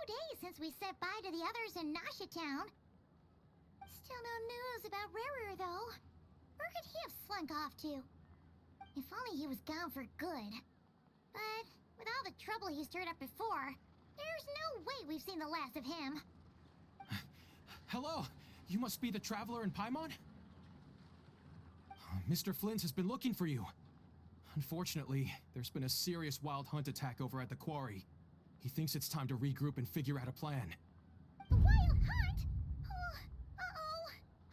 days since we said bye to the others in Nasha Town. Still no news about Rarer, though. Where could he have slunk off to? If only he was gone for good. But with all the trouble he stirred up before, there's no way we've seen the last of him. Hello! You must be the traveler in Paimon? Mr. Flint has been looking for you. Unfortunately, there's been a serious wild hunt attack over at the quarry. He thinks it's time to regroup and figure out a plan. The wild hunt? Oh, uh-oh.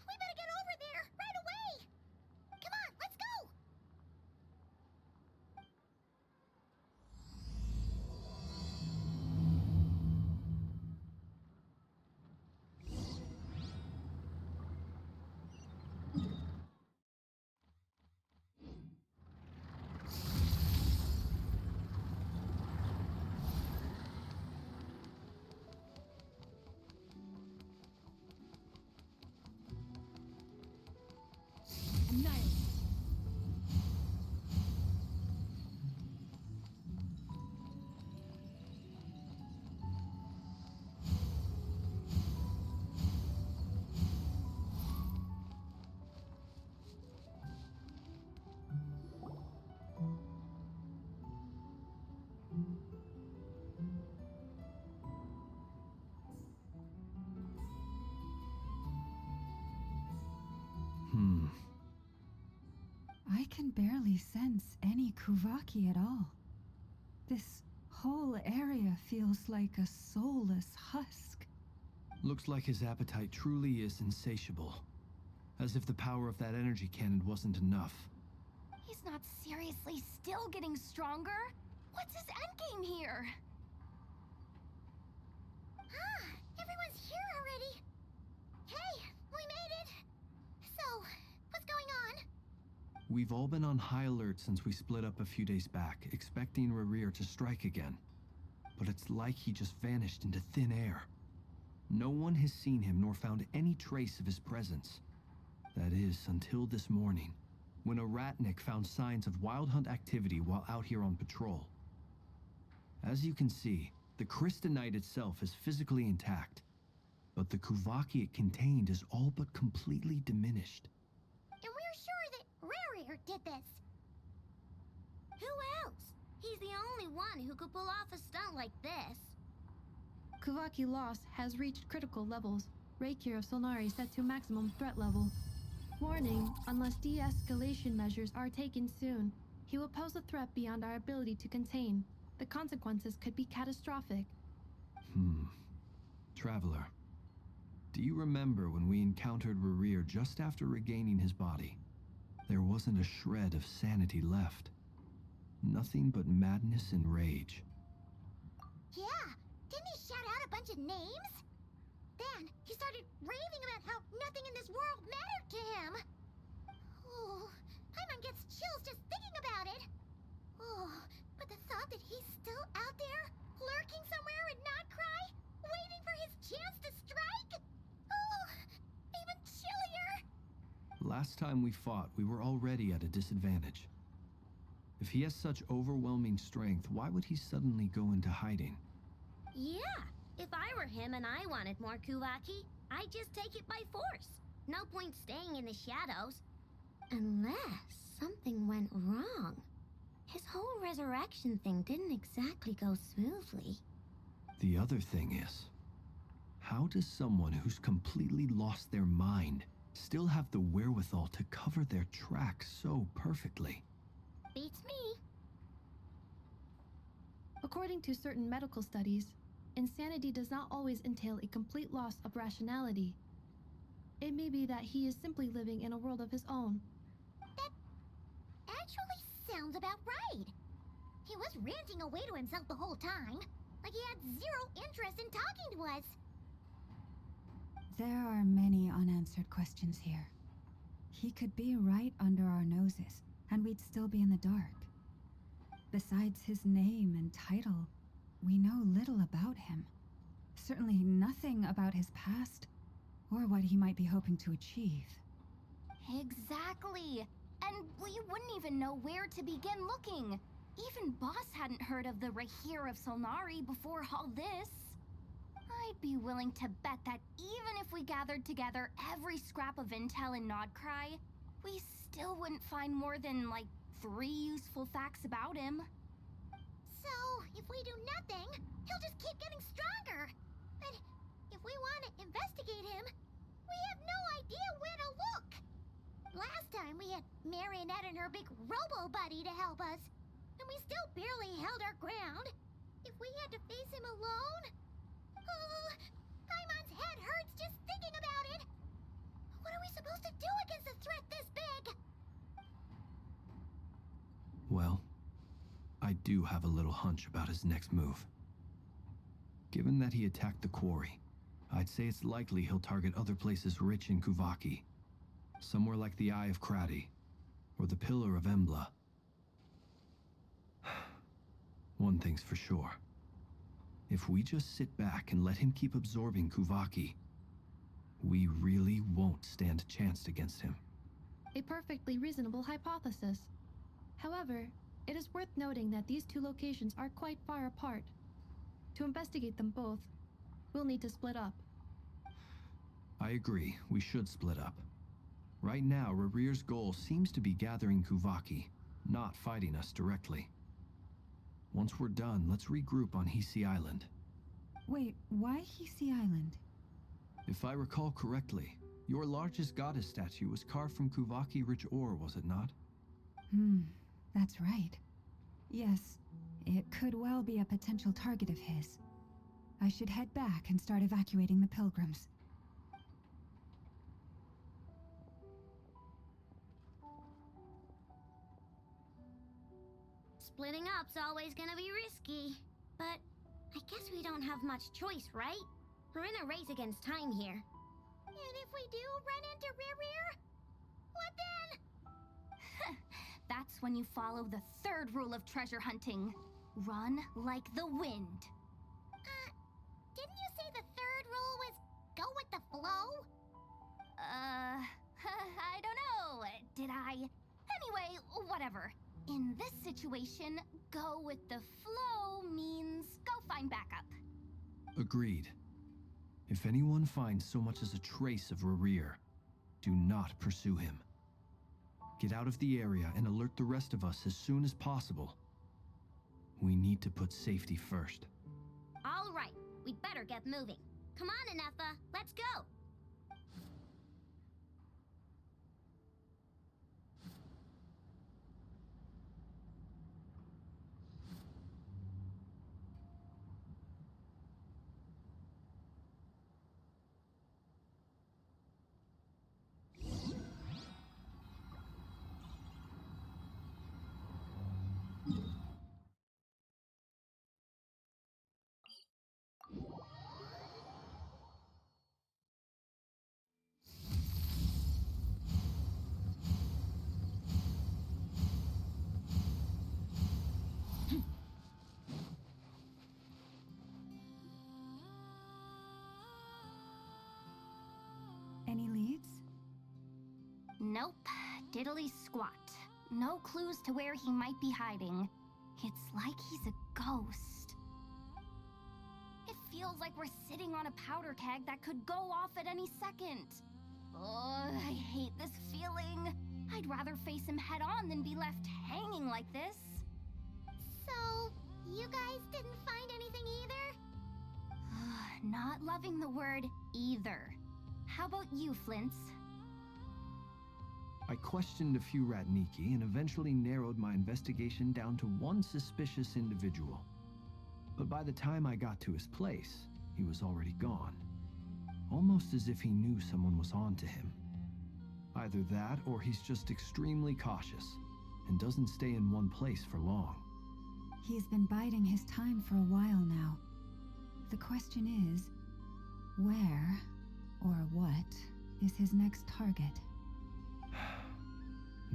We better get over there, right away! Come on, let's go! I can barely sense any Kuvaki at all. This whole area feels like a soulless husk. Looks like his appetite truly is insatiable. As if the power of that energy cannon wasn't enough. He's not seriously still getting stronger? What's his endgame here? Ah, everyone's here already. Hey, we made it. So, what's going on? We've all been on high alert since we split up a few days back, expecting Rarir to strike again. But it's like he just vanished into thin air. No one has seen him nor found any trace of his presence. That is, until this morning, when a ratnik found signs of wild hunt activity while out here on patrol. As you can see, the Crystonite itself is physically intact, but the Kuvaki it contained is all but completely diminished. And we're sure that Rarir did this. Who else? He's the only one who could pull off a stunt like this. Kuvaki loss has reached critical levels. Reikir of Solnari set to maximum threat level. Warning, unless de-escalation measures are taken soon, he will pose a threat beyond our ability to contain. The consequences could be catastrophic. Traveler, do you remember when we encountered Rarir just after regaining his body? There wasn't a shred of sanity left. Nothing but madness and rage. Yeah, didn't he shout out a bunch of names? Then he started raving about how nothing in this world mattered to him. Oh, Paimon gets chills just thinking about it. Oh, but the thought that he's still out there, lurking somewhere in Notcry, waiting for his chance to strike? Oh, even chillier. Last time we fought, we were already at a disadvantage. If he has such overwhelming strength, why would he suddenly go into hiding? Yeah, if I were him and I wanted more Kuvaki, I'd just take it by force. No point staying in the shadows. Unless something went wrong. His whole resurrection thing didn't exactly go smoothly. The other thing is, how does someone who's completely lost their mind still have the wherewithal to cover their tracks so perfectly? Beats me. According to certain medical studies, insanity does not always entail a complete loss of rationality. It may be that he is simply living in a world of his own. That actually sounds about right. He was ranting away to himself the whole time, like he had zero interest in talking to us. There are many unanswered questions here. He could be right under our noses, and we'd still be in the dark. Besides his name and title, we know little about him. Certainly nothing about his past, or what he might be hoping to achieve. Exactly. And we wouldn't even know where to begin looking. Even Boss hadn't heard of the Rahir of Solnari before all this. I'd be willing to bet that even if we gathered together every scrap of intel in Nodcry, we still wouldn't find more than, like, 3 useful facts about him. So, if we do nothing, he'll just keep getting stronger. But if we want to investigate him, we have no idea where to look. Last time we had Marionette and her big robo-buddy to help us, and we still barely held our ground. If we had to face him alone... Oh, Paimon's head hurts just thinking about it. What are we supposed to do against a threat this big? Well, I do have a little hunch about his next move. Given that he attacked the quarry, I'd say it's likely he'll target other places rich in Kuvaki. Somewhere like the Eye of Krati, or the Pillar of Embla. One thing's for sure. If we just sit back and let him keep absorbing Kuvaki, we really won't stand a chance against him. A perfectly reasonable hypothesis. However, it is worth noting that these 2 locations are quite far apart. To investigate them both, we'll need to split up. I agree, we should split up. Right now, Rarir's goal seems to be gathering Kuvaki, not fighting us directly. Once we're done, let's regroup on Hisi Island. Wait, why Hisi Island? If I recall correctly, your largest goddess statue was carved from Kuvaki rich ore, was it not? That's right. Yes, it could well be a potential target of his. I should head back and start evacuating the pilgrims. Splitting up's always gonna be risky. But I guess we don't have much choice, right? We're in a race against time here. And if we do run into Ririr, what then? That's when you follow the 3rd rule of treasure hunting. Run like the wind. Didn't you say the 3rd rule was go with the flow? I don't know. Did I? Anyway, whatever. In this situation, go with the flow means go find backup. Agreed. If anyone finds so much as a trace of Rarir, do not pursue him. Get out of the area and alert the rest of us as soon as possible. We need to put safety first. All right, we'd better get moving. Come on, Anefa, let's go. Any leads? Nope. Diddly squat. No clues to where he might be hiding. It's like he's a ghost. It feels like we're sitting on a powder keg that could go off at any second. Oh, I hate this feeling. I'd rather face him head on than be left hanging like this. So, you guys didn't find anything either? Not loving the word either. How about you, Flintz? I questioned a few Ratniki and eventually narrowed my investigation down to one suspicious individual. But by the time I got to his place, he was already gone. Almost as if he knew someone was on to him. Either that, or he's just extremely cautious and doesn't stay in one place for long. He's been biding his time for a while now. The question is, where or what is his next target?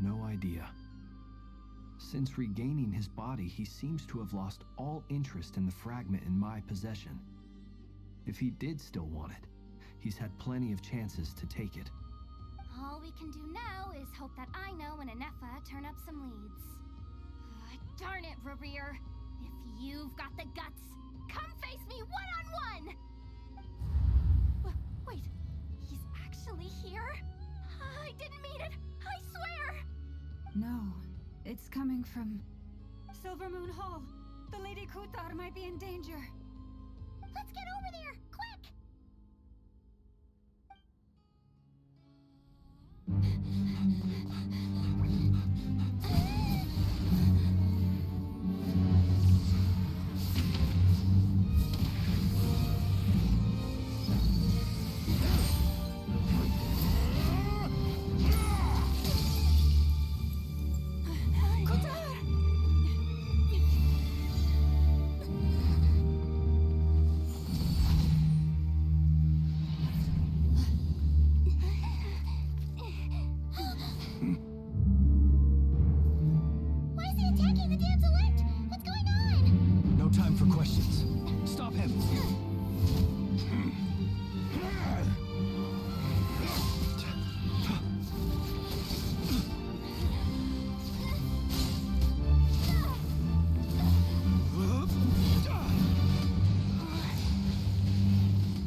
No idea. Since regaining his body, he seems to have lost all interest in the fragment in my possession. If he did still want it, he's had plenty of chances to take it. All we can do now is hope that I know and Anefa turn up some leads. Darn it, Rarir! If you've got the guts, come face me one-on-one! Wait, he's actually here? I didn't mean it! I swear! No, it's coming from Silver Moon Hall. The Lady Kutar might be in danger. Let's get over there, quick! Why is he attacking the damsel elect? What's going on? No time for questions. Stop him!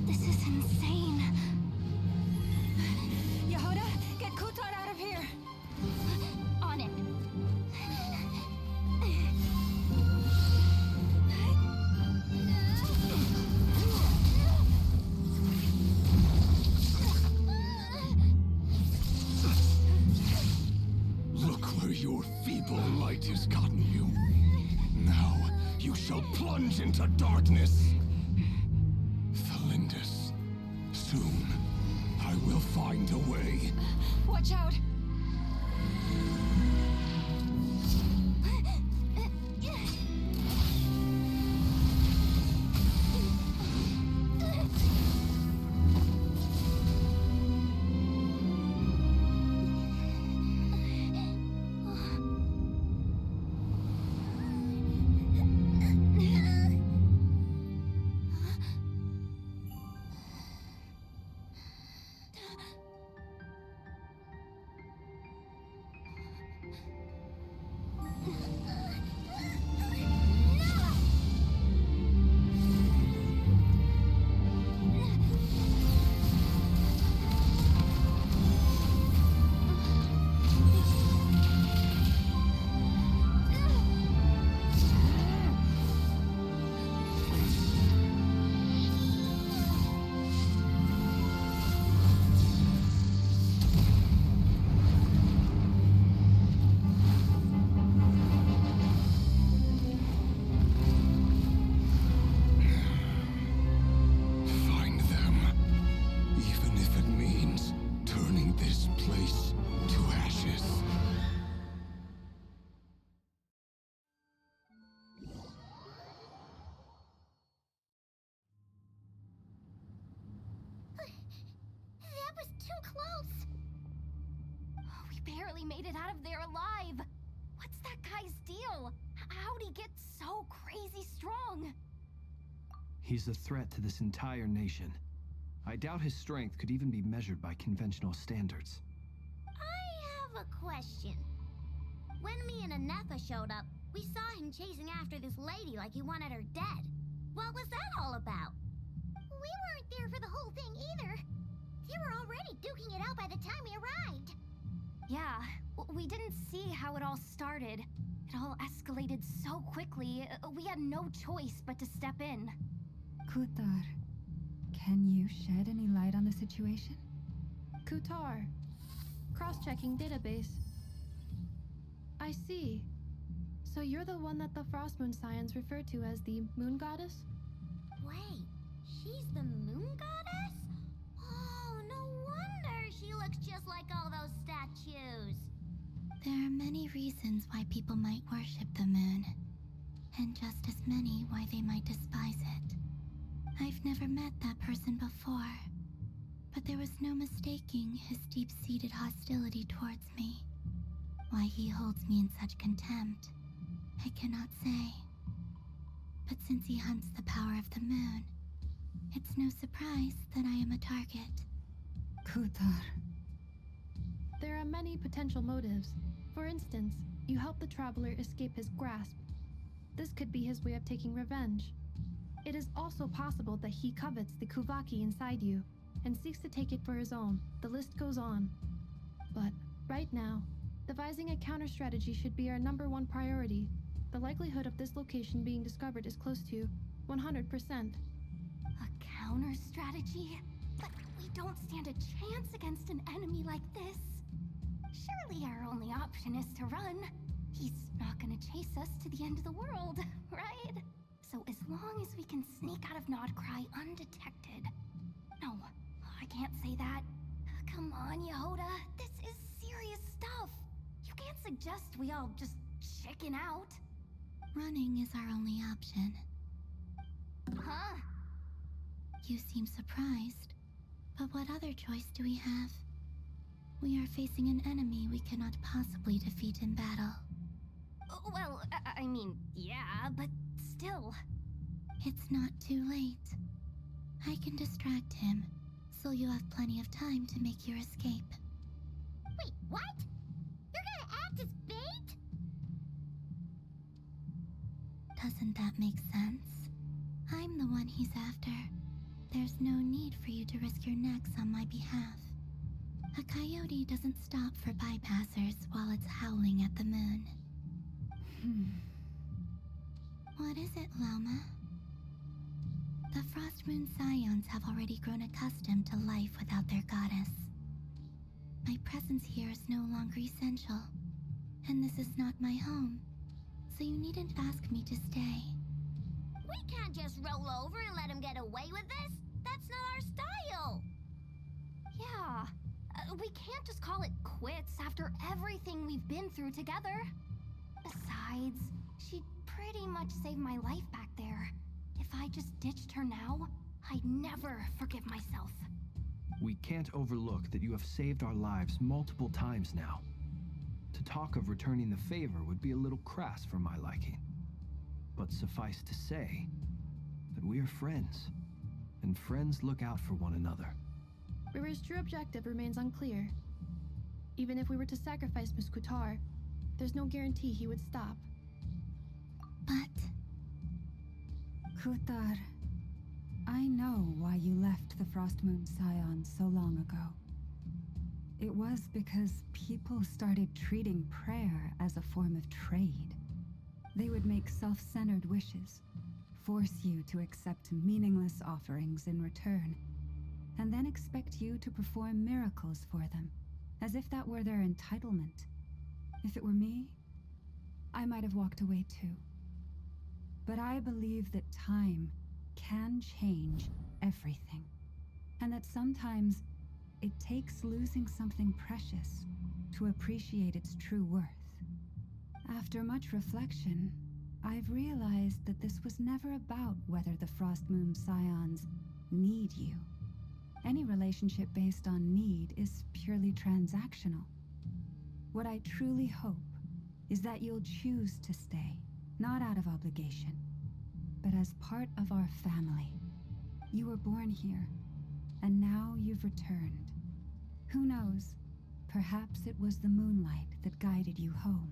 This is insane. Yehuda, get Kutar out of here! On it. Look where your feeble light has gotten you. Now you shall plunge into darkness. Felindus, soon I will find a way. Watch out! Find them. Even if it means turning this place to ashes. That was too close. We barely made it out of there alive. What's that guy's deal? How'd he get so crazy strong? He's a threat to this entire nation. I doubt his strength could even be measured by conventional standards. I have a question. When me and Anetha showed up, we saw him chasing after this lady like he wanted her dead. What was that all about? We weren't there for the whole thing either. They were already duking it out by the time we arrived. Yeah, we didn't see how it all started. It all escalated so quickly, we had no choice but to step in. Kutar, can you shed any light on the situation? Kutar. Cross-checking database. I see. So you're the one that the Frostmoon Scions refer to as the Moon Goddess? Wait, she's the moon goddess? Oh, no wonder she looks just like all those statues. There are many reasons why people might worship the moon, and just as many why they might despise it. I've never met that person before, but there was no mistaking his deep-seated hostility towards me. Why he holds me in such contempt, I cannot say. But since he hunts the power of the moon, it's no surprise that I am a target. Kutar. There are many potential motives. For instance, you help the traveler escape his grasp. This could be his way of taking revenge. It is also possible that he covets the Kuvaki inside you. and seeks to take it for his own. The list goes on. But right now, devising a counter strategy should be our #1 priority. The likelihood of this location being discovered is close to 100%. A counter strategy? But we don't stand a chance against an enemy like this. Surely our only option is to run. He's not gonna chase us to the end of the world, right? So as long as we can sneak out of Nodcry undetected. No, I can't say that. Come on, Yehoda. This is serious stuff. You can't suggest we all just chicken out. Running is our only option. Huh? You seem surprised. But what other choice do we have? We are facing an enemy we cannot possibly defeat in battle. Well, I mean, yeah, but still. It's not too late. I can distract him, so you have plenty of time to make your escape. Wait, what? You're gonna act as bait? Doesn't that make sense? I'm the one he's after. There's no need for you to risk your necks on my behalf. A coyote doesn't stop for bypassers while it's howling at the moon. What is it, Lama? The Frost Moon Scions have already grown accustomed to life without their goddess. My presence here is no longer essential, and this is not my home, so you needn't ask me to stay. We can't just roll over and let him get away with this. That's not our style. Yeah. We can't just call it quits after everything we've been through together. Besides, she'd pretty much saved my life back there. If I just ditched her now, I'd never forgive myself. We can't overlook that you have saved our lives multiple times now. To talk of returning the favor would be a little crass for my liking. But suffice to say that we are friends, and friends look out for one another. Rivers' true objective remains unclear. Even if we were to sacrifice Muskutar, there's no guarantee he would stop. But Kutar, I know why you left the Frostmoon Scions so long ago. It was because people started treating prayer as a form of trade. They would make self-centered wishes, force you to accept meaningless offerings in return, and then expect you to perform miracles for them, as if that were their entitlement. If it were me, I might have walked away too. But I believe that time can change everything, and that sometimes it takes losing something precious to appreciate its true worth. After much reflection, I've realized that this was never about whether the Frostmoon Scions need you. Any relationship based on need is purely transactional. What I truly hope is that you'll choose to stay, not out of obligation, but as part of our family. You were born here, and now you've returned. Who knows? Perhaps it was the moonlight that guided you home.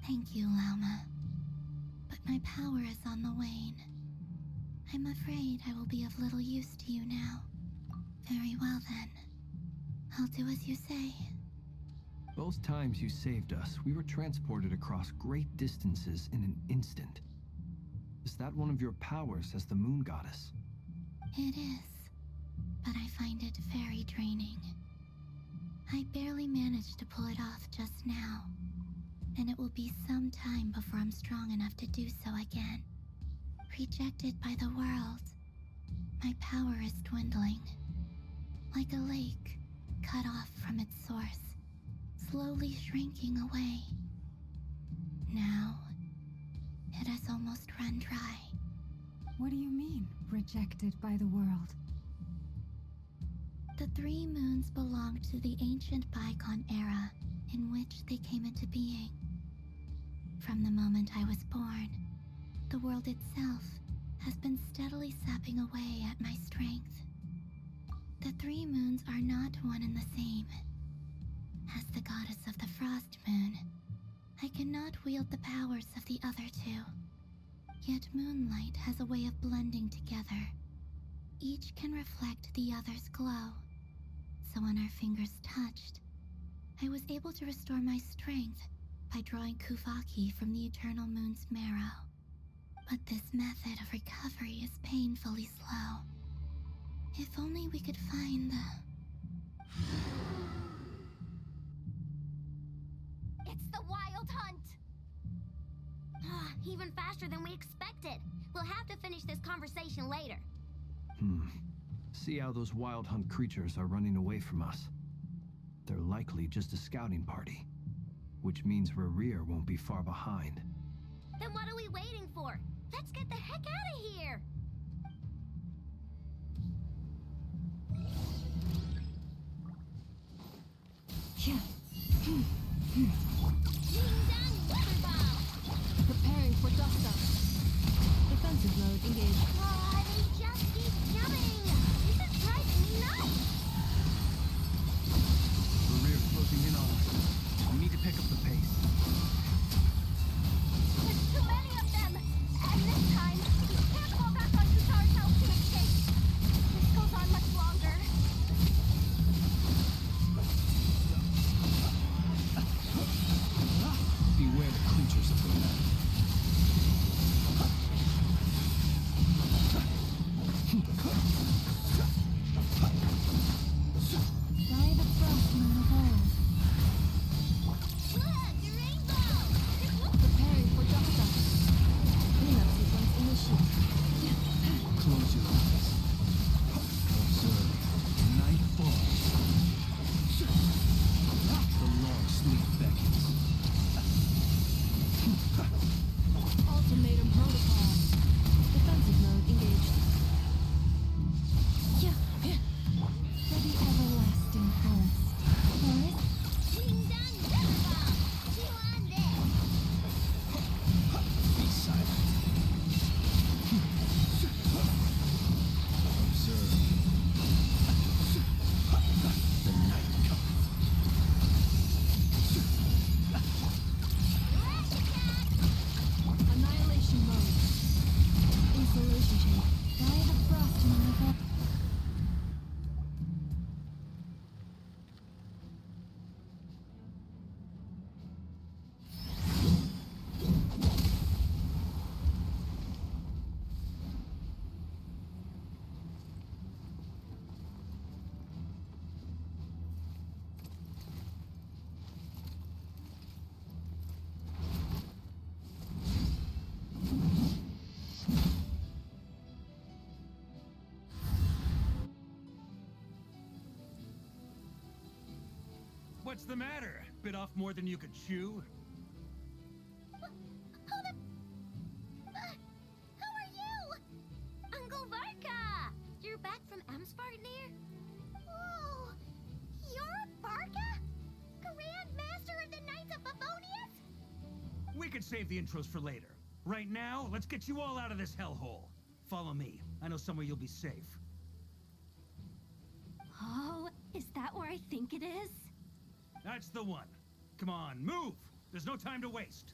thank you, Lama. But my power is on the wane. I'm afraid I will be of little use to you now. Very well then. I'll do as you say. Both times you saved us, we were transported across great distances in an instant. Is that one of your powers as the Moon Goddess? It is, but I find it very draining. I barely managed to pull it off just now, and it will be some time before I'm strong enough to do so again. Rejected by the world, my power is dwindling. Like a lake cut off from its source, slowly shrinking away. Now, it has almost run dry. What do you mean, rejected by the world? The 3 moons belonged to the ancient bygone era in which they came into being. From the moment I was born, the world itself has been steadily sapping away at my strength. The 3 moons are not one and the same. As the goddess of the Frost Moon, I cannot wield the powers of the other 2. Yet moonlight has a way of blending together, Each can reflect the other's glow. So when our fingers touched, I was able to restore my strength by drawing Kuvaki from the eternal moon's marrow. But this method of recovery is painfully slow. If only we could find the... It's the Wild Hunt! Even faster than we expected. We'll have to finish this conversation later. See how those Wild Hunt creatures are running away from us. They're likely just a scouting party, which means Rerir won't be far behind. Then what are we waiting for? Let's get the heck out of here! Preparing for dust up. Defensive mode engaged. They just keep coming! This is driving me nuts! Rerir's closing in on us. We need to pick up the pace. There's too many of them! And this time, we can't fall back on Kutar's help to escape! This goes on much longer. Beware the creatures of the night. By the frostman of old. Look! The rainbow! Preparing for dust up. Cleanup sequence initiated. Close your eyes. Observe. Night falls. The long sleep beckons. Ultimatum protocol. Defensive mode engaged. For the everlasting forest. Be silent. Observe. The night cometh. Annihilation mode. Insulation chamber. By the frostman of old. What's the matter? Bit off more than you could chew? Who are you? Uncle Varka! You're back from Amspartnir? Whoa! You're Barca? Grand Master of the Knights of Favonius? We could save the intros for later. Right now, let's get you all out of this hellhole. Follow me. I know somewhere you'll be safe. Oh, is that where I think it is? That's the one. Come on, move! There's no time to waste.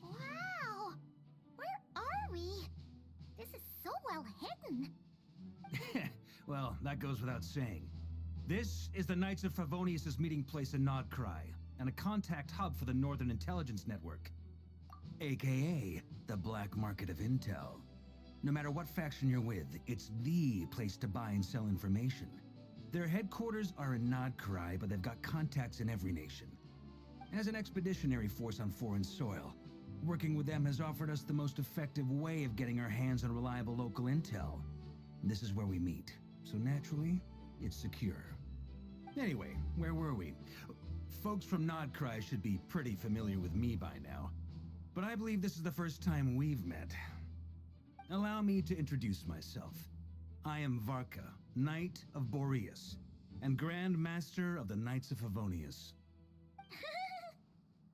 Wow! Where are we? This is so well hidden. Well, that goes without saying. This is the Knights of Favonius' meeting place in Nodcry, and a contact hub for the Northern Intelligence Network, aka the black market of intel. No matter what faction you're with, it's the place to buy and sell information. Their headquarters are in Nodcry, but they've got contacts in every nation. As an expeditionary force on foreign soil, working with them has offered us the most effective way of getting our hands on reliable local intel. This is where we meet, so naturally, it's secure. Anyway, where were we? Folks from Nodcry should be pretty familiar with me by now, but I believe this is the first time we've met. Allow me to introduce myself. I am Varka, Knight of Boreas, and Grand Master of the Knights of Favonius.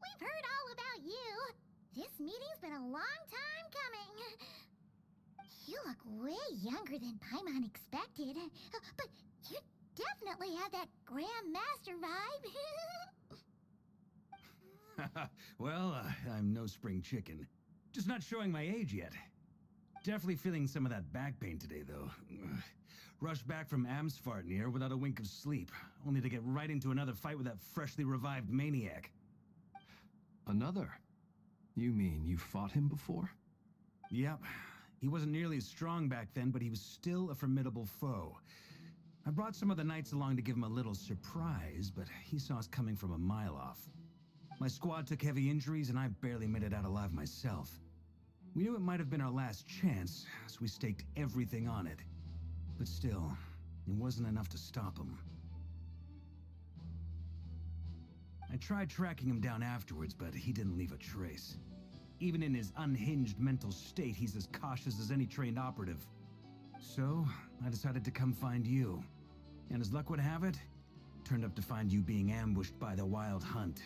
We've heard all about you. This meeting's been a long time coming. You look way younger than Paimon expected. But You definitely have that Grandmaster vibe. Well, I'm no spring chicken. Just not showing my age yet. Definitely feeling some of that back pain today, though. Rushed back from Amsfartnir without a wink of sleep, only to get right into another fight with that freshly revived maniac. Another? You mean you fought him before? Yep. He wasn't nearly as strong back then, but he was still a formidable foe. I brought some of the knights along to give him a little surprise, but he saw us coming from a mile off. My squad took heavy injuries, and I barely made it out alive myself. We knew it might have been our last chance, so we staked everything on it. But still, it wasn't enough to stop him. I tried tracking him down afterwards, but he didn't leave a trace. Even in his unhinged mental state, he's as cautious as any trained operative. So, I decided to come find you. And as luck would have it, turned up to find you being ambushed by the Wild Hunt.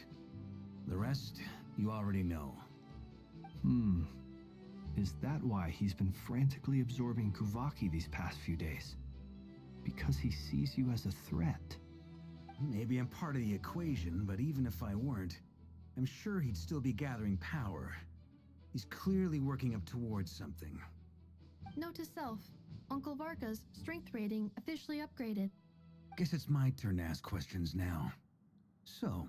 The rest, you already know. Is that why he's been frantically absorbing Kuvaki these past few days? Because he sees you as a threat? Maybe I'm part of the equation, but even if I weren't, I'm sure he'd still be gathering power. He's clearly working up towards something. Note to self, Uncle Varka's strength rating officially upgraded. Guess it's my turn to ask questions now. So,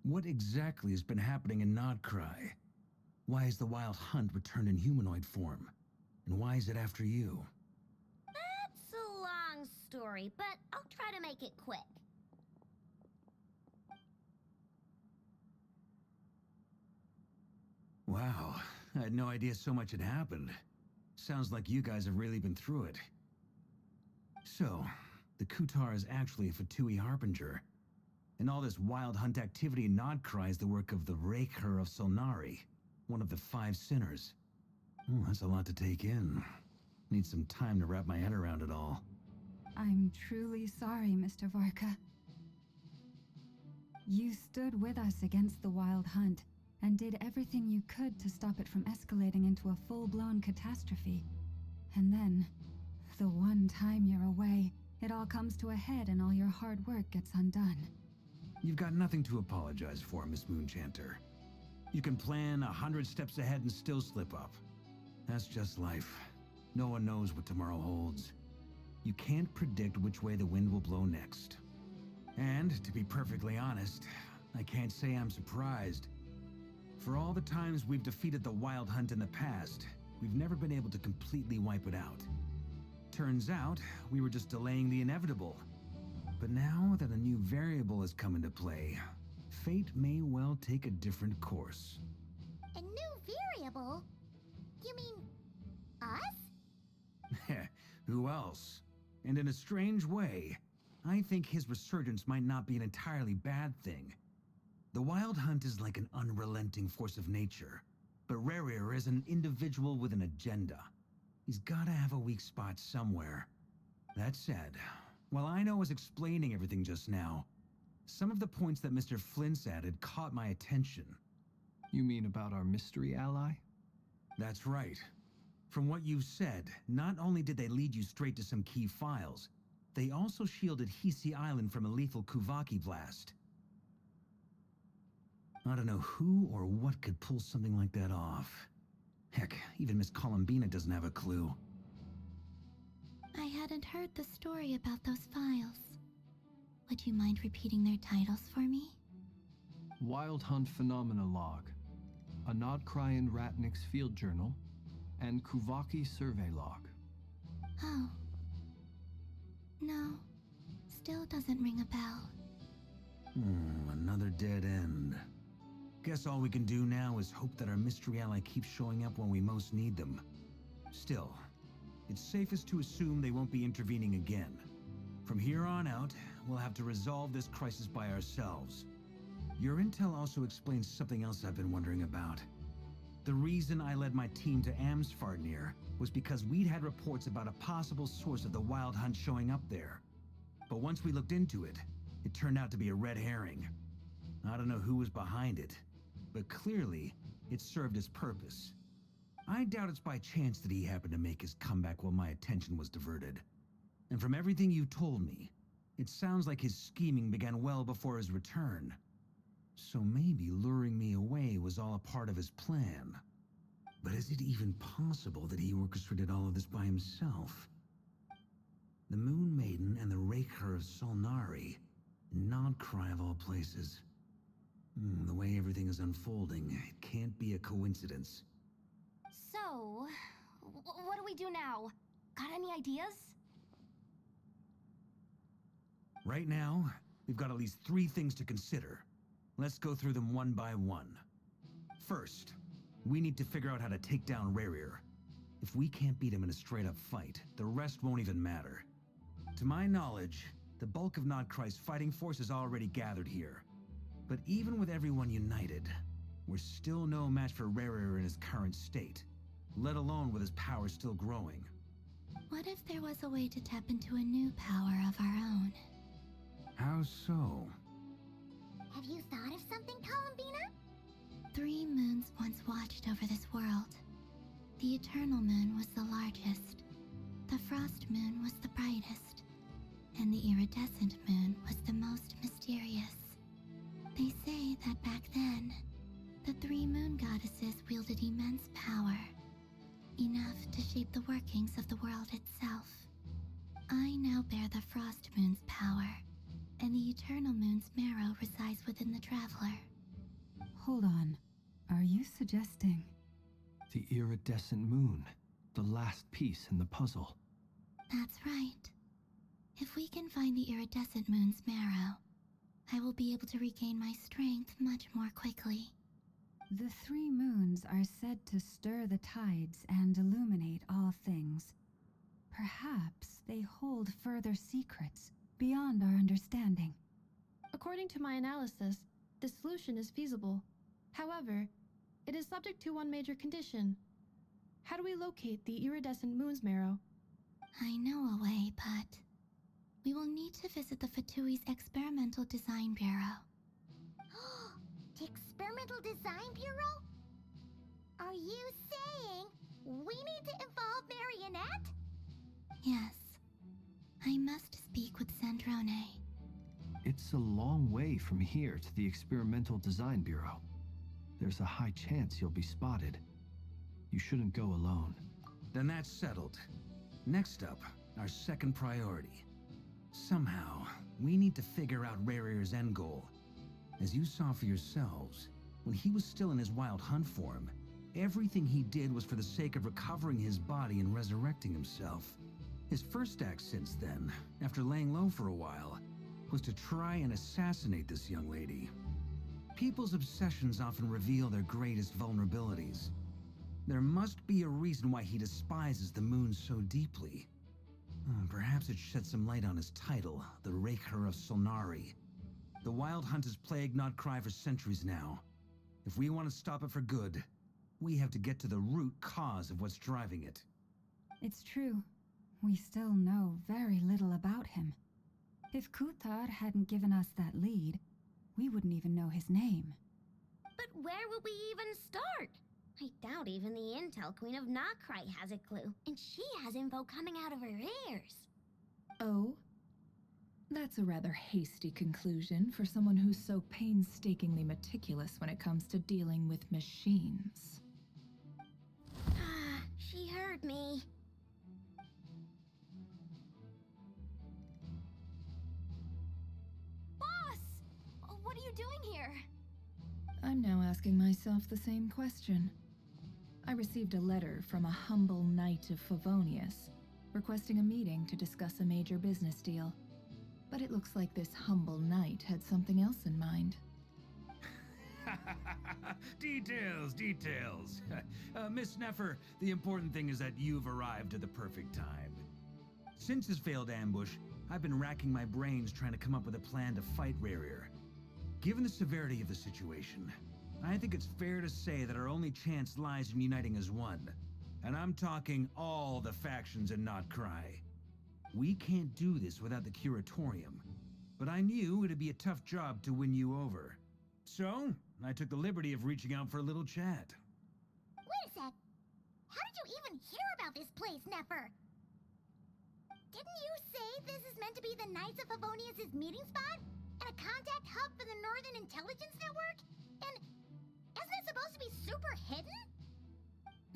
what exactly has been happening in Nodcry? Why is the Wild Hunt returned in humanoid form? And why is it after you? That's a long story, but I'll try to make it quick. Wow, I had no idea so much had happened. Sounds like you guys have really been through it. So, the Kutar is actually a Fatui Harbinger. And all this Wild Hunt activity in Nodcry is the work of the Raker of Solnari, one of the 5 sinners. That's a lot to take in. Need some time to wrap my head around it all. I'm truly sorry, Mr. Varka. You stood with us against the Wild Hunt, and did everything you could to stop it from escalating into a full-blown catastrophe. And then, the one time you're away, it all comes to a head and all your hard work gets undone. You've got nothing to apologize for, Miss Moonchanter. You can plan 100 steps ahead and still slip up. That's just life. No one knows what tomorrow holds. You can't predict which way the wind will blow next. And, to be perfectly honest, I can't say I'm surprised. For all the times we've defeated the Wild Hunt in the past, we've never been able to completely wipe it out. Turns out, we were just delaying the inevitable. But now that a new variable has come into play, fate may well take a different course. A new variable? You mean us? Who else? And in a strange way, I think his resurgence might not be an entirely bad thing. The Wild Hunt is like an unrelenting force of nature, but Rerir is an individual with an agenda. He's gotta have a weak spot somewhere. That said, while I was explaining everything just now, some of the points that Mr. Flint's added caught my attention. You mean about our mystery ally? That's right. From what you've said, not only did they lead you straight to some key files, they also shielded Hisi Island from a lethal Kuvaki blast. I don't know who or what could pull something like that off. Heck, even Miss Columbina doesn't have a clue. I hadn't heard the story about those files. Would you mind repeating their titles for me? Wild Hunt Phenomena Log, a Nodcryan Ratnik's Field Journal, and Kuvaki Survey Log. Oh. No. Still doesn't ring a bell. Another dead end. Guess all we can do now is hope that our mystery ally keeps showing up when we most need them. Still, it's safest to assume they won't be intervening again. From here on out, we'll have to resolve this crisis by ourselves. Your intel also explains something else I've been wondering about. The reason I led my team to Amsfartnir was because we'd had reports about a possible source of the Wild Hunt showing up there. But once we looked into it, it turned out to be a red herring. I don't know who was behind it, but clearly, it served its purpose. I doubt it's by chance that he happened to make his comeback while my attention was diverted. And from everything you told me, it sounds like his scheming began well before his return. So maybe luring me away was all a part of his plan. But is it even possible that he orchestrated all of this by himself? The Moon Maiden and the Raker of Solnari, Nodcry of all places. The way everything is unfolding, it can't be a coincidence. So, what do we do now? Got any ideas? Right now, we've got at least 3 things to consider. Let's go through them one by one. First, we need to figure out how to take down Rerir. If we can't beat him in a straight-up fight, the rest won't even matter. To my knowledge, the bulk of Nodcry's fighting force is already gathered here. But even with everyone united, we're still no match for Rerir in his current state, let alone with his power still growing. What if there was a way to tap into a new power of our own? How so? Have you thought of something, Columbina? 3 moons once watched over this world. The Eternal Moon was the largest. The Frost Moon was the brightest. And the Iridescent Moon was the most mysterious. They say that back then, the 3 moon goddesses wielded immense power. Enough to shape the workings of the world itself. I now bear the Frost Moon's power, and the Eternal Moon's marrow resides within the Traveler. Hold on. Are you suggesting... The iridescent moon, the last piece in the puzzle. That's right. If we can find the Iridescent Moon's marrow, I will be able to regain my strength much more quickly. The 3 moons are said to stir the tides and illuminate all things. Perhaps they hold further secrets beyond our understanding. According to my analysis, this solution is feasible. However, it is subject to one major condition. How do we locate the Iridescent Moon's marrow? I know a way, but we will need to visit the Fatui's Experimental Design Bureau. The Experimental Design Bureau? Are you saying we need to involve Marionette? Yes. I must speak with Sandrone. It's a long way from here to the Experimental Design Bureau. There's a high chance you'll be spotted. You shouldn't go alone. Then that's settled. Next up, our second priority. Somehow, we need to figure out Rerir's end goal. As you saw for yourselves, when he was still in his wild hunt form, everything he did was for the sake of recovering his body and resurrecting himself. His first act since then, after laying low for a while, was to try and assassinate this young lady. People's obsessions often reveal their greatest vulnerabilities. There must be a reason why he despises the moon so deeply. Perhaps it sheds some light on his title, the Raker of Solnari. The Wild Hunt has plagued Nodcry for centuries now. If we want to stop it for good, we have to get to the root cause of what's driving it. It's true. We still know very little about him. If Kuthar hadn't given us that lead, we wouldn't even know his name. But where would we even start? I doubt even the Intel Queen of Nodcry has a clue, and she has info coming out of her ears. Oh? That's a rather hasty conclusion for someone who's so painstakingly meticulous when it comes to dealing with machines. She heard me. Boss! What are you doing here? I'm now asking myself the same question. I received a letter from a humble knight of Favonius, requesting a meeting to discuss a major business deal. But it looks like this humble knight had something else in mind. Details. Miss Neffer, the important thing is that you've arrived at the perfect time. Since his failed ambush, I've been racking my brains trying to come up with a plan to fight Rerir. Given the severity of the situation, I think it's fair to say that our only chance lies in uniting as one. And I'm talking all the factions in Nodcry. We can't do this without the Curatorium, but I knew it'd be a tough job to win you over. So, I took the liberty of reaching out for a little chat. Wait a sec. How did you even hear about this place, Neffer? Didn't you say this is meant to be the Knights of Favonius' meeting spot? And a contact hub for the Northern Intelligence Network? And isn't it supposed to be super hidden?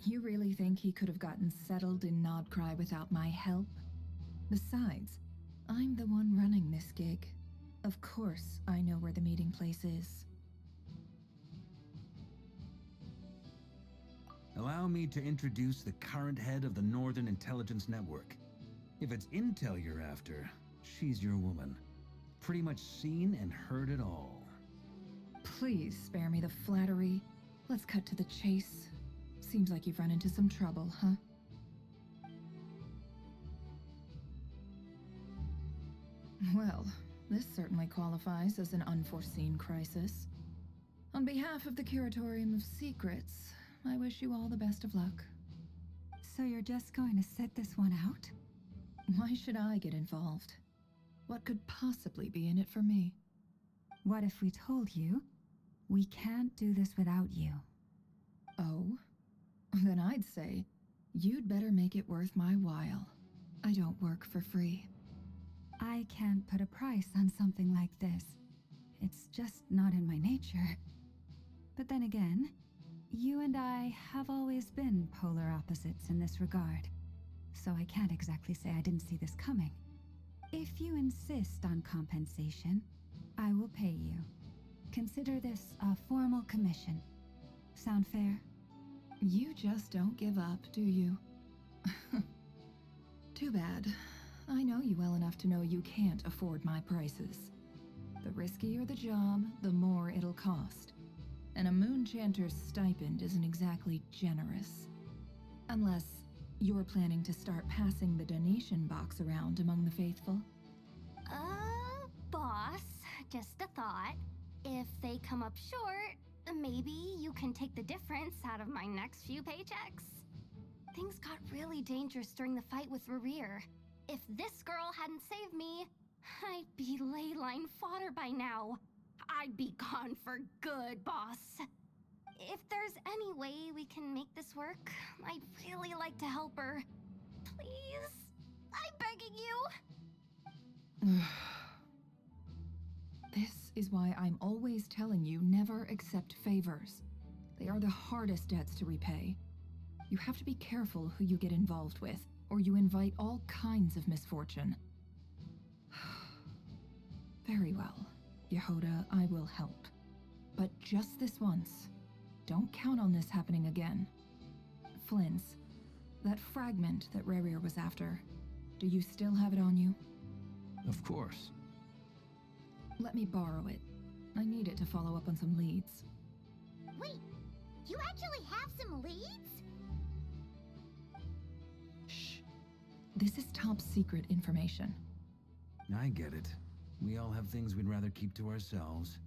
You really think he could have gotten settled in Nodcry without my help? Besides, I'm the one running this gig. Of course I know where the meeting place is. Allow me to introduce the current head of the Northern Intelligence Network. If it's intel you're after, she's your woman. Pretty much seen and heard it all. Please spare me the flattery. Let's cut to the chase. Seems like you've run into some trouble, huh? Well, this certainly qualifies as an unforeseen crisis. On behalf of the Curatorium of Secrets, I wish you all the best of luck. So you're just going to sit this one out? Why should I get involved? What could possibly be in it for me? What if we told you we can't do this without you? Oh? Then I'd say, you'd better make it worth my while. I don't work for free. I can't put a price on something like this. It's just not in my nature. But then again, you and I have always been polar opposites in this regard. So I can't exactly say I didn't see this coming. If you insist on compensation, I will pay you. Consider this a formal commission. Sound fair? You just don't give up, do you? Too bad. I know you well enough to know you can't afford my prices. The riskier the job, the more it'll cost. And a Moonchanter's stipend isn't exactly generous. Unless you're planning to start passing the donation box around among the faithful. Boss, just a thought. If they come up short, maybe you can take the difference out of my next few paychecks. Things got really dangerous during the fight with Rerir. If this girl hadn't saved me, I'd be ley line fodder by now. I'd be gone for good, boss. If there's any way we can make this work, I'd really like to help her. Please? I'm begging you. This is why I'm always telling you never accept favors. They are the hardest debts to repay. You have to be careful who you get involved with, or you invite all kinds of misfortune. Very well, Yehoda, I will help. But just this once. Don't count on this happening again. Flins, that fragment that Rerir was after, do you still have it on you? Of course. Let me borrow it. I need it to follow up on some leads. Wait, you actually have some leads? Shh. This is top secret information. I get it. We all have things we'd rather keep to ourselves.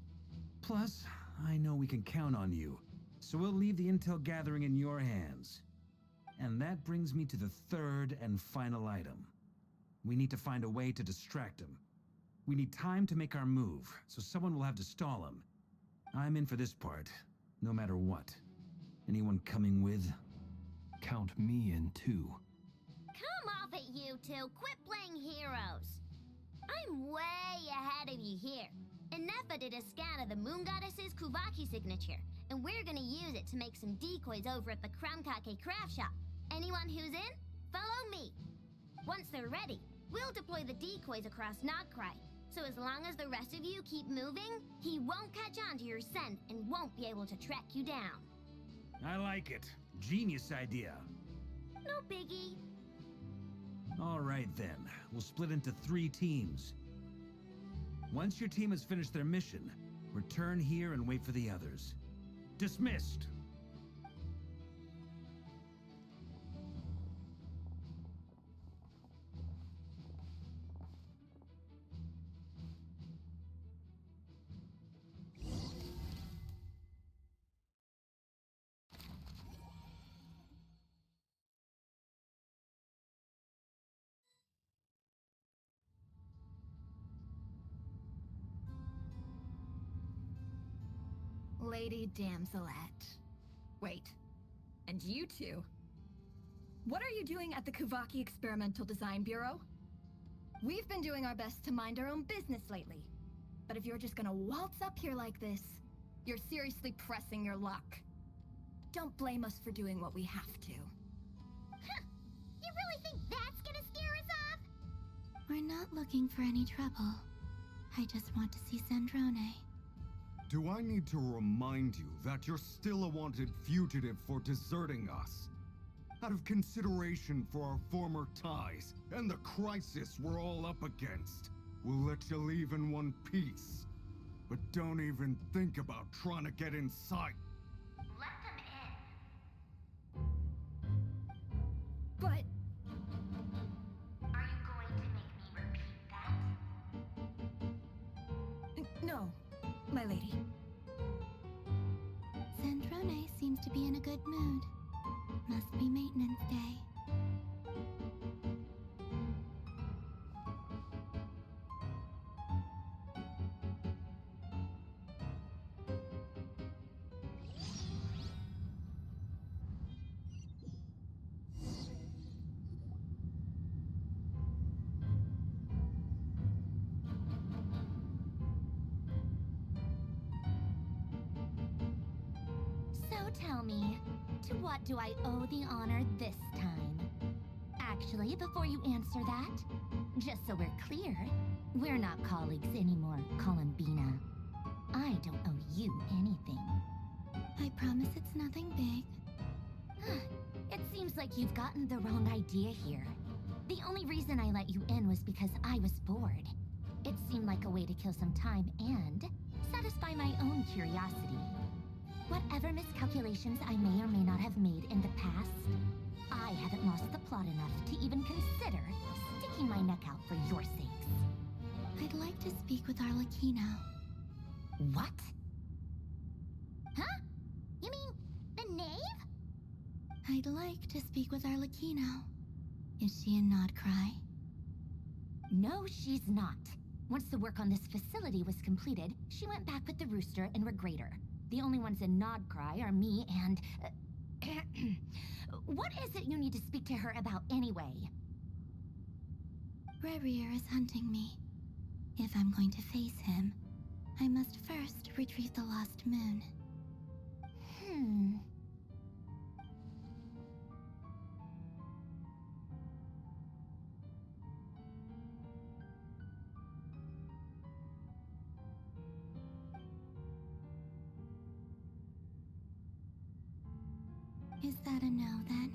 Plus, I know we can count on you, so we'll leave the intel gathering in your hands. And that brings me to the third and final item. We need to find a way to distract him. We need time to make our move, so someone will have to stall him. I'm in for this part, no matter what. Anyone coming with? Count me in too. Come off it, you two. Quit playing heroes. I'm way ahead of you here. Nefa did a scan of the Moon Goddess's Kuvaki signature, and we're gonna use it to make some decoys over at the Krumkake craft shop. Anyone who's in, follow me. Once they're ready, we'll deploy the decoys across Nodcry. So as long as the rest of you keep moving, he won't catch on to your scent and won't be able to track you down. I like it. Genius idea. No biggie. All right then, we'll split into 3 teams. Once your team has finished their mission, return here and wait for the others. Dismissed! Lady Damselette. Wait, and you two? What are you doing at the Kuvaki Experimental Design Bureau? We've been doing our best to mind our own business lately. But if you're just gonna waltz up here like this, you're seriously pressing your luck. Don't blame us for doing what we have to. Huh. You really think that's gonna scare us off? We're not looking for any trouble. I just want to see Sandrone. Do I need to remind you that you're still a wanted fugitive for deserting us? Out of consideration for our former ties and the crisis we're all up against, we'll let you leave in one piece. But don't even think about trying to get inside. Let them But in. Are you going to make me repeat that? no, my lady. Sandrone seems to be in a good mood. Must be maintenance day. So tell me, to what do I owe the honor this time? Actually, before you answer that, just so we're clear, we're not colleagues anymore, Columbina. I don't owe you anything. I promise it's nothing big. It seems like you've gotten the wrong idea here. The only reason I let you in was because I was bored. It seemed like a way to kill some time and satisfy my own curiosity. Whatever miscalculations I may or may not have made in the past, I haven't lost the plot enough to even consider sticking my neck out for your sakes. I'd like to speak with Arlecchino. What? Huh? You mean the knave? I'd like to speak with Arlecchino. Is she in Nodcry? No, she's not. Once the work on this facility was completed, she went back with the Rooster and Regrator. The only ones in Nodcry are me and... what is it you need to speak to her about anyway? Rerir is hunting me. If I'm going to face him, I must first retrieve the lost moon. Is that a no, then?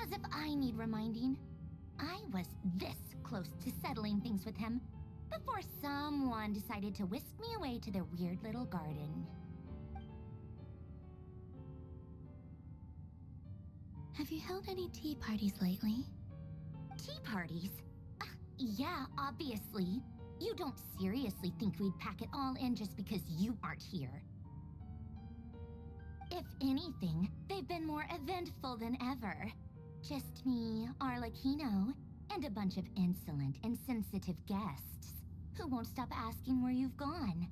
As if I need reminding. I was this close to settling things with him before someone decided to whisk me away to their weird little garden. Have you held any tea parties lately? Tea parties? Yeah, obviously. You don't seriously think we'd pack it all in just because you aren't here. If anything, they've been more eventful than ever. Just me, Arlecchino, and a bunch of insolent, insensitive guests who won't stop asking where you've gone.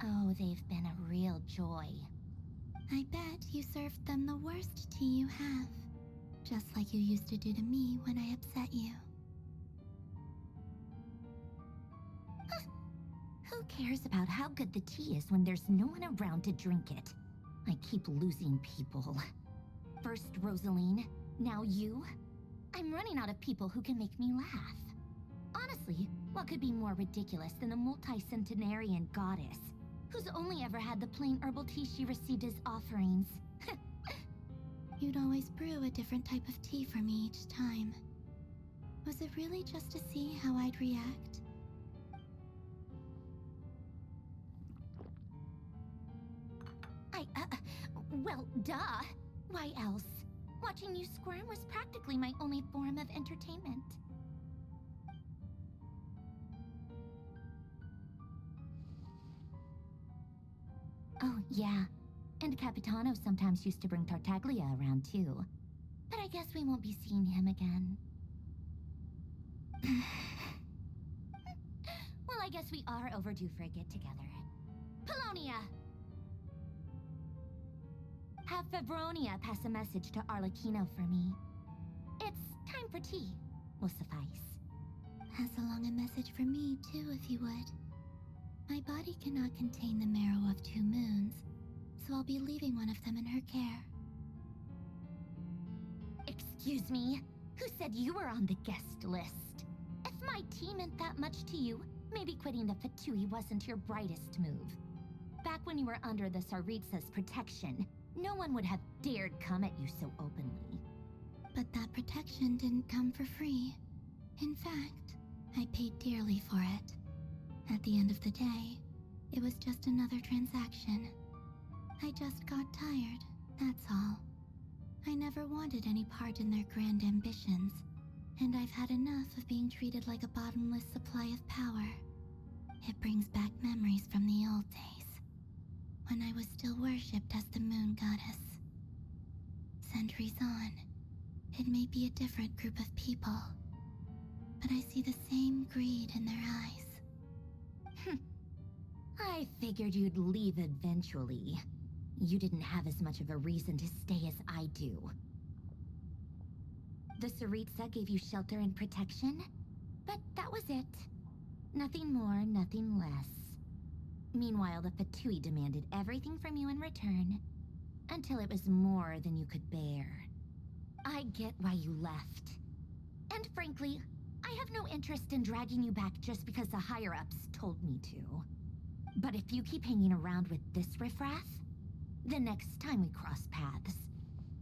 Oh, they've been a real joy. I bet you served them the worst tea you have. Just like you used to do to me when I upset you. Who cares about how good the tea is when there's no one around to drink it? I keep losing people. First Rosaline, now you. I'm running out of people who can make me laugh. Honestly, what could be more ridiculous than a multi-centenarian goddess who's only ever had the plain herbal tea she received as offerings? You'd always brew a different type of tea for me each time. Was it really just to see how I'd react? Well, duh. Why else? Watching you squirm was practically my only form of entertainment. Oh, yeah. And Capitano sometimes used to bring Tartaglia around, too. But I guess we won't be seeing him again. Well, I guess we are overdue for a get-together. Polonia! Have Febronia pass a message to Arlecchino for me. for tea will suffice. Pass along a message for me, too, if you would. My body cannot contain the marrow of 2 moons, so I'll be leaving one of them in her care. Excuse me? Who said you were on the guest list? If my tea meant that much to you, maybe quitting the Fatui wasn't your brightest move. Back when you were under the Tsaritsa's protection, no one would have dared come at you so openly. But that protection didn't come for free. In fact, I paid dearly for it. At the end of the day, it was just another transaction. I just got tired, that's all. I never wanted any part in their grand ambitions, and I've had enough of being treated like a bottomless supply of power. It brings back memories from the old days, when I was still worshipped as the moon goddess. Centuries on, it may be a different group of people, but I see the same greed in their eyes. I figured you'd leave eventually. You didn't have as much of a reason to stay as I do. The Tsaritsa gave you shelter and protection, but that was it. Nothing more, nothing less. Meanwhile, the Fatui demanded everything from you in return, until it was more than you could bear. I get why you left. And frankly, I have no interest in dragging you back just because the higher-ups told me to. But if you keep hanging around with this riffraff, the next time we cross paths,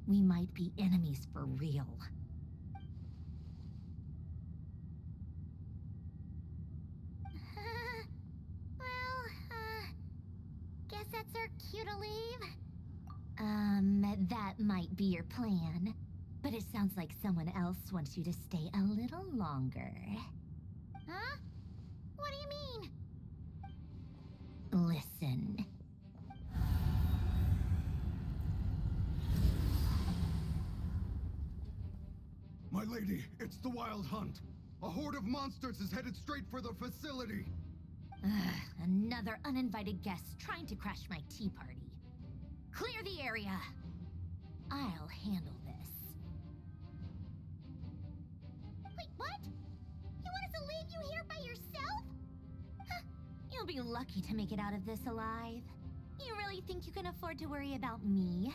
we might be enemies for real. Guess that's our cue to leave? That might be your plan. But it sounds like someone else wants you to stay a little longer. Huh? What do you mean? Listen. My lady, it's the Wild Hunt. A horde of monsters is headed straight for the facility. Another uninvited guest trying to crash my tea party. Clear the area. I'll handle this. Wait, what? You want us to leave you here by yourself? Huh, you'll be lucky to make it out of this alive. You really think you can afford to worry about me?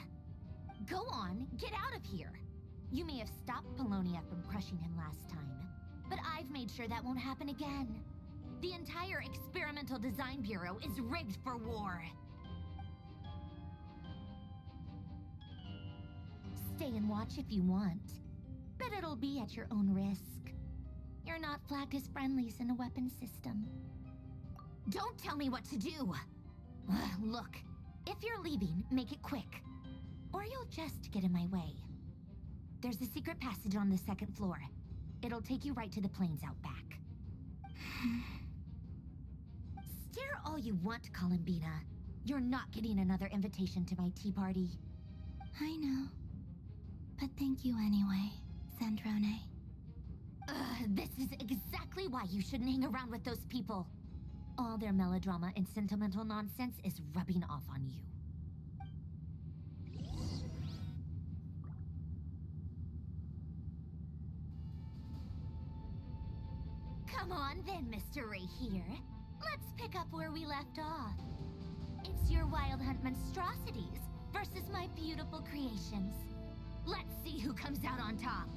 Go on, get out of here. You may have stopped Polonia from crushing him last time, but I've made sure that won't happen again. The entire Experimental Design Bureau is rigged for war. Stay and watch if you want, but it'll be at your own risk. You're not flagged as friendlies in the weapon system. Don't tell me what to do! Look, if you're leaving, make it quick, or you'll just get in my way. There's a secret passage on the 2nd floor. It'll take you right to the plains out back. Stare all you want, Columbina. You're not getting another invitation to my tea party. I know. But thank you anyway, Sandrone. This is exactly why you shouldn't hang around with those people. All their melodrama and sentimental nonsense is rubbing off on you. Come on then, Mr. Ray here. Let's pick up where we left off. It's your Wild Hunt monstrosities versus my beautiful creations. Let's see who comes out on top.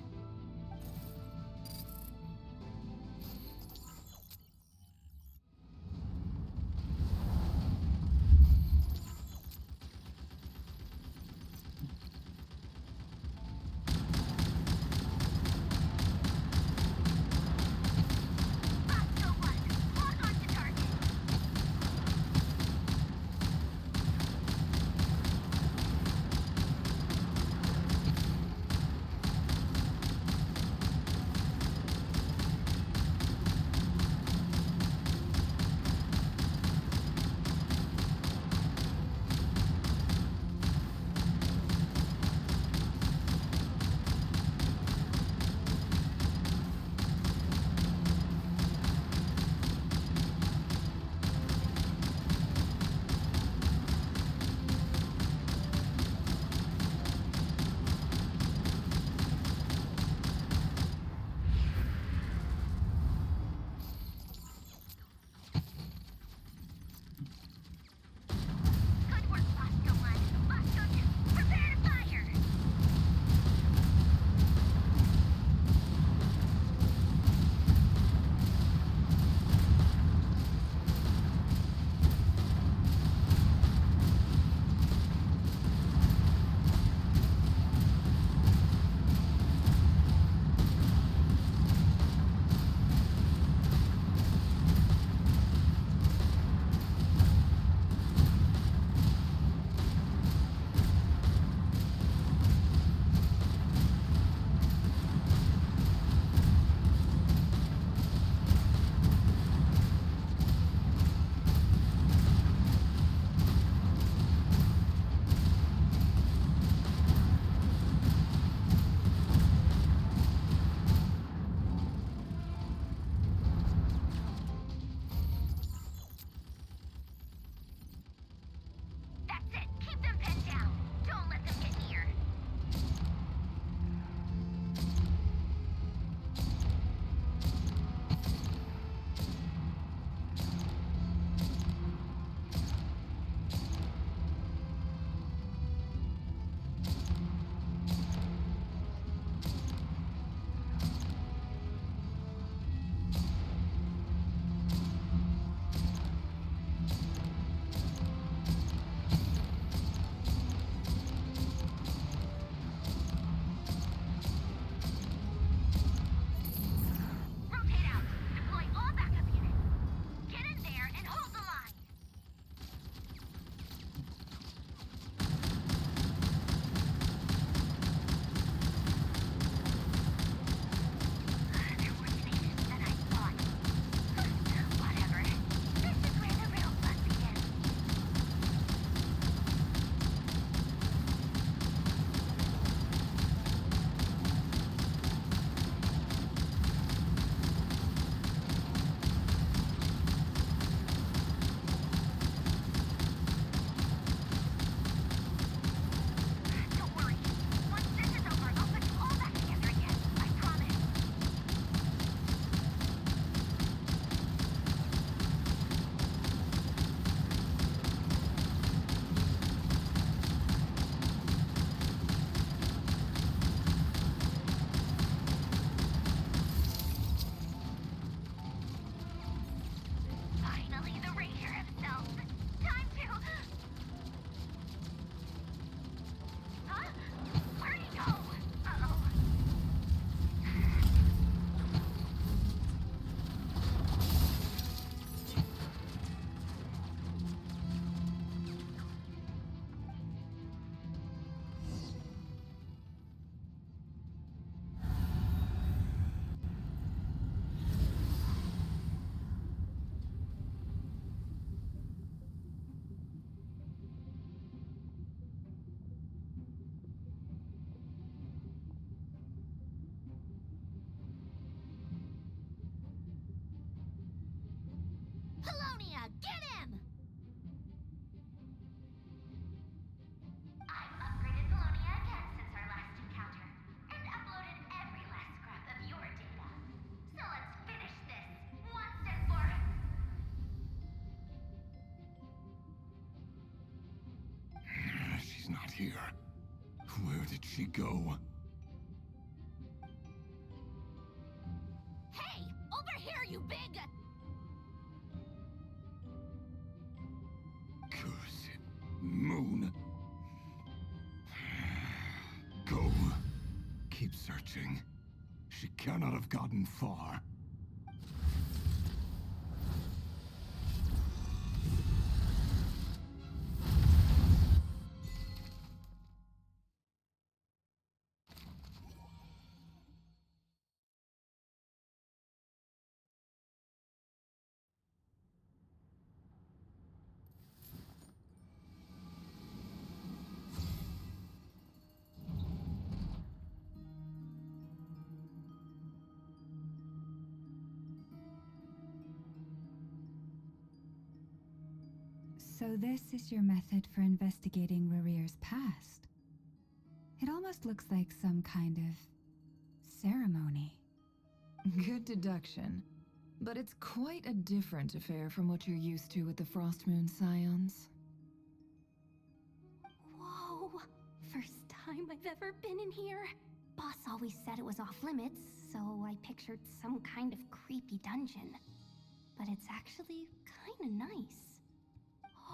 She's not here. Where did she go? Hey! Over here, you big... Curse it. Moon. Go. Keep searching. She cannot have gotten far. So this is your method for investigating Rarir's past. It almost looks like some kind of ceremony. Good deduction. But it's quite a different affair from what you're used to with the Frostmoon Scions. Whoa! First time I've ever been in here. Boss always said it was off limits, so I pictured some kind of creepy dungeon. But it's actually kinda nice.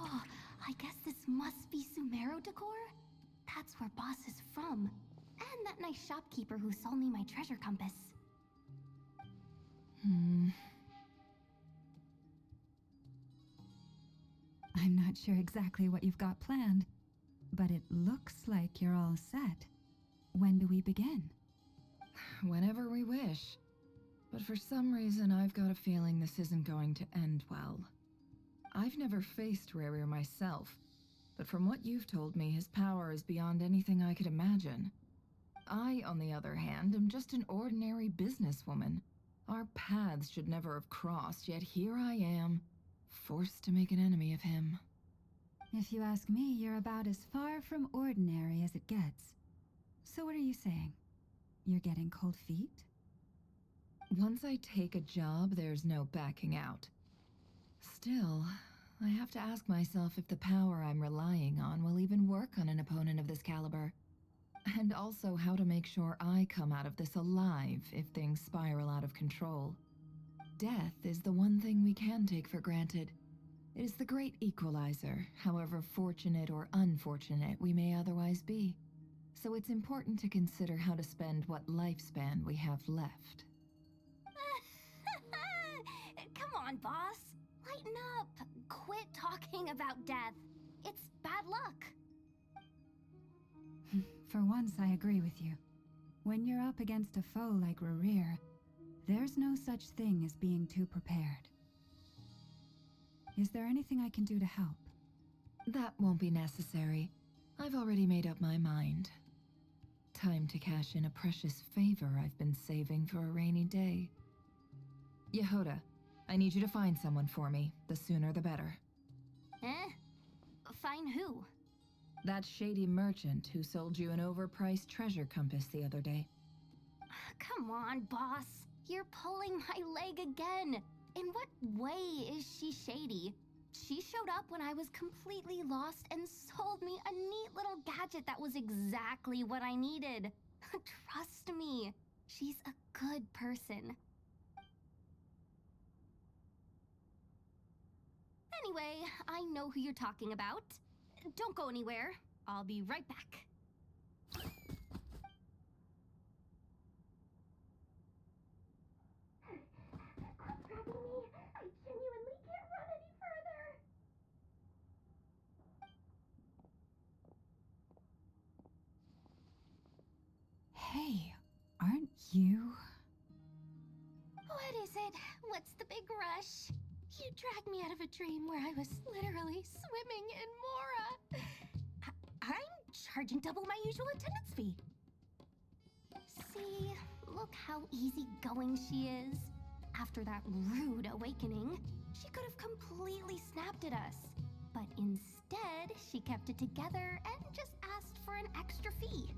Oh, I guess this must be Sumero decor? That's where Boss is from. And that nice shopkeeper who sold me my treasure compass. I'm not sure exactly what you've got planned, but it looks like you're all set. When do we begin? Whenever we wish. But for some reason, I've got a feeling this isn't going to end well. I've never faced Rarir myself, but from what you've told me, his power is beyond anything I could imagine. I, on the other hand, am just an ordinary businesswoman. Our paths should never have crossed, yet here I am, forced to make an enemy of him. If you ask me, you're about as far from ordinary as it gets. So what are you saying? You're getting cold feet? Once I take a job, there's no backing out. Still, I have to ask myself if the power I'm relying on will even work on an opponent of this caliber. And also how to make sure I come out of this alive if things spiral out of control. Death is the one thing we can take for granted. It is the great equalizer, however fortunate or unfortunate we may otherwise be. So it's important to consider how to spend what lifespan we have left. Come on, boss. Lighten up. Quit talking about death. It's bad luck. For once, I agree with you. When you're up against a foe like Rarir, there's no such thing as being too prepared. Is there anything I can do to help? That won't be necessary. I've already made up my mind. Time to cash in a precious favor I've been saving for a rainy day. Yehoda, I need you to find someone for me. The sooner the better. Eh? Find who? That shady merchant who sold you an overpriced treasure compass the other day. Come on, boss. You're pulling my leg again. In what way is she shady? She showed up when I was completely lost and sold me a neat little gadget that was exactly what I needed. Trust me, she's a good person. Anyway, I know who you're talking about. Don't go anywhere. I'll be right back. I genuinely can't run any further. Hey, aren't you... What is it? What's the big rush? You dragged me out of a dream where I was literally swimming in Mora. I'm charging double my usual attendance fee. See, look how easygoing she is. After that rude awakening, she could have completely snapped at us. But instead, she kept it together and just asked for an extra fee.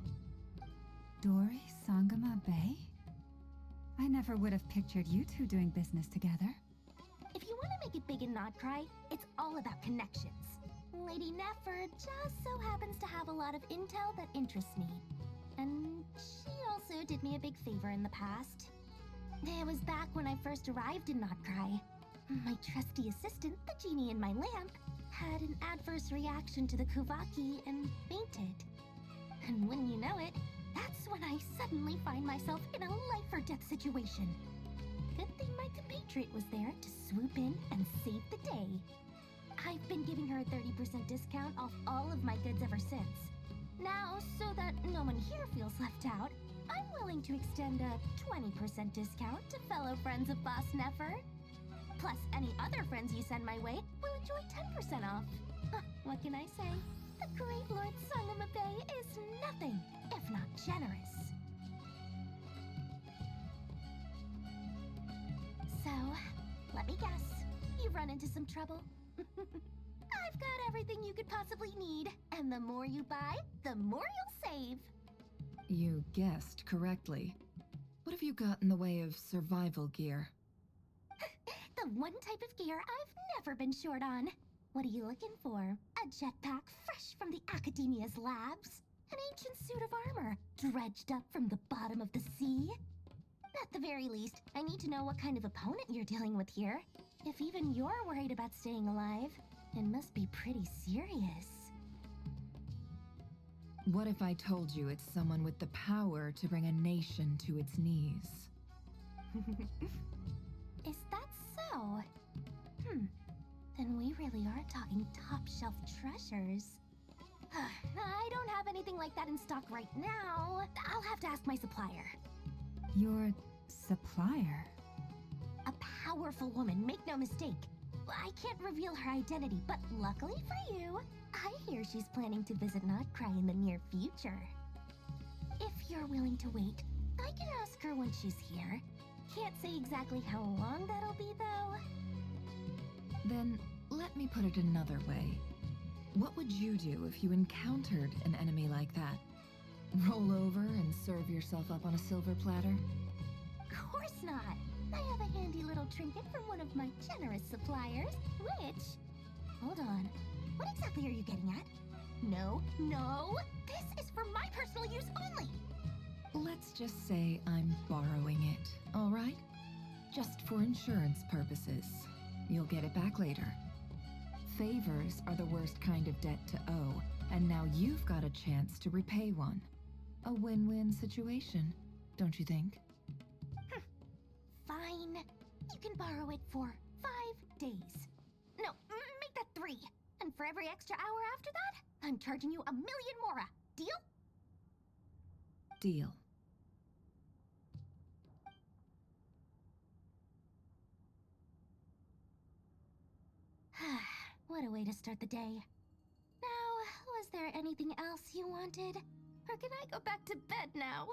Dori Sangama Bay? I never would have pictured you two doing business together. If you want to make it big in Nodcry, it's all about connections. Lady Nefer just so happens to have a lot lot of intel that interests me. And she also did me a big favor in the past. It was back when I first arrived in Notcry. My trusty assistant, the genie in my lamp, had an adverse reaction to the Kuvaki and fainted. And when you know it, that's when I suddenly find myself in a life-or-death situation. Good thing my compatriot was there to swoop in and save the day. I've been giving her a 30% discount off all of my goods ever since. Now, so that no one here feels left out, I'm willing to extend a 20% discount to fellow friends of Boss Nefer. Plus, any other friends you send my way will enjoy 10% off. What can I say? The great Lord Sangamabe is nothing if not generous. So, let me guess. You've run into some trouble? I've got everything you could possibly need, and the more you buy, the more you'll save. You guessed correctly. What have you got in the way of survival gear? The one type of gear I've never been short on. What are you looking for? A jetpack fresh from the Academia's labs? An ancient suit of armor dredged up from the bottom of the sea? At the very least, I need to know what kind of opponent you're dealing with here. If even you're worried about staying alive, it must be pretty serious. What if I told you it's someone with the power to bring a nation to its knees? Is that so? Then we really are talking top-shelf treasures. I don't have anything like that in stock right now. I'll have to ask my supplier. Your supplier? A powerful woman, make no mistake. I can't reveal her identity, but luckily for you, I hear she's planning to visit Notcry in the near future. If you're willing to wait, I can ask her when she's here. Can't say exactly how long that'll be, though. Then, let me put it another way. What would you do if you encountered an enemy like that? Roll over and serve yourself up on a silver platter? Of course not. I have a handy little trinket from one of my generous suppliers, which... Hold on. What exactly are you getting at? No, no! This is for my personal use only! Let's just say I'm borrowing it, all right? Just for insurance purposes. You'll get it back later. Favors are the worst kind of debt to owe, and now you've got a chance to repay one. A win-win situation, don't you think? Fine. You can borrow it for 5 days. No, make that 3. And for every extra hour after that, I'm charging you 1,000,000 mora. Deal? Deal. What a way to start the day. Now, was there anything else you wanted? Or can I go back to bed now?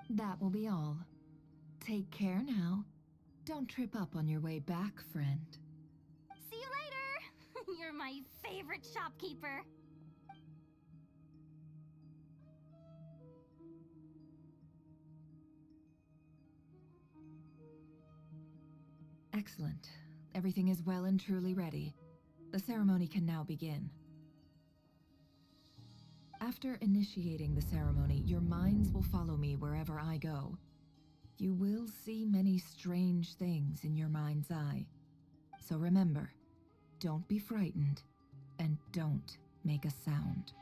That will be all. Take care now. Don't trip up on your way back, friend. See you later! You're my favorite shopkeeper. Excellent. Everything is well and truly ready. The ceremony can now begin. After initiating the ceremony, your minds will follow me wherever I go. You will see many strange things in your mind's eye. So remember, don't be frightened, and don't make a sound.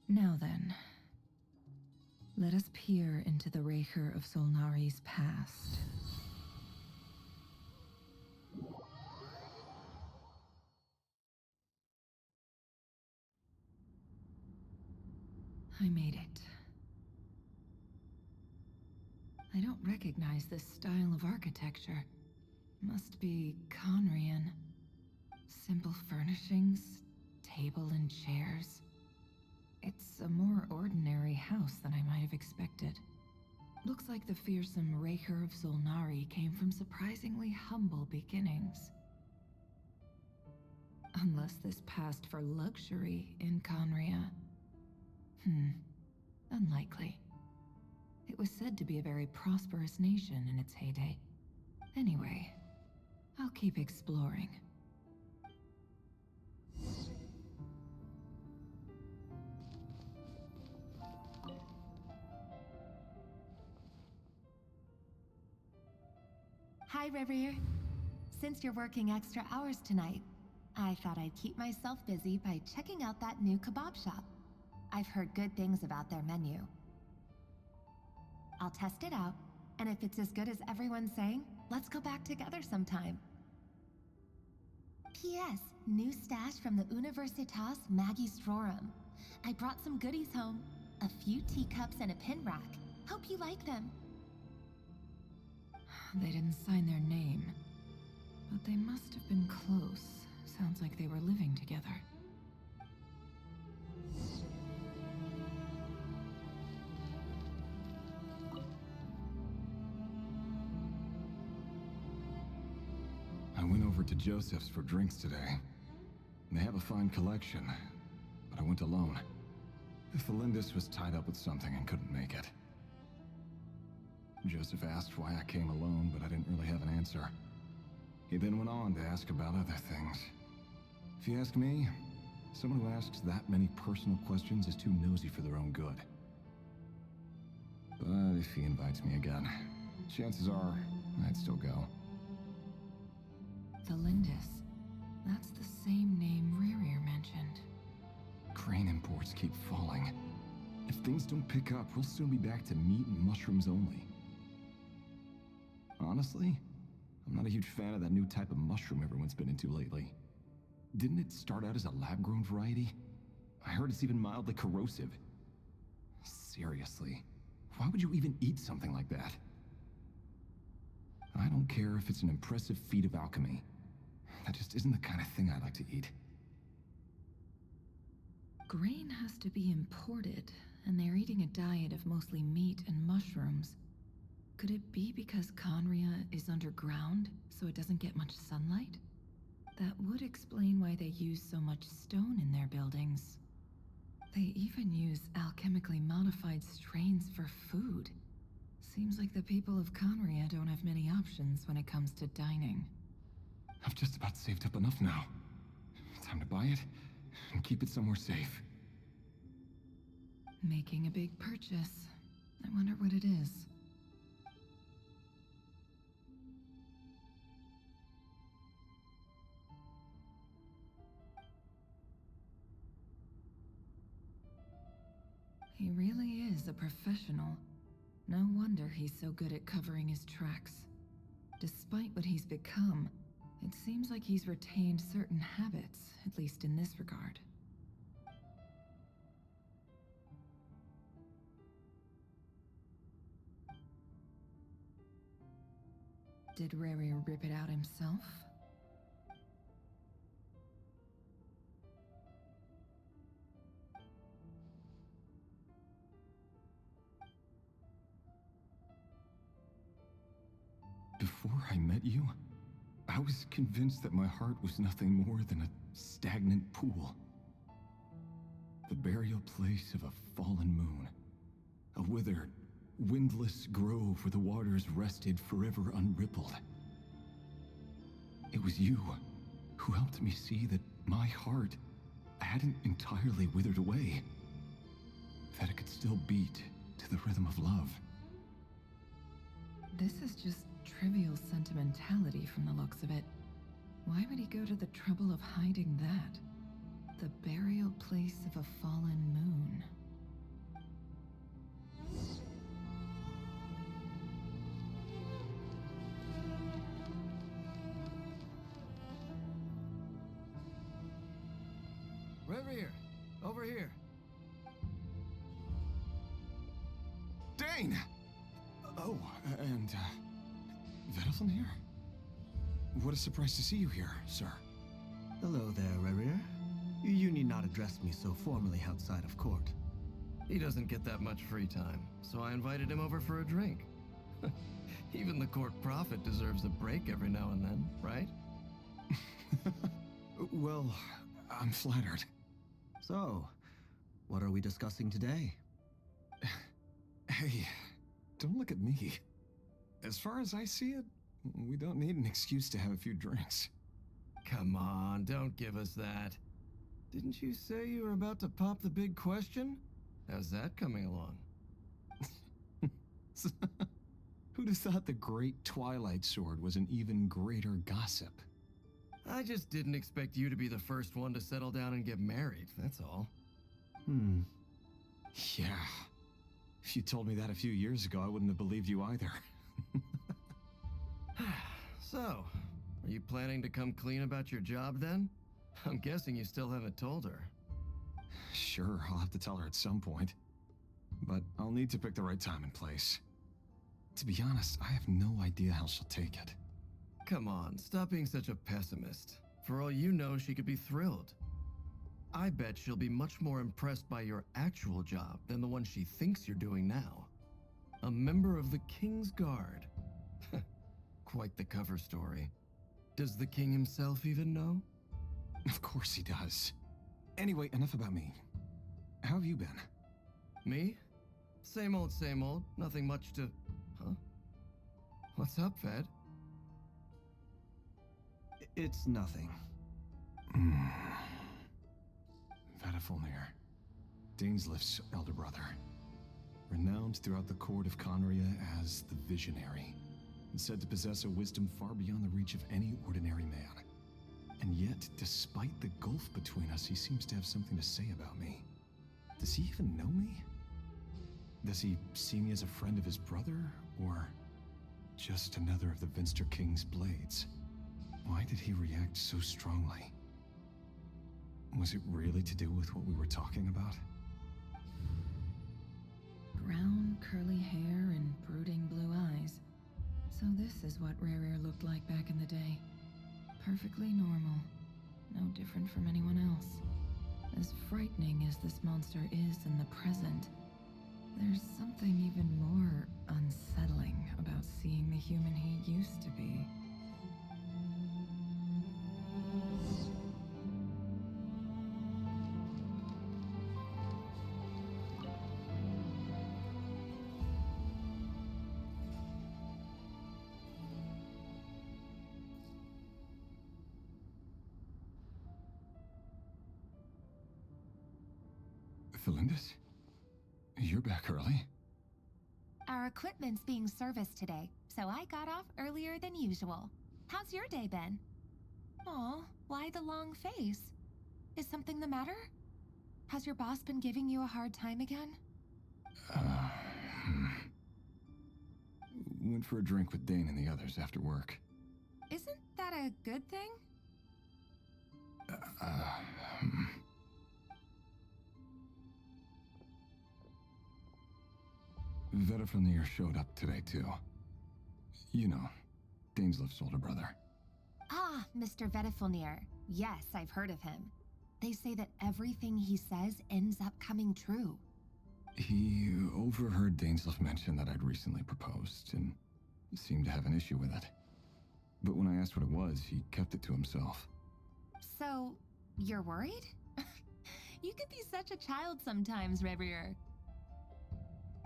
Now then, let us peer into the Raker of Solnari's past. I made it. I don't recognize this style of architecture. Must be Conrian. Simple furnishings, table and chairs. It's a more ordinary house than I might have expected. Looks like the fearsome Raker of Solnari came from surprisingly humble beginnings. Unless this passed for luxury in Conria. Unlikely. It was said to be a very prosperous nation in its heyday. Anyway, I'll keep exploring. Hi, Rivier. Since you're working extra hours tonight, I thought I'd keep myself busy by checking out that new kebab shop. I've heard good things about their menu. I'll test it out, and if it's as good as everyone's saying, let's go back together sometime. P.S. New stash from the Universitas Magistrorum. I brought some goodies home. A few teacups and a pin rack. Hope you like them. They didn't sign their name, but they must have been close. Sounds like they were living together. I went over to Joseph's for drinks today. They have a fine collection, but I went alone. Felindis was tied up with something and couldn't make it. Joseph asked why I came alone, but I didn't really have an answer. He then went on to ask about other things. If you ask me, someone who asks that many personal questions is too nosy for their own good. But if he invites me again, chances are I'd still go. Felindis. That's the same name Ririer mentioned. Crane imports keep falling. If things don't pick up, we'll soon be back to meat and mushrooms only. Honestly, I'm not a huge fan of that new type of mushroom everyone's been into lately. Didn't it start out as a lab-grown variety? I heard it's even mildly corrosive. Seriously, why would you even eat something like that? I don't care if it's an impressive feat of alchemy. That just isn't the kind of thing I like to eat. Grain has to be imported, and they're eating a diet of mostly meat and mushrooms. Could it be because Conria is underground, so it doesn't get much sunlight? That would explain why they use so much stone in their buildings. They even use alchemically modified strains for food. Seems like the people of Conria don't have many options when it comes to dining. I've just about saved up enough now. Time to buy it and keep it somewhere safe. Making a big purchase. I wonder what it is. He really is a professional. No wonder he's so good at covering his tracks. Despite what he's become, it seems like he's retained certain habits, at least in this regard. Did Rary rip it out himself? Before I met you, I was convinced that my heart was nothing more than a stagnant pool. The burial place of a fallen moon. A withered, windless grove where the waters rested forever unrippled. It was you who helped me see that my heart hadn't entirely withered away. That it could still beat to the rhythm of love. This is just trivial sentimentality from the looks of it. Why would he go to the trouble of hiding that? The burial place of a fallen moon. Revere, over here. Dane! Oh, and, Vedelson here? What a surprise to see you here, sir. Hello there, Revere. You need not address me so formally outside of court. He doesn't get that much free time, so I invited him over for a drink. Even the court prophet deserves a break every now and then, right? Well, I'm flattered. So, what are we discussing today? Hey, don't look at me. As far as I see it, we don't need an excuse to have a few drinks. Come on, don't give us that. Didn't you say you were about to pop the big question? How's that coming along? Who'd have thought the great Twilight Sword was an even greater gossip? I just didn't expect you to be the first one to settle down and get married, that's all. Yeah. If you told me that a few years ago, I wouldn't have believed you either. So, are you planning to come clean about your job then? I'm guessing you still haven't told her. Sure, I'll have to tell her at some point. But I'll need to pick the right time and place. To be honest, I have no idea how she'll take it. Come on, stop being such a pessimist. For all you know, she could be thrilled. I bet she'll be much more impressed by your actual job than the one she thinks you're doing now. A member of the King's Guard. Quite the cover story. Does the king himself even know? Of course he does. Anyway, enough about me. How have you been? Me? Same old, same old. Nothing much to... Huh? What's up, Ved? It's nothing. Vedifulnir, Daneslif's elder brother. Renowned throughout the court of Conria as the Visionary, and said to possess a wisdom far beyond the reach of any ordinary man. And yet, despite the gulf between us, he seems to have something to say about me. Does he even know me? Does he see me as a friend of his brother, or just another of the Vinster King's blades? Why did he react so strongly? Was it really to do with what we were talking about? Brown, curly hair and brooding blue eyes. So this is what Rare looked like back in the day. Perfectly normal. No different from anyone else. As frightening as this monster is in the present, there's something even more unsettling about seeing the human he used to be. Felindis? You're back early? Our equipment's being serviced today, so I got off earlier than usual. How's your day been? Aw, why the long face? Is something the matter? Has your boss been giving you a hard time again? Went for a drink with Dane and the others after work. Isn't that a good thing? Vedifulnir showed up today, too. You know, Daneslif's older brother. Ah, Mr. Vedifulnir. Yes, I've heard of him. They say that everything he says ends up coming true. He overheard Daneslif mention that I'd recently proposed, and seemed to have an issue with it. But when I asked what it was, he kept it to himself. So, you're worried? You can be such a child sometimes, Revier.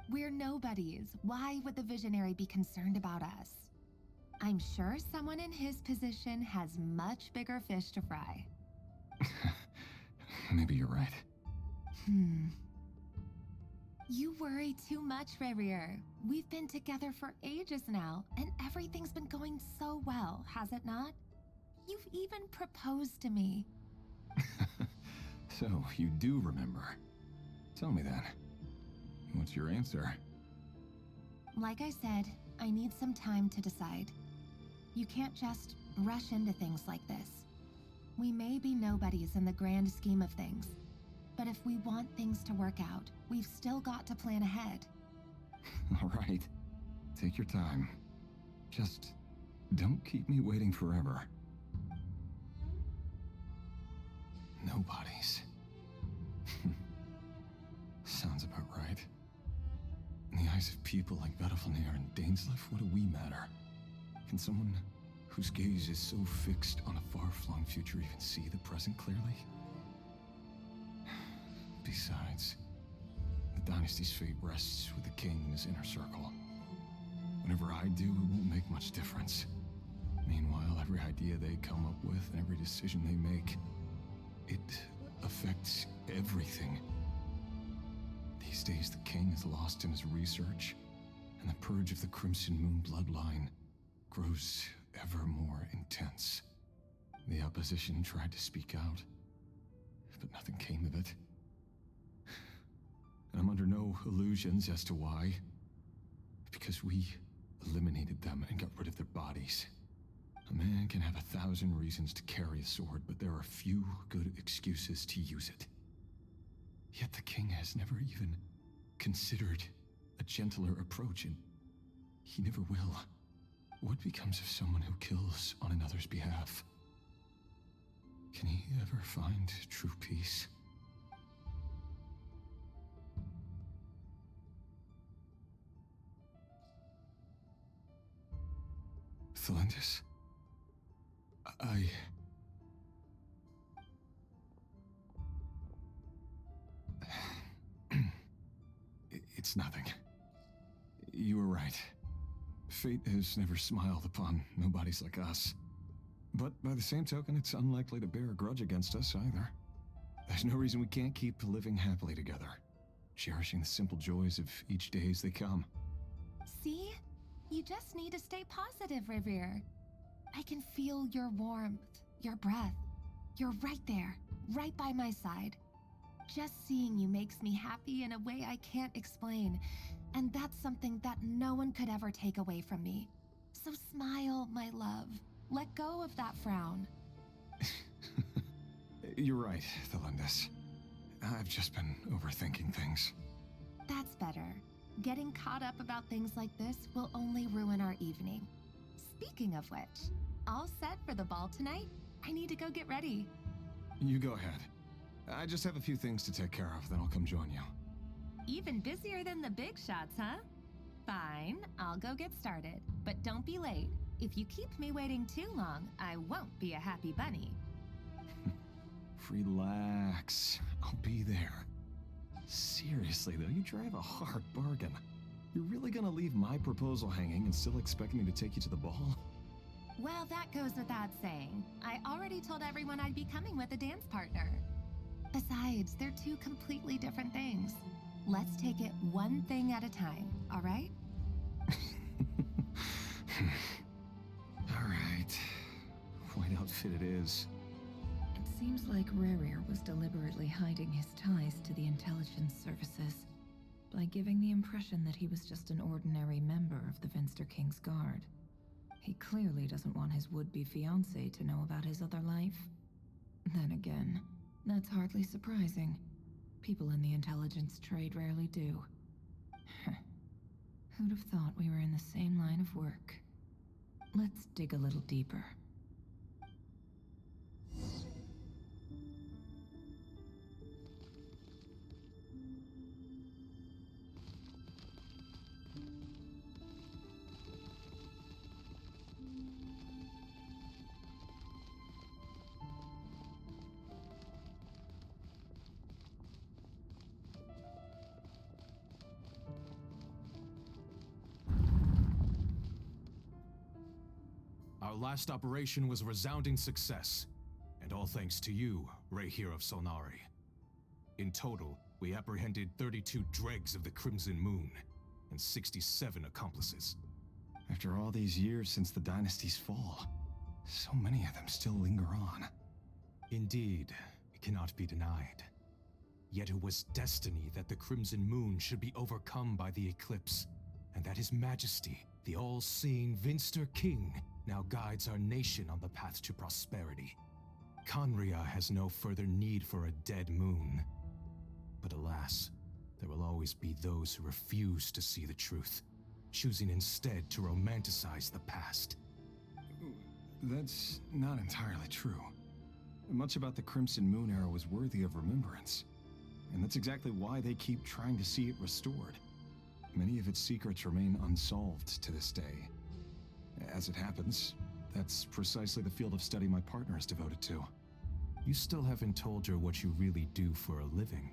We're nobodies. Why would the Visionary be concerned about us? I'm sure someone in his position has much bigger fish to fry. Maybe you're right. You worry too much, Revier. We've been together for ages now, and everything's been going so well, has it not? You've even proposed to me. So, you do remember. Tell me then. What's your answer? Like I said, I need some time to decide. You can't just rush into things like this. We may be nobodies in the grand scheme of things, but if we want things to work out, we've still got to plan ahead. All right. Take your time. Just don't keep me waiting forever. Nobodies. Sounds about right. In the eyes of people like Vedifulnir and Daneslif, what do we matter? Can someone whose gaze is so fixed on a far-flung future even see the present clearly? Besides, the dynasty's fate rests with the king and his inner circle. Whatever I do, it won't make much difference. Meanwhile, every idea they come up with and every decision they make, it affects everything. These days, the king is lost in his research, and the purge of the Crimson Moon bloodline grows ever more intense. The opposition tried to speak out, but nothing came of it. And I'm under no illusions as to why. Because we eliminated them and got rid of their bodies. A man can have 1,000 reasons to carry a sword, but there are few good excuses to use it. Yet the king has never even considered a gentler approach, and he never will. What becomes of someone who kills on another's behalf? Can he ever find true peace? Thelindis? It's nothing. You were right. Fate has never smiled upon nobodies like us. But by the same token, it's unlikely to bear a grudge against us either. There's no reason we can't keep living happily together, cherishing the simple joys of each day as they come. See? You just need to stay positive, Revere. I can feel your warmth, your breath. You're right there, right by my side. Just seeing you makes me happy in a way I can't explain, and that's something that no one could ever take away from me. So smile, my love. Let go of that frown. You're right, Thelindis. I've just been overthinking things. That's better. Getting caught up about things like this will only ruin our evening. Speaking of which, all set for the ball tonight? I need to go get ready. You go ahead. I just have a few things to take care of, then I'll come join you. Even busier than the big shots, huh? Fine, I'll go get started. But don't be late. If you keep me waiting too long, I won't be a happy bunny. Relax. I'll be there. Seriously, though, you drive a hard bargain. You're really gonna leave my proposal hanging and still expect me to take you to the ball? Well, that goes without saying. I already told everyone I'd be coming with a dance partner. Besides, they're two completely different things. Let's take it one thing at a time, all right? All right. White outfit it is. It seems like Rerir was deliberately hiding his ties to the intelligence services by giving the impression that he was just an ordinary member of the Vinster King's Guard. He clearly doesn't want his would-be fiancée to know about his other life. Then again, that's hardly surprising. People in the intelligence trade rarely do. Who'd have thought we were in the same line of work? Let's dig a little deeper. Our last operation was a resounding success, and all thanks to you, Rehir of Solnari. In total, we apprehended 32 dregs of the Crimson Moon, and 67 accomplices. After all these years since the dynasty's fall, so many of them still linger on. Indeed, it cannot be denied. Yet it was destiny that the Crimson Moon should be overcome by the eclipse, and that His Majesty, the all-seeing Vinster King, now guides our nation on the path to prosperity. Conria has no further need for a dead moon. But alas, there will always be those who refuse to see the truth, choosing instead to romanticize the past. That's not entirely true. Much about the Crimson Moon era was worthy of remembrance. And that's exactly why they keep trying to see it restored. Many of its secrets remain unsolved to this day. As it happens, that's precisely the field of study my partner is devoted to. You still haven't told her what you really do for a living.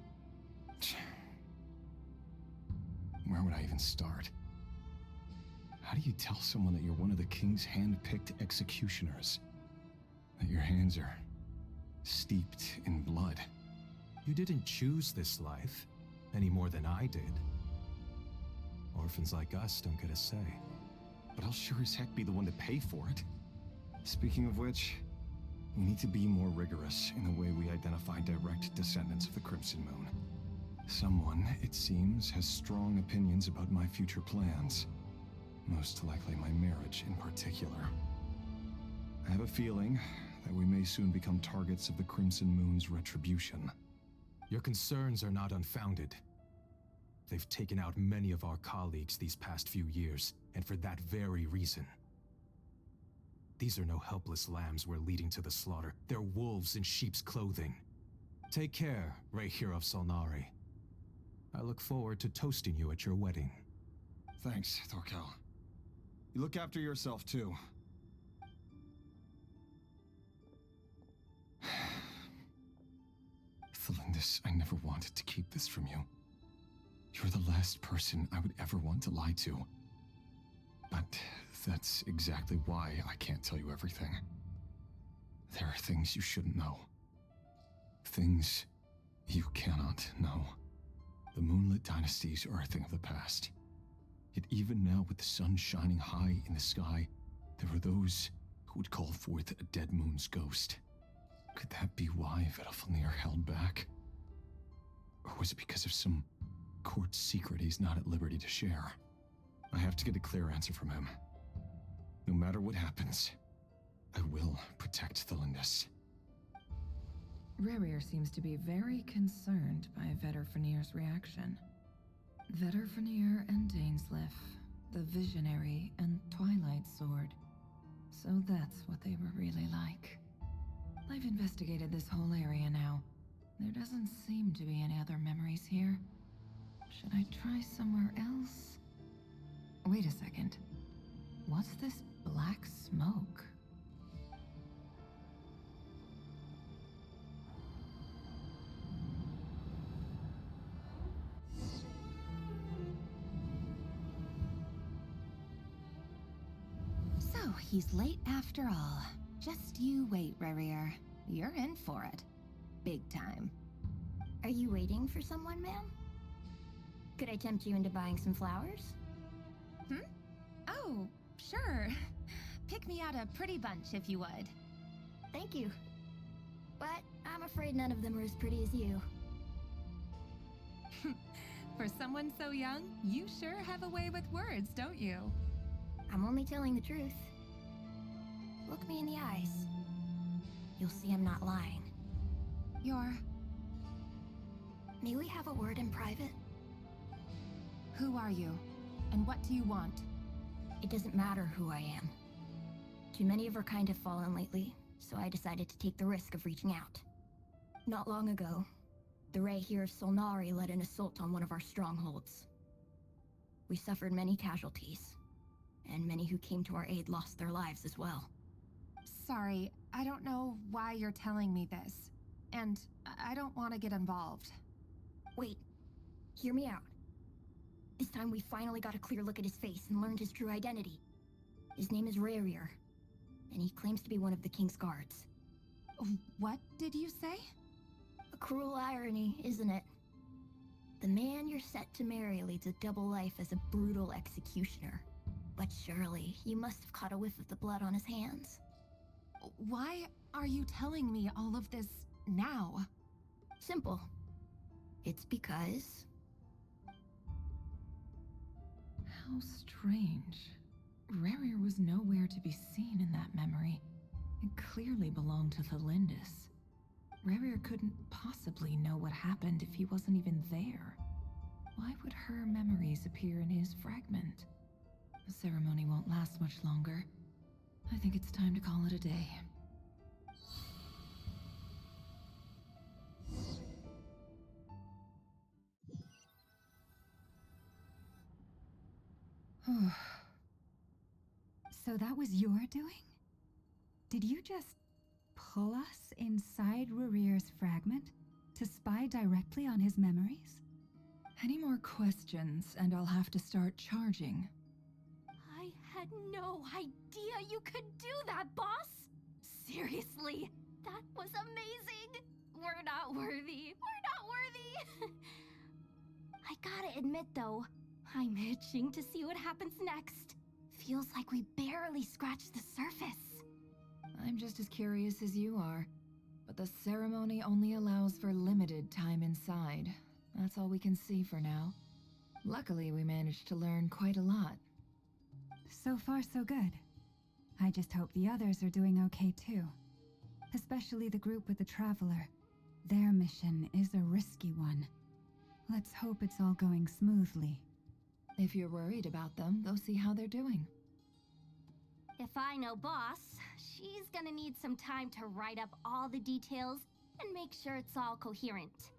Where would I even start? How do you tell someone that you're one of the king's hand-picked executioners? That your hands are steeped in blood? You didn't choose this life, any more than I did. Orphans like us don't get a say. But I'll sure as heck be the one to pay for it. Speaking of which, we need to be more rigorous in the way we identify direct descendants of the Crimson Moon. Someone, it seems, has strong opinions about my future plans. Most likely my marriage in particular. I have a feeling that we may soon become targets of the Crimson Moon's retribution. Your concerns are not unfounded. They've taken out many of our colleagues these past few years, and for that very reason. These are no helpless lambs we're leading to the slaughter. They're wolves in sheep's clothing. Take care, Rayhir of Solnari. I look forward to toasting you at your wedding. Thanks, Thorkel. You look after yourself, too. Thelindis, I never wanted to keep this from you. You're the last person I would ever want to lie to. But that's exactly why I can't tell you everything. There are things you shouldn't know. Things you cannot know. The Moonlit Dynasties are a thing of the past. Yet even now, with the sun shining high in the sky, there are those who would call forth a dead moon's ghost. Could that be why Vedalfnir held back? Or was it because of some court secret he's not at liberty to share? I have to get a clear answer from him. No matter what happens, I will protect Thelindis. Rerir seems to be very concerned by Vedalfnir's reaction. Vedalfnir and Dainsleif, the Visionary and Twilight Sword. So that's what they were really like. I've investigated this whole area now. There doesn't seem to be any other memories here. Should I try somewhere else? Wait a second. What's this black smoke? So, he's late after all. Just you wait, Rerir. You're in for it. Big time. Are you waiting for someone, ma'am? Could I tempt you into buying some flowers? Oh, sure. Pick me out a pretty bunch if you would. Thank you. But I'm afraid none of them are as pretty as you. For someone so young, you sure have a way with words, don't you? I'm only telling the truth. Look me in the eyes. You'll see I'm not lying. May we have a word in private? Who are you? And what do you want? It doesn't matter who I am. Too many of our kind have fallen lately, so I decided to take the risk of reaching out. Not long ago, the Rayhir of Solnari led an assault on one of our strongholds. We suffered many casualties, and many who came to our aid lost their lives as well. Sorry, I don't know why you're telling me this. And I don't want to get involved. Wait, hear me out. This time we finally got a clear look at his face and learned his true identity. His name is Rayhir, and he claims to be one of the King's Guards. What did you say? A cruel irony, isn't it? The man you're set to marry leads a double life as a brutal executioner. But surely, you must have caught a whiff of the blood on his hands. Why are you telling me all of this now? Simple. It's because... How strange. Rerir was nowhere to be seen in that memory. It clearly belonged to Thelindis. Rerir couldn't possibly know what happened if he wasn't even there. Why would her memories appear in his fragment? The ceremony won't last much longer. I think it's time to call it a day. So that was your doing? Did you just pull us inside Rurir's fragment to spy directly on his memories? Any more questions, and I'll have to start charging. I had no idea you could do that, boss! Seriously, that was amazing! We're not worthy. We're not worthy! I gotta admit, though, I'm itching to see what happens next. Feels like we barely scratched the surface. I'm just as curious as you are. But the ceremony only allows for limited time inside. That's all we can see for now. Luckily, we managed to learn quite a lot. So far, so good. I just hope the others are doing okay too. Especially the group with the Traveler. Their mission is a risky one. Let's hope it's all going smoothly. If you're worried about them, go see how they're doing. If I know Boss, she's gonna need some time to write up all the details and make sure it's all coherent.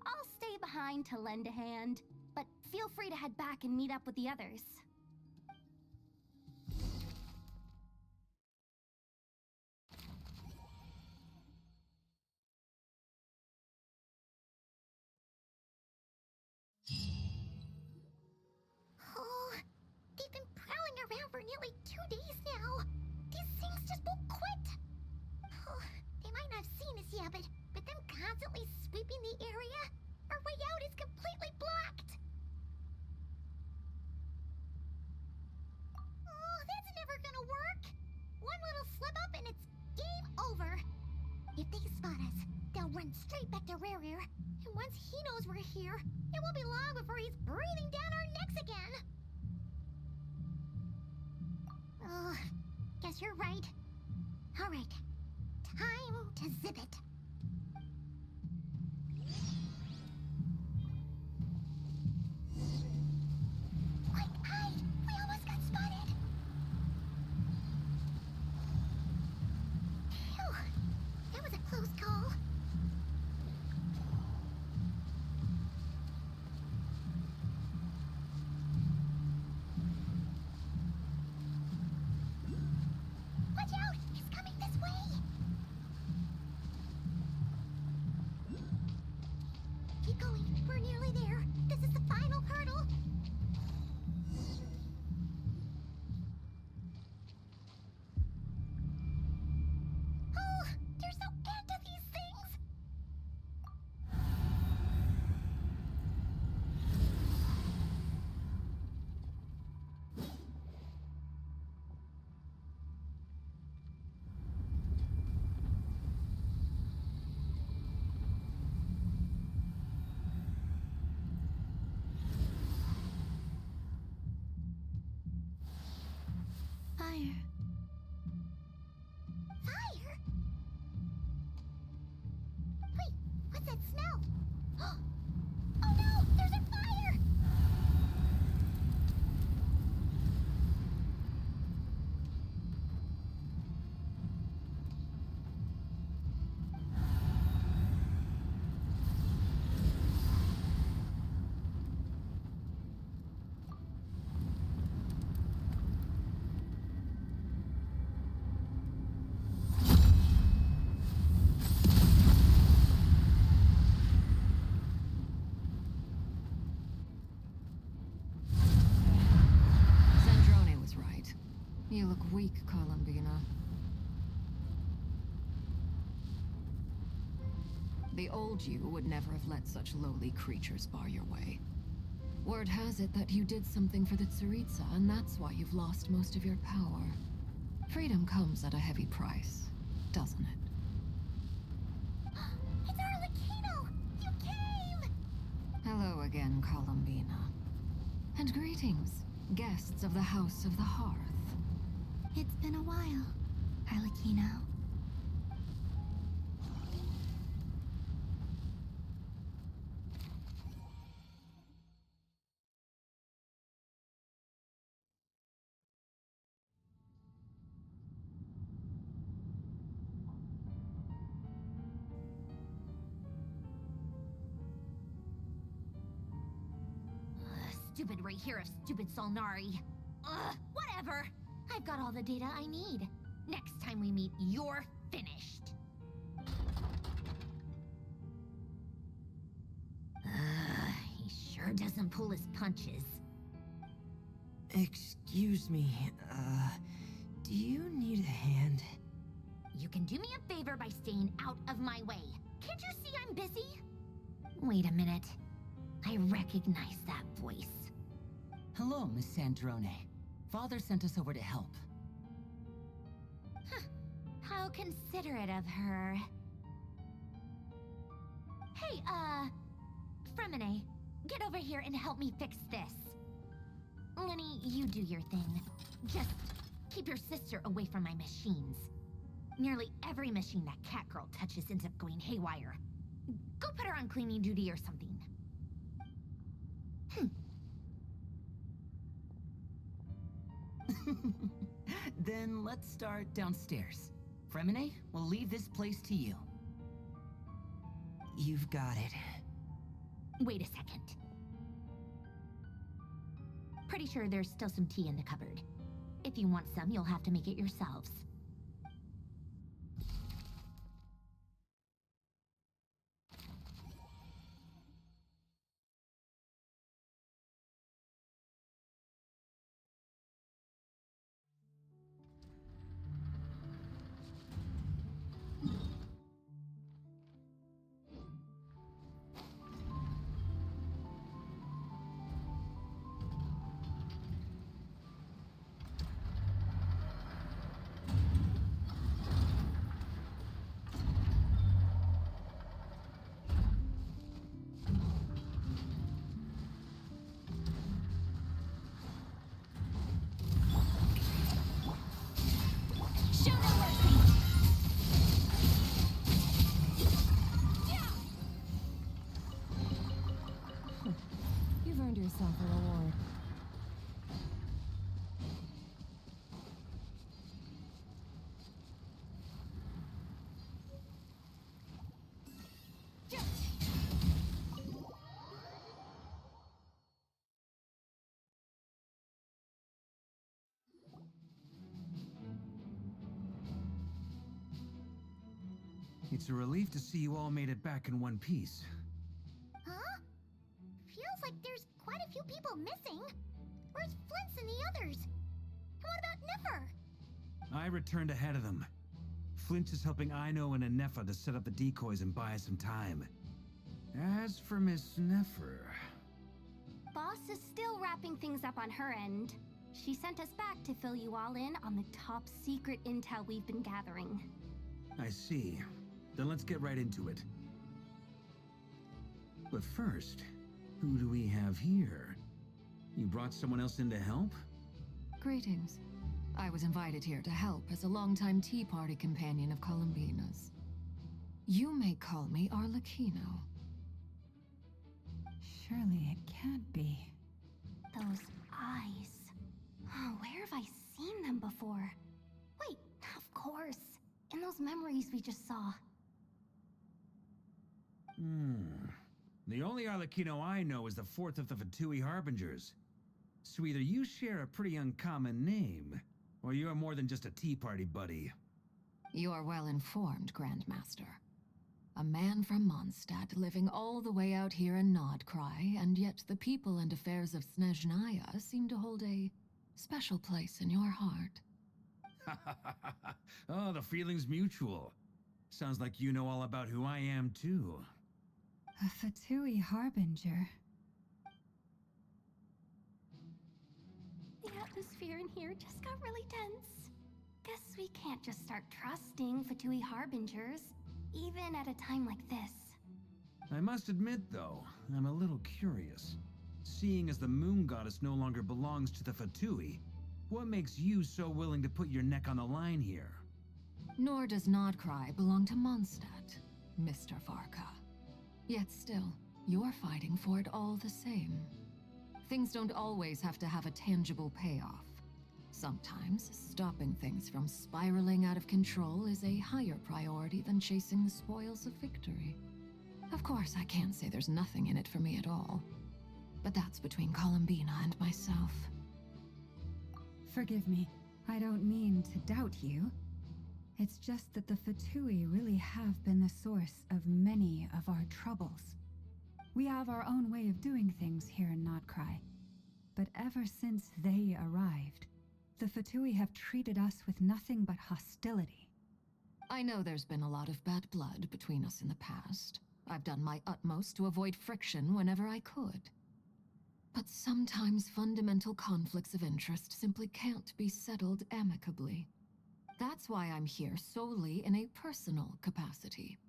I'll stay behind to lend a hand, but feel free to head back and meet up with the others. Oh, they've been prowling around for nearly 2 days now. These things just won't quit. Oh, they might not have seen us yet, but them constantly sweeping the area, our way out is completely blocked. Oh, that's never gonna work. One little slip up and it's game over. If they spot us, they'll run straight back to Rare. And once he knows we're here, it won't be long before he's breathing down our necks again. Oh, guess you're right. All right, time to zip it. Quick, hide! We almost got spotted. Phew, that was a close call. Watch out! He's coming this way! Keep going. We're nearly there. This is the final hurdle. Oh, they're so into these things! Fire. Fire? Wait, what's that smell? Oh no! There's a fire! Zandrone was right. You look weak, Columbina. The old you would never have let such lowly creatures bar your way. Word has it that you did something for the Tsaritsa, and that's why you've lost most of your power. Freedom comes at a heavy price, doesn't it? It's Arlecchino! You came! Hello again, Columbina. And greetings, guests of the House of the Hearth. It's been a while, Arlecchino. Stupid right here of stupid Solnari. Ugh, whatever. I've got all the data I need. Next time we meet, you're finished. He sure doesn't pull his punches. Excuse me, do you need a hand? You can do me a favor by staying out of my way. Can't you see I'm busy? Wait a minute. I recognize that voice. Hello, Miss Sandrone. Father sent us over to help. Huh. How considerate of her. Hey, Fremine, get over here and help me fix this. Lenny, you do your thing. Just keep your sister away from my machines. Nearly every machine that Catgirl touches ends up going haywire. Go put her on cleaning duty or something. Then let's start downstairs. Fremine, we'll leave this place to you. You've got it. Wait a second. Pretty sure there's still some tea in the cupboard. If you want some, you'll have to make it yourselves. You've earned yourself a reward. It's a relief to see you all made it back in one piece. Huh? Feels like there's quite a few people missing. Where's Flint's and the others? And what about Niffer? I returned ahead of them. Flint is helping Ino and Anefa to set up the decoys and buy us some time. As for Miss Neffer... Boss is still wrapping things up on her end. She sent us back to fill you all in on the top secret intel we've been gathering. I see. Then let's get right into it. But first, who do we have here? You brought someone else in to help? Greetings. I was invited here to help as a longtime Tea Party companion of Columbina's. You may call me Arlecchino. Surely it can't be. Those eyes. Oh, where have I seen them before? Wait, of course. In those memories we just saw. The only Arlecchino I know is the fourth of the Fatui Harbingers. So either you share a pretty uncommon name, or you're more than just a Tea Party buddy. You are well informed, Grandmaster. A man from Mondstadt living all the way out here in Nodcry, and yet the people and affairs of Snezhnaya seem to hold a special place in your heart. Oh, the feeling's mutual. Sounds like you know all about who I am, too. A Fatui Harbinger. The atmosphere in here just got really tense. Guess we can't just start trusting Fatui Harbingers, even at a time like this. I must admit, though, I'm a little curious. Seeing as the moon goddess no longer belongs to the Fatui, what makes you so willing to put your neck on the line here? Nor does Nodcry belong to Mondstadt, Mr. Varka. Yet still, you're fighting for it all the same. Things don't always have to have a tangible payoff. Sometimes, stopping things from spiraling out of control is a higher priority than chasing the spoils of victory. Of course, I can't say there's nothing in it for me at all. But that's between Columbina and myself. Forgive me. I don't mean to doubt you. It's just that the Fatui really have been the source of many of our troubles. We have our own way of doing things here in Nodcry. But ever since they arrived, the Fatui have treated us with nothing but hostility. I know there's been a lot of bad blood between us in the past. I've done my utmost to avoid friction whenever I could. But sometimes fundamental conflicts of interest simply can't be settled amicably. That's why I'm here solely in a personal capacity.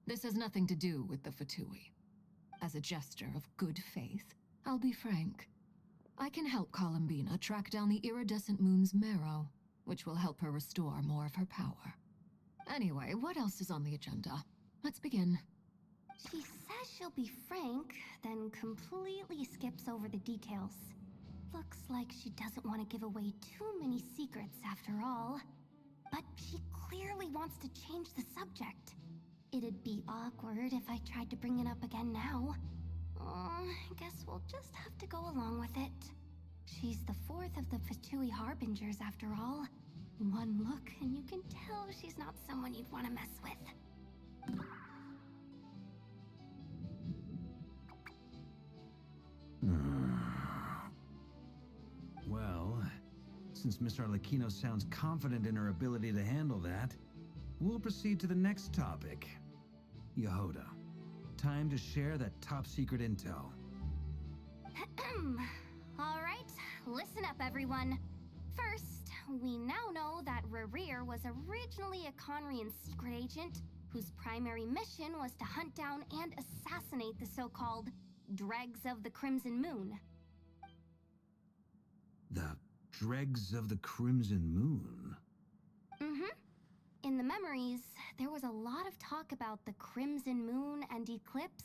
This has nothing to do with the Fatui. As a gesture of good faith, I'll be frank. I can help Columbina track down the iridescent moon's marrow, which will help her restore more of her power. Anyway, what else is on the agenda? Let's begin. She says she'll be frank, then completely skips over the details. Looks like she doesn't want to give away too many secrets after all. But she clearly wants to change the subject. It'd be awkward if I tried to bring it up again now. I guess we'll just have to go along with it. She's the fourth of the Fatui Harbingers after all. One look and you can tell she's not someone you'd want to mess with. Well, since Miss Arlecchino sounds confident in her ability to handle that, we'll proceed to the next topic. Yehoda, time to share that top-secret intel. All right, listen up, everyone. First, we now know that Rerir was originally a Conrian secret agent whose primary mission was to hunt down and assassinate the so-called Dregs of the Crimson Moon. The Dregs of the Crimson Moon? Mm-hmm. In the memories, there was a lot of talk about the Crimson Moon and Eclipse,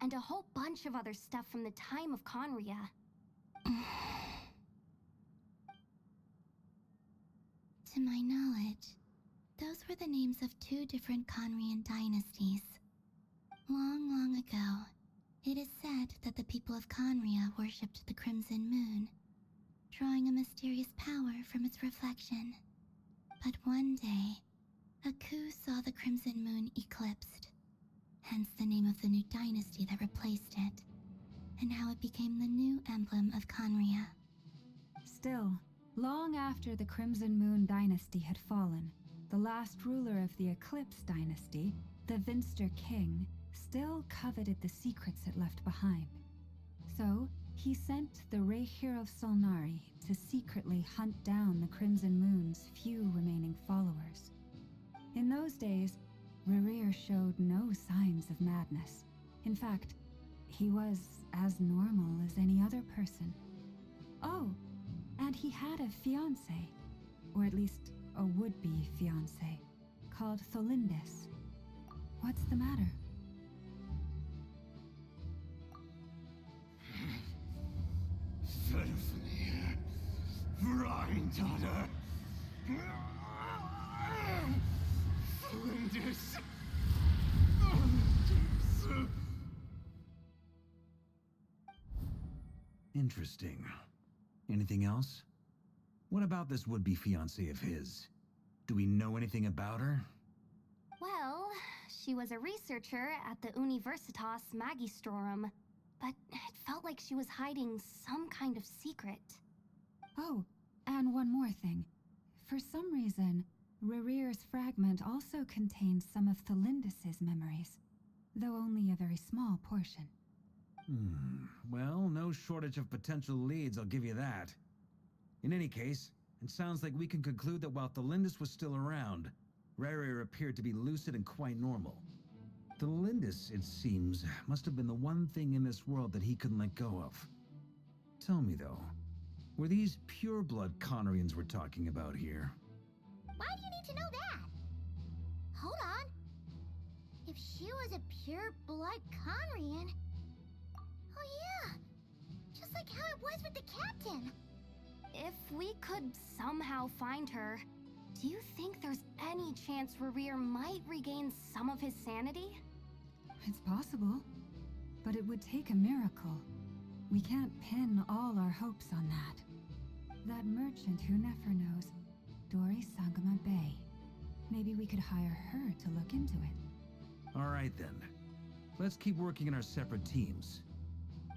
and a whole bunch of other stuff from the time of Conria. To my knowledge, those were the names of two different Conrian dynasties. Long, long ago, it is said that the people of Conria worshipped the Crimson Moon, drawing a mysterious power from its reflection. But one day, a coup saw the Crimson Moon eclipsed, hence the name of the new dynasty that replaced it, and how it became the new emblem of Conria. Still, long after the Crimson Moon dynasty had fallen, the last ruler of the Eclipse dynasty, the Vinster King, still coveted the secrets it left behind. So, he sent the Rehir of Solnari to secretly hunt down the Crimson Moon's few remaining followers. In those days, Rerir showed no signs of madness. In fact, he was as normal as any other person. Oh, and he had a fiancé, or at least a would-be fiancé, called Tholindis. What's the matter? Ferfnir, Vrindaughter, Tholindis. Interesting. Anything else? What about this would-be fiancé of his? Do we know anything about her? Well, she was a researcher at the Universitas Magistrorum, but it felt like she was hiding some kind of secret. Oh, and one more thing. For some reason, Rerir's fragment also contains some of Tholindis' memories, though only a very small portion. Well, no shortage of potential leads, I'll give you that. In any case, it sounds like we can conclude that while Tholindis was still around, Rerir appeared to be lucid and quite normal. Tholindis, it seems, must have been the one thing in this world that he couldn't let go of. Tell me, though, were these pure-blood Conrians we're talking about here? Why do you need to know that? Hold on. If she was a pure-blood Conrian... Oh yeah! Just like how it was with the captain. If we could somehow find her, do you think there's any chance Rerir might regain some of his sanity? It's possible, but it would take a miracle. We can't pin all our hopes on that. That merchant who Nefer knows, Dori Sangama Bay. Maybe we could hire her to look into it. All right, then. Let's keep working in our separate teams.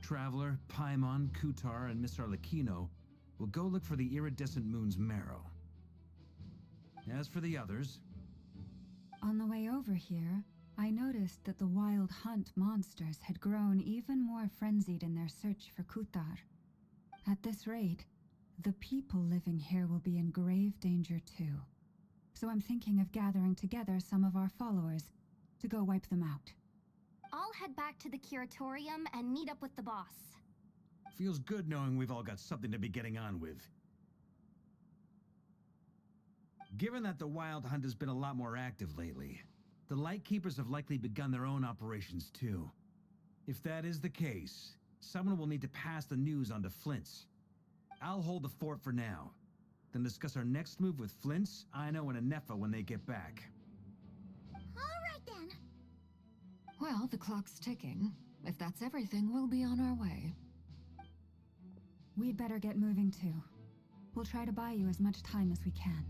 Traveler, Paimon, Kutar, and Miss Arlecchino will go look for the iridescent moon's marrow. As for the others, On the way over here, I noticed that the Wild Hunt monsters had grown even more frenzied in their search for Kutar. At this rate, the people living here will be in grave danger too. So I'm thinking of gathering together some of our followers to go wipe them out. I'll head back to the curatorium and meet up with the boss. feels good knowing we've all got something to be getting on with. Given that the Wild Hunt has been a lot more active lately, the Lightkeepers have likely begun their own operations too. If that is the case, someone will need to pass the news on to Flint's. I'll hold the fort for now, then discuss our next move with Flint's, Aino, and Anefa when they get back. All right then. Well, the clock's ticking. If that's everything, we'll be on our way. We'd better get moving too. We'll try to buy you as much time as we can.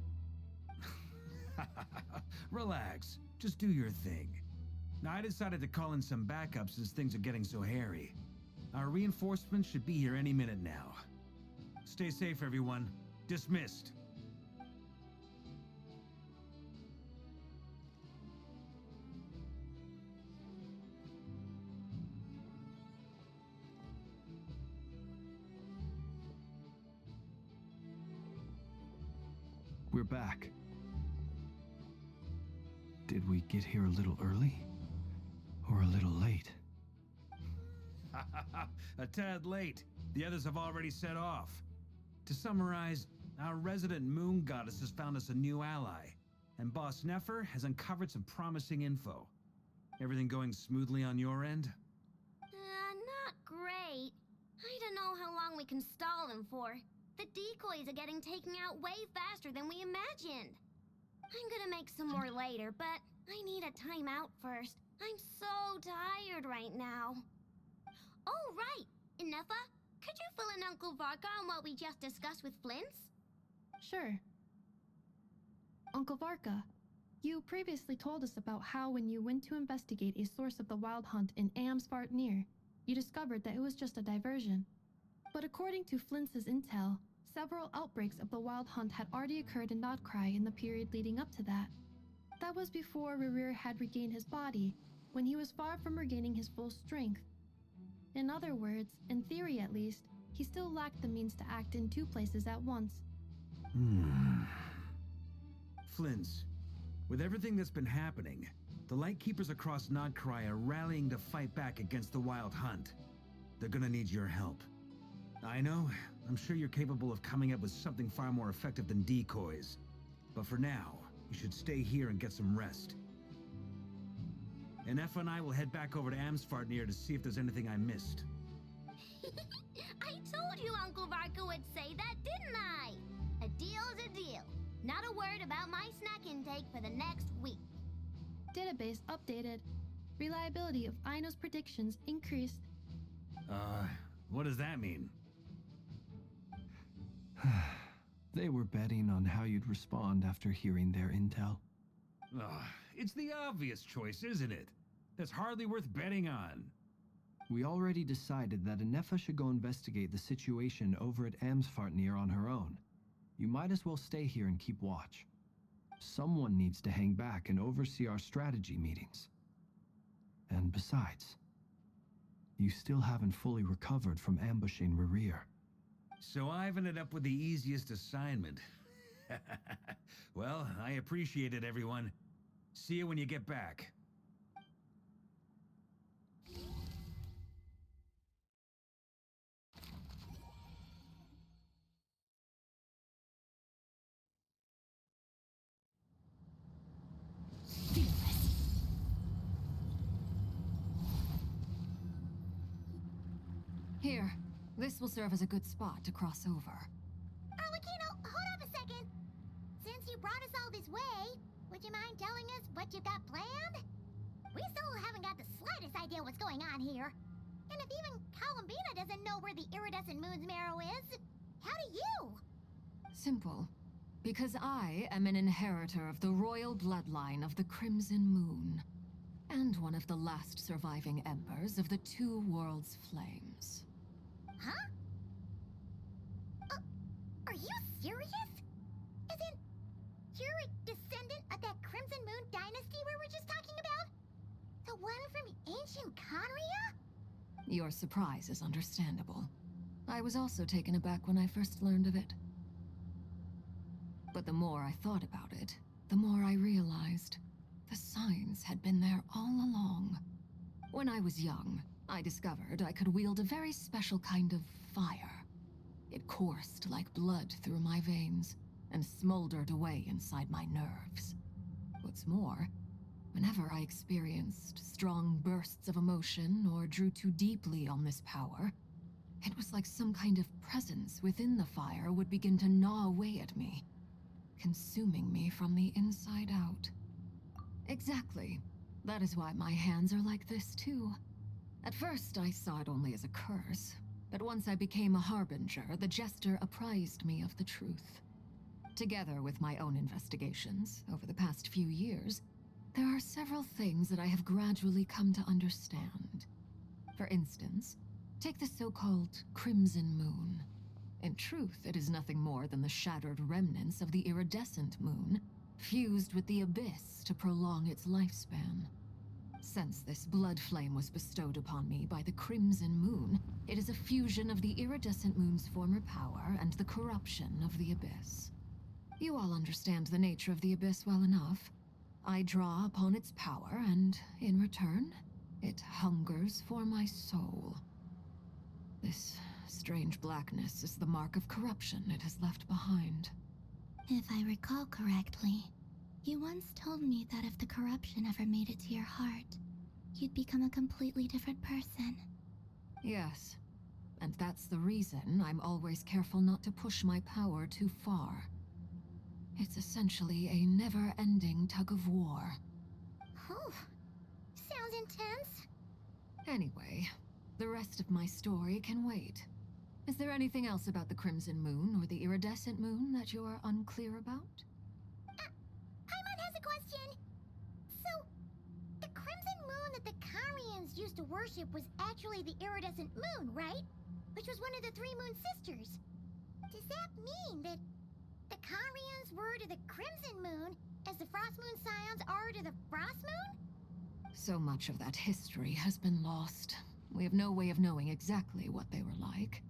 Relax. Just do your thing. Now, I decided to call in some backup since things are getting so hairy. Our reinforcements should be here any minute now. Stay safe, everyone. Dismissed. We're back. Did we get here a little early? Or a little late? A tad late. The others have already set off. To summarize, our resident moon goddess has found us a new ally, and Boss Nefer has uncovered some promising info. Everything going smoothly on your end? Not great. I don't know how long we can stall them for. The decoys are getting taken out way faster than we imagined. I'm gonna make some more later, but I need a timeout first. I'm so tired right now. Oh, right! Inefa, could you fill in Uncle Varka on what we just discussed with Flint's? Sure. Uncle Varka, you previously told us about how when you went to investigate a source of the Wild Hunt in Amsvartnir, you discovered that it was just a diversion. But according to Flint's intel, several outbreaks of the Wild Hunt had already occurred in Nodcry in the period leading up to that. That was before Rerir had regained his body, when he was far from regaining his full strength. In other words, in theory at least, he still lacked the means to act in two places at once. Flint's, with everything that's been happening, the Lightkeepers across Nodcry are rallying to fight back against the Wild Hunt. They're gonna need your help. I know, I'm sure you're capable of coming up with something far more effective than decoys. But for now, you should stay here and get some rest. Anefa and I will head back over to Amsvartnir to see if there's anything I missed. I told you Uncle Varka would say that, didn't I? A deal's a deal. Not a word about my snack intake for the next week. Database updated. Reliability of Aino's predictions increased. What does that mean? They were betting on how you'd respond after hearing their intel. It's the obvious choice, isn't it? That's hardly worth betting on. We already decided that Anefa should go investigate the situation over at Amsvartnir on her own. You might as well stay here and keep watch. Someone needs to hang back and oversee our strategy meetings. And besides, you still haven't fully recovered from ambushing Rerir. So I've ended up with the easiest assignment. Well, I appreciate it, everyone. See you when you get back. Here, this will serve as a good spot to cross over. Arlecchino, hold up a second. Since you brought us all this way, would you mind telling us what you got planned? We still haven't got the slightest idea what's going on here. And if even Columbina doesn't know where the iridescent moon's marrow is, how do you? Simple. Because I am an inheritor of the royal bloodline of the Crimson Moon. And one of the last surviving embers of the Two Worlds Flames. Huh? Are you serious? Isn't you're a descendant of that Crimson Moon dynasty we were just talking about? The one from ancient Conria? Your surprise is understandable. I was also taken aback when I first learned of it. But the more I thought about it, the more I realized the signs had been there all along. When I was young, I discovered I could wield a very special kind of fire. It coursed like blood through my veins and smoldered away inside my nerves. What's more, whenever I experienced strong bursts of emotion or drew too deeply on this power, it was like some kind of presence within the fire would begin to gnaw away at me, consuming me from the inside out. Exactly. That is why my hands are like this too. At first, I saw it only as a curse, but once I became a harbinger, the Jester apprised me of the truth. Together with my own investigations over the past few years, there are several things that I have gradually come to understand. For instance, take the so-called Crimson Moon. In truth, it is nothing more than the shattered remnants of the iridescent moon, fused with the abyss to prolong its lifespan. Since this blood flame was bestowed upon me by the Crimson Moon, it is a fusion of the iridescent moon's former power and the corruption of the abyss. You all understand the nature of the abyss well enough. I draw upon its power, and in return, it hungers for my soul. This strange blackness is the mark of corruption it has left behind. If I recall correctly, you once told me that if the corruption ever made it to your heart, you'd become a completely different person. Yes, and that's the reason I'm always careful not to push my power too far. It's essentially a never-ending tug-of-war. Oh, sounds intense. Anyway, the rest of my story can wait. Is there anything else about the Crimson Moon or the Iridescent Moon that you are unclear about? Paimon has a question. So, the Crimson Moon that the Carians used to worship was actually the Iridescent Moon, right? Which was one of the three Moon Sisters. Does that mean that the Carians were to the Crimson Moon as the Frost Moon Scions are to the Frost Moon? So much of that history has been lost. We have no way of knowing exactly what they were like.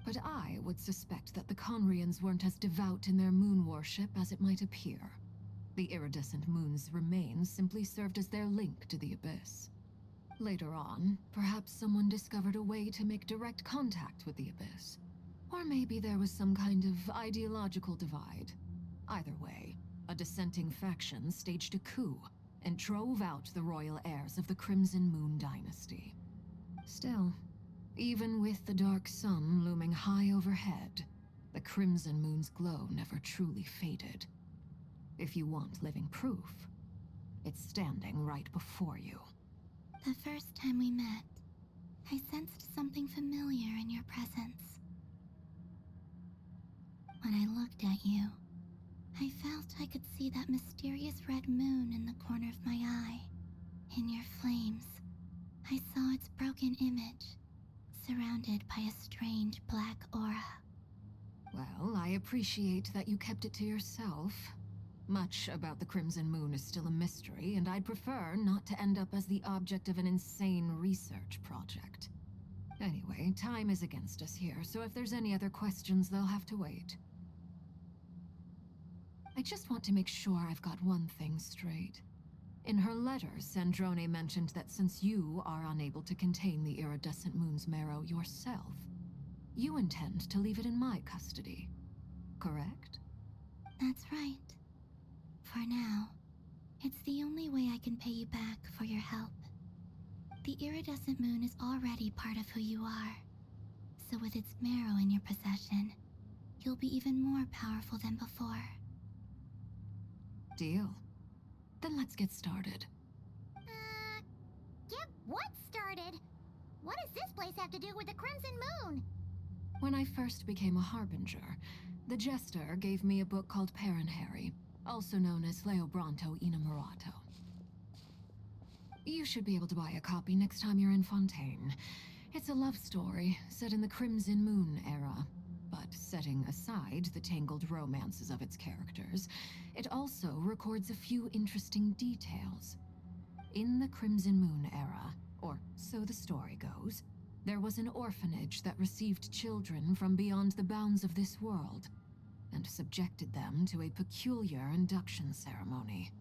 But I would suspect that the Conrians weren't as devout in their moon worship as it might appear. The iridescent moon's remains simply served as their link to the abyss. Later on, perhaps someone discovered a way to make direct contact with the abyss. Or maybe there was some kind of ideological divide. Either way, a dissenting faction staged a coup and drove out the royal heirs of the Crimson Moon dynasty. Still, even with the dark sun looming high overhead, the Crimson Moon's glow never truly faded. If you want living proof, it's standing right before you. The first time we met, I sensed something familiar in your presence. When I looked at you, I felt I could see that mysterious red moon in the corner of my eye. In your flames, I saw its broken image, surrounded by a strange black aura. Well, I appreciate that you kept it to yourself. Much about the Crimson Moon is still a mystery, and I'd prefer not to end up as the object of an insane research project. Anyway, time is against us here, so if there's any other questions, they'll have to wait. I just want to make sure I've got one thing straight. In her letter, Sandrone mentioned that since you are unable to contain the iridescent moon's marrow yourself, you intend to leave it in my custody, correct? That's right. For now, it's the only way I can pay you back for your help. The iridescent moon is already part of who you are, so with its marrow in your possession, you'll be even more powerful than before. Deal. Then let's get started. Get what started? What does this place have to do with the Crimson Moon? When I first became a harbinger, the Jester gave me a book called Paranhari, also known as Leobranto Inamorato. You should be able to buy a copy next time you're in Fontaine. It's a love story set in the Crimson Moon era. But setting aside the tangled romances of its characters, it also records a few interesting details. In the Crimson Moon era, or so the story goes, there was an orphanage that received children from beyond the bounds of this world, and subjected them to a peculiar induction ceremony.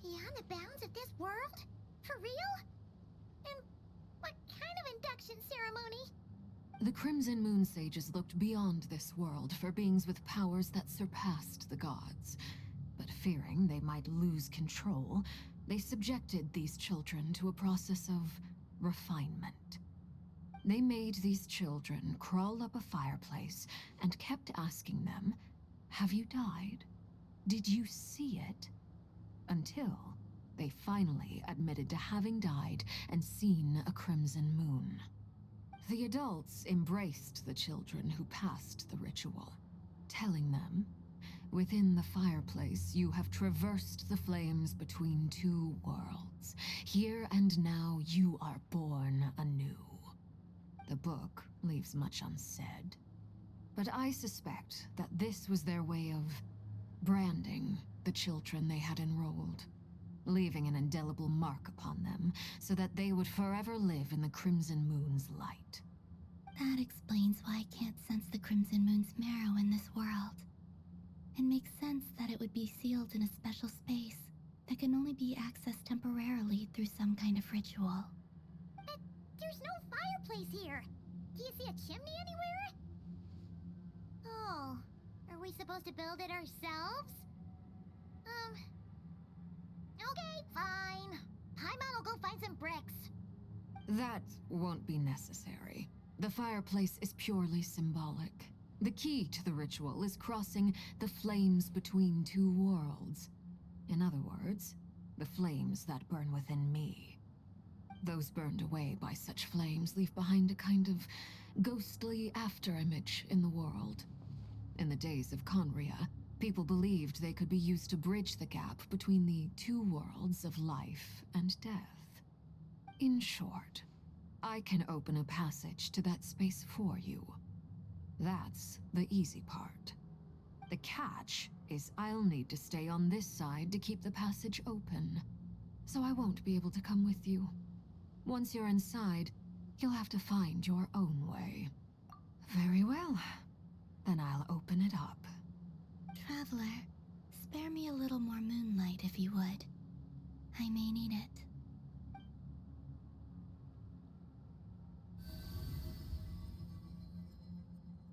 Beyond the bounds of this world? For real? And what kind of induction ceremony? The Crimson Moon sages looked beyond this world for beings with powers that surpassed the gods. But fearing they might lose control, they subjected these children to a process of refinement. They made these children crawl up a fireplace and kept asking them, "Have you died? Did you see it?" Until they finally admitted to having died and seen a crimson moon. The adults embraced the children who passed the ritual, telling them, "Within the fireplace, you have traversed the flames between two worlds. Here and now, you are born anew." The book leaves much unsaid, but I suspect that this was their way of branding the children they had enrolled, leaving an indelible mark upon them so that they would forever live in the Crimson Moon's light. That explains why I can't sense the Crimson Moon's marrow in this world. It makes sense that it would be sealed in a special space that can only be accessed temporarily through some kind of ritual. But there's no fireplace here. Do you see a chimney anywhere? Oh, are we supposed to build it ourselves? Okay, fine. Paimon will go find some bricks. That won't be necessary. The fireplace is purely symbolic. The key to the ritual is crossing the flames between two worlds. In other words, the flames that burn within me. Those burned away by such flames leave behind a kind of ghostly afterimage in the world. In the days of Conria, people believed they could be used to bridge the gap between the two worlds of life and death. In short, I can open a passage to that space for you. That's the easy part. The catch is I'll need to stay on this side to keep the passage open, so I won't be able to come with you. Once you're inside, you'll have to find your own way. Very well. Then I'll open it up. Traveler, spare me a little more moonlight if you would. I may need it.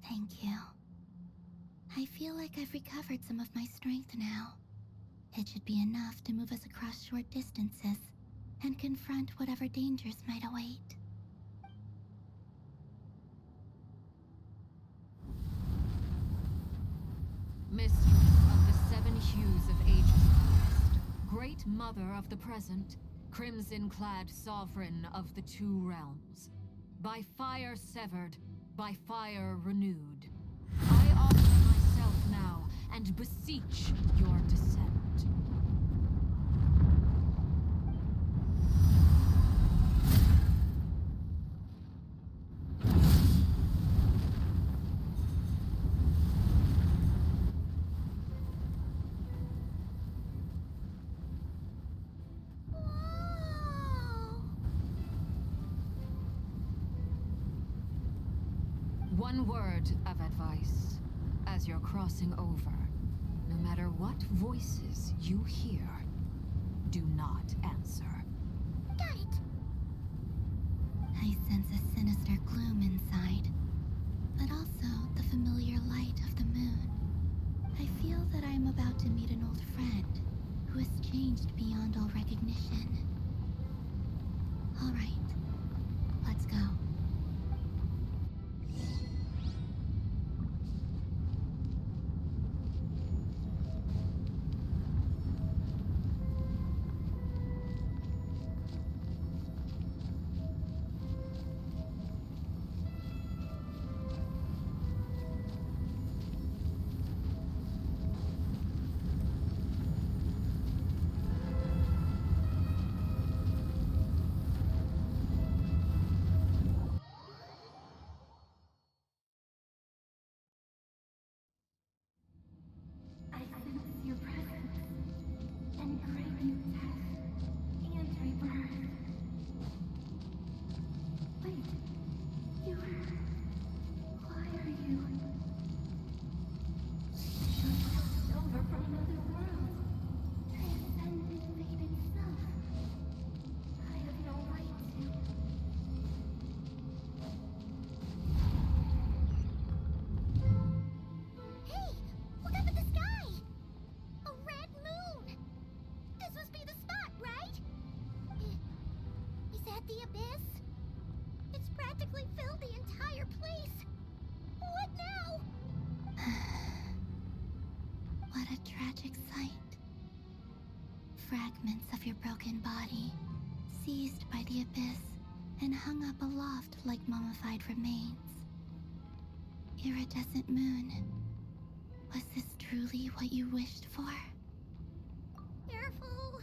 Thank you. I feel like I've recovered some of my strength now. It should be enough to move us across short distances and confront whatever dangers might await. Mistress of the seven hues of ages past, great mother of the present, crimson-clad sovereign of the two realms, by fire severed, by fire renewed, I offer myself now and beseech your descent. One word of advice. As you're crossing over, no matter what voices you hear, do not answer. Got it. I sense a sinister gloom inside, but also the familiar light of the moon. I feel that I am about to meet an old friend who has changed beyond all recognition. All right, let's go. and craving death and rebirth. Wait, why are you? You're crossed over from another world. Transcended fate itself. I have no right to. Hey! Look up at the sky! A red moon! This must be the spot, right? Is that the abyss? It's practically filled the entire place. What now? What a tragic sight. Fragments of your broken body, seized by the abyss and hung up aloft like mummified remains. Iridescent moon, was this truly what you wished for? Careful!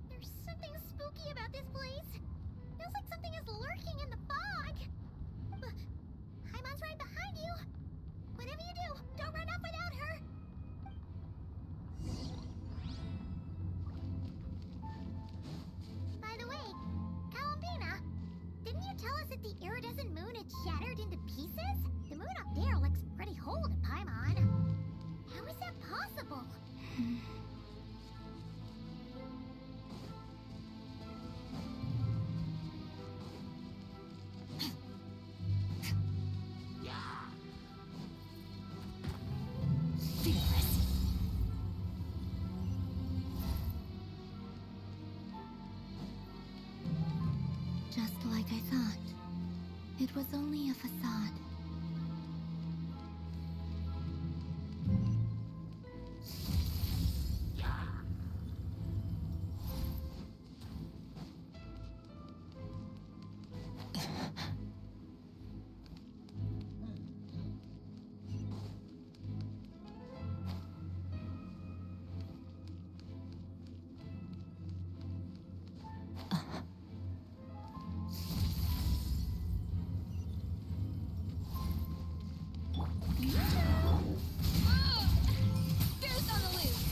There's something spooky about this place. Feels like something is lurking in the fog. Haimon's right behind you. Whatever you do, don't run off without her. By the way, Columbina, didn't you tell us that the iridescent moon had shattered into pieces? The moon up there looks pretty whole to Paimon. How is that possible? Just like I thought. It was only a facade. Fierce on the loose!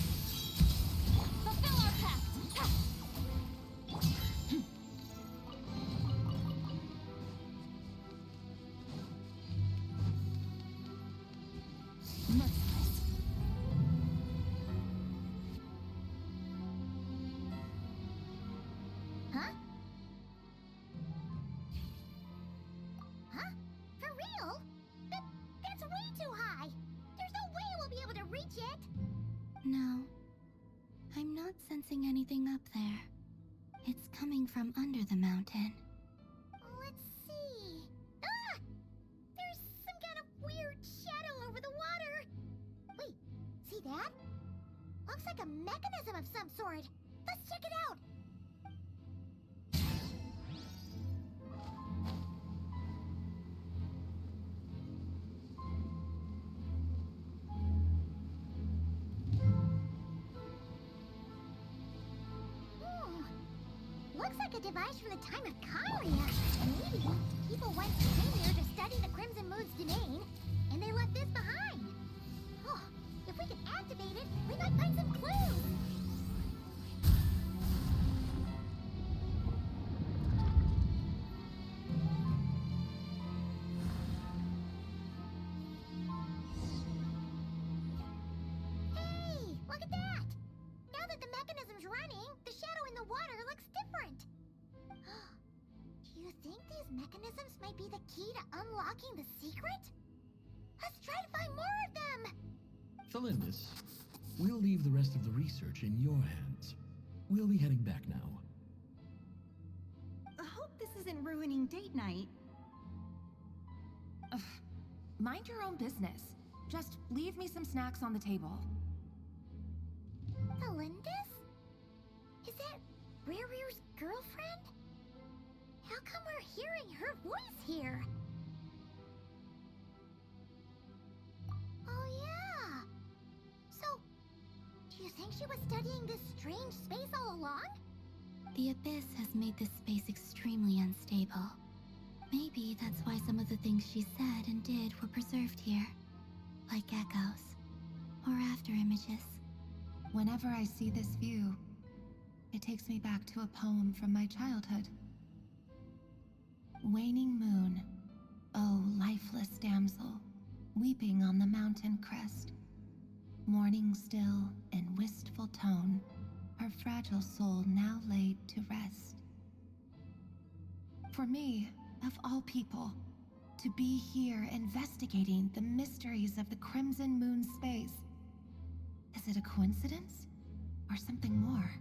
Fulfill our pact! Merciless. Huh? Huh? For real? That's way too high! There's no way we'll be able to reach it! No. I'm not sensing anything up there. It's coming from under the mountain. Let's see. Ah! There's some kind of weird shadow over the water. Wait, see that? Looks like a mechanism of some sort. Let's check it out. Looks like a device from the time of Kyria. Maybe people once came here to study the Crimson Moon's domain, and they left this behind. Oh, if we could activate it, we might find some clues. Hey, look at that! Now that the mechanism's running, the shadow in the water looks different. Do you think these mechanisms might be the key to unlocking the secret? Let's try to find more of them! Felindis, we'll leave the rest of the research in your hands. We'll be heading back now. I hope this isn't ruining date night. Ugh. Mind your own business. Just leave me some snacks on the table. Felindis? Is that Rearrear's girlfriend? How come we're hearing her voice here? Oh yeah! So, do you think she was studying this strange space all along? The Abyss has made this space extremely unstable. Maybe that's why some of the things she said and did were preserved here. Like echoes. Or after images. Whenever I see this view, It takes me back to a poem from my childhood. Waning moon, oh lifeless damsel, weeping on the mountain crest, mourning still in wistful tone, her fragile soul now laid to rest. For me, of all people, to be here investigating the mysteries of the Crimson Moon space, is it a coincidence or something more?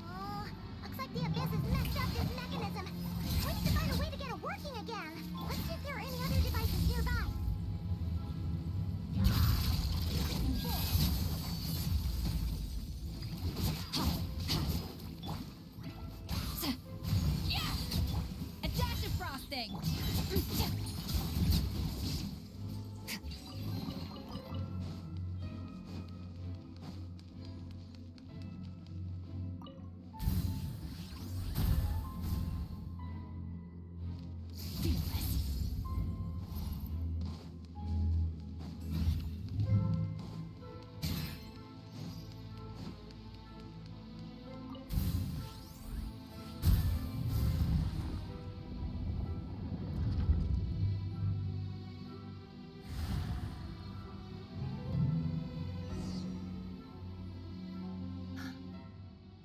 Oh, looks like the Abyss has messed up this mechanism. We need to find a way to get it working again. Let's see if there are any other devices nearby. A dash of frosting!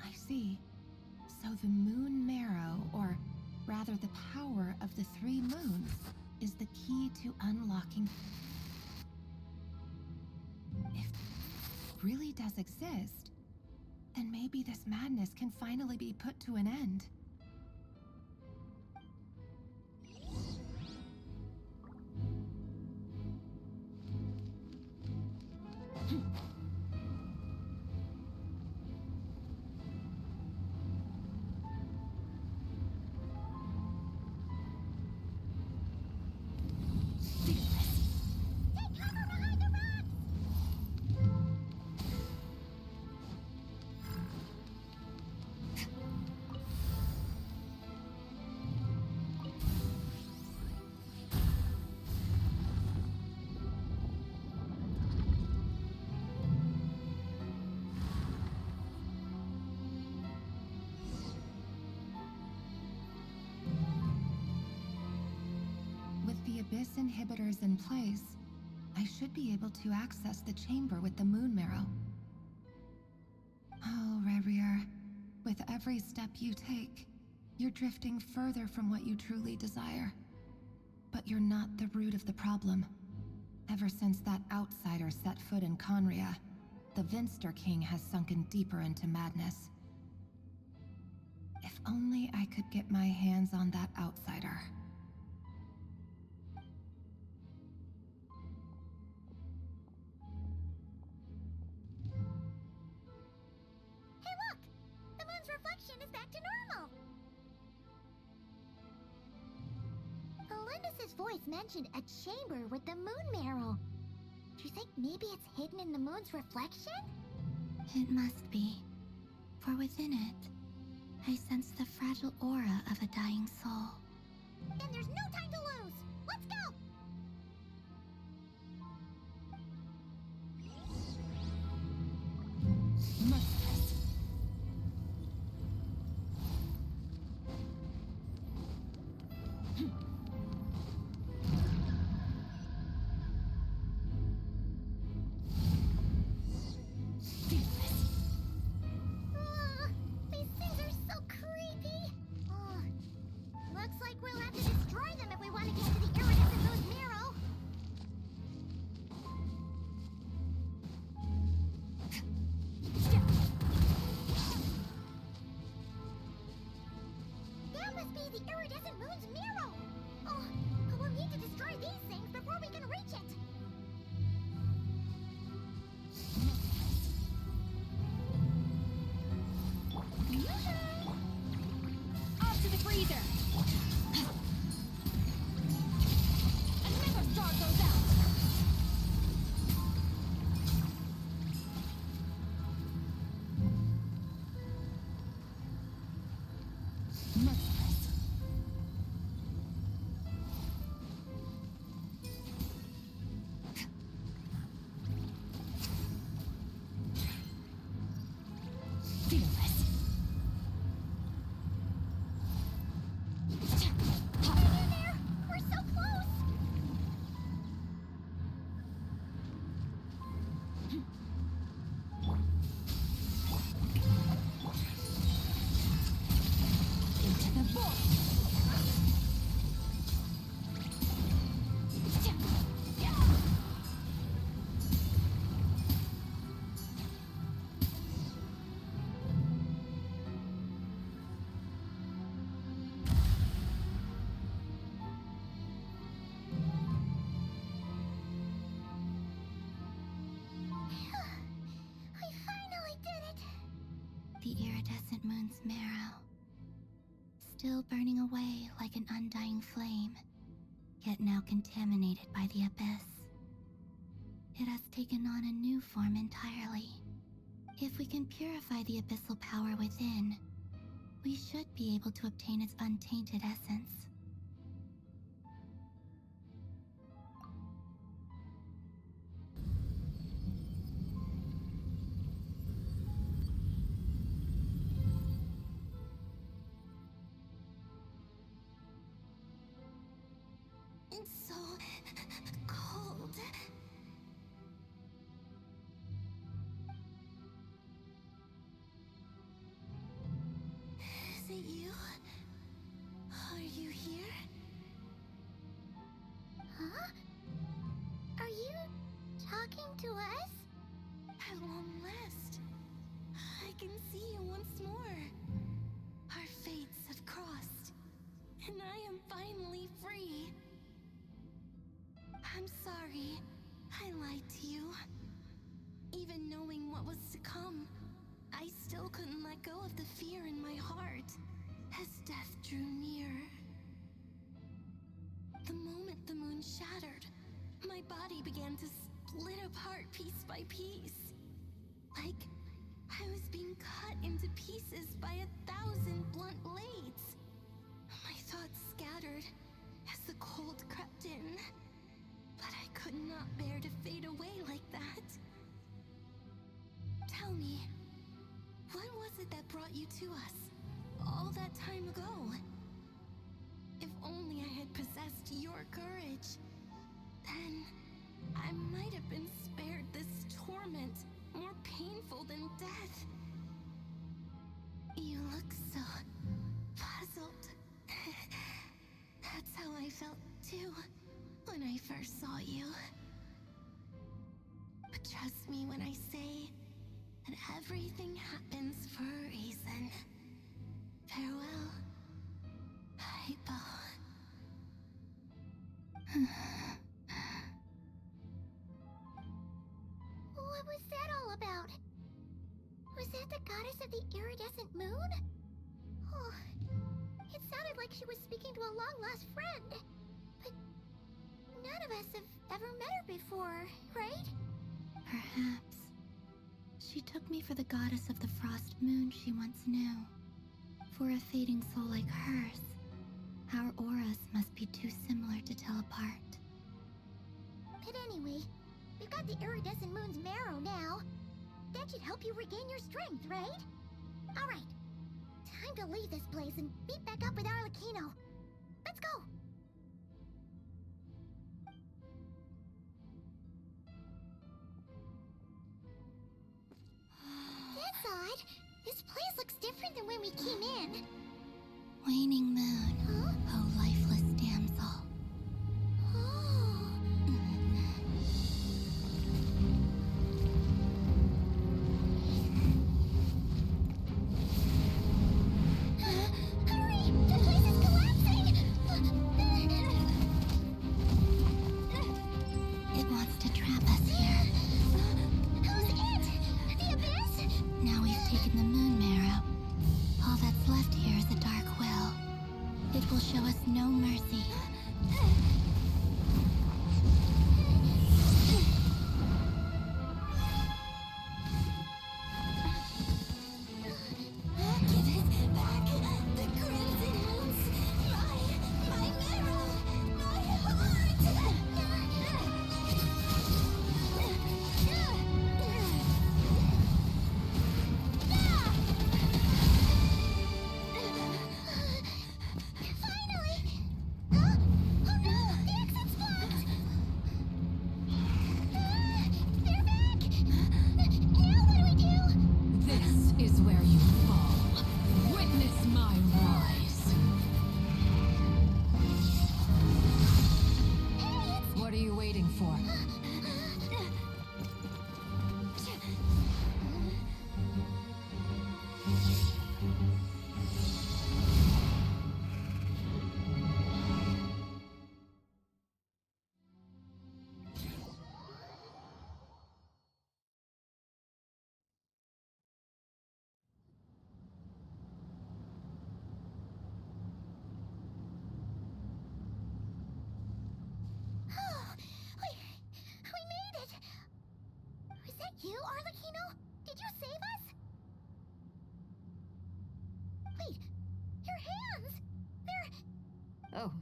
I see. So the moon marrow, or rather the power of the three moons, is the key to unlocking. If it really does exist, then maybe this madness can finally be put to an end. With the Abyss inhibitors in place, I should be able to access the chamber with the moon marrow. Oh, Rebrier, with every step you take, you're drifting further from what you truly desire. But you're not the root of the problem. Ever since that outsider set foot in Conria, the Vinster King has sunken deeper into madness. If only I could get my hands on that outsider. Hey, look! The moon's reflection is back to normal. Olympus's voice mentioned a chamber with the moon marrow. Do you think maybe it's hidden in the moon's reflection? It must be. For within it, I sense the fragile aura of a dying soul. Then there's no time to lose! Let's go! Ugh, these things are so creepy! Ugh. Looks like we'll have to destroy them if we want to get to the iridescent moon's marrow. That must be the iridescent moon's marrow! Oh, we'll need to destroy these things before we can reach it! Off to the freezer! Another star goes out! iridescent moon's marrow, still burning away like an undying flame, yet now contaminated by the abyss. It has taken on a new form entirely. If we can purify the abyssal power within, we should be able to obtain its untainted essence. It's so cold. Is it you? Are you here? Huh? Are you talking to us? At long last, I can see you once more. Our fates have crossed, and I am finally free. I'm sorry, I lied to you. Even knowing what was to come, I still couldn't let go of the fear in my heart as death drew near. The moment the moon shattered, my body began to split apart piece by piece. Like I was being cut into pieces by 1,000 blunt blades. My thoughts scattered as the cold crept in, but I could not bear to fade away like that. Tell me, what was it that brought you to us all that time ago? If only I had possessed your courage, then I might have been spared this torment more painful than death. You look so puzzled. That's how I felt too when I first saw you. But trust me when I say that everything happens for a reason. Farewell, Hypo. What was that all about? Was that the goddess of the iridescent moon? Oh, it sounded like she was speaking to a long-lost friend. But none of us have ever met her before, right? Perhaps. She took me for the goddess of the frost moon she once knew. For a fading soul like hers, our auras must be too similar to tell apart. But anyway, we've got the iridescent moon's marrow now. That should help you regain your strength, right? Alright, time to leave this place and meet back up with Arlecchino. Let's go! That's odd. This place looks different than when we came in. Waning moon, Huh? oh lifeless damsel. Oh. Hurry! The place is collapsing!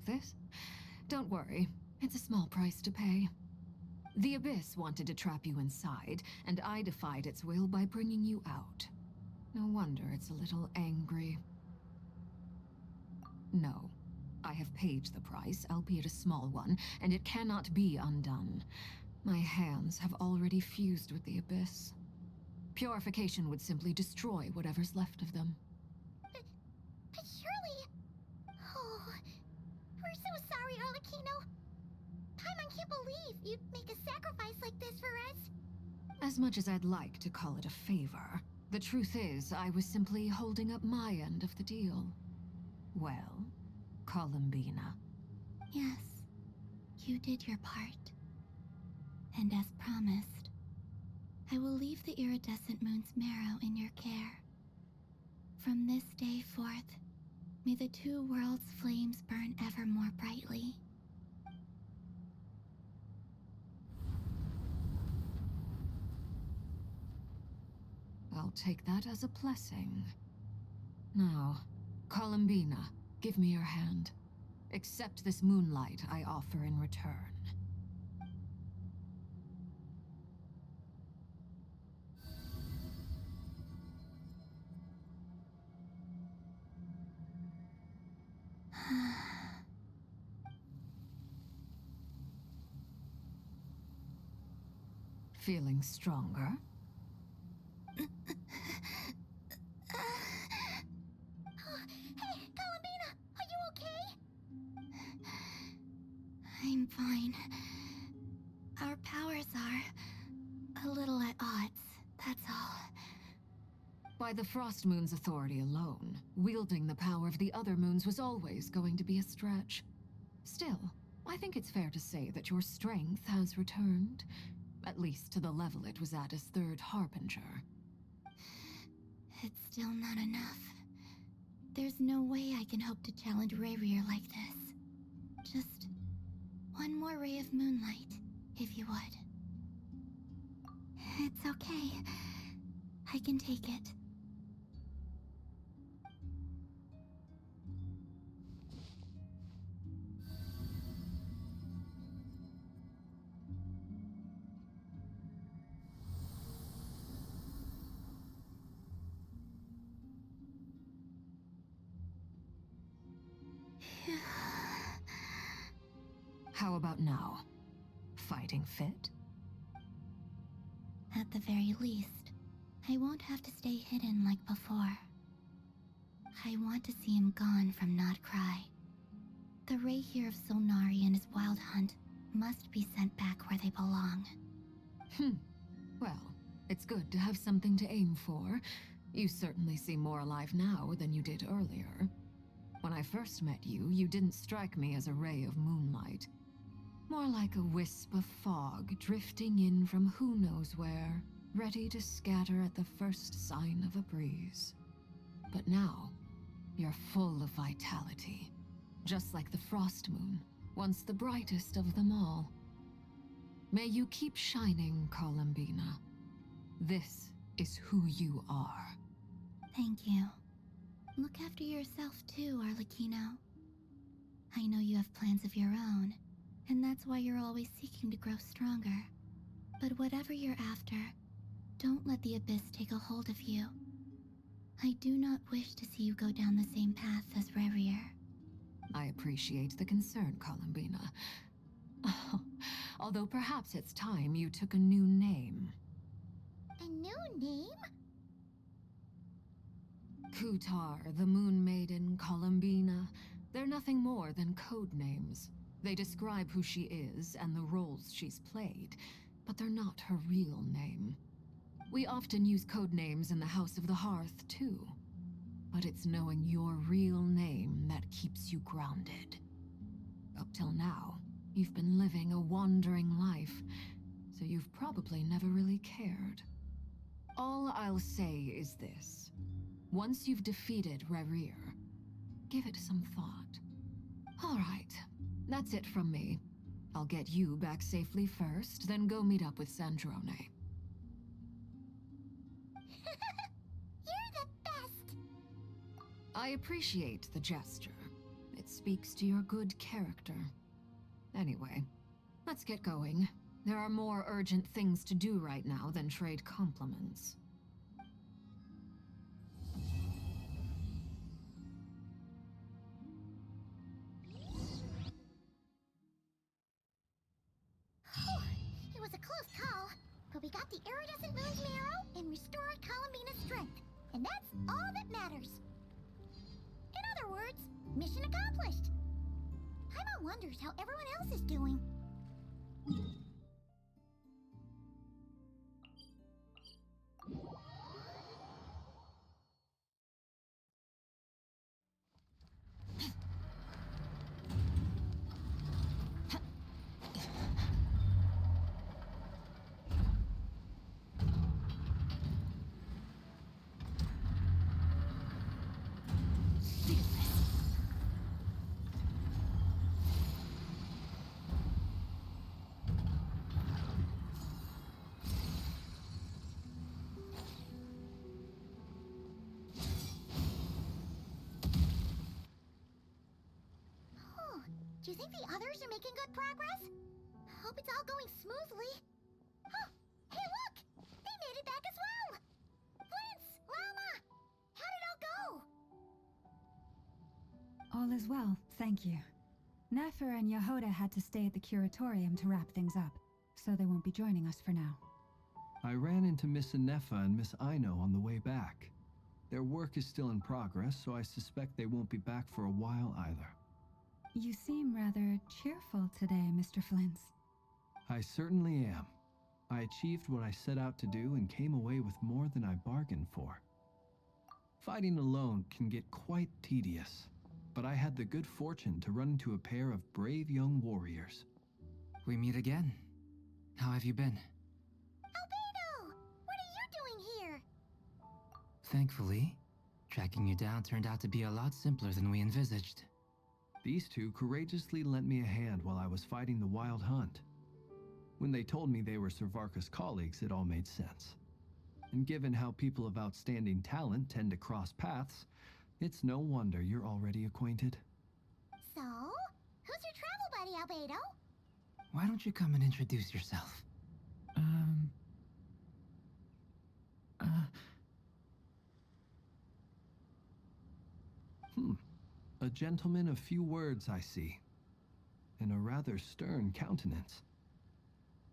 this? Don't worry, it's a small price to pay. The Abyss wanted to trap you inside, and I defied its will by bringing you out. No wonder it's a little angry. No. I have paid the price, albeit a small one, and it cannot be undone. My hands have already fused with the Abyss. Purification would simply destroy whatever's left of them. But surely... Oh, we're so sorry, Arlecchino. Paimon can't believe you'd make a sacrifice like this for us. As much as I'd like to call it a favor, the truth is I was simply holding up my end of the deal. Well, Columbina. Yes, you did your part. And as promised, I will leave the iridescent moon's marrow in your care. From this day forth, may the two worlds' flames burn ever more brightly. I'll take that as a blessing. Now, Columbina, give me your hand. Accept this moonlight I offer in return. Feeling stronger? Hey, Columbina, are you okay? I'm fine. Our powers are a little at odds, that's all. By the Frost Moon's authority alone, wielding the power of the other moons was always going to be a stretch. Still, I think it's fair to say that your strength has returned, at least to the level it was at as Third Harbinger. It's still not enough. There's no way I can hope to challenge Rayrier like this. Just one more ray of moonlight, if you would. It's okay. I can take it. How about now? Fighting fit? At the very least, I won't have to stay hidden like before. I want to see him gone from Nodcry. The Ray here of Solnari and his wild hunt must be sent back where they belong. Well, it's good to have something to aim for. You certainly seem more alive now than you did earlier. When I first met you, you didn't strike me as a ray of moonlight. More like a wisp of fog drifting in from who knows where, ready to scatter at the first sign of a breeze. But now, you're full of vitality. Just like the Frost Moon, once the brightest of them all. May you keep shining, Columbina. This is who you are. Thank you. Look after yourself too, Arlecchino. I know you have plans of your own, and that's why you're always seeking to grow stronger. But whatever you're after, don't let the Abyss take a hold of you. I do not wish to see you go down the same path as Rayrier. I appreciate the concern, Columbina. Although perhaps it's time you took a new name. A new name? Kutar, the Moon Maiden, Columbina, they're nothing more than code names. They describe who she is and the roles she's played, but they're not her real name. We often use code names in the House of the Hearth, too. But it's knowing your real name that keeps you grounded. Up till now, you've been living a wandering life, so you've probably never really cared. All I'll say is this. Once you've defeated Rayrier, give it some thought. All right, that's it from me. I'll get you back safely first, then go meet up with Sandrone. You're the best! I appreciate the gesture. It it speaks to your good character. Anyway, let's get going. There are more urgent things to do right now than trade compliments. It was a close call, but we got the iridescent moon's marrow and restored Columbina's strength, and that's all that matters. In other words, mission accomplished. Paimon wonders how everyone else is doing. Do you think the others are making good progress? Hope it's all going smoothly. Oh, hey look! They made it back as well! Flintz! Llama! How'd it all go? All is well, thank you. Nefer and Yehoda had to stay at the curatorium to wrap things up, so they won't be joining us for now. I ran into Miss Nefa and Miss Aino on the way back. Their work is still in progress, so I suspect they won't be back for a while either. You seem rather cheerful today, Mr. Flintz. I certainly am. I achieved what I set out to do and came away with more than I bargained for. Fighting alone can get quite tedious, but I had the good fortune to run into a pair of brave young warriors. We meet again. How have you been? Albedo! What are you doing here? Thankfully, tracking you down turned out to be a lot simpler than we envisaged. These two courageously lent me a hand while I was fighting the Wild Hunt. When they told me they were Servarka's colleagues, it all made sense. And given how people of outstanding talent tend to cross paths, it's no wonder you're already acquainted. So, who's your travel buddy, Albedo? Why don't you come and introduce yourself? A gentleman of few words, I see. And a rather stern countenance.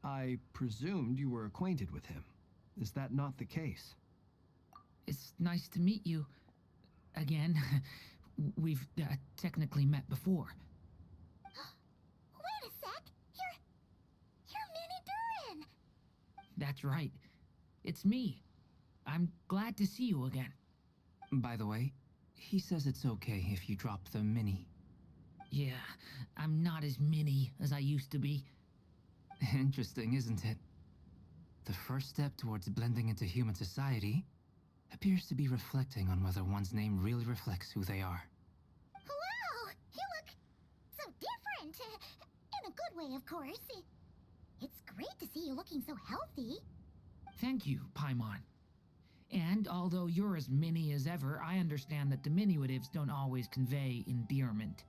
I presumed you were acquainted with him. Is that not the case? It's nice to meet you. Again. We've technically met before. Wait a sec! You're Minnie Durin! That's right. It's me. I'm glad to see you again. By the way, he says it's okay if you drop the mini. Yeah, I'm not as mini as I used to be. Interesting, isn't it? The first step towards blending into human society appears to be reflecting on whether one's name really reflects who they are. Wow! You look so different! In a good way, of course. It's great to see you looking so healthy. Thank you, Paimon. And although you're as mini as ever, I understand that diminutives don't always convey endearment.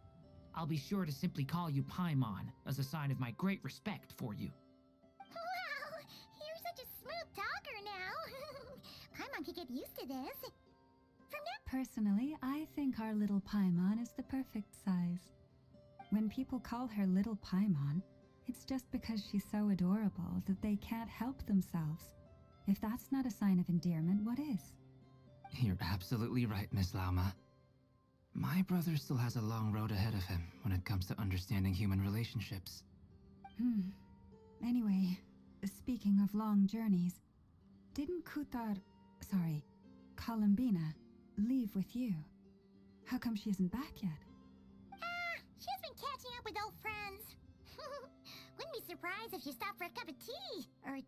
I'll be sure to simply call you Paimon, as a sign of my great respect for you. Wow! You're such a smooth talker now. Paimon could get used to this. From now... Personally, I think our little Paimon is the perfect size. When people call her Little Paimon, it's just because she's so adorable that they can't help themselves. If that's not a sign of endearment, what is? You're absolutely right, Miss Lauma. My brother still has a long road ahead of him when it comes to understanding human relationships. Anyway, speaking of long journeys, didn't Columbina, leave with you? How come she isn't back yet? She's been catching up with old friends. Wouldn't be surprised if she stopped for a cup of tea or 10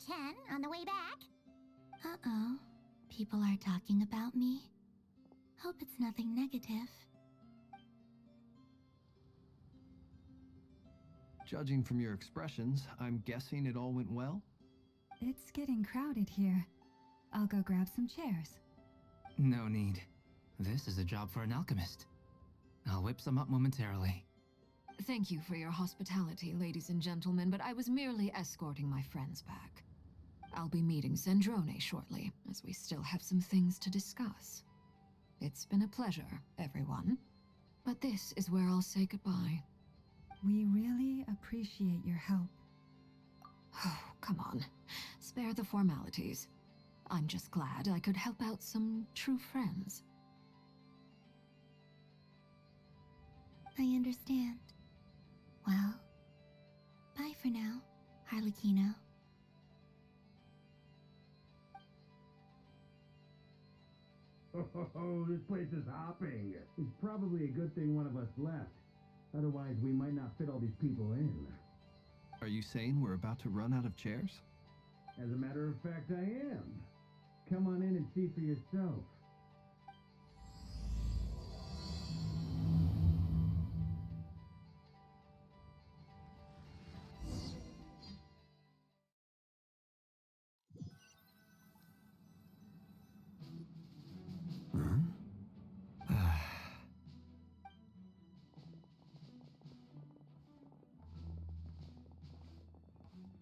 on the way back. Uh-oh. People are talking about me. Hope it's nothing negative. Judging from your expressions, I'm guessing it all went well? It's getting crowded here. I'll go grab some chairs. No need. This is a job for an alchemist. I'll whip some up momentarily. Thank you for your hospitality, ladies and gentlemen, but I was merely escorting my friends back. I'll be meeting Zendrone shortly, as we still have some things to discuss. It's been a pleasure, everyone. But this is where I'll say goodbye. We really appreciate your help. Oh, come on. Spare the formalities. I'm just glad I could help out some true friends. I understand. Well, bye for now, Harlequino. Oh, this place is hopping. It's probably a good thing one of us left. Otherwise, we might not fit all these people in. Are you saying we're about to run out of chairs? As a matter of fact, I am. Come on in and see for yourself.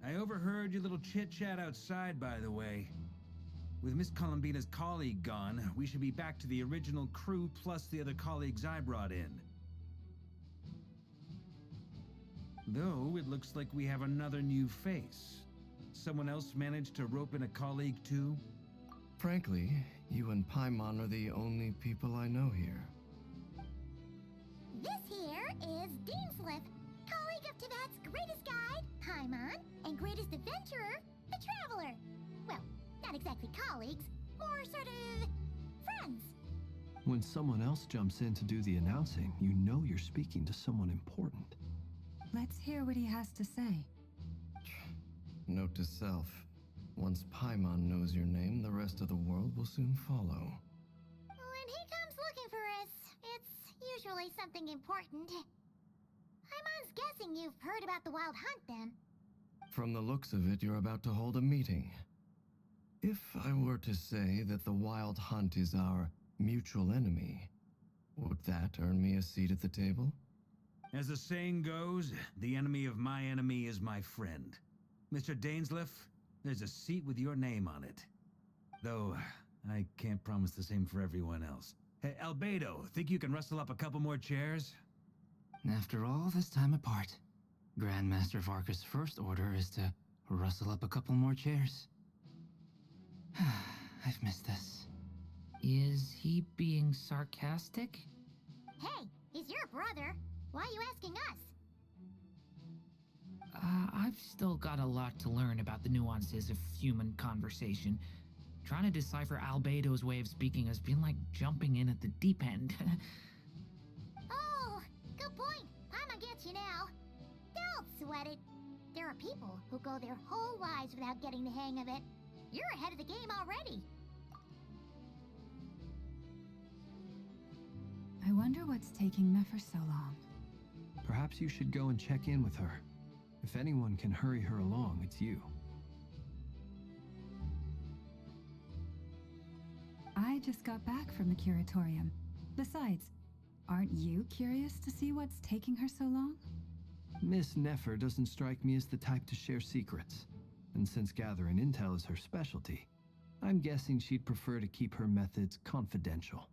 I overheard your little chit-chat outside, by the way. With Miss Columbina's colleague gone, we should be back to the original crew plus the other colleagues I brought in. Though, it looks like we have another new face. Someone else managed to rope in a colleague too? Frankly, you and Paimon are the only people I know here. This here is Deansliff, colleague of Tibet's greatest guide, Paimon, and greatest adventurer, the Traveler. Well, not exactly colleagues, more sort of friends. When someone else jumps in to do the announcing, you know you're speaking to someone important. Let's hear what he has to say. Note to self. Once Paimon knows your name, the rest of the world will soon follow. When he comes looking for us, it's usually something important. Paimon's guessing you've heard about the Wild Hunt, then. From the looks of it, you're about to hold a meeting. If I were to say that the Wild Hunt is our mutual enemy, would that earn me a seat at the table? As the saying goes, the enemy of my enemy is my friend. Mr. Dainsliff, there's a seat with your name on it. Though, I can't promise the same for everyone else. Hey, Albedo, think you can rustle up a couple more chairs? After all this time apart, Grandmaster Varka's first order is to rustle up a couple more chairs. I've missed this. Is he being sarcastic? Hey, he's your brother. Why are you asking us? I've still got a lot to learn about the nuances of human conversation. Trying to decipher Albedo's way of speaking has been like jumping in at the deep end. Oh, good point. Paimon gets you now. Don't sweat it. There are people who go their whole lives without getting the hang of it. You're ahead of the game already. I wonder what's taking Nefer so long. Perhaps you should go and check in with her. If anyone can hurry her along, it's you. I just got back from the curatorium. Besides, aren't you curious to see what's taking her so long? Miss Nefer doesn't strike me as the type to share secrets. And since gathering intel is her specialty, I'm guessing she'd prefer to keep her methods confidential.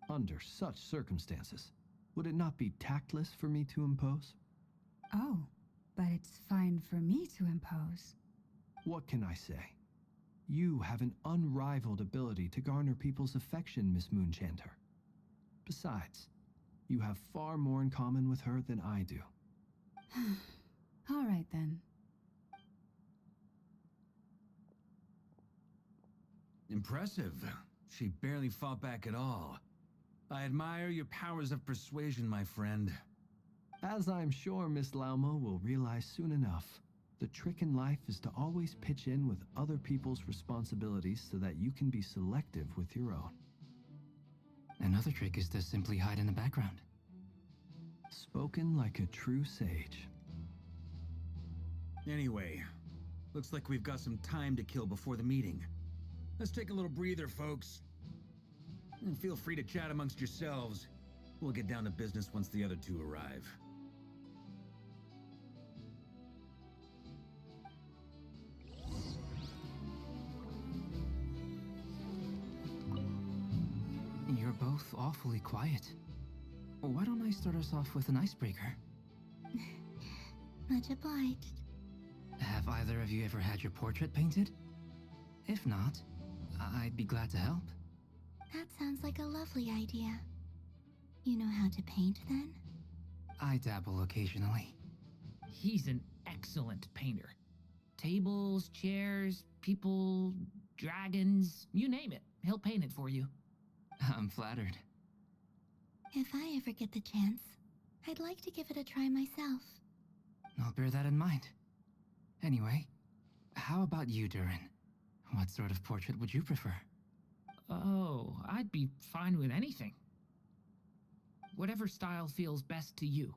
Under such circumstances, would it not be tactless for me to impose? Oh, but it's fine for me to impose. What can I say? You have an unrivaled ability to garner people's affection, Miss Moonchanter. Besides, you have far more in common with her than I do. All right, then. Impressive. She barely fought back at all. I admire your powers of persuasion, my friend. As I'm sure Miss Lauma will realize soon enough, the trick in life is to always pitch in with other people's responsibilities so that you can be selective with your own. Another trick is to simply hide in the background. Spoken like a true sage. Anyway, looks like we've got some time to kill before the meeting. Let's take a little breather, folks. And feel free to chat amongst yourselves. We'll get down to business once the other two arrive. You're both awfully quiet. Why don't I start us off with an icebreaker? Much obliged. Have either of you ever had your portrait painted? If not, I'd be glad to help. That sounds like a lovely idea. You know how to paint, then? I dabble occasionally. He's an excellent painter. Tables, chairs, people, dragons, you name it. He'll paint it for you. I'm flattered. If I ever get the chance, I'd like to give it a try myself. I'll bear that in mind. Anyway, how about you, Durin? What sort of portrait would you prefer? Oh, I'd be fine with anything. Whatever style feels best to you.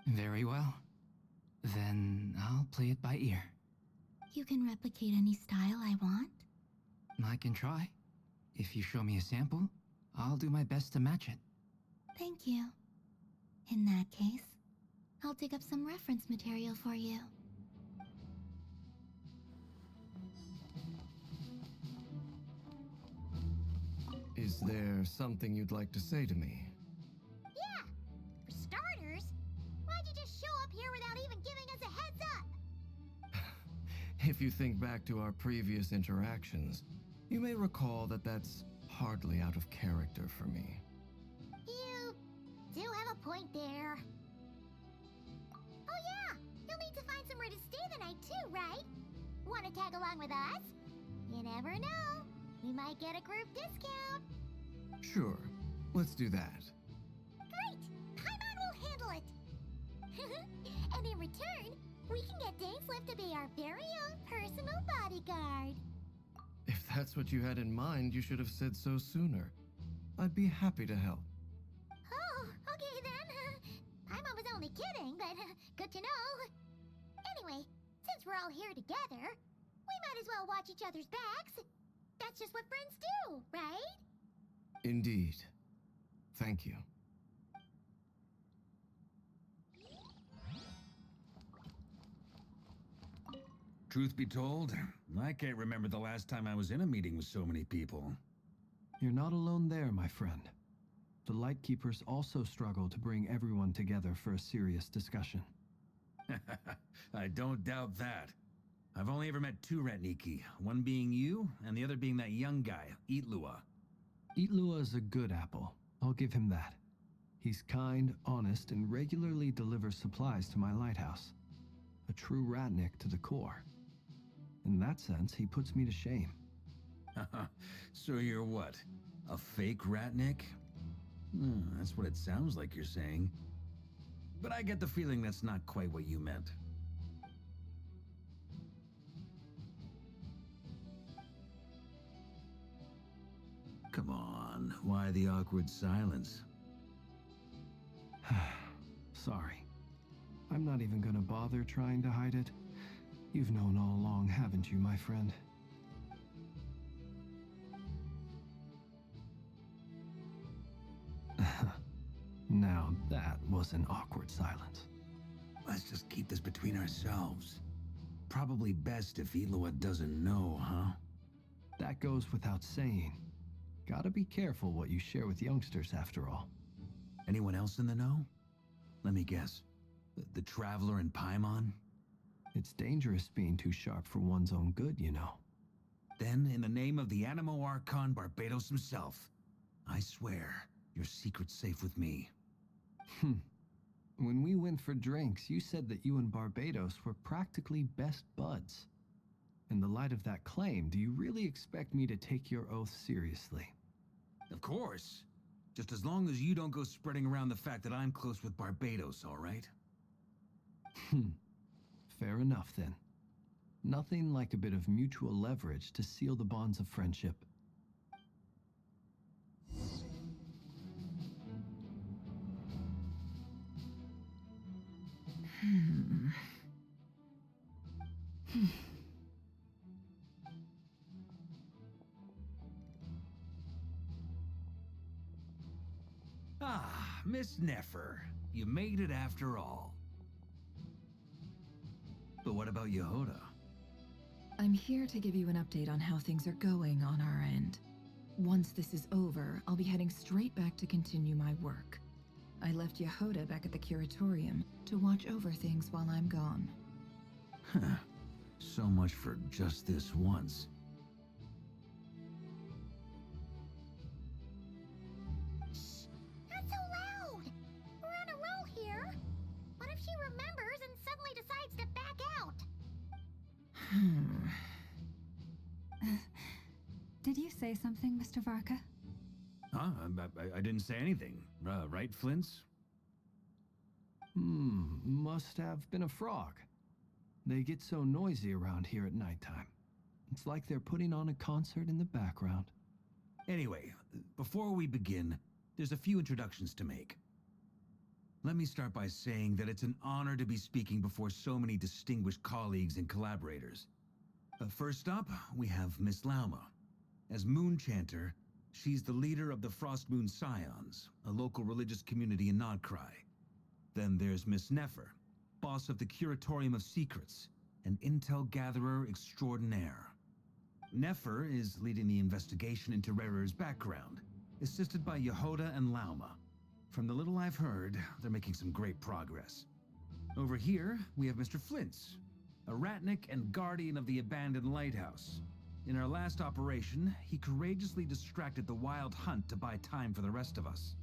Very well. Then I'll play it by ear. You can replicate any style I want? I can try. If you show me a sample, I'll do my best to match it. Thank you. In that case, I'll dig up some reference material for you. Is there something you'd like to say to me? Yeah! For starters, why'd you just show up here without even giving us a heads up? If you think back to our previous interactions, you may recall that that's hardly out of character for me. You do have a point there. Oh yeah! You'll need to find somewhere to stay the night too, right? Wanna tag along with us? You never know. We might get a group discount. Sure, let's do that. Great! Paimon will handle it! And in return, we can get Dainslift to be our very own personal bodyguard. If that's what you had in mind, you should have said so sooner. I'd be happy to help. Oh, okay then. Paimon was only kidding, but good to know. Anyway, since we're all here together, we might as well watch each other's backs. That's just what friends do, right? Indeed. Thank you. Truth be told, I can't remember the last time I was in a meeting with so many people. You're not alone there, my friend. The Lightkeepers also struggle to bring everyone together for a serious discussion. I don't doubt that. I've only ever met two Ratniki, one being you, and the other being that young guy, Itlua. Itlua is a good apple. I'll give him that. He's kind, honest, and regularly delivers supplies to my lighthouse. A true Ratnik to the core. In that sense, he puts me to shame. So you're what? A fake Ratnik? That's what it sounds like you're saying. But I get the feeling that's not quite what you meant. Come on, why the awkward silence? Sorry. I'm not even gonna bother trying to hide it. You've known all along, haven't you, my friend? Now that was an awkward silence. Let's just keep this between ourselves. Probably best if Itlua doesn't know, huh? That goes without saying. Gotta be careful what you share with youngsters, after all. Anyone else in the know? Let me guess. The Traveler and Paimon? It's dangerous being too sharp for one's own good, you know. Then, in the name of the Animo Archon Barbados himself, I swear, your secret's safe with me. When we went for drinks, you said that you and Barbados were practically best buds. In the light of that claim, do you really expect me to take your oath seriously? Of course. Just as long as you don't go spreading around the fact that I'm close with Barbados, all right? Fair enough, then. Nothing like a bit of mutual leverage to seal the bonds of friendship. Miss Nefer, you made it after all. But what about Yehoda? I'm here to give you an update on how things are going on our end. Once this is over, I'll be heading straight back to continue my work. I left Yehoda back at the curatorium to watch over things while I'm gone. Huh. So much for just this once. Shh! Not so loud! We're on a roll here! What if she remembers and suddenly decides to back out? Did you say something, Mr. Varka? Huh? I didn't say anything. Right, Flints? Must have been a frog. They get so noisy around here at nighttime. It's like they're putting on a concert in the background. Anyway, before we begin, there's a few introductions to make. Let me start by saying that it's an honor to be speaking before so many distinguished colleagues and collaborators. First up, we have Miss Lauma. As Moon Chanter, she's the leader of the Frost Moon Scions, a local religious community in Nodcry. Then there's Miss Nefer, boss of the Curatorium of Secrets, an intel gatherer extraordinaire. Nefer is leading the investigation into Rerer's background, assisted by Yehoda and Lauma. From the little I've heard, they're making some great progress. Over here, we have Mr. Flints, a ratnik and guardian of the abandoned lighthouse. In our last operation, he courageously distracted the Wild Hunt to buy time for the rest of us.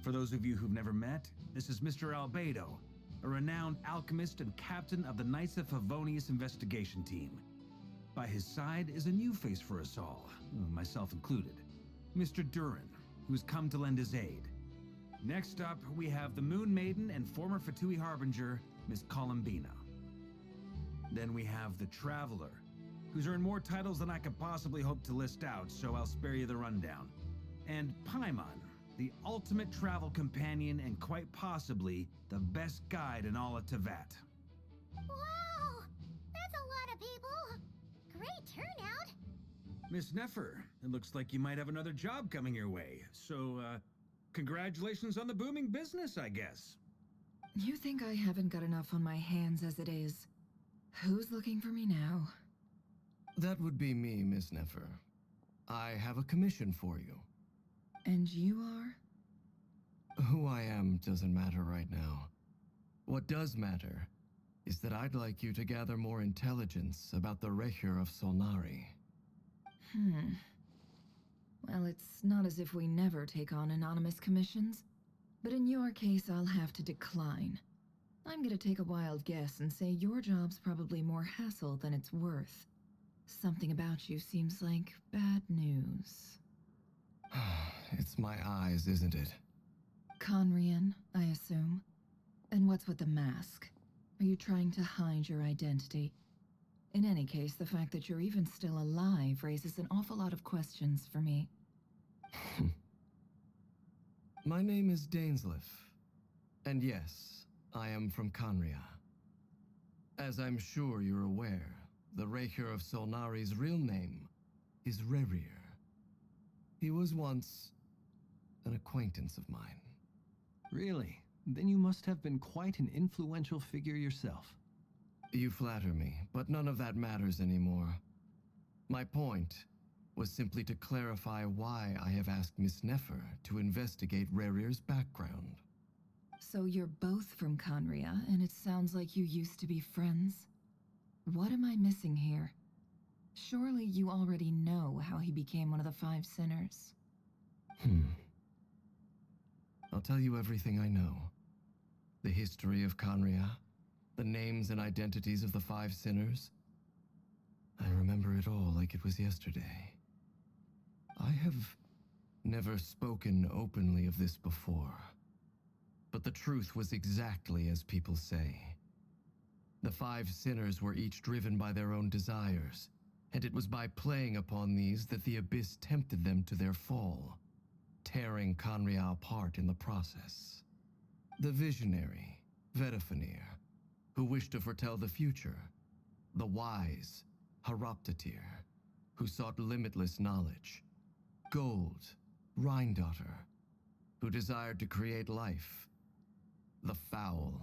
For those of you who've never met, this is Mr. Albedo, a renowned alchemist and captain of the Knights of Favonius investigation team. By his side is a new face for us all, myself included, Mr. Durin, who's come to lend his aid. Next up, we have the Moon Maiden and former Fatui Harbinger, Miss Columbina. Then we have the Traveler, who's earned more titles than I could possibly hope to list out, so I'll spare you the rundown. And Paimon, the ultimate travel companion and quite possibly the best guide in all of Tevat. Wow! That's a lot of people! Great turnout! Miss Nefer, it looks like you might have another job coming your way, so, congratulations on the booming business, I guess. You think I haven't got enough on my hands as it is? Who's looking for me now? That would be me, Miss Nefer. I have a commission for you. And you are? Who I am doesn't matter right now. What does matter is that I'd like you to gather more intelligence about the Recher of Solnari. Well, it's not as if we never take on anonymous commissions. But in your case, I'll have to decline. I'm gonna take a wild guess and say your job's probably more hassle than it's worth. Something about you seems like bad news. It's my eyes, isn't it? Conrian, I assume. And what's with the mask? Are you trying to hide your identity? In any case, the fact that you're even still alive raises an awful lot of questions for me. My name is Dainsleif. And yes, I am from Conria. As I'm sure you're aware, the Recher of Solnari's real name is Rerir. He was once an acquaintance of mine. Really? Then you must have been quite an influential figure yourself. You flatter me, but none of that matters anymore. My point was simply to clarify why I have asked Miss Nefer to investigate Rerir's background. So you're both from Conria, and it sounds like you used to be friends? What am I missing here? Surely you already know how he became one of the Five Sinners. I'll tell you everything I know. The history of Conria, the names and identities of the Five Sinners. I remember it all like it was yesterday. I have never spoken openly of this before. But the truth was exactly as people say. The Five Sinners were each driven by their own desires, and it was by playing upon these that the Abyss tempted them to their fall, tearing Conria apart in the process. The visionary, Vedafinir, who wished to foretell the future. The wise, Haroptatir, who sought limitless knowledge. Gold, Rhindaughter, who desired to create life. The foul,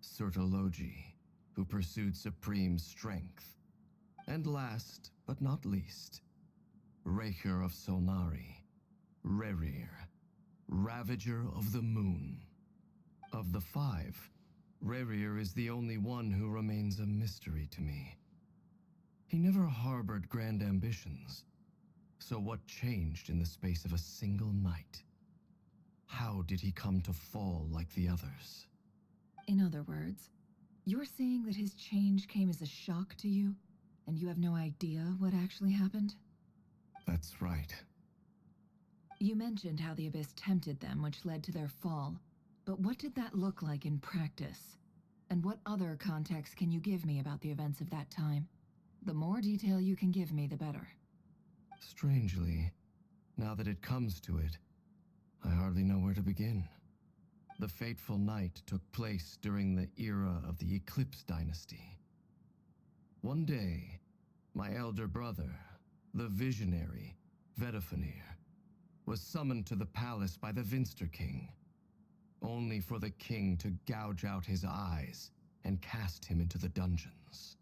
Sertologi, who pursued supreme strength. And last, but not least, Raker of Solnari, Rerir, Ravager of the Moon. Of the five, Rerir is the only one who remains a mystery to me. He never harbored grand ambitions, so what changed in the space of a single night? How did he come to fall like the others? In other words, you're saying that his change came as a shock to you, and you have no idea what actually happened? That's right. You mentioned how the Abyss tempted them, which led to their fall. But what did that look like in practice? And what other context can you give me about the events of that time? The more detail you can give me, the better. Strangely, now that it comes to it, I hardly know where to begin. The fateful night took place during the era of the Eclipse Dynasty. One day, my elder brother, the visionary, Vedafenir, was summoned to the palace by the Vinster King, only for the king to gouge out his eyes and cast him into the dungeons.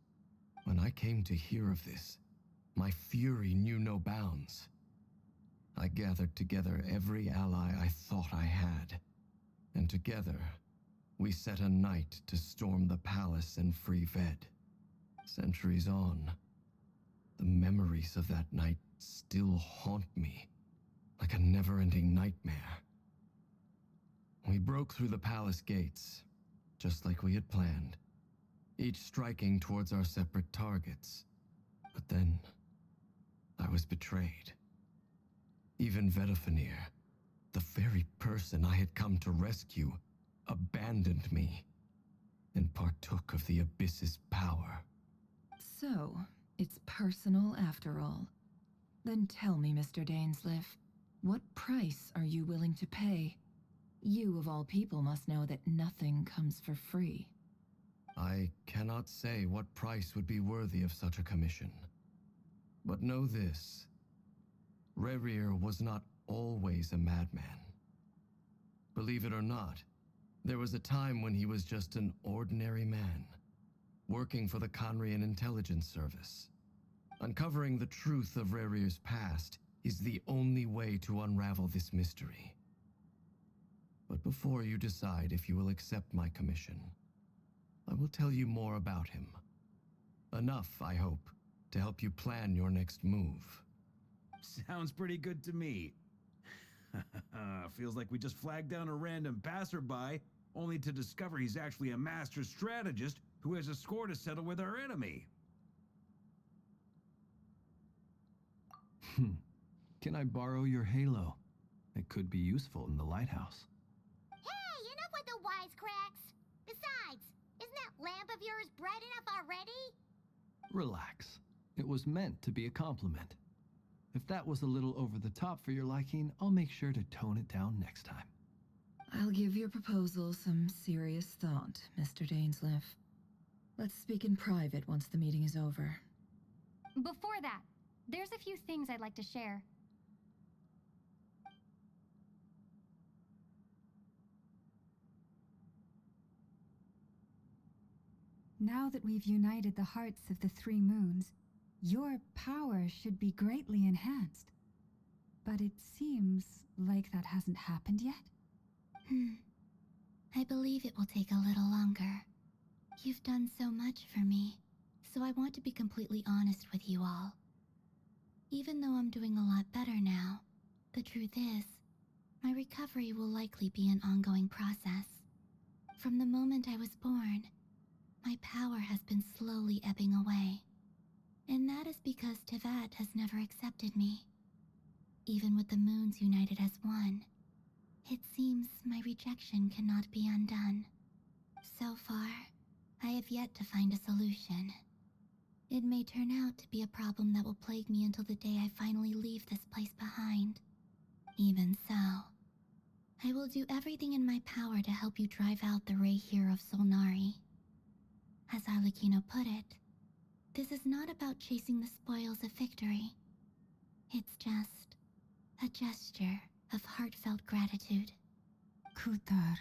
When I came to hear of this, my fury knew no bounds. I gathered together every ally I thought I had, and together, we set a night to storm the palace and free Ved. Centuries on, the memories of that night still haunt me like a never-ending nightmare. We broke through the palace gates, just like we had planned, each striking towards our separate targets. But then, I was betrayed. Even Vedafenir, the very person I had come to rescue, abandoned me and partook of the Abyss's power. So, it's personal after all. Then tell me, Mr. Dainsleif, what price are you willing to pay? You, of all people, must know that nothing comes for free. I cannot say what price would be worthy of such a commission. But know this. Rerir was not always a madman. Believe it or not, there was a time when he was just an ordinary man, working for the Conrian Intelligence Service. Uncovering the truth of Rerir's past is the only way to unravel this mystery. But before you decide if you will accept my commission, I will tell you more about him. Enough, I hope, to help you plan your next move. Sounds pretty good to me. Feels like we just flagged down a random passerby, only to discover he's actually a master strategist who has a score to settle with our enemy. Can I borrow your halo? It could be useful in the lighthouse. Hey, enough with the wisecracks! Besides, isn't that lamp of yours bright enough already? Relax. It was meant to be a compliment. If that was a little over the top for your liking, I'll make sure to tone it down next time. I'll give your proposal some serious thought, Mr. Dainsleif. Let's speak in private once the meeting is over. Before that, there's a few things I'd like to share. Now that we've united the hearts of the three moons, your power should be greatly enhanced. But it seems like that hasn't happened yet. I believe it will take a little longer. You've done so much for me, so I want to be completely honest with you all. Even though I'm doing a lot better now, the truth is, my recovery will likely be an ongoing process. From the moment I was born, my power has been slowly ebbing away. And that is because Tevat has never accepted me. Even with the moons united as one, it seems my rejection cannot be undone. So far, I have yet to find a solution. It may turn out to be a problem that will plague me until the day I finally leave this place behind. Even so, I will do everything in my power to help you drive out the Ray here of Solnari. As Arlecchino put it, this is not about chasing the spoils of victory. It's just a gesture of heartfelt gratitude. Kutar.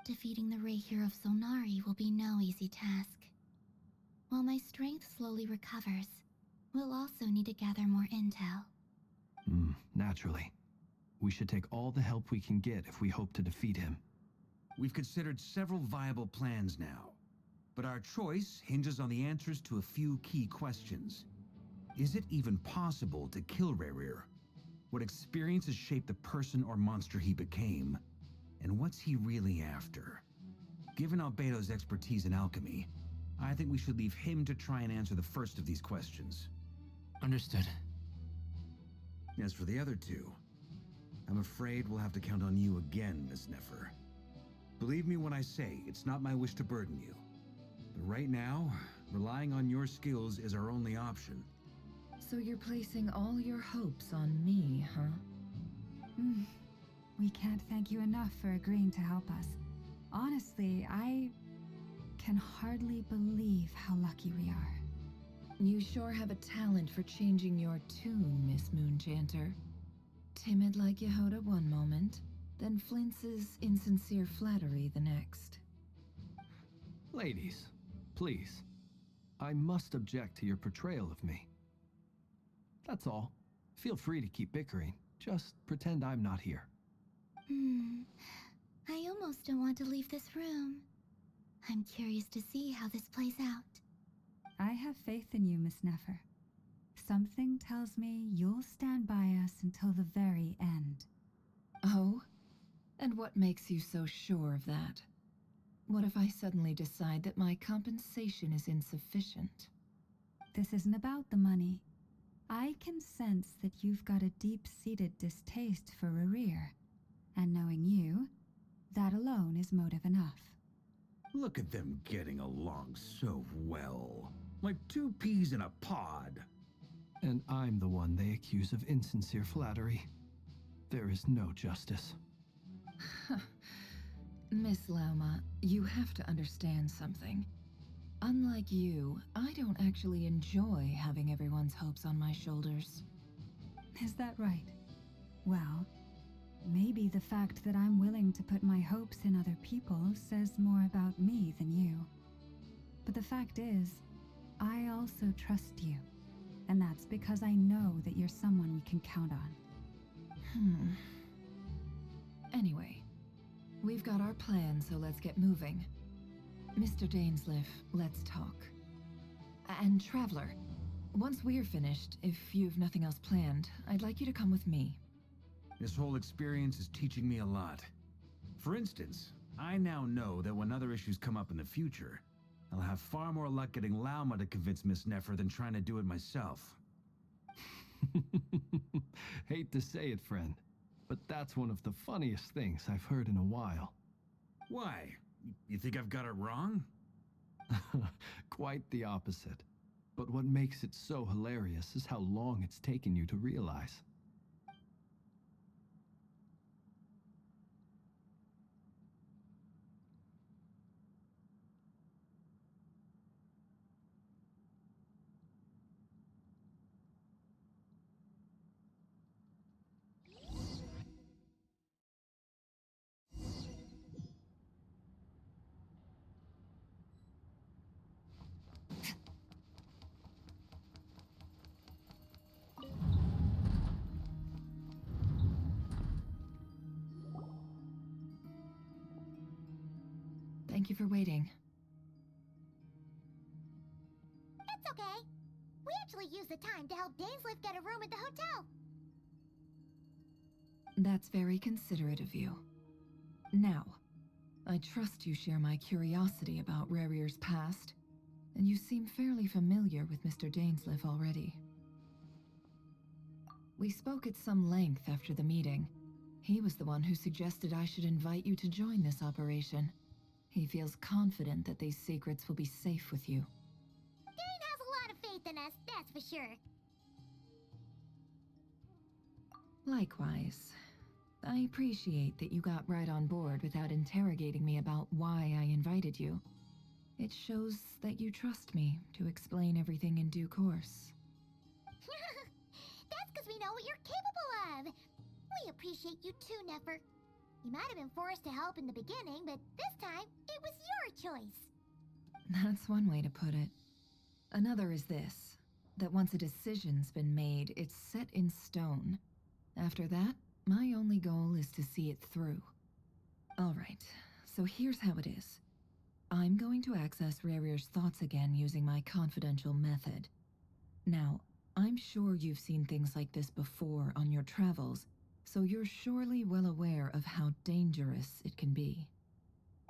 Defeating the Ray here of Solnari will be no easy task. While my strength slowly recovers, we'll also need to gather more intel. Naturally. We should take all the help we can get if we hope to defeat him. We've considered several viable plans now, but our choice hinges on the answers to a few key questions. Is it even possible to kill Rerir? What experiences shaped the person or monster he became? And what's he really after? Given Albedo's expertise in alchemy, I think we should leave him to try and answer the first of these questions. Understood. As for the other two, I'm afraid we'll have to count on you again, Miss Nefer. Believe me when I say it's not my wish to burden you. But right now, relying on your skills is our only option. So you're placing all your hopes on me, huh? We can't thank you enough for agreeing to help us. Honestly, I can hardly believe how lucky we are. You sure have a talent for changing your tune, Miss Moonchanter. Timid like Yehoda one moment, then flinches insincere flattery the next. Ladies, please. I must object to your portrayal of me. That's all. Feel free to keep bickering. Just pretend I'm not here. I almost don't want to leave this room. I'm curious to see how this plays out. I have faith in you, Miss Nefer. Something tells me you'll stand by us until the very end. Oh? And what makes you so sure of that? What if I suddenly decide that my compensation is insufficient? This isn't about the money. I can sense that you've got a deep-seated distaste for Rerir. And knowing you, that alone is motive enough. Look at them getting along so well. Like two peas in a pod. And I'm the one they accuse of insincere flattery. There is no justice. Miss Lauma, you have to understand something. Unlike you, I don't actually enjoy having everyone's hopes on my shoulders. Is that right? Well, maybe the fact that I'm willing to put my hopes in other people says more about me than you. But the fact is, I also trust you. And that's because I know that you're someone we can count on. Anyway, we've got our plan, so let's get moving. Mr. Dainsliff, let's talk. And Traveler, once we're finished, if you've nothing else planned, I'd like you to come with me. This whole experience is teaching me a lot. For instance, I now know that when other issues come up in the future, I'll have far more luck getting Lauma to convince Miss Nefer than trying to do it myself. Hate to say it, friend, but that's one of the funniest things I've heard in a while. Why? You think I've got it wrong? Quite the opposite. But what makes it so hilarious is how long it's taken you to realize. Thank you for waiting. It's okay. We actually used the time to help Dainsliff get a room at the hotel. That's very considerate of you. Now, I trust you share my curiosity about Rerir's past, and you seem fairly familiar with Mr. Dainsliff already. We spoke at some length after the meeting. He was the one who suggested I should invite you to join this operation. He feels confident that these secrets will be safe with you. Dane has a lot of faith in us, that's for sure. Likewise. I appreciate that you got right on board without interrogating me about why I invited you. It shows that you trust me to explain everything in due course. That's because we know what you're capable of. We appreciate you too, Nefer. You might have been forced to help in the beginning, but this time, it was your choice. That's one way to put it. Another is this, that once a decision's been made, it's set in stone. After that, my only goal is to see it through. Alright, so here's how it is. I'm going to access Rarier's thoughts again using my confidential method. Now, I'm sure you've seen things like this before on your travels, so you're surely well aware of how dangerous it can be.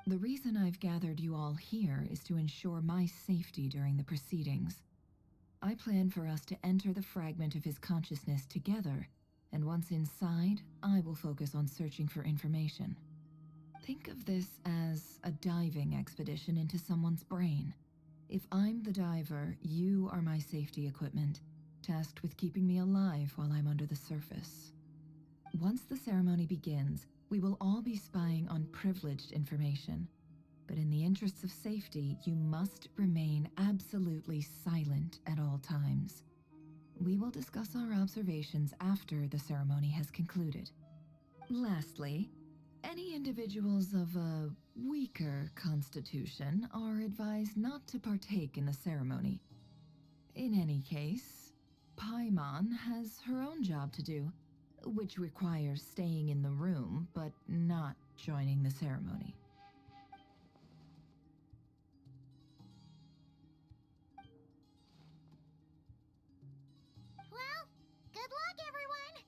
The reason I've gathered you all here is to ensure my safety during the proceedings. I plan for us to enter the fragment of his consciousness together, and once inside, I will focus on searching for information. Think of this as a diving expedition into someone's brain. If I'm the diver, you are my safety equipment, tasked with keeping me alive while I'm under the surface. Once the ceremony begins, we will all be spying on privileged information. But in the interests of safety, you must remain absolutely silent at all times. We will discuss our observations after the ceremony has concluded. Lastly, any individuals of a weaker constitution are advised not to partake in the ceremony. In any case, Paimon has her own job to do, which requires staying in the room but not joining the ceremony. Well, good luck, everyone.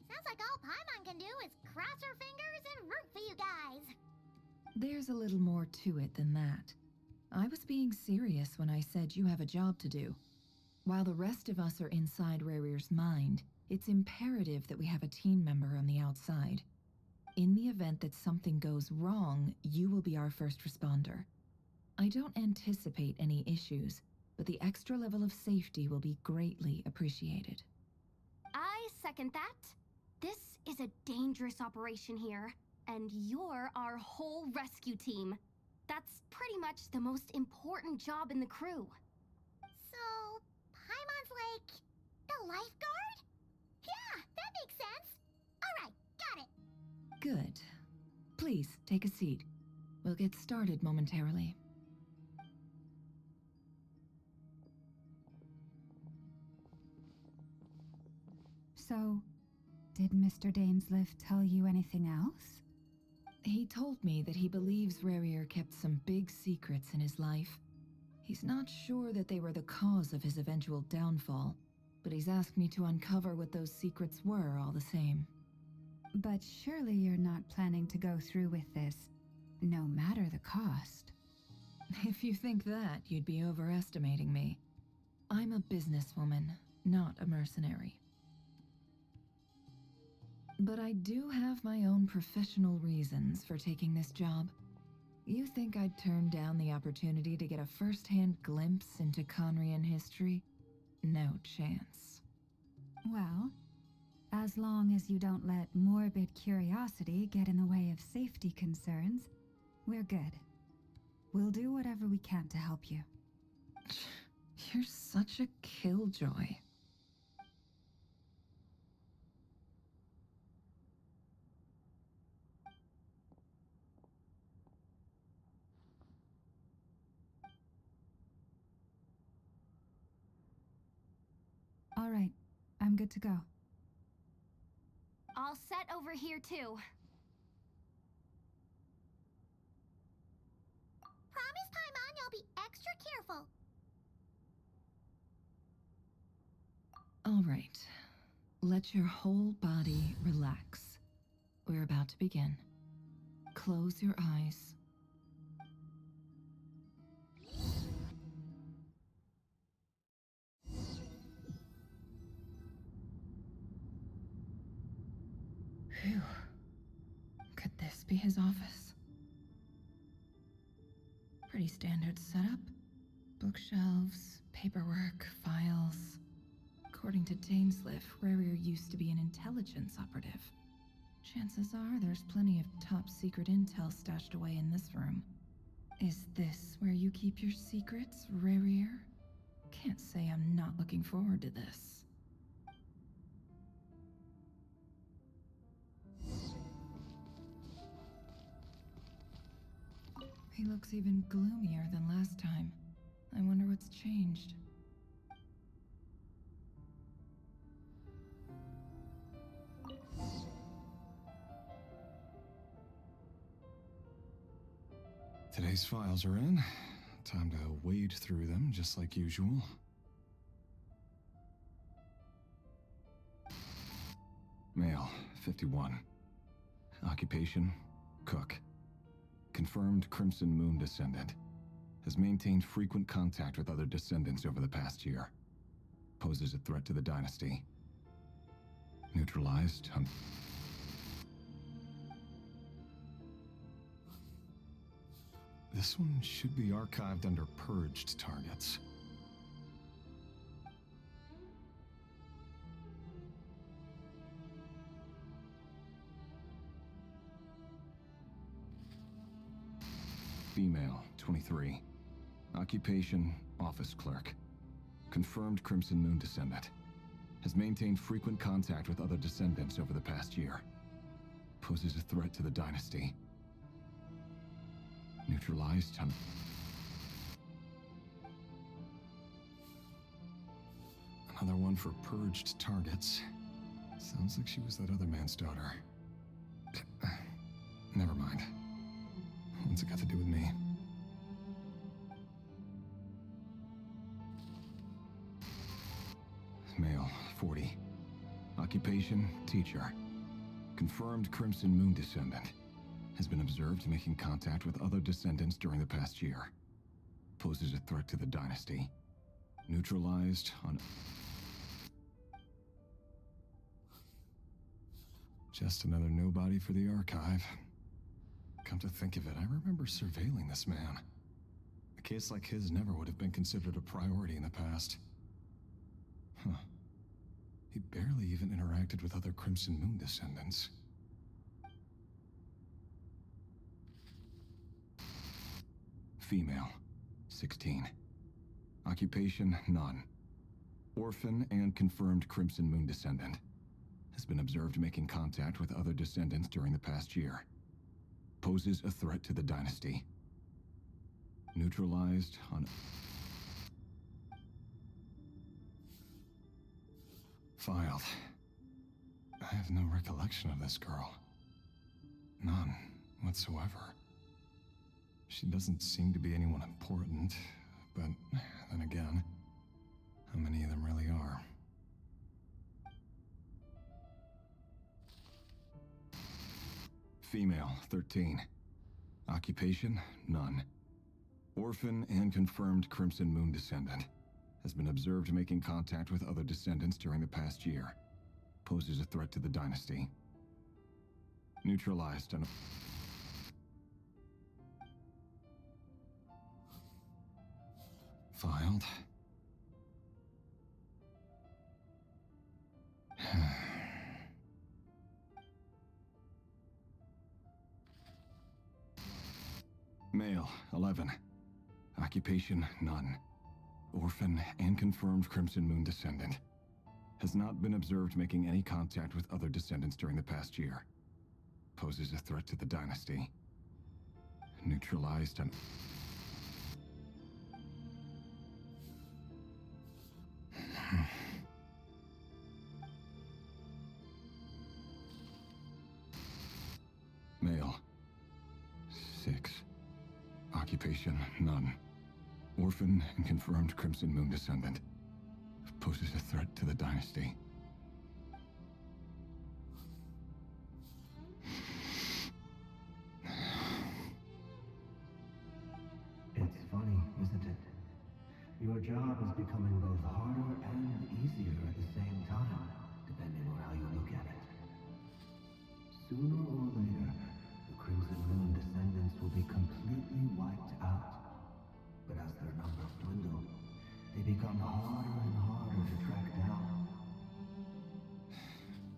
Sounds like all Paimon can do is cross her fingers and root for you guys. There's a little more to it than that. I was being serious when I said you have a job to do. While the rest of us are inside Rarier's mind, it's imperative that we have a team member on the outside. In the event that something goes wrong, you will be our first responder. I don't anticipate any issues, but the extra level of safety will be greatly appreciated. I second that. This is a dangerous operation here, and you're our whole rescue team. That's pretty much the most important job in the crew. So, Paimon's like the lifeguard? Yeah, that makes sense. Alright, got it. Good. Please, take a seat. We'll get started momentarily. So, did Mr. Dainsliff tell you anything else? He told me that he believes Rarier kept some big secrets in his life. He's not sure that they were the cause of his eventual downfall, but he's asked me to uncover what those secrets were all the same. But surely you're not planning to go through with this, no matter the cost. If you think that, you'd be overestimating me. I'm a businesswoman, not a mercenary. But I do have my own professional reasons for taking this job. You think I'd turn down the opportunity to get a first-hand glimpse into Conrian history? No chance. Well, as long as you don't let morbid curiosity get in the way of safety concerns, we're good. We'll do whatever we can to help you. You're such a killjoy. All right, I'm good to go. All set over here, too. Promise, Paimon, you'll be extra careful. All right. Let your whole body relax. We're about to begin. Close your eyes. Phew. Could this be his office? Pretty standard setup. Bookshelves, paperwork, files. According to Dainsliff, Rarier used to be an intelligence operative. Chances are there's plenty of top secret intel stashed away in this room. Is this where you keep your secrets, Rarier? Can't say I'm not looking forward to this. He looks even gloomier than last time. I wonder what's changed. Today's files are in. Time to wade through them, just like usual. Male, 51. Occupation, cook. Confirmed Crimson Moon descendant. Has maintained frequent contact with other descendants over the past year. Poses a threat to the dynasty. Neutralized. This one should be archived under purged targets. Female, 23. Occupation, office clerk. Confirmed Crimson Moon descendant. Has maintained frequent contact with other descendants over the past year. Poses a threat to the dynasty. Neutralized. Another one for purged targets. Sounds like she was that other man's daughter. Never mind. What's it got to do with me? Male, 40. Occupation, teacher. Confirmed Crimson Moon descendant. Has been observed making contact with other descendants during the past year. Poses a threat to the dynasty. Neutralized on... Just another nobody for the archive. Come to think of it, I remember surveilling this man. A case like his never would have been considered a priority in the past. Huh. He barely even interacted with other Crimson Moon descendants. Female, 16. Occupation, none. Orphan and confirmed Crimson Moon descendant. Has been observed making contact with other descendants during the past year. Poses a threat to the dynasty. Neutralized on... Filed. I have no recollection of this girl. None whatsoever. She doesn't seem to be anyone important, but then again, how many of them really are? Female, 13. Occupation, none. Orphan and confirmed Crimson Moon descendant. Has been observed making contact with other descendants during the past year. Poses a threat to the dynasty. Neutralized on... Filed. Male, 11. Occupation, none. Orphan and confirmed Crimson Moon descendant. Has not been observed making any contact with other descendants during the past year. Poses a threat to the dynasty. Neutralized on... Male, 6. Occupation, none. Orphan and confirmed Crimson Moon descendant. Poses a threat to the dynasty. It's funny, isn't it? Your job is becoming both harder and easier at the same time, depending on how you look at it. Sooner or later, the Crimson Moon descendants will be completely wiped out. But as their numbers dwindle, they become harder and harder to track down.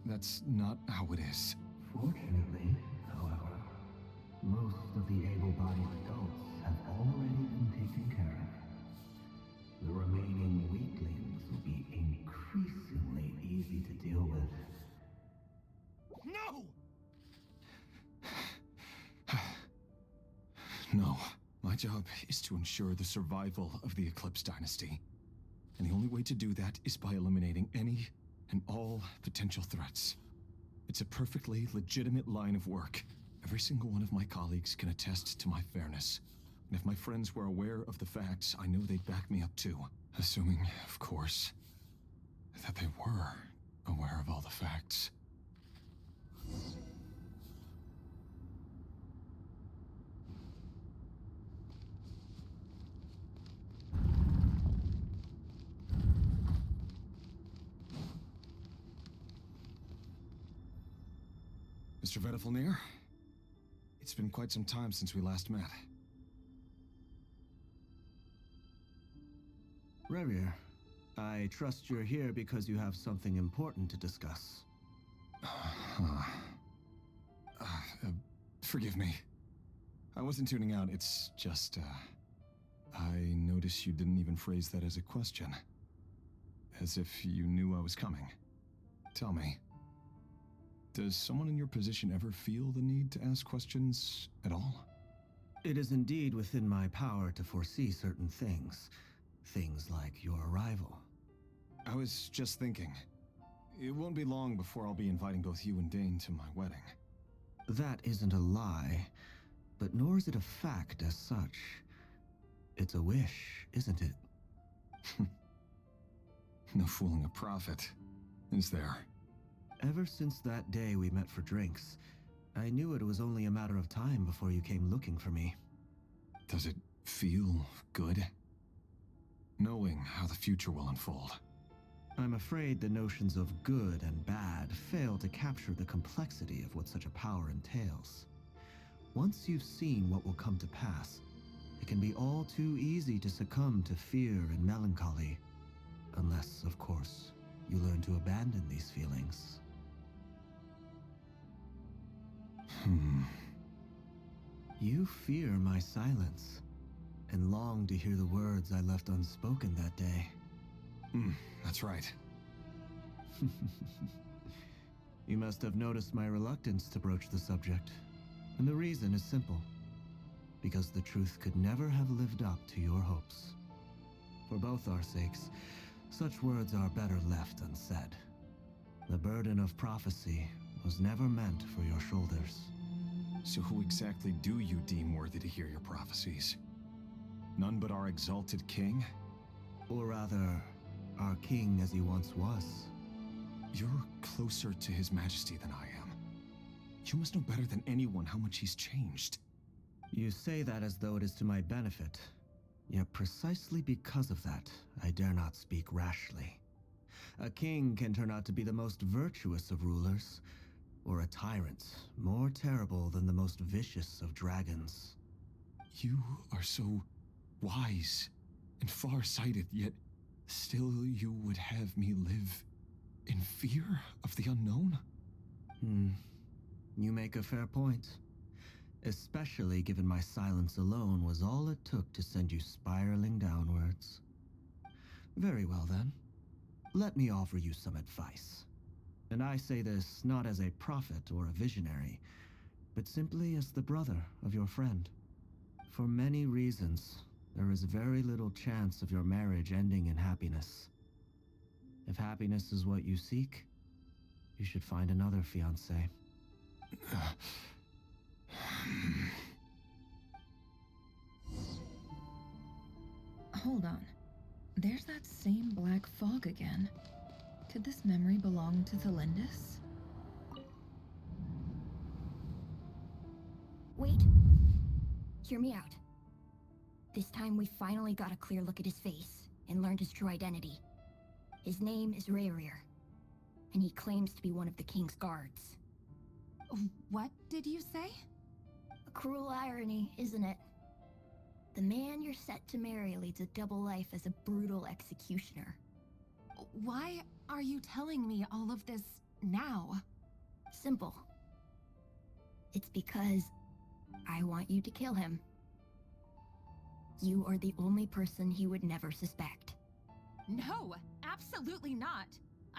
That's not how it is. Fortunately, however, most of the able-bodied adults have No. My job is to ensure the survival of the Eclipse Dynasty. And the only way to do that is by eliminating any and all potential threats. It's a perfectly legitimate line of work. Every single one of my colleagues can attest to my fairness. And if my friends were aware of the facts, I know they'd back me up too. Assuming, of course, that they were aware of all the facts. Mr. Vedifalnir, it's been quite some time since we last met. Rerir, I trust you're here because you have something important to discuss. Forgive me. I wasn't tuning out, it's just, I noticed you didn't even phrase that as a question. As if you knew I was coming. Tell me, does someone in your position ever feel the need to ask questions at all? It is indeed within my power to foresee certain things. Things like your arrival. I was just thinking. It won't be long before I'll be inviting both you and Dane to my wedding. That isn't a lie, but nor is it a fact as such. It's a wish, isn't it? No fooling a prophet, is there? Ever since that day we met for drinks, I knew it was only a matter of time before you came looking for me. Does it feel good? Knowing how the future will unfold. I'm afraid the notions of good and bad fail to capture the complexity of what such a power entails. Once you've seen what will come to pass, it can be all too easy to succumb to fear and melancholy. Unless, of course, you learn to abandon these feelings. You fear my silence, and long to hear the words I left unspoken that day. That's right. You must have noticed my reluctance to broach the subject, and the reason is simple. Because the truth could never have lived up to your hopes. For both our sakes, such words are better left unsaid. The burden of prophecy was never meant for your shoulders. So who exactly do you deem worthy to hear your prophecies? None but our exalted king? Or rather, our king as he once was. You're closer to his majesty than I am. You must know better than anyone how much he's changed. You say that as though it is to my benefit. Yet precisely because of that, I dare not speak rashly. A king can turn out to be the most virtuous of rulers, or a tyrant more terrible than the most vicious of dragons. You are so wise and far-sighted, yet still you would have me live in fear of the unknown? You make a fair point. Especially given my silence alone was all it took to send you spiraling downwards. Very well then. Let me offer you some advice. And I say this not as a prophet or a visionary, but simply as the brother of your friend. For many reasons, there is very little chance of your marriage ending in happiness. If happiness is what you seek, you should find another fiancé. Hold on. There's that same black fog again. Could this memory belong to Thelindis? Wait. Hear me out. This time we finally got a clear look at his face and learned his true identity. His name is Rerir, and he claims to be one of the king's guards. What did you say? A cruel irony, isn't it? The man you're set to marry leads a double life as a brutal executioner. Why are you telling me all of this now? Simple. It's because I want you to kill him. You are the only person he would never suspect. No, absolutely not.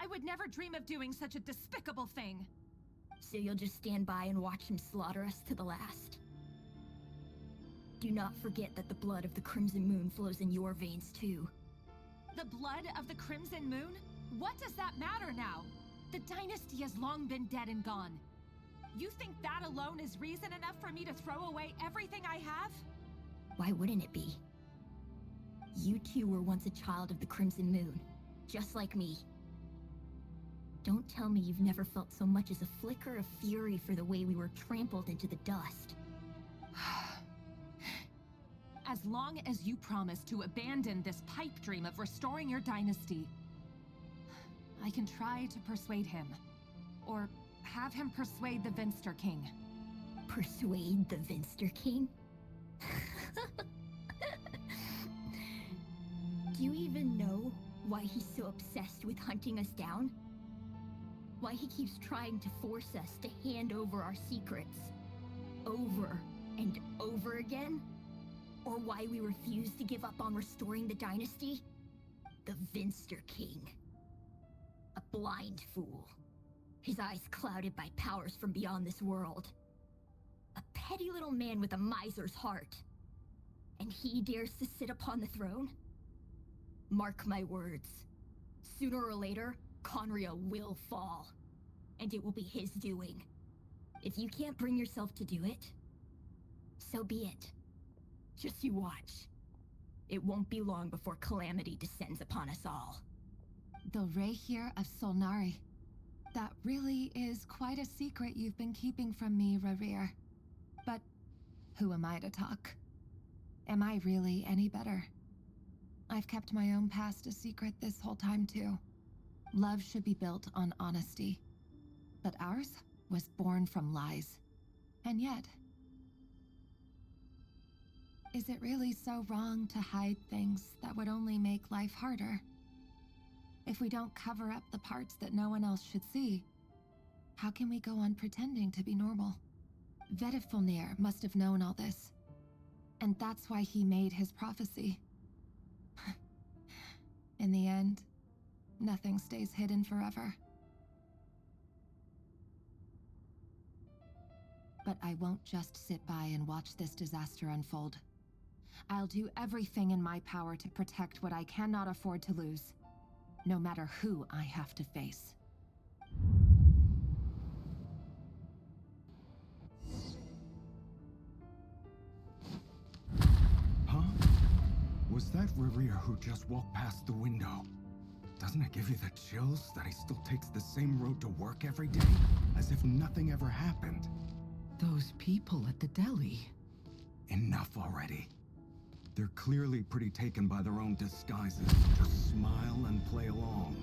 I would never dream of doing such a despicable thing. So you'll just stand by and watch him slaughter us to the last? Do not forget that the blood of the Crimson Moon flows in your veins too. The blood of the Crimson Moon? What does that matter now? The dynasty has long been dead and gone. You think that alone is reason enough for me to throw away everything I have? Why wouldn't it be? You too were once a child of the Crimson Moon, just like me. Don't tell me you've never felt so much as a flicker of fury for the way we were trampled into the dust. As long as you promise to abandon this pipe dream of restoring your dynasty, I can try to persuade him. Or have him persuade the Vinster King. Persuade the Vinster King? Do you even know why he's so obsessed with hunting us down? Why he keeps trying to force us to hand over our secrets over and over again? Or why we refuse to give up on restoring the dynasty? The Vinster King. A blind fool. His eyes clouded by powers from beyond this world. A petty little man with a miser's heart. And he dares to sit upon the throne? Mark my words. Sooner or later, Conria will fall. And it will be his doing. If you can't bring yourself to do it, so be it. Just you watch. It won't be long before calamity descends upon us all. The Reikir of Solnari. That really is quite a secret you've been keeping from me, Rerir. But who am I to talk? Am I really any better? I've kept my own past a secret this whole time, too. Love should be built on honesty. But ours was born from lies. And yet, is it really so wrong to hide things that would only make life harder? If we don't cover up the parts that no one else should see, how can we go on pretending to be normal? Vedifulnir must have known all this. And that's why he made his prophecy. In the end, nothing stays hidden forever. But I won't just sit by and watch this disaster unfold. I'll do everything in my power to protect what I cannot afford to lose, no matter who I have to face. Huh? Was that Rerir who just walked past the window? Doesn't it give you the chills that he still takes the same road to work every day, as if nothing ever happened? Those people at the deli. Enough already. They're clearly pretty taken by their own disguises. Just smile and play along.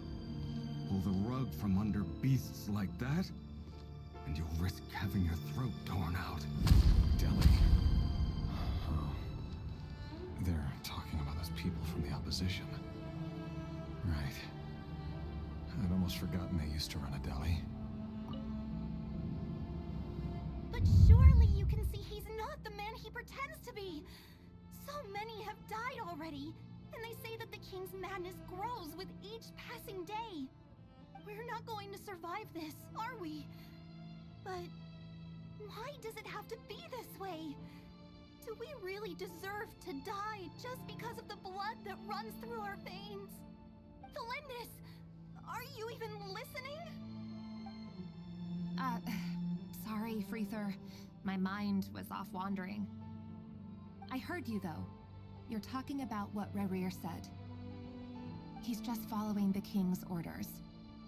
Pull the rug from under beasts like that, and you'll risk having your throat torn out. Deli. Oh. They're talking about those people from the opposition. Right. I'd almost forgotten they used to run a deli. But surely you can see he's not the man he pretends to be. So many have died already, and they say that the king's madness grows with each passing day. We're not going to survive this, are we? But why does it have to be this way? Do we really deserve to die just because of the blood that runs through our veins? Felindis, are you even listening? Sorry, Freether. My mind was off wandering. I heard you, though. You're talking about what Rerir said. He's just following the king's orders.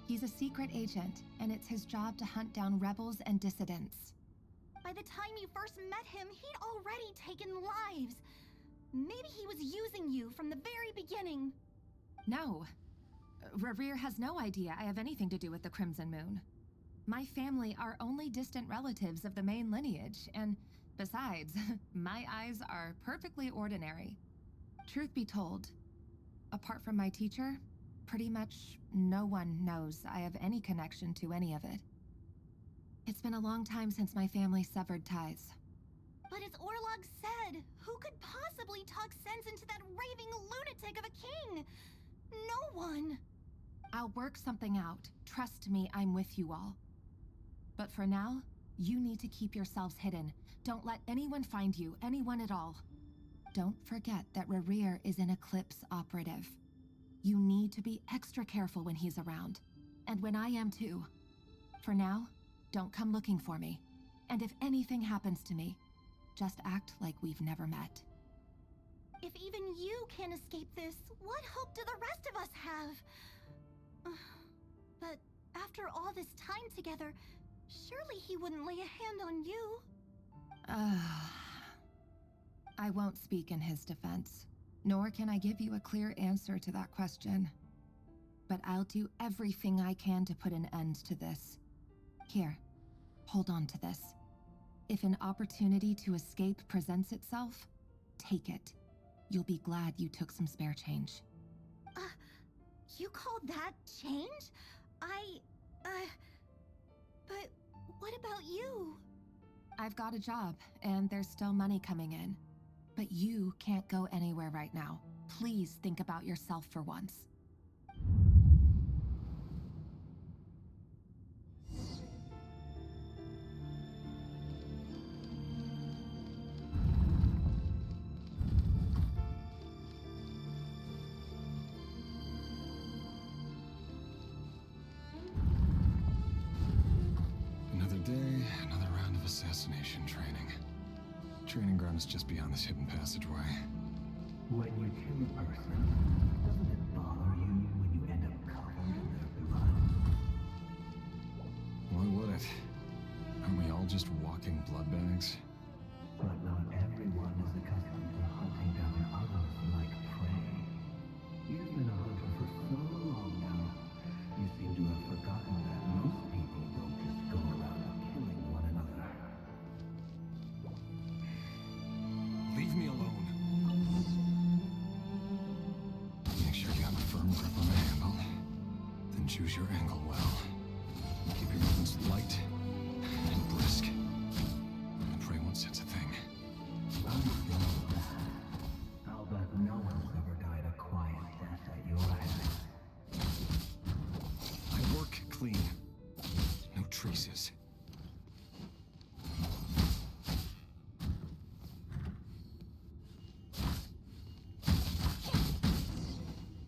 He's a secret agent, and it's his job to hunt down rebels and dissidents. By the time you first met him, he'd already taken lives. Maybe he was using you from the very beginning. No. Rerir has no idea I have anything to do with the Crimson Moon. My family are only distant relatives of the main lineage, and besides, my eyes are perfectly ordinary. Truth be told, apart from my teacher, pretty much no one knows I have any connection to any of it. It's been a long time since my family severed ties. But as Orlog said, who could possibly talk sense into that raving lunatic of a king? No one. I'll work something out. Trust me, I'm with you all. But for now, you need to keep yourselves hidden. Don't let anyone find you, anyone at all. Don't forget that Rerir is an Eclipse operative. You need to be extra careful when he's around. And when I am too. For now, don't come looking for me. And if anything happens to me, just act like we've never met. If even you can't escape this, what hope do the rest of us have? But after all this time together, surely he wouldn't lay a hand on you. I won't speak in his defense, nor can I give you a clear answer to that question. But I'll do everything I can to put an end to this. Here, hold on to this. If an opportunity to escape presents itself, take it. You'll be glad you took some spare change. You call that change? But what about you? I've got a job, and there's still money coming in. But you can't go anywhere right now. Please think about yourself for once. Another day, another round of assassination training. Training ground is just beyond this hidden passageway. When you kill a person, doesn't it bother you when you end up covered in their blood? Why would it? Aren't we all just walking blood bags? But not everyone is accustomed to hunting down others like prey. You've been a hunter for so long now, you seem to have forgotten that most people don't just go around killing one another. Leave me alone. Make sure you have a firm grip on the handle. Then choose your angle well. Keep your movements light and brisk. The prey won't sense a thing. I'll bet no one's ever died a quiet death at your hands. I work clean. No traces.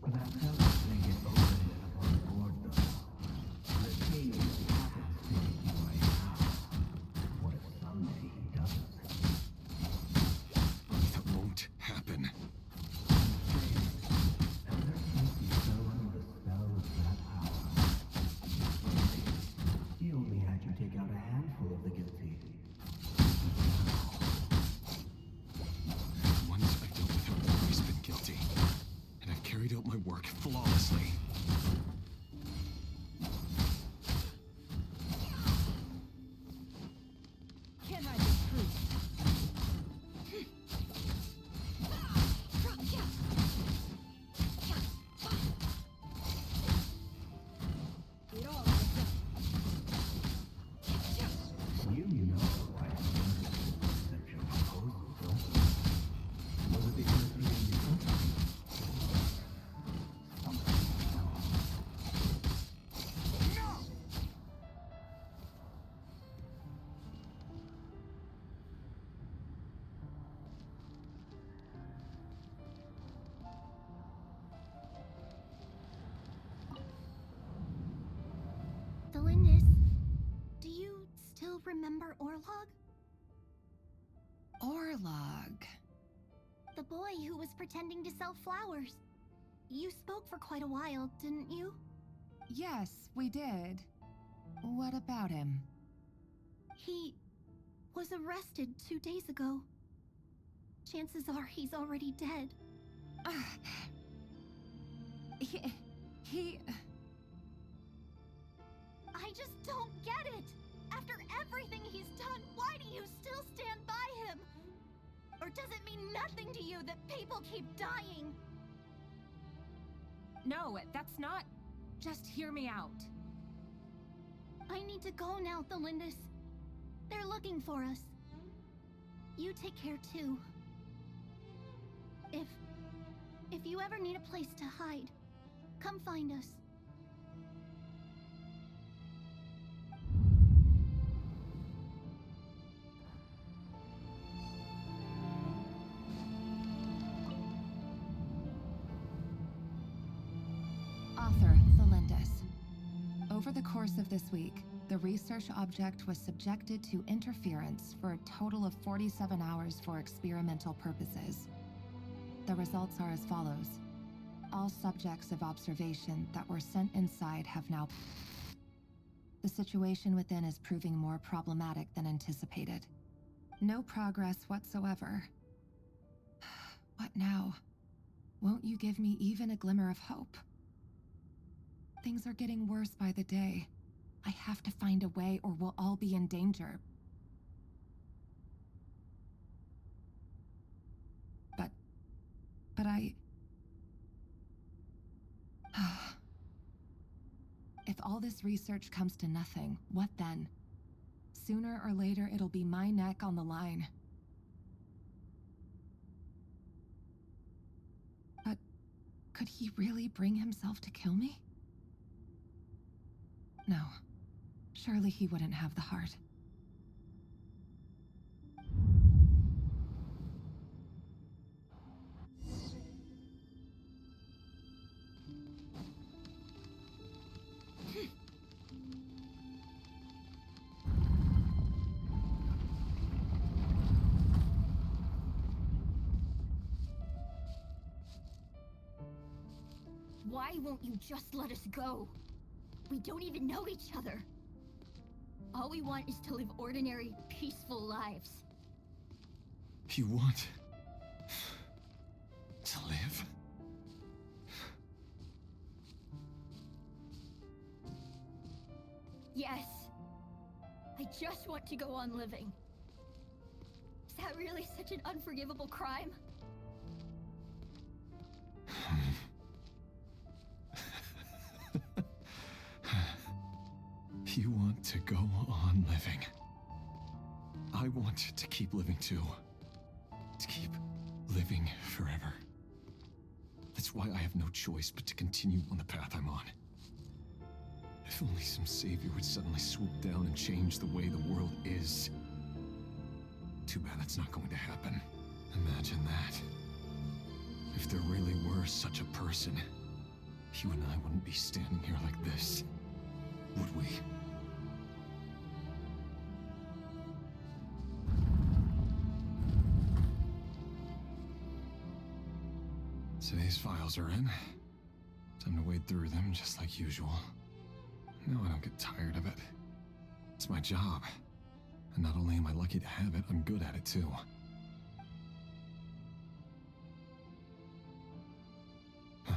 That doesn't make it open above board, though. The king happens to take you right now. What if someday he doesn't? That won't happen. And they're taking so under the spell of that power. He only had you take out a handful of the guilty. The ones I've dealt with have always been guilty. And I've carried out my work flawlessly. Can't hide the truth. It all adds up. You know why I accept your proposal, though. Was it because you didn't do something? Something else. Delindis, do you still remember Orlog? Orlog. The boy who was pretending to sell flowers. You spoke for quite a while, didn't you? Yes, we did. What about him? He was arrested 2 days ago. Chances are he's already dead. He... I just don't get it! After everything he's done, why do you still stand by him? Or does it mean nothing to you that people keep dying? No, that's not... Just hear me out. I need to go now, Thelindis. They're looking for us. You take care too. If you ever need a place to hide, come find us. Thelindis. Over the course of this week, the research object was subjected to interference for a total of 47 hours for experimental purposes. The results are as follows. All subjects of observation that were sent inside have now... The situation within is proving more problematic than anticipated. No progress whatsoever. What now? Won't you give me even a glimmer of hope? Things are getting worse by the day. I have to find a way or we'll all be in danger. But I... If all this research comes to nothing, what then? Sooner or later, it'll be my neck on the line. But could he really bring himself to kill me? No. Surely he wouldn't have the heart. Why won't you just let us go? We don't even know each other. All we want is to live ordinary, peaceful lives. You want to live? Yes. I just want to go on living. Is that really such an unforgivable crime? You want to go on living. I want to keep living too. To keep living forever. That's why I have no choice but to continue on the path I'm on. If only some savior would suddenly swoop down and change the way the world is. Too bad that's not going to happen. Imagine that. If there really were such a person, you and I wouldn't be standing here like this, would we? Today's files are in. Time to wade through them just like usual. No, I don't get tired of it. It's my job. And not only am I lucky to have it, I'm good at it too. Huh.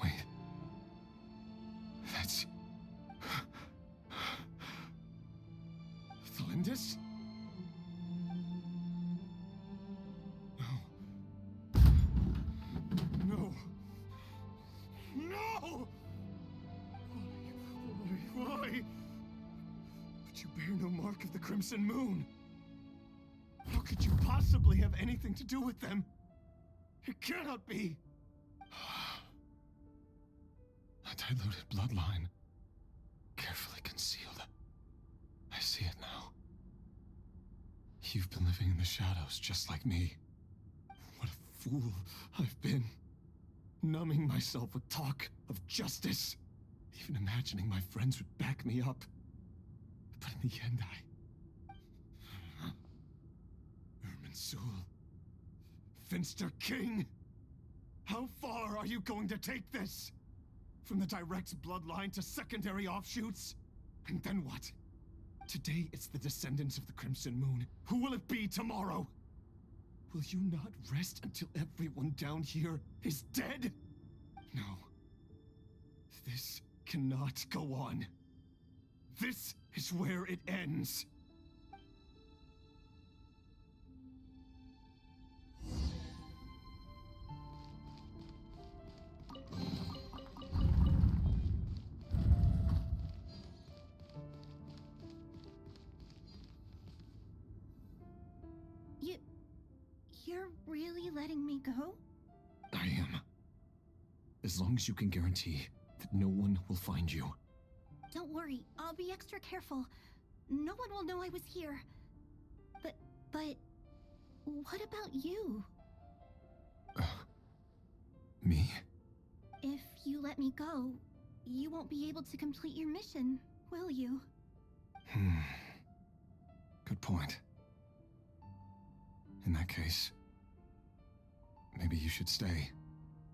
Wait. That's... Thelindis? No. No! Why? But you bear no mark of the Crimson Moon. How could you possibly have anything to do with them? It cannot be. A diluted bloodline. Carefully concealed. I see it now. You've been living in the shadows just like me. What a fool I've been. Numbing myself with talk of justice. Even imagining my friends would back me up. But in the end, Irminsul. Finster King! How far are you going to take this? From the direct bloodline to secondary offshoots? And then what? Today it's the descendants of the Crimson Moon. Who will it be tomorrow? Will you not rest until everyone down here is dead? No. This cannot go on. This is where it ends. You're really letting me go? I am. As long as you can guarantee that no one will find you. Don't worry, I'll be extra careful. No one will know I was here. But what about you? Me? If you you let me go, you won't be able to complete your mission, will you? Good point. In that case, maybe you should stay.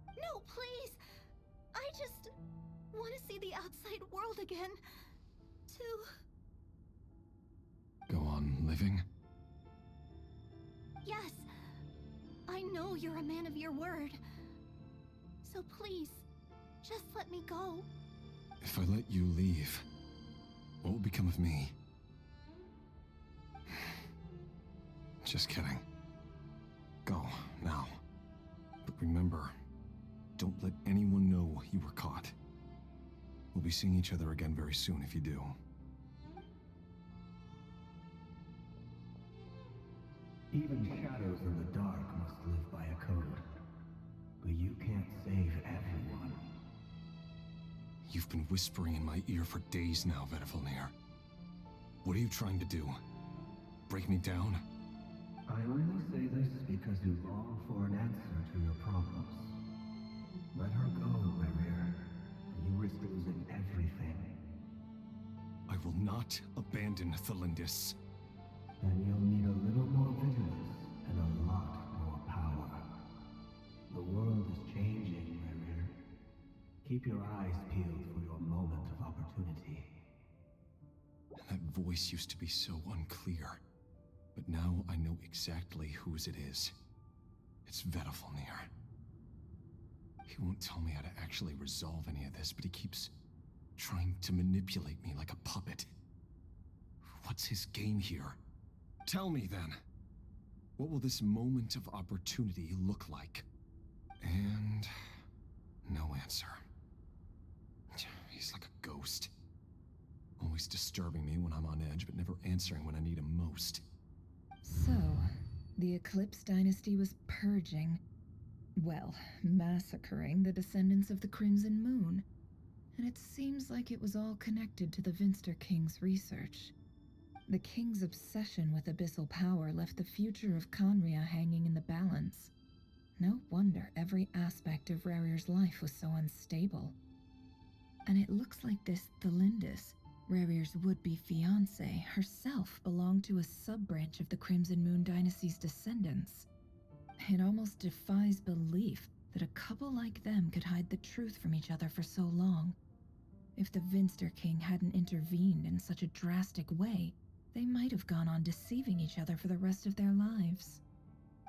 No, please! I just want to see the outside world again. Go on living? Yes. I know you're a man of your word. So please, just let me go. If I let you leave, what will become of me? Just kidding. Go, now. But remember, don't let anyone know you were caught. We'll be seeing each other again very soon if you do. Even shadows in the dark must live by a code. But you can't save everyone. You've been whispering in my ear for days now, Vedifalnir. What are you trying to do? Break me down? I only say this because you long for an answer to your problems. Let her go, Rerir. You risk losing everything. I will not abandon Thelindis. Then you'll need a little more vigilance and a lot more power. The world is changing, Rerir. Keep your eyes peeled for your moment of opportunity. That voice used to be so unclear. But now I know exactly whose it is. It's Vedifalnir. He won't tell me how to actually resolve any of this, but he keeps trying to manipulate me like a puppet. What's his game here? Tell me then. What will this moment of opportunity look like? And no answer. He's like a ghost. Always disturbing me when I'm on edge, but never answering when I need him most. So, the Eclipse Dynasty was purging, well, massacring the descendants of the Crimson Moon. And it seems like it was all connected to the Vinster King's research. The King's obsession with abyssal power left the future of Conria hanging in the balance. No wonder every aspect of Rerir's life was so unstable. And it looks like this Thelindis, Rerir's would-be fiancée, herself belonged to a sub-branch of the Crimson Moon Dynasty's descendants. It almost defies belief that a couple like them could hide the truth from each other for so long. If the Vinster King hadn't intervened in such a drastic way, they might have gone on deceiving each other for the rest of their lives.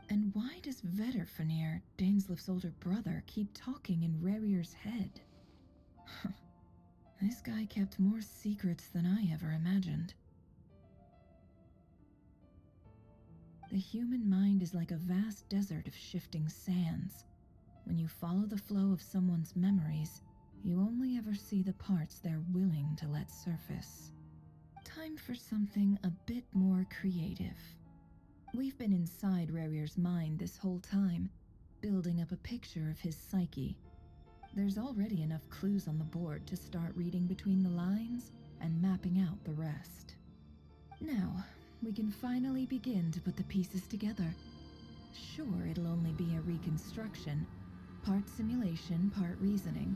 And why does Vedifalnir, Daneslif's older brother, keep talking in Rerir's head? This guy kept more secrets than I ever imagined. The human mind is like a vast desert of shifting sands. When you follow the flow of someone's memories, you only ever see the parts they're willing to let surface. Time for something a bit more creative. We've been inside Rerir's mind this whole time, building up a picture of his psyche. There's already enough clues on the board to start reading between the lines and mapping out the rest. Now, we can finally begin to put the pieces together. Sure, it'll only be a reconstruction, part simulation, part reasoning,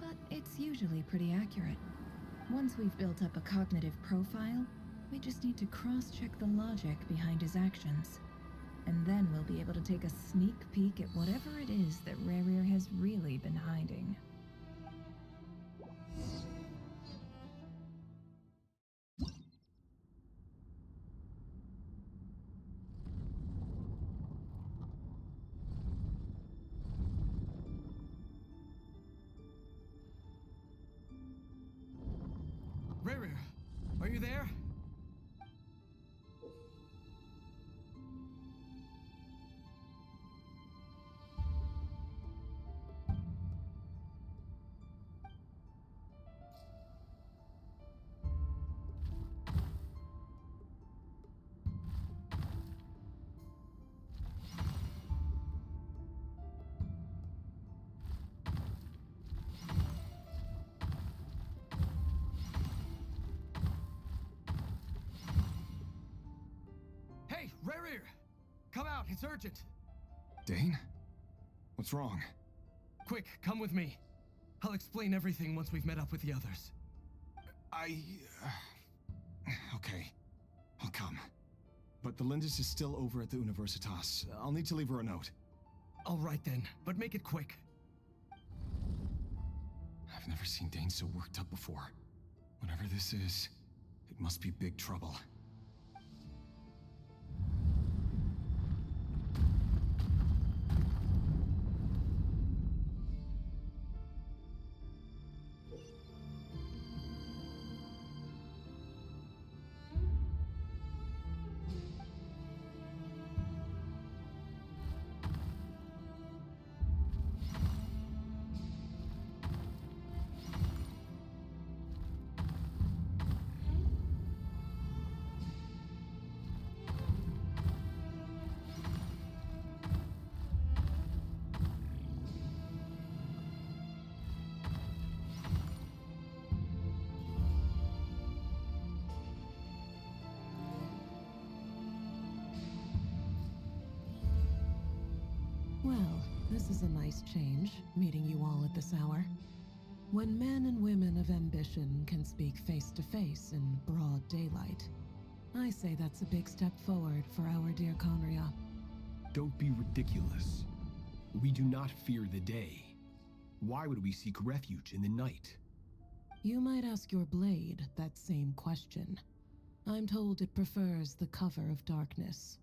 but it's usually pretty accurate. Once we've built up a cognitive profile, we just need to cross-check the logic behind his actions. And then we'll be able to take a sneak peek at whatever it is that Rerir has really been hiding. Rerir, are you there? Hey, Rerir! Come out, it's urgent! Dane? What's wrong? Quick, come with me. I'll explain everything once we've met up with the others. Okay. I'll come. But the Lindis is still over at the Universitas. I'll need to leave her a note. All right then, but make it quick. I've never seen Dane so worked up before. Whatever this is, it must be big trouble. Well, this is a nice change, meeting you all at this hour. When men and women of ambition can speak face to face in broad daylight, I say that's a big step forward for our dear Conria. Don't be ridiculous. We do not fear the day. Why would we seek refuge in the night? You might ask your blade that same question. I'm told it prefers the cover of darkness.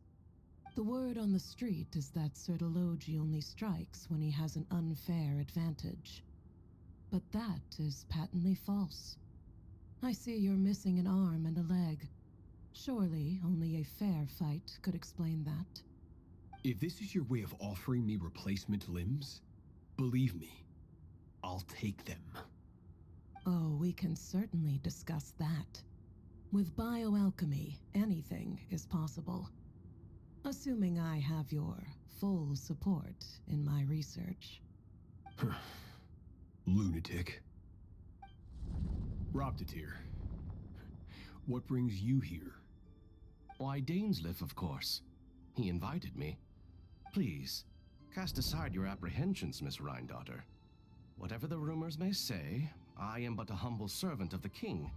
The word on the street is that Sertologi only strikes when he has an unfair advantage. But that is patently false. I see you're missing an arm and a leg. Surely only a fair fight could explain that. If this is your way of offering me replacement limbs, believe me, I'll take them. Oh, we can certainly discuss that. With bioalchemy, anything is possible. Assuming I have your full support in my research. Lunatic. Robtatir, what brings you here? Why, Dainsleif, of course. He invited me. Please, cast aside your apprehensions, Miss Rhindaughter. Whatever the rumors may say, I am but a humble servant of the king,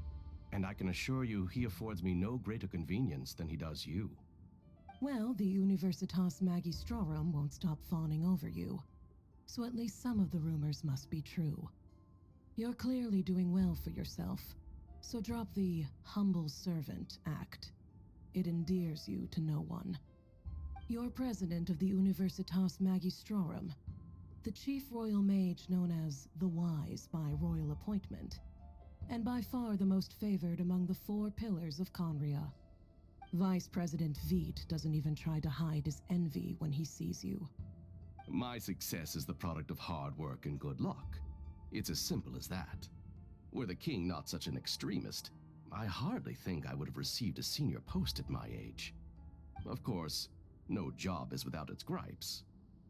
and I can assure you he affords me no greater convenience than he does you. Well, the Universitas Magistrorum won't stop fawning over you, so at least some of the rumors must be true. You're clearly doing well for yourself, so drop the humble servant act. It endears you to no one. You're president of the Universitas Magistrorum, the chief royal mage known as the Wise by royal appointment, and by far the most favored among the 4 pillars of Conria. Vice President Veet doesn't even try to hide his envy when he sees you. My success is the product of hard work and good luck. It's as simple as that. Were the king not such an extremist, I hardly think I would have received a senior post at my age. Of course, no job is without its gripes.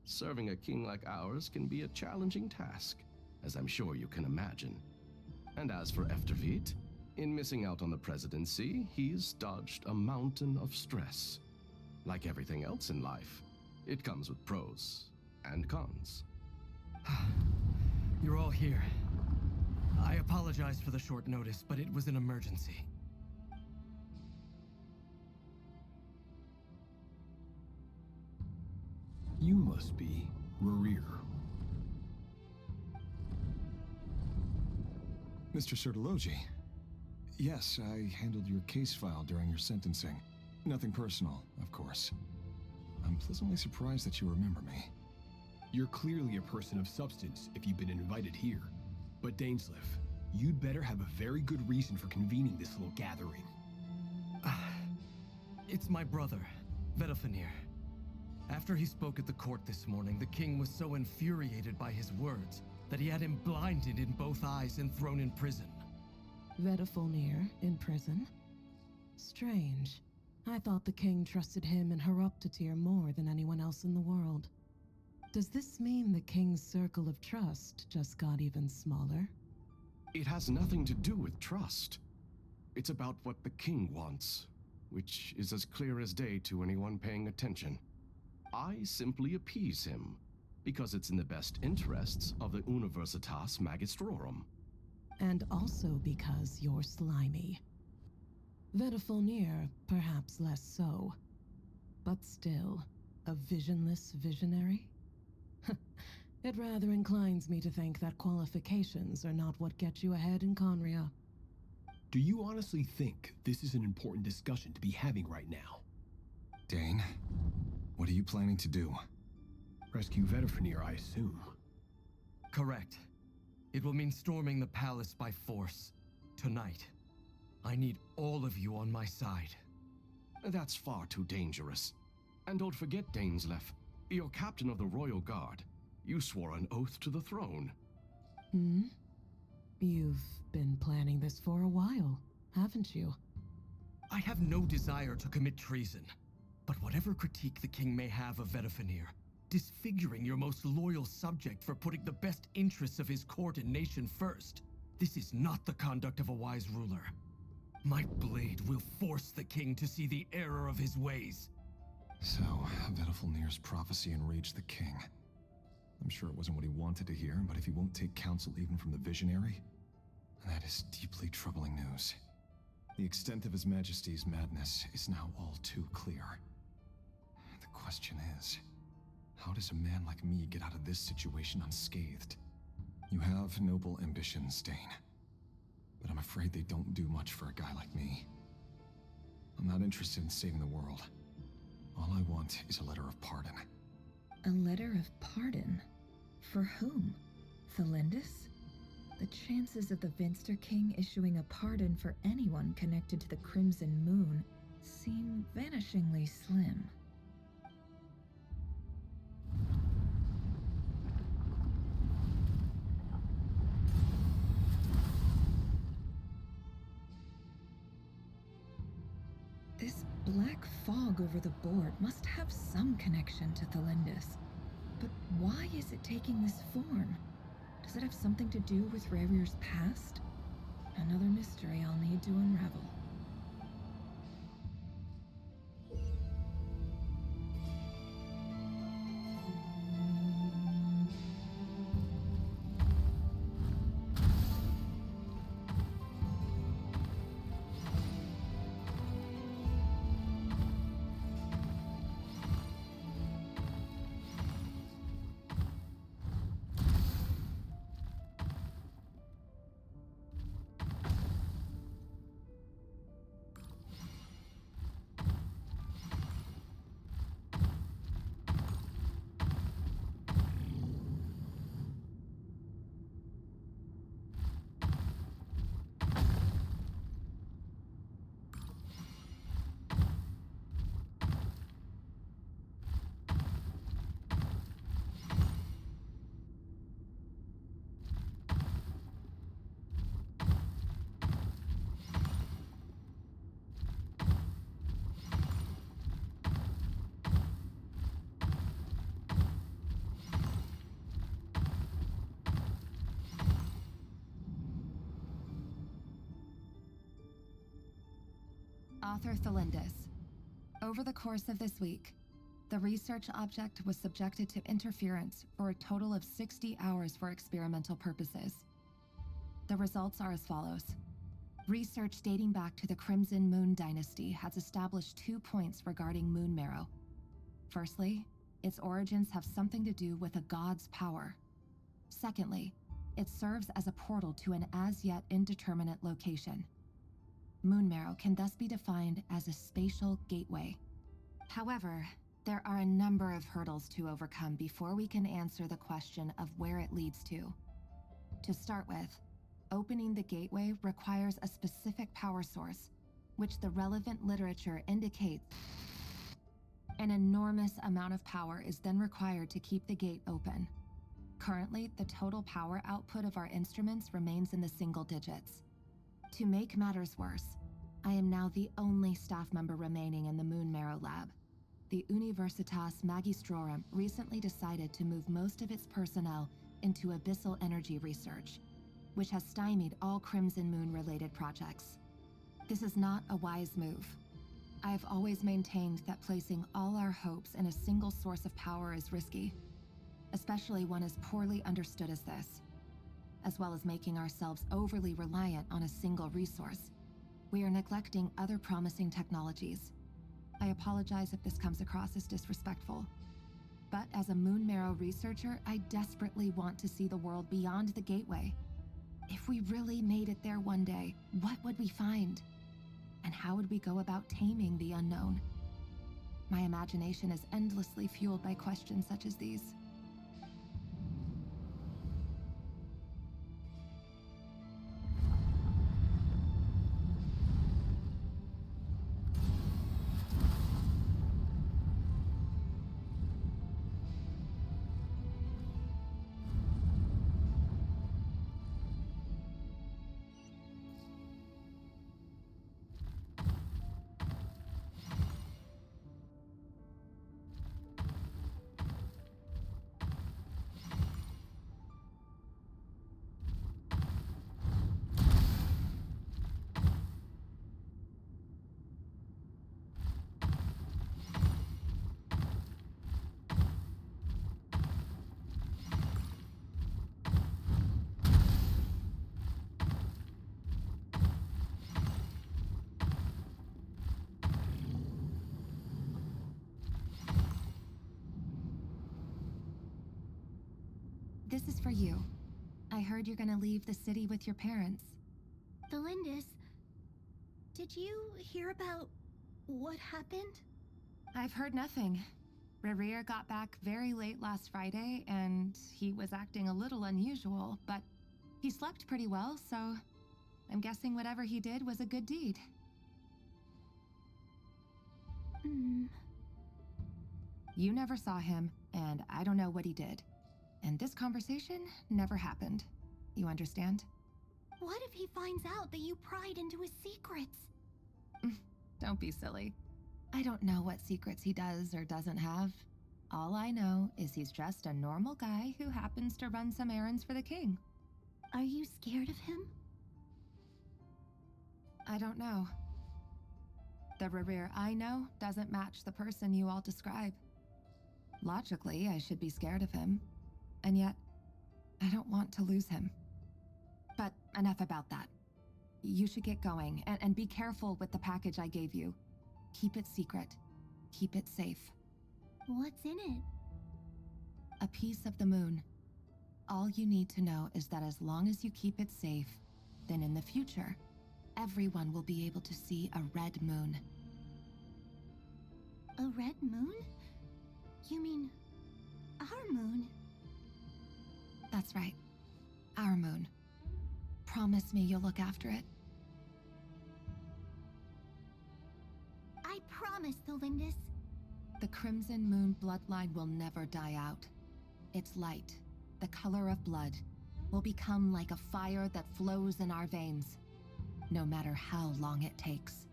Serving a king like ours can be a challenging task, as I'm sure you can imagine. And as for Efterveet, in missing out on the presidency, he's dodged a mountain of stress. Like everything else in life, it comes with pros and cons. You're all here. I apologize for the short notice, but it was an emergency. You must be Rarir. Mr. Sertologi. Yes, I handled your case file during your sentencing. Nothing personal, of course. I'm pleasantly surprised that you remember me. You're clearly a person of substance if you've been invited here. But Dainsleif, you'd better have a very good reason for convening this little gathering. It's my brother, Vedalfinir. After he spoke at the court this morning, the king was so infuriated by his words that he had him blinded in both eyes and thrown in prison. Vedalfinir in prison? Strange. I thought the king trusted him and Horoptatir more than anyone else in the world. Does this mean the king's circle of trust just got even smaller? It has nothing to do with trust. It's about what the king wants, which is as clear as day to anyone paying attention. I simply appease him, because it's in the best interests of the Universitas Magistrorum. And also because you're slimy. Vedafilnir, perhaps less so. But still, a visionless visionary? It rather inclines me to think that qualifications are not what get you ahead in Conria. Do you honestly think this is an important discussion to be having right now? Dane, what are you planning to do? Rescue Vedafilnir, I assume. Correct. It will mean storming the palace by force. Tonight. I need all of you on my side. That's far too dangerous. And don't forget, Dainsleif, you're captain of the Royal Guard. You swore an oath to the throne. Hmm? You've been planning this for a while, haven't you? I have no desire to commit treason. But whatever critique the king may have of Vedafilnir, disfiguring your most loyal subject for putting the best interests of his court and nation first, this is not the conduct of a wise ruler. My blade will force the king to see the error of his ways. So, Vedafilnir's prophecy enraged the king. I'm sure it wasn't what he wanted to hear, but if he won't take counsel even from the visionary, that is deeply troubling news. The extent of His Majesty's madness is now all too clear. The question is, how does a man like me get out of this situation unscathed? You have noble ambitions, Dane, but I'm afraid they don't do much for a guy like me. I'm not interested in saving the world. All I want is a letter of pardon. A letter of pardon? For whom? Thelindis? The chances of the Vinster King issuing a pardon for anyone connected to the Crimson Moon seem vanishingly slim. This black fog over the board must have some connection to Thelindis. But why is it taking this form? Does it have something to do with Revir's past? Another mystery I'll need to unravel. Author Thelindis. Over the course of this week, the research object was subjected to interference for a total of 60 hours for experimental purposes. The results are as follows. Research dating back to the Crimson Moon Dynasty has established 2 points regarding moon marrow. Firstly, its origins have something to do with a god's power. Secondly, it serves as a portal to an as-yet indeterminate location. Moon marrow can thus be defined as a spatial gateway. However, there are a number of hurdles to overcome before we can answer the question of where it leads to. To start with, opening the gateway requires a specific power source, which the relevant literature indicates. An enormous amount of power is then required to keep the gate open. Currently, the total power output of our instruments remains in the single digits. To make matters worse, I am now the only staff member remaining in the Moon Marrow lab. The Universitas Magistrorum recently decided to move most of its personnel into abyssal energy research, which has stymied all Crimson Moon-related projects. This is not a wise move. I have always maintained that placing all our hopes in a single source of power is risky. especially one as poorly understood as this. As well as making ourselves overly reliant on a single resource, we are neglecting other promising technologies. I apologize if this comes across as disrespectful. But as a Moon Marrow researcher, I desperately want to see the world beyond the gateway. If we really made it there one day, what would we find? And how would we go about taming the unknown? My imagination is endlessly fueled by questions such as these. This is for you. I heard you're gonna leave the city with your parents. The Lindis. Did you hear about what happened? I've heard nothing. Rerir got back very late last Friday, and he was acting a little unusual, but he slept pretty well, so I'm guessing whatever he did was a good deed. You never saw him, and I don't know what he did. And this conversation never happened. You understand? What if he finds out that you pried into his secrets? Don't be silly. I don't know what secrets he does or doesn't have. All I know is he's just a normal guy who happens to run some errands for the king. Are you scared of him? I don't know. The Rerir I know doesn't match the person you all describe. Logically, I should be scared of him. And yet, I don't want to lose him. But enough about that. You should get going, and be careful with the package I gave you. Keep it secret. Keep it safe. What's in it? A piece of the moon. All you need to know is that as long as you keep it safe, then in the future, everyone will be able to see a red moon. A red moon? You mean our moon? That's right. Our moon. Promise me you'll look after it. I promise, the Lindis. The Crimson Moon bloodline will never die out. Its light, the color of blood, will become like a fire that flows in our veins, no matter how long it takes.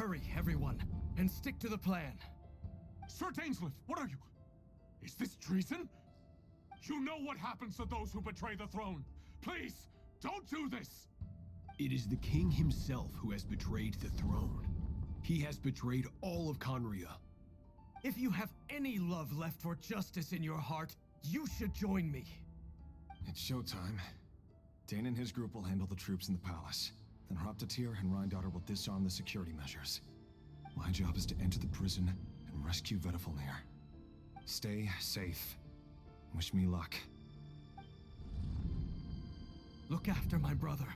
Hurry, everyone, and stick to the plan. Sir Dainsleif, what are you? Is this treason? You know what happens to those who betray the throne. Please, don't do this! It is the king himself who has betrayed the throne. He has betrayed all of Conria. If you have any love left for justice in your heart, you should join me. It's showtime. Dane and his group will handle the troops in the palace. Then Hraptatir and Rheindotter will disarm the security measures. My job is to enter the prison and rescue Vedifalnir. Stay safe. Wish me luck. Look after my brother.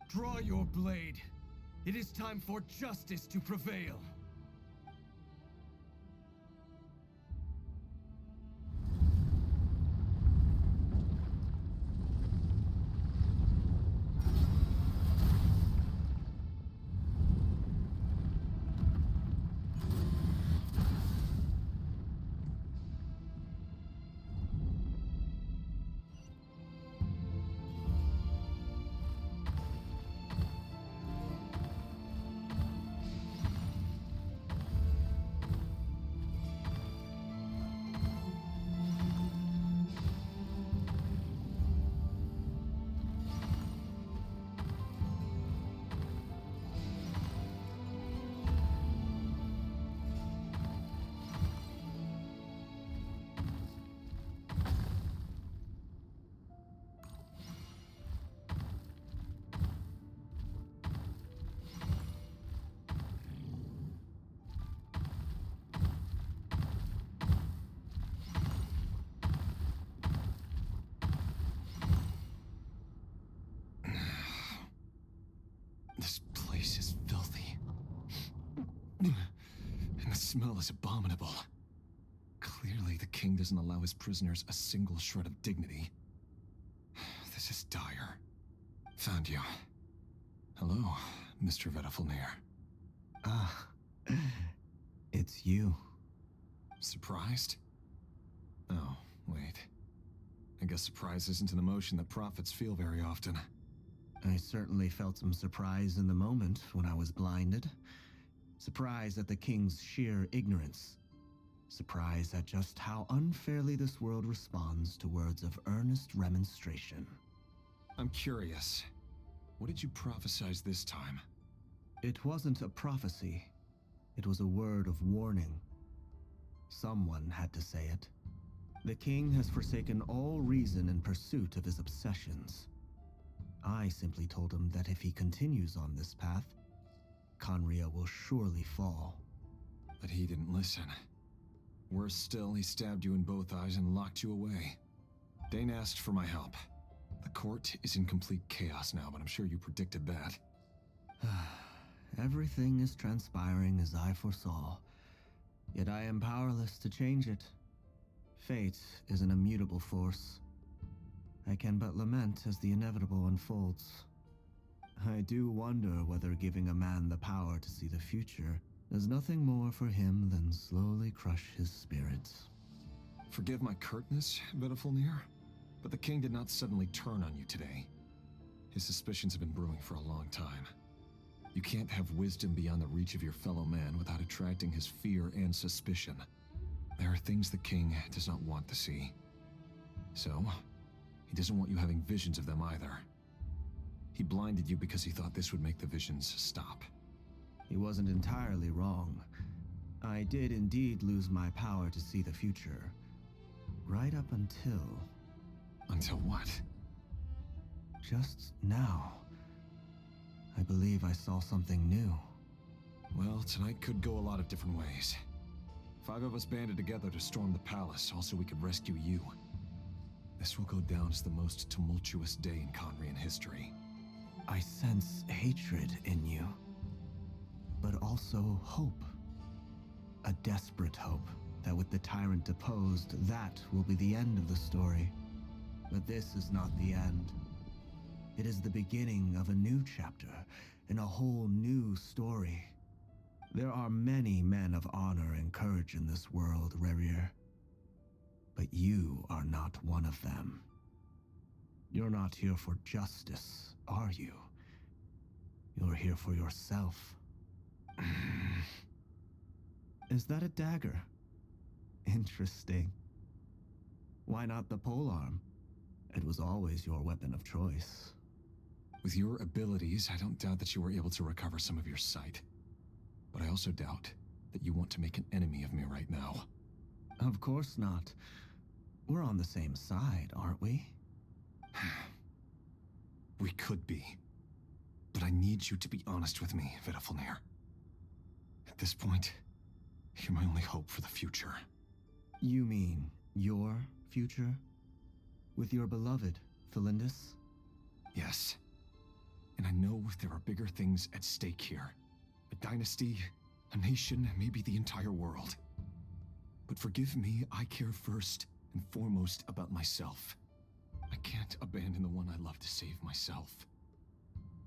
Draw your blade. It is time for justice to prevail. This place is filthy. And the smell is abominable. Clearly, the king doesn't allow his prisoners a single shred of dignity. This is dire. Found you. Hello, Mr. Vedifalnir. Ah, it's you. Surprised? Oh, wait. I guess surprise isn't an emotion that prophets feel very often. I certainly felt some surprise in the moment when I was blinded. Surprise at the king's sheer ignorance. Surprise at just how unfairly this world responds to words of earnest remonstration. I'm curious. What did you prophesize this time? It wasn't a prophecy. It was a word of warning. Someone had to say it. The king has forsaken all reason in pursuit of his obsessions. I simply told him that if he continues on this path, Conria will surely fall. But he didn't listen. Worse still, he stabbed you in both eyes and locked you away. Dane asked for my help. The court is in complete chaos now, but I'm sure you predicted that. Everything is transpiring as I foresaw, yet I am powerless to change it. Fate is an immutable force. I can but lament as the inevitable unfolds. I do wonder whether giving a man the power to see the future is nothing more for him than slowly crush his spirit. Forgive my curtness, Vedifalnir, but the king did not suddenly turn on you today. His suspicions have been brewing for a long time. You can't have wisdom beyond the reach of your fellow man without attracting his fear and suspicion. There are things the king does not want to see. So, he doesn't want you having visions of them either. He blinded you because he thought this would make the visions stop. He wasn't entirely wrong. I did indeed lose my power to see the future. Right up until... Until what? Just now. I believe I saw something new. Well, tonight could go a lot of different ways. 5 of us banded together to storm the palace, also we could rescue you. This will go down as the most tumultuous day in Conrian history. I sense hatred in you, but also hope. A desperate hope that with the tyrant deposed, that will be the end of the story. But this is not the end. It is the beginning of a new chapter in a whole new story. There are many men of honor and courage in this world, Rerir. But you are not one of them. You're not here for justice, are you? You're here for yourself. Is that a dagger? Interesting. Why not the polearm? It was always your weapon of choice. With your abilities, I don't doubt that you were able to recover some of your sight. But I also doubt that you want to make an enemy of me right now. Of course not. We're on the same side, aren't we? We could be. But I need you to be honest with me, Vitafilnir. At this point, you're my only hope for the future. You mean your future? With your beloved, Felindis? Yes. And I know there are bigger things at stake here. A dynasty, a nation, maybe the entire world. But forgive me, I care first and foremost about myself. I can't abandon the one I love to save myself.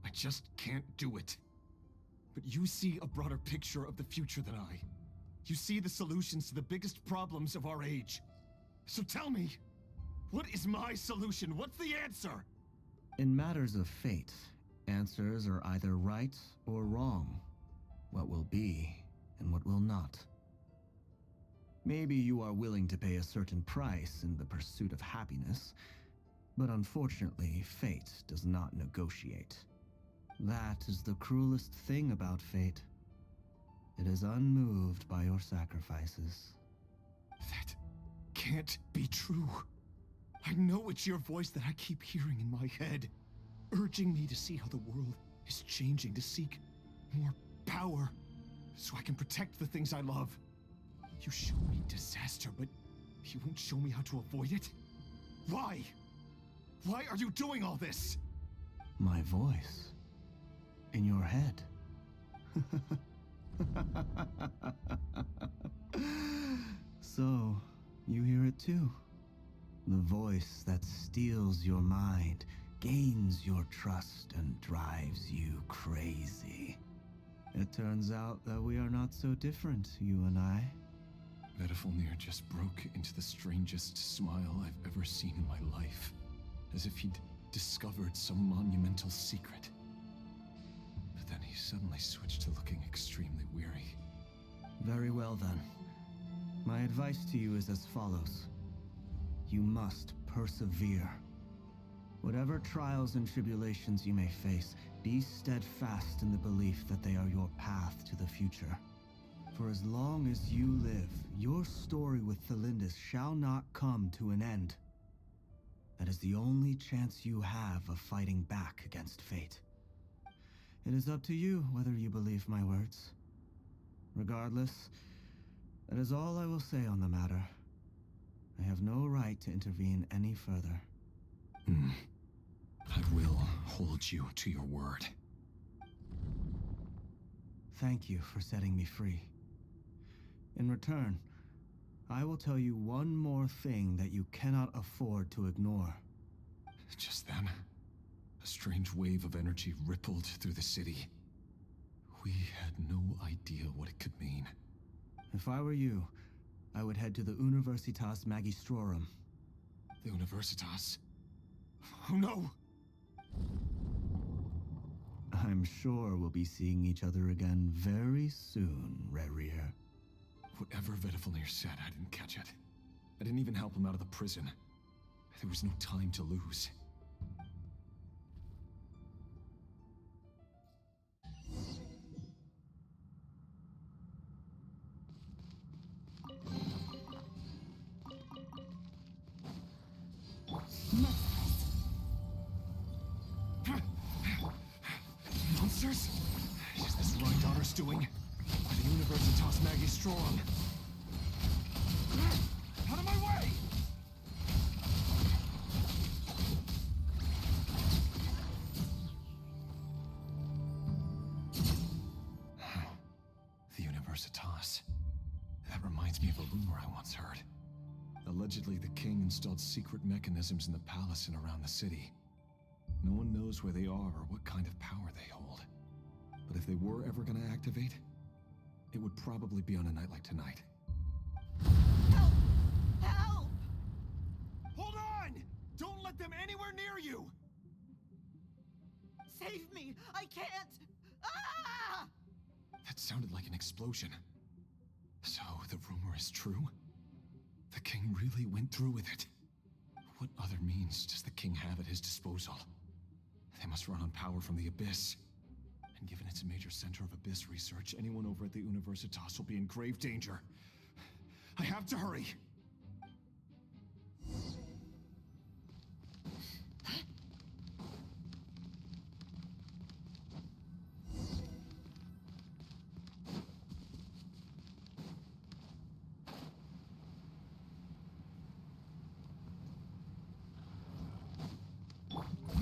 I just can't do it. But you see a broader picture of the future than I. You see the solutions to the biggest problems of our age. So tell me, what is my solution? What's the answer? In matters of fate, answers are either right or wrong. What will be and what will not. Maybe you are willing to pay a certain price in the pursuit of happiness, but unfortunately, fate does not negotiate. That is the cruelest thing about fate. It is unmoved by your sacrifices. That can't be true. I know it's your voice that I keep hearing in my head, urging me to see how the world is changing, to seek more power, so I can protect the things I love. You show me disaster, but you won't show me how to avoid it? Why? Why are you doing all this? My voice. In your head. So, you hear it too. The voice that steals your mind, gains your trust, and drives you crazy. It turns out that we are not so different, you and I. Vitafilnir just broke into the strangest smile I've ever seen in my life, as if he'd discovered some monumental secret. But then he suddenly switched to looking extremely weary. Very well then. My advice to you is as follows. You must persevere. Whatever trials and tribulations you may face, be steadfast in the belief that they are your path to the future. For as long as you live, your story with Felindis shall not come to an end. That is the only chance you have of fighting back against fate. It is up to you whether you believe my words. Regardless, that is all I will say on the matter. I have no right to intervene any further. I will hold you to your word. Thank you for setting me free. In return, I will tell you one more thing that you cannot afford to ignore. Just then, a strange wave of energy rippled through the city. We had no idea what it could mean. If I were you, I would head to the Universitas Magistrorum. The Universitas? Oh no! I'm sure we'll be seeing each other again very soon, Rerir. Whatever Vitafilnir said, I didn't catch it. I didn't even help him out of the prison. There was no time to lose. Monsters? Is this right daughter's doing? By the Universitas Magistrorum. Out of my way! The Universitas. That reminds me of a rumor I once heard. Allegedly, the king installed secret mechanisms in the palace and around the city. No one knows where they are or what kind of power they hold. But if they were ever going to activate, it would probably be on a night like tonight. Help! Help! Hold on! Don't let them anywhere near you! Save me! I can't! Ah! That sounded like an explosion. So the rumor is true? The king really went through with it. What other means does the king have at his disposal? They must run on power from the Abyss. And given it's a major center of Abyss research, anyone over at the Universitas will be in grave danger. I have to hurry!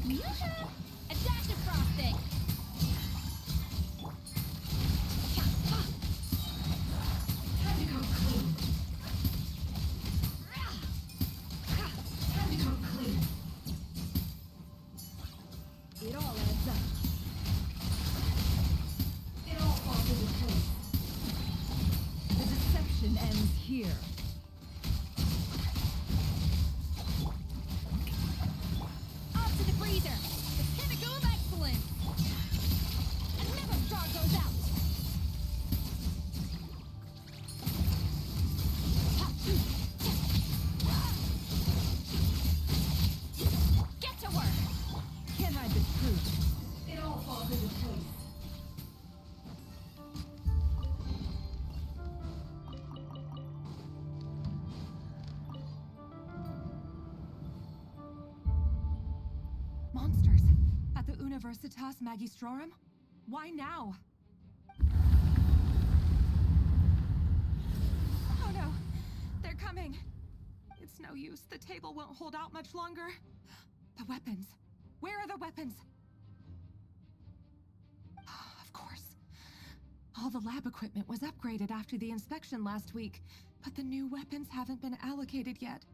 A dash of frosting! Time to go clean. Time to go clean. It all adds up. It all falls into place. The deception ends here. Up to the freezer! The pinnacle of excellence! And never jar goes out! Get to work! Can't hide the truth. It all falls into place. Monsters! At the Universitas Magistrorum? Why now? Oh no! They're coming! It's no use. The table won't hold out much longer. The weapons. Where are the weapons? Of course. All the lab equipment was upgraded after the inspection last week, but the new weapons haven't been allocated yet.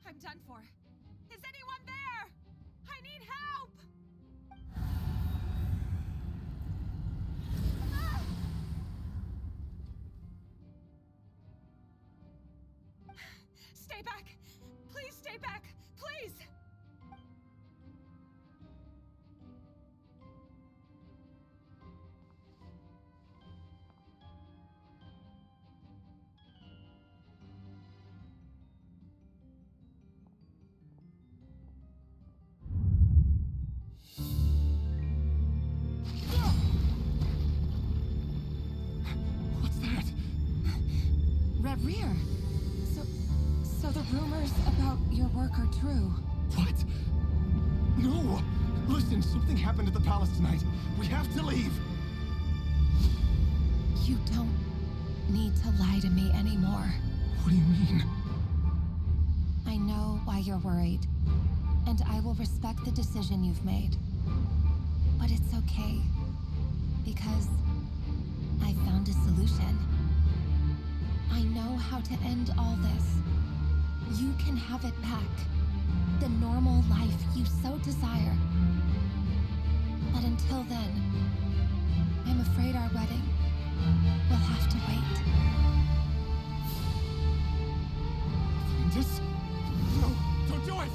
I'm done for. Is anyone there? I need help! Stay back! Please stay back! Please! What's that? Red Rear! So the rumors about your work are true. What? No! Listen, something happened at the palace tonight. We have to leave! You don't need to lie to me anymore. What do you mean? I know why you're worried, and I will respect the decision you've made. But it's okay, because I found a solution. I know how to end all this. You can have it back. The normal life you so desire. But until then, I'm afraid our wedding will have to wait. Cylindus? No, don't do it!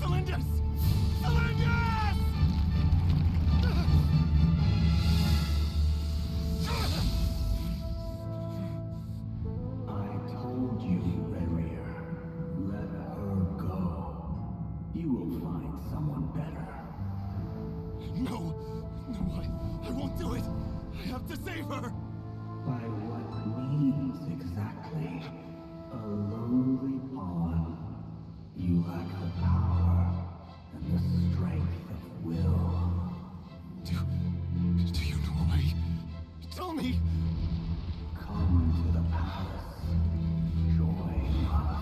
Cylindus! Cylindus! I told you, Rerir. Let her go. You will find someone better. No! No, I won't do it! I have to save her! By what means exactly? A lowly pawn. You lack the power and the strength of will. Do you know a way? Tell me! Come to the palace. Join us.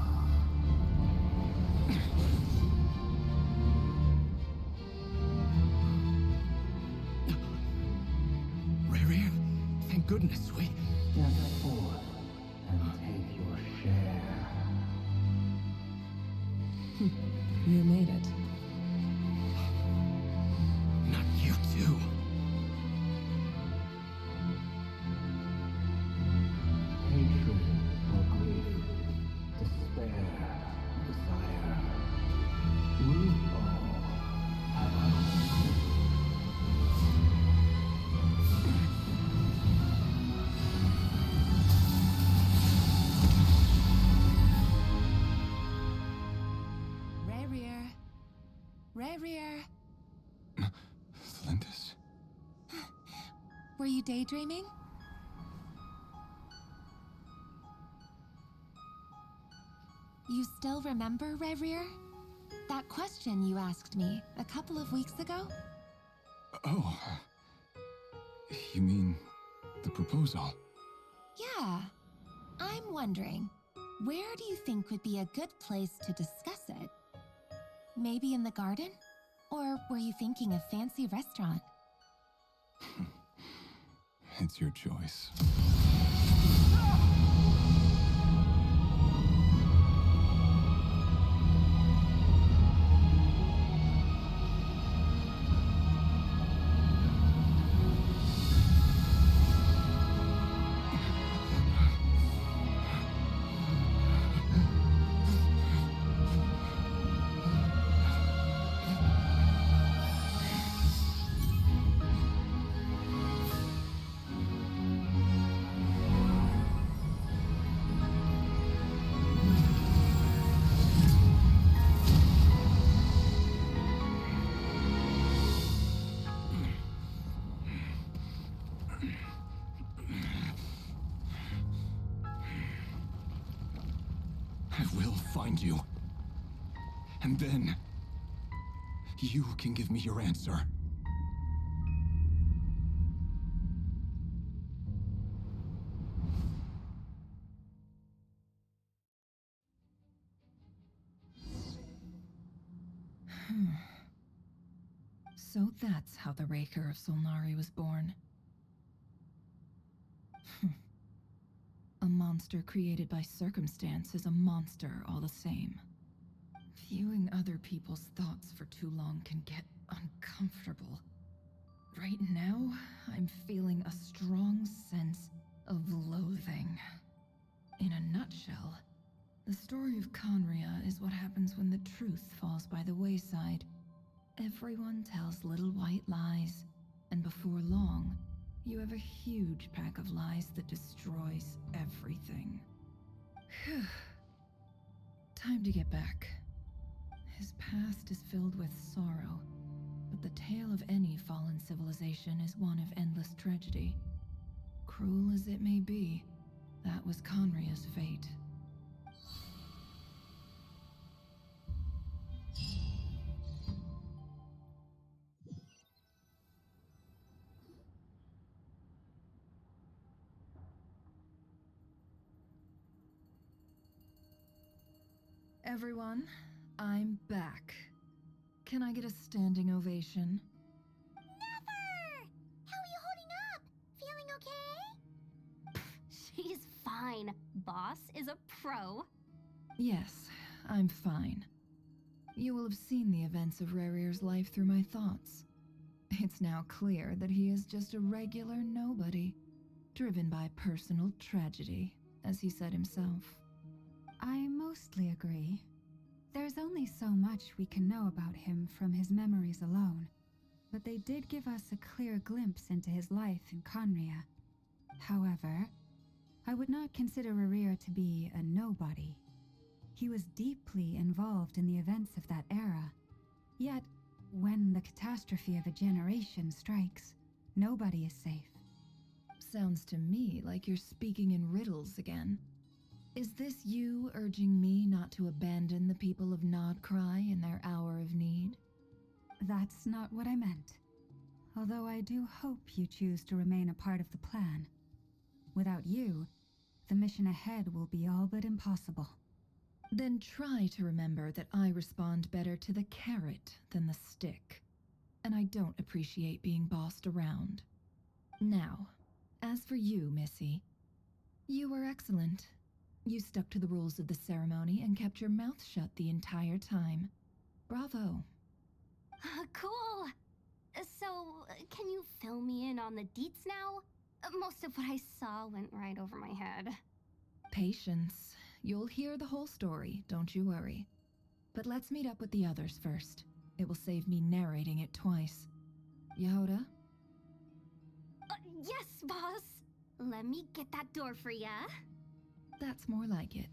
Rerir, thank goodness we... Step forth and take your share. You made it. Not you too. Hatred or grief, despair, desire. We all have our own. Rerir. Lindis? Were you daydreaming? You still remember, Rerir? That question you asked me a couple of weeks ago? Oh. You mean the proposal? Yeah. I'm wondering, where do you think would be a good place to discuss it? Maybe in the garden? Or were you thinking a fancy restaurant? It's your choice. I will find you. And then, you can give me your answer. So that's how the Raker of Solnari was born. A monster created by circumstance is a monster all the same. Viewing other people's thoughts for too long can get uncomfortable. Right now, I'm feeling a strong sense of loathing. In a nutshell, the story of Conria is what happens when the truth falls by the wayside. Everyone tells little white lies, and before long, you have a huge pack of lies that destroys everything. Time to get back. His past is filled with sorrow, but the tale of any fallen civilization is one of endless tragedy. Cruel as it may be, that was Conria's fate. Everyone, I'm back. Can I get a standing ovation? Never! How are you holding up? Feeling okay? She's fine. Boss is a pro. Yes, I'm fine. You will have seen the events of Rerir's life through my thoughts. It's now clear that he is just a regular nobody, driven by personal tragedy, as he said himself. I mostly agree. There's only so much we can know about him from his memories alone, but they did give us a clear glimpse into his life in Conria. However, I would not consider Rerir to be a nobody. He was deeply involved in the events of that era. Yet, when the catastrophe of a generation strikes, nobody is safe. Sounds to me like you're speaking in riddles again. Is this you urging me not to abandon the people of Nodcry in their hour of need? That's not what I meant. Although I do hope you choose to remain a part of the plan. Without you, the mission ahead will be all but impossible. Then try to remember that I respond better to the carrot than the stick. And I don't appreciate being bossed around. Now, as for you, Missy, you were excellent. You stuck to the rules of the ceremony and kept your mouth shut the entire time. Bravo. Cool. So, can you fill me in on the deets now? Most of what I saw went right over my head. Patience. You'll hear the whole story, don't you worry. But let's meet up with the others first. It will save me narrating it twice. Yehoda? Yes, boss. Let me get that door for ya. That's more like it.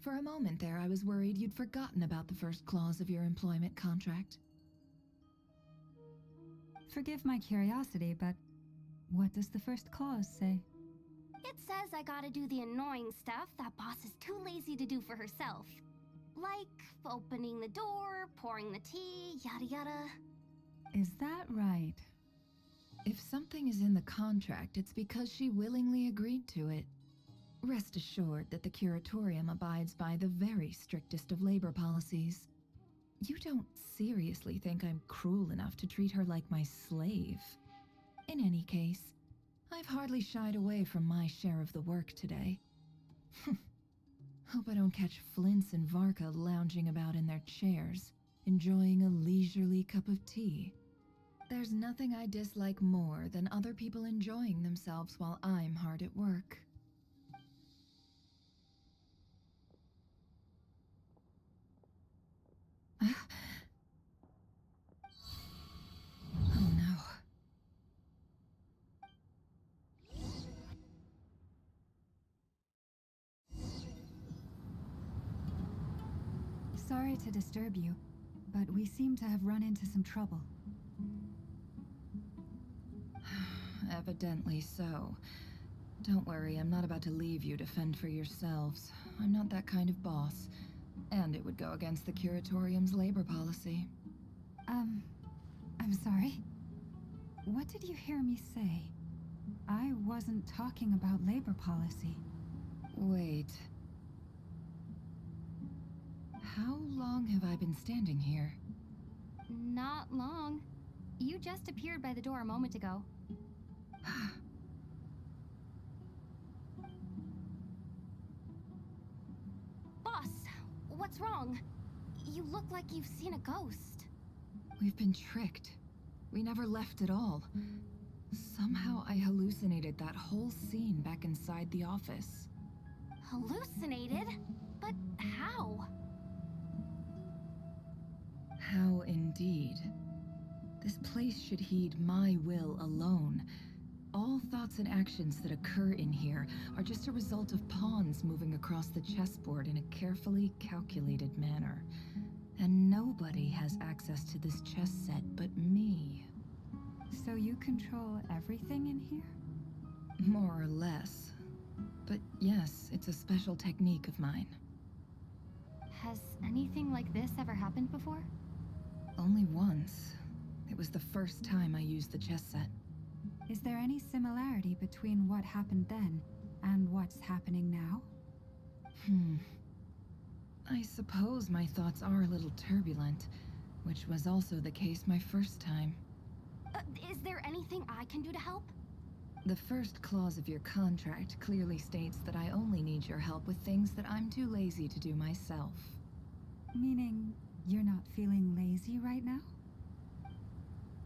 For a moment there, I was worried you'd forgotten about the first clause of your employment contract. Forgive my curiosity, but what does the first clause say? It says I gotta do the annoying stuff that boss is too lazy to do for herself. Like opening the door, pouring the tea, yada yada. Is that right? If something is in the contract, it's because she willingly agreed to it. Rest assured that the Curatorium abides by the very strictest of labor policies. You don't seriously think I'm cruel enough to treat her like my slave? In any case, I've hardly shied away from my share of the work today. Hope I don't catch Flintz and Varka lounging about in their chairs, enjoying a leisurely cup of tea. There's nothing I dislike more than other people enjoying themselves while I'm hard at work. Oh no. Sorry to disturb you, but we seem to have run into some trouble. Evidently so. Don't worry, I'm not about to leave you to fend for yourselves. I'm not that kind of boss. And it would go against the Curatorium's labor policy. I'm sorry. What did you hear me say? I wasn't talking about labor policy. Wait. How long have I been standing here? Not long. You just appeared by the door a moment ago. Boss, what's wrong? You look like you've seen a ghost. We've been tricked. We never left at all. Somehow I hallucinated that whole scene back inside the office. Hallucinated? But how? How indeed. This place should heed my will alone. All thoughts and actions that occur in here are just a result of pawns moving across the chessboard in a carefully calculated manner. And nobody has access to this chess set but me. So you control everything in here? More or less. But yes, it's a special technique of mine. Has anything like this ever happened before? Only once. It was the first time I used the chess set. Is there any similarity between what happened then and what's happening now? I suppose my thoughts are a little turbulent, which was also the case my first time. Is there anything I can do to help? The first clause of your contract clearly states that I only need your help with things that I'm too lazy to do myself. Meaning, you're not feeling lazy right now?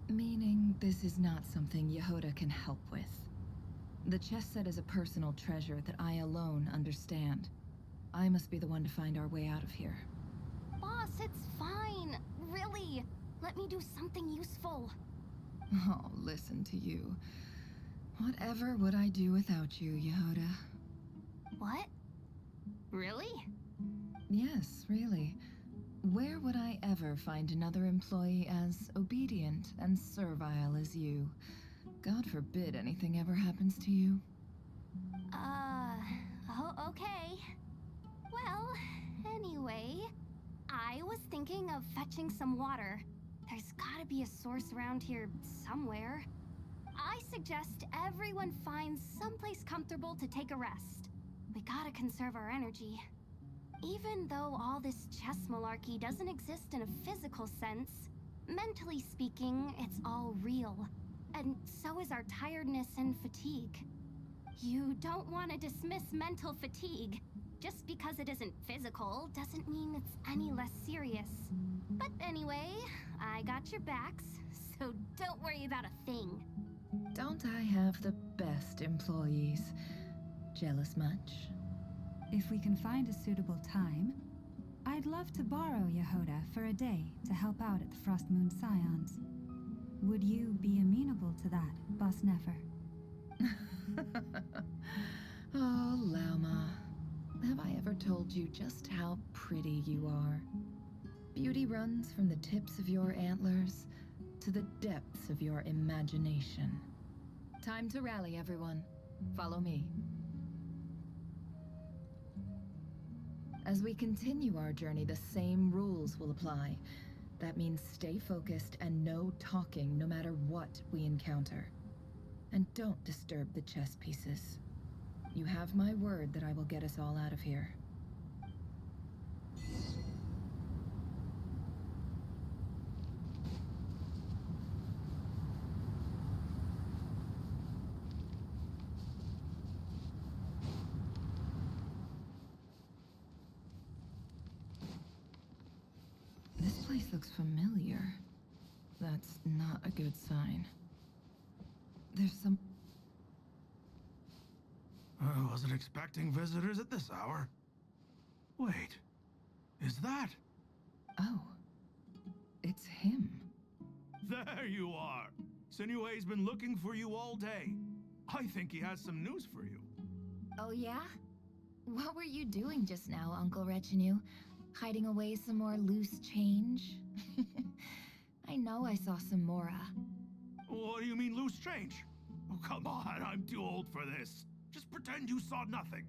Meaning, this is not something Yehoda can help with. The chess set is a personal treasure that I alone understand. I must be the one to find our way out of here. Boss, it's fine. Really. Let me do something useful. Oh, listen to you. Whatever would I do without you, Yehoda? What? Really? Yes, really. Where would I ever find another employee as obedient and servile as you? God forbid anything ever happens to you. Oh, okay. Well, anyway, I was thinking of fetching some water. There's gotta be a source around here somewhere. I suggest everyone finds someplace comfortable to take a rest. We gotta conserve our energy. Even though all this chess malarkey doesn't exist in a physical sense, mentally speaking, it's all real. And so is our tiredness and fatigue. You don't want to dismiss mental fatigue. Just because it isn't physical doesn't mean it's any less serious. But anyway, I got your backs, so don't worry about a thing. Don't I have the best employees? Jealous much? If we can find a suitable time, I'd love to borrow Yehoda for a day to help out at the Frost Moon Scions. Would you be amenable to that, Boss Nefer? Oh, Lauma. Have I ever told you just how pretty you are? Beauty runs from the tips of your antlers, to the depths of your imagination. Time to rally, everyone. Follow me. As we continue our journey, the same rules will apply. That means stay focused and no talking no matter what we encounter. And don't disturb the chess pieces. You have my word that I will get us all out of here. This place looks familiar. That's not a good sign. There's some... I wasn't expecting visitors at this hour. Wait, is that? Oh, it's him. There you are! Sinue's been looking for you all day. I think he has some news for you. Oh yeah? What were you doing just now, Uncle Retinue? Hiding away some more loose change? I know I saw some Mora. What do you mean, loose change? Oh, come on, I'm too old for this. Just pretend you saw nothing.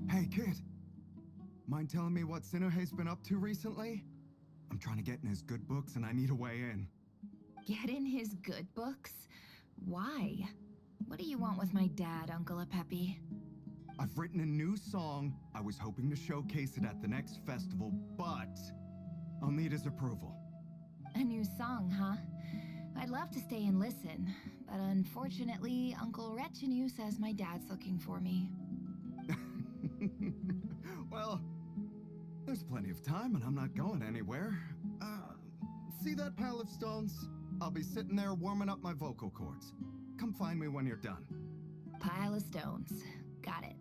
Hey, kid. Mind telling me what Sinuhe's been up to recently? I'm trying to get in his good books and I need a way in. Get in his good books? Why? What do you want with my dad, Uncle Apepi? I've written a new song. I was hoping to showcase it at the next festival, but I'll need his approval. A new song, huh? I'd love to stay and listen, but unfortunately, Uncle Retinue says my dad's looking for me. Well, there's plenty of time and I'm not going anywhere. See that pile of stones? I'll be sitting there warming up my vocal cords. Come find me when you're done. Pile of stones. Got it.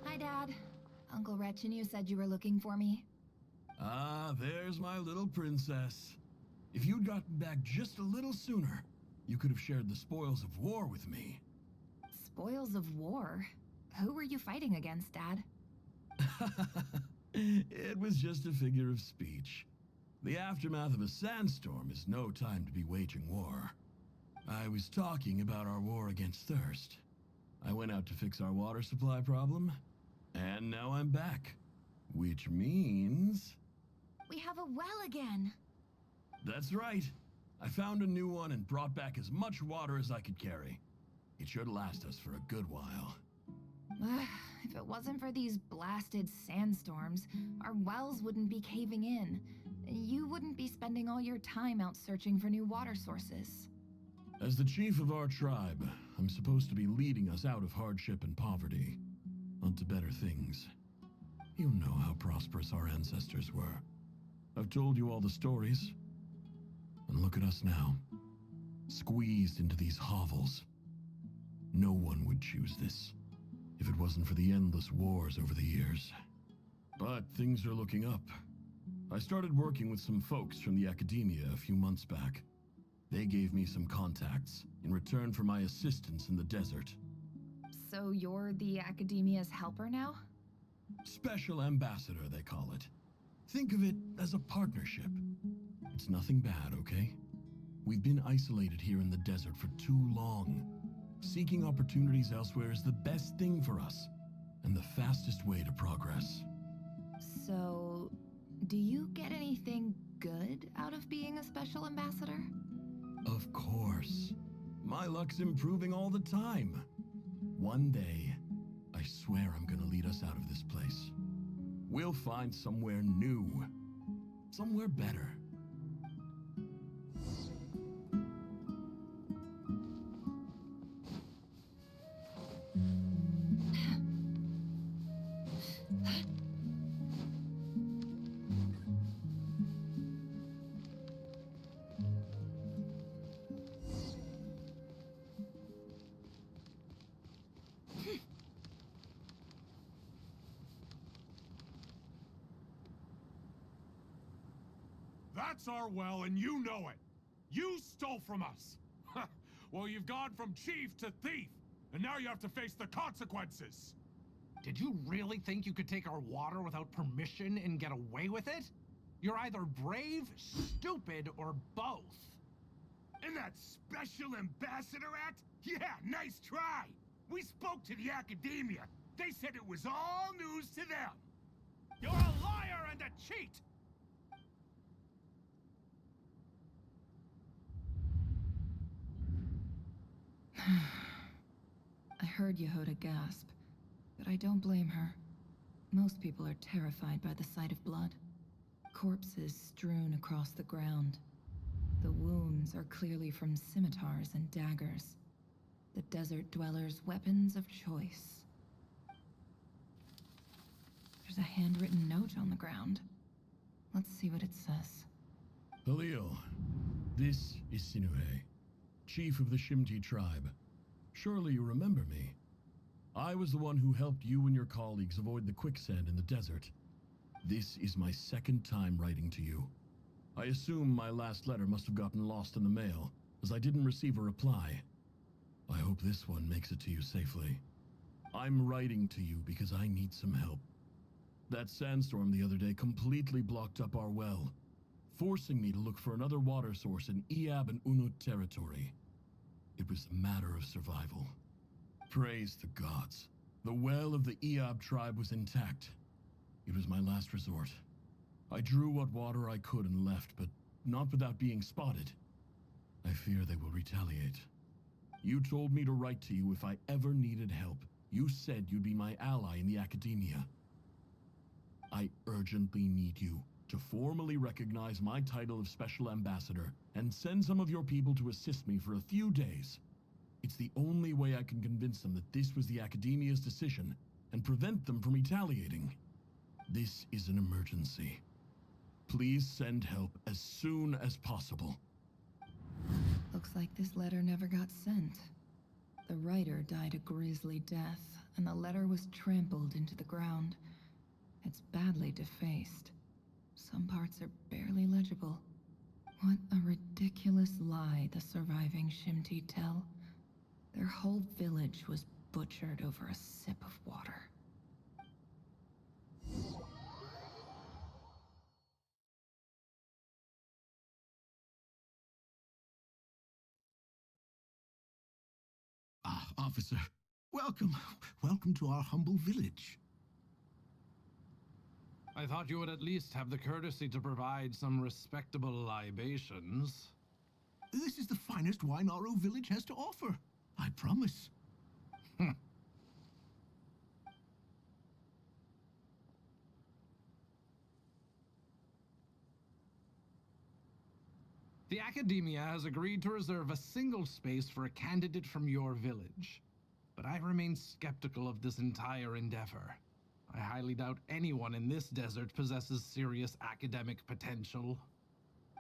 Hi, Dad. Uncle Retinue said you were looking for me. Ah, there's my little princess. If you'd gotten back just a little sooner, you could have shared the spoils of war with me. Spoils of war? Who were you fighting against, Dad? It was just a figure of speech. The aftermath of a sandstorm is no time to be waging war. I was talking about our war against thirst. I went out to fix our water supply problem, and now I'm back. Which means... We have a well again. That's right. I found a new one and brought back as much water as I could carry. It should last us for a good while. If it wasn't for these blasted sandstorms, our wells wouldn't be caving in. You wouldn't be spending all your time out searching for new water sources. As the chief of our tribe, I'm supposed to be leading us out of hardship and poverty, onto better things. You know how prosperous our ancestors were. I've told you all the stories. And look at us now, squeezed into these hovels. No one would choose this, if it wasn't for the endless wars over the years. But things are looking up. I started working with some folks from the academia a few months back. They gave me some contacts in return for my assistance in the desert. So you're the academia's helper now? Special ambassador, they call it. Think of it as a partnership. It's nothing bad, okay? We've been isolated here in the desert for too long. Seeking opportunities elsewhere is the best thing for us, and the fastest way to progress. So, do you get anything good out of being a special ambassador? Of course. My luck's improving all the time. One day, I swear I'm gonna lead us out of this place. We'll find somewhere new. Somewhere better. That's our well, and you know it. You stole from us. Well, you've gone from chief to thief, and now you have to face the consequences. Did you really think you could take our water without permission and get away with it? You're either brave, stupid, or both. And that special ambassador act? Yeah, nice try. We spoke to the academia. They said it was all news to them. You're a liar and a cheat! I heard Yehuda gasp, but I don't blame her. Most people are terrified by the sight of blood. Corpses strewn across the ground. The wounds are clearly from scimitars and daggers. The desert dwellers' weapons of choice. There's a handwritten note on the ground. Let's see what it says. Halil, this is Sinuhe, chief of the Shimti tribe. Surely you remember me. I was the one who helped you and your colleagues avoid the quicksand in the desert. This is my second time writing to you. I assume my last letter must have gotten lost in the mail, as I didn't receive a reply. I hope this one makes it to you safely. I'm writing to you because I need some help. That sandstorm the other day completely blocked up our well, forcing me to look for another water source in Iab and Unut territory. It was a matter of survival. Praise the gods. The well of the Iab tribe was intact. It was my last resort. I drew what water I could and left, but not without being spotted. I fear they will retaliate. You told me to write to you if I ever needed help. You said you'd be my ally in the academia. I urgently need you to formally recognize my title of Special Ambassador and send some of your people to assist me for a few days. It's the only way I can convince them that this was the academia's decision and prevent them from retaliating. This is an emergency. Please send help as soon as possible. Looks like this letter never got sent. The writer died a grisly death, and the letter was trampled into the ground. It's badly defaced. Some parts are barely legible. What a ridiculous lie the surviving Shimti tell. Their whole village was butchered over a sip of water. Ah, officer. Welcome. Welcome to our humble village. I thought you would at least have the courtesy to provide some respectable libations. This is the finest wine our village has to offer. I promise. The Academia has agreed to reserve a single space for a candidate from your village. But I remain skeptical of this entire endeavor. I highly doubt anyone in this desert possesses serious academic potential.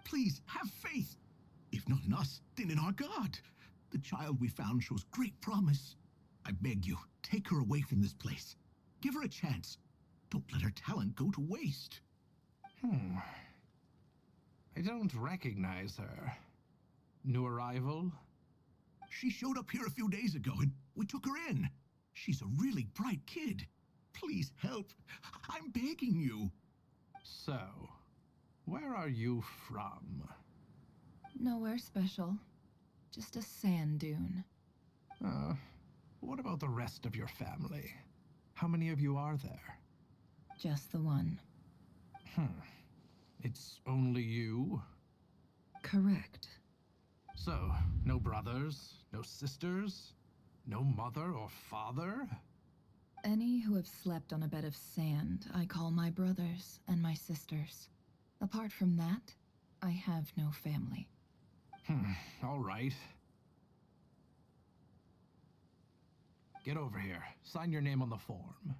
Please, have faith. If not in us, then in our god. The child we found shows great promise. I beg you, take her away from this place. Give her a chance. Don't let her talent go to waste. I don't recognize her. New arrival? She showed up here a few days ago and we took her in. She's a really bright kid. Please help. I'm begging you. So, where are you from? Nowhere special. Just a sand dune. What about the rest of your family? How many of you are there? Just the one. It's only you? Correct. So, no brothers, no sisters, no mother or father? Any who have slept on a bed of sand, I call my brothers and my sisters. Apart from that, I have no family. All right. Get over here. Sign your name on the form.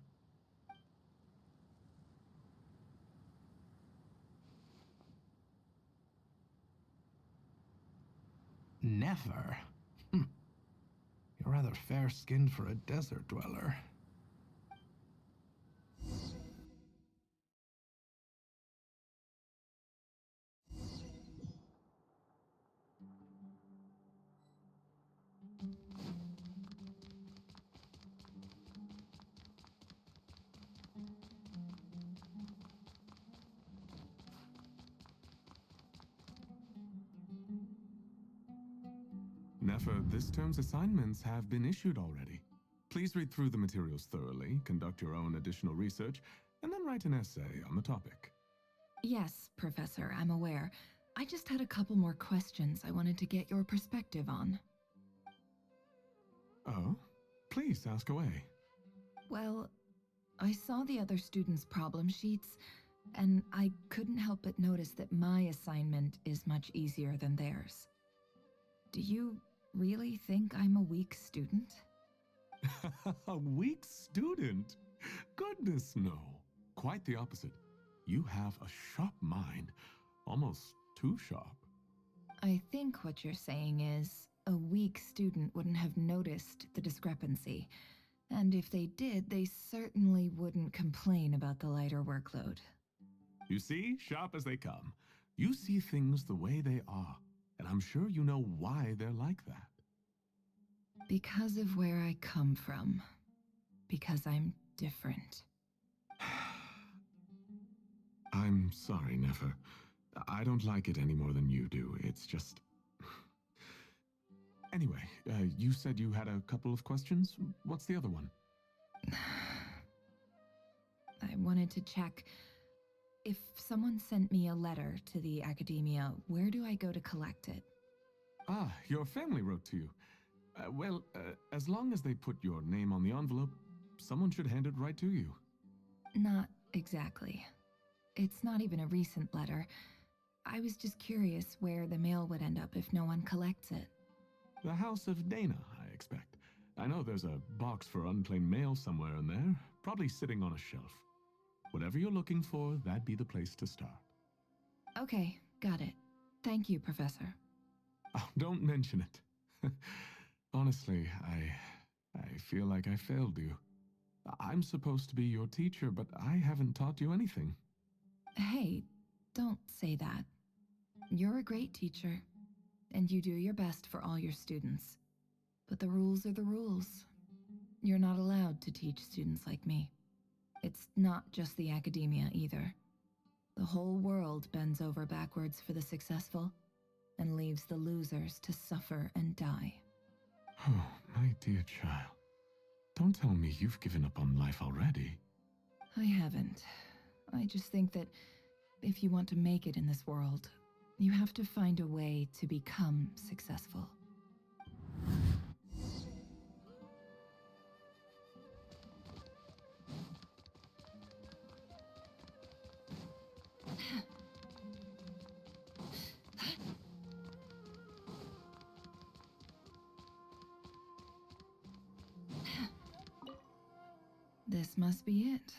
Never? You're rather fair-skinned for a desert dweller. Nefer, this term's assignments have been issued already. Please read through the materials thoroughly, conduct your own additional research, and then write an essay on the topic. Yes, Professor, I'm aware. I just had a couple more questions I wanted to get your perspective on. Oh? Please ask away. Well, I saw the other students' problem sheets, and I couldn't help but notice that my assignment is much easier than theirs. Do you really think I'm a weak student? A weak student? Goodness, no. Quite the opposite. You have a sharp mind, almost too sharp. I think what you're saying is, a weak student wouldn't have noticed the discrepancy. And if they did, they certainly wouldn't complain about the lighter workload. You see, sharp as they come. You see things the way they are, and I'm sure you know why they're like that. Because of where I come from. Because I'm different. I'm sorry, Nefer. I don't like it any more than you do. It's just... Anyway, you said you had a couple of questions. What's the other one? I wanted to check. If someone sent me a letter to the academia, where do I go to collect it? Ah, your family wrote to you. Well, as long as they put your name on the envelope, someone should hand it right to you. Not exactly. It's not even a recent letter. I was just curious where the mail would end up if no one collects it. The House of Dana, I expect. I know there's a box for unclaimed mail somewhere in there, probably sitting on a shelf. Whatever you're looking for, that'd be the place to start. Okay, got it. Thank you, Professor. Oh, don't mention it. Honestly, I feel like I failed you. I'm supposed to be your teacher, but I haven't taught you anything. Hey, don't say that. You're a great teacher, and you do your best for all your students. But the rules are the rules. You're not allowed to teach students like me. It's not just the academia either. The whole world bends over backwards for the successful, and leaves the losers to suffer and die. Oh, my dear child. Don't tell me you've given up on life already. I haven't. I just think that if you want to make it in this world, you have to find a way to become successful. This must be it.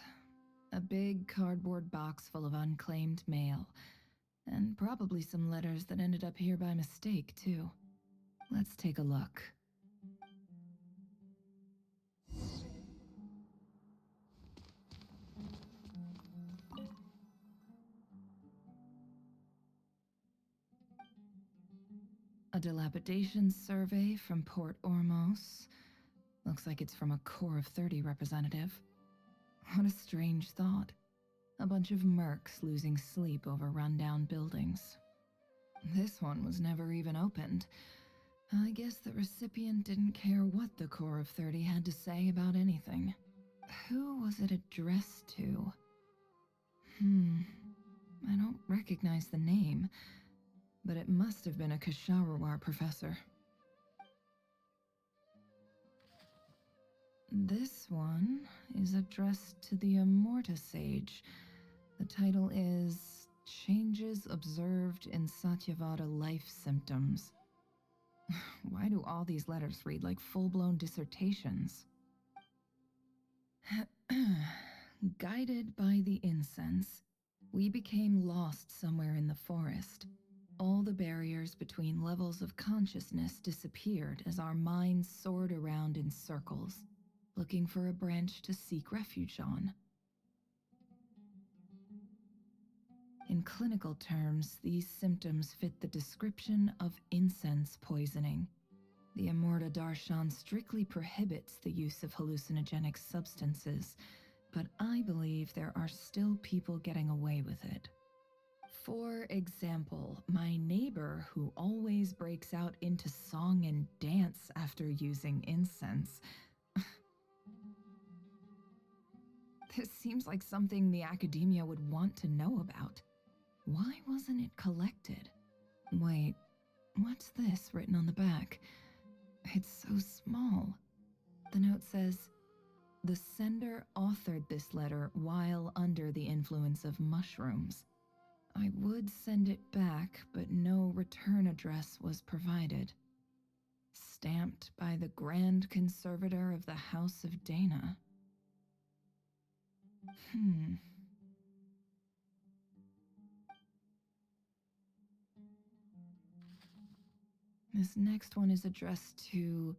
A big cardboard box full of unclaimed mail. And probably some letters that ended up here by mistake, too. Let's take a look. A dilapidation survey from Port Ormos. Looks like it's from a Core of 30 representative. What a strange thought. A bunch of mercs losing sleep over rundown buildings. This one was never even opened. I guess the recipient didn't care what the Core of 30 had to say about anything. Who was it addressed to? I don't recognize the name, but it must have been a Kasharawar professor. This one is addressed to the Immorta Sage. The title is Changes Observed in Satyavada Life Symptoms. Why do all these letters read like full-blown dissertations? Guided by the incense, we became lost somewhere in the forest. All the barriers between levels of consciousness disappeared as our minds soared around in circles, looking for a branch to seek refuge on. In clinical terms, these symptoms fit the description of incense poisoning. The Immorta Darshan strictly prohibits the use of hallucinogenic substances, but I believe there are still people getting away with it. For example, my neighbor who always breaks out into song and dance after using incense. This seems like something the academia would want to know about. Why wasn't it collected? Wait, what's this written on the back? It's so small. The note says, "The sender authored this letter while under the influence of mushrooms. I would send it back, but no return address was provided. Stamped by the Grand Conservator of the House of Dana." This next one is addressed to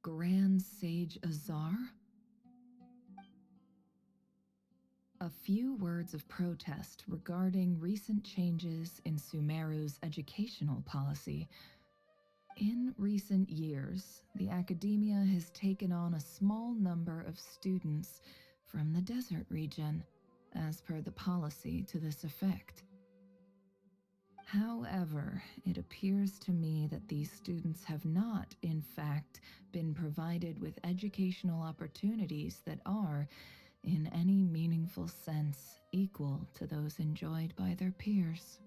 Grand Sage Azar. A few words of protest regarding recent changes in Sumeru's educational policy. In recent years, the academia has taken on a small number of students from the desert region, as per the policy to this effect. However, it appears to me that these students have not, in fact, been provided with educational opportunities that are, in any meaningful sense, equal to those enjoyed by their peers,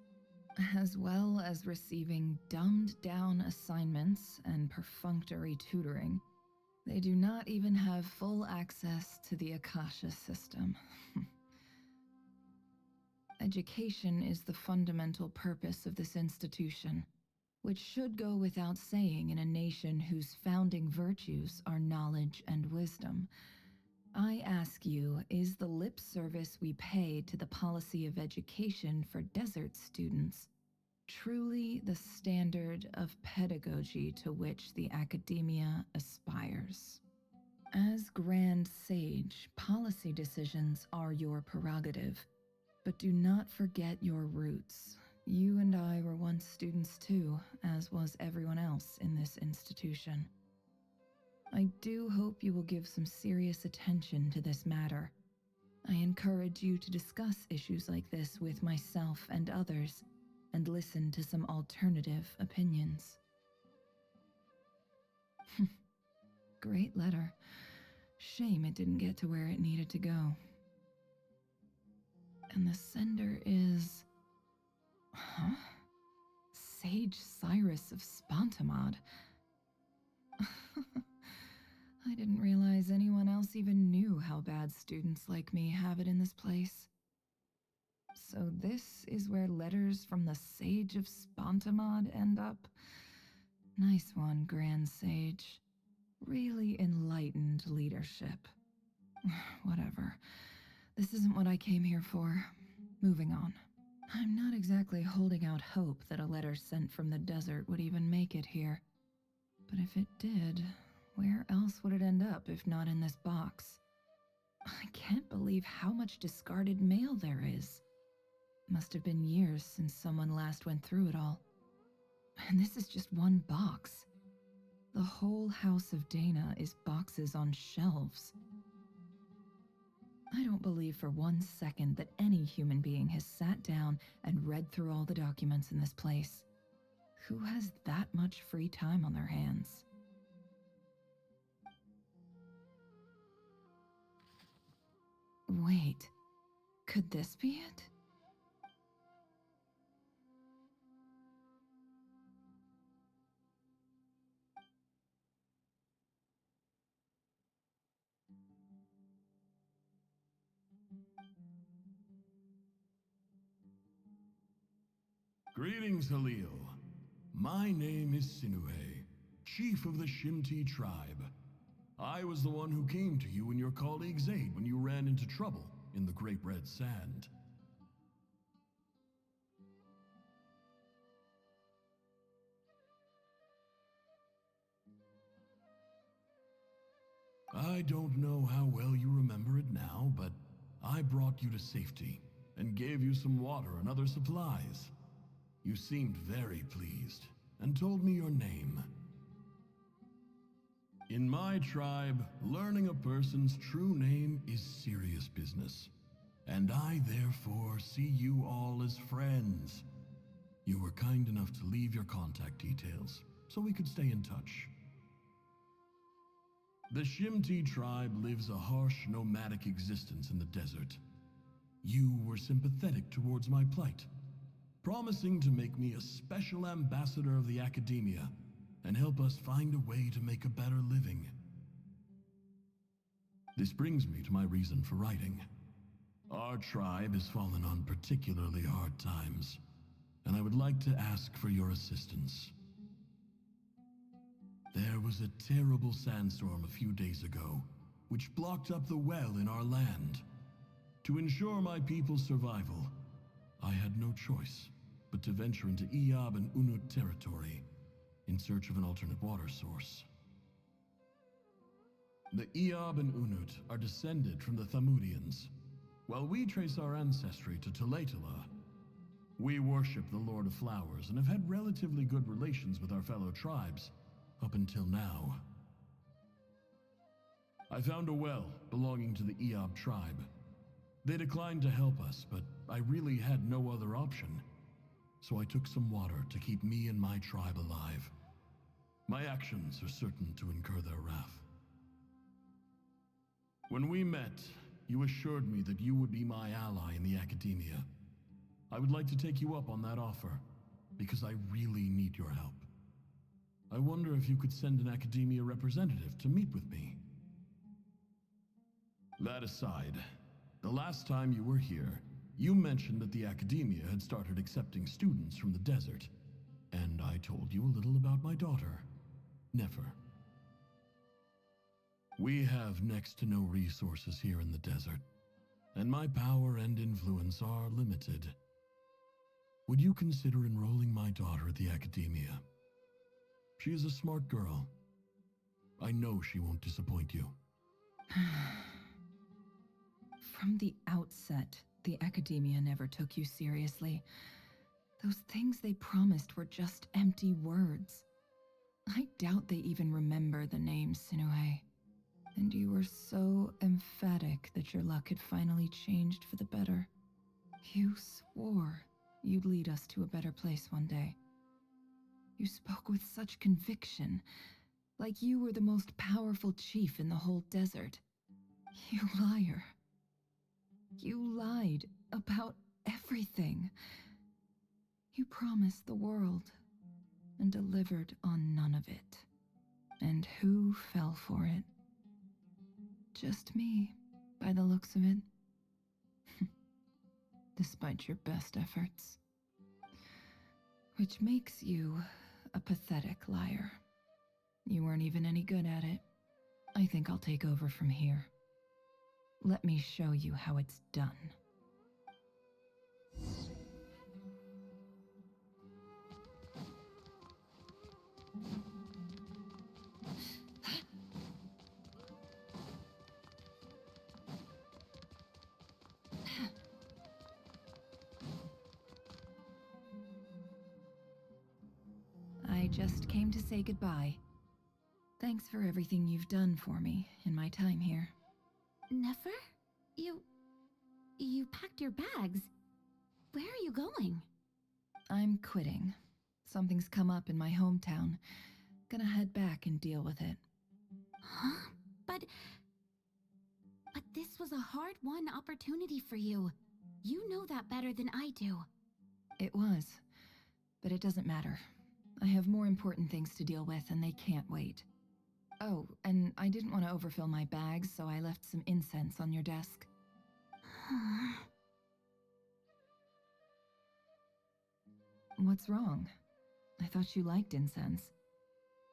as well as receiving dumbed-down assignments and perfunctory tutoring. They do not even have full access to the Akasha system. Education is the fundamental purpose of this institution, which should go without saying in a nation whose founding virtues are knowledge and wisdom. I ask you, is the lip service we pay to the policy of education for desert students truly the standard of pedagogy to which the academia aspires? As Grand Sage, policy decisions are your prerogative, but do not forget your roots. You and I were once students too, as was everyone else in this institution. I do hope you will give some serious attention to this matter. I encourage you to discuss issues like this with myself and others, and listen to some alternative opinions. Great letter. Shame it didn't get to where it needed to go. And the sender is... Huh? Sage Cyrus of Spontamod. I didn't realize anyone else even knew how bad students like me have it in this place. So this is where letters from the Sage of Spontamod end up? Nice one, Grand Sage. Really enlightened leadership. Whatever. This isn't what I came here for. Moving on. I'm not exactly holding out hope that a letter sent from the desert would even make it here. But if it did, where else would it end up if not in this box? I can't believe how much discarded mail there is. Must have been years since someone last went through it all. And this is just one box. The whole House of Dana is boxes on shelves. I don't believe for 1 second that any human being has sat down and read through all the documents in this place. Who has that much free time on their hands? Wait, could this be it? Greetings, Halil. My name is Sinuhe, chief of the Shimti tribe. I was the one who came to you and your colleague Zaid when you ran into trouble in the Great Red Sand. I don't know how well you remember it now, but I brought you to safety and gave you some water and other supplies. You seemed very pleased and told me your name. In my tribe, learning a person's true name is serious business, and I therefore see you all as friends. You were kind enough to leave your contact details, so we could stay in touch. The Shimti tribe lives a harsh, nomadic existence in the desert. You were sympathetic towards my plight, promising to make me a special ambassador of the Academia and help us find a way to make a better living. This brings me to my reason for writing. Our tribe has fallen on particularly hard times, and I would like to ask for your assistance. There was a terrible sandstorm a few days ago, which blocked up the well in our land. To ensure my people's survival, I had no choice but to venture into Eob and Unut territory in search of an alternate water source. The Eob and Unut are descended from the Thamudians, while we trace our ancestry to Tulatala. We worship the Lord of Flowers and have had relatively good relations with our fellow tribes up until now. I found a well belonging to the Eob tribe. They declined to help us, but I really had no other option. So I took some water to keep me and my tribe alive. My actions are certain to incur their wrath. When we met, you assured me that you would be my ally in the Academia. I would like to take you up on that offer, because I really need your help. I wonder if you could send an Academia representative to meet with me. That aside, the last time you were here, you mentioned that the Academia had started accepting students from the desert, and I told you a little about my daughter, Nefer. We have next to no resources here in the desert, and my power and influence are limited. Would you consider enrolling my daughter at the Academia? She is a smart girl. I know she won't disappoint you. From the outset, the Academia never took you seriously. Those things they promised were just empty words. I doubt they even remember the name Sinue. And you were so emphatic that your luck had finally changed for the better. You swore you'd lead us to a better place one day. You spoke with such conviction, like you were the most powerful chief in the whole desert. You liar. You lied about everything. You promised the world and delivered on none of it. And who fell for it? Just me, by the looks of it. Despite your best efforts. Which makes you a pathetic liar. You weren't even any good at it. I think I'll take over from here. Let me show you how it's done. I just came to say goodbye. Thanks for everything you've done for me in my time here. Nefer? You packed your bags. Where are you going? I'm quitting. Something's come up in my hometown. Gonna head back and deal with it. Huh? But this was a hard-won opportunity for you. You know that better than I do. It was. But it doesn't matter. I have more important things to deal with and they can't wait. Oh, and I didn't want to overfill my bags, so I left some incense on your desk. What's wrong? I thought you liked incense.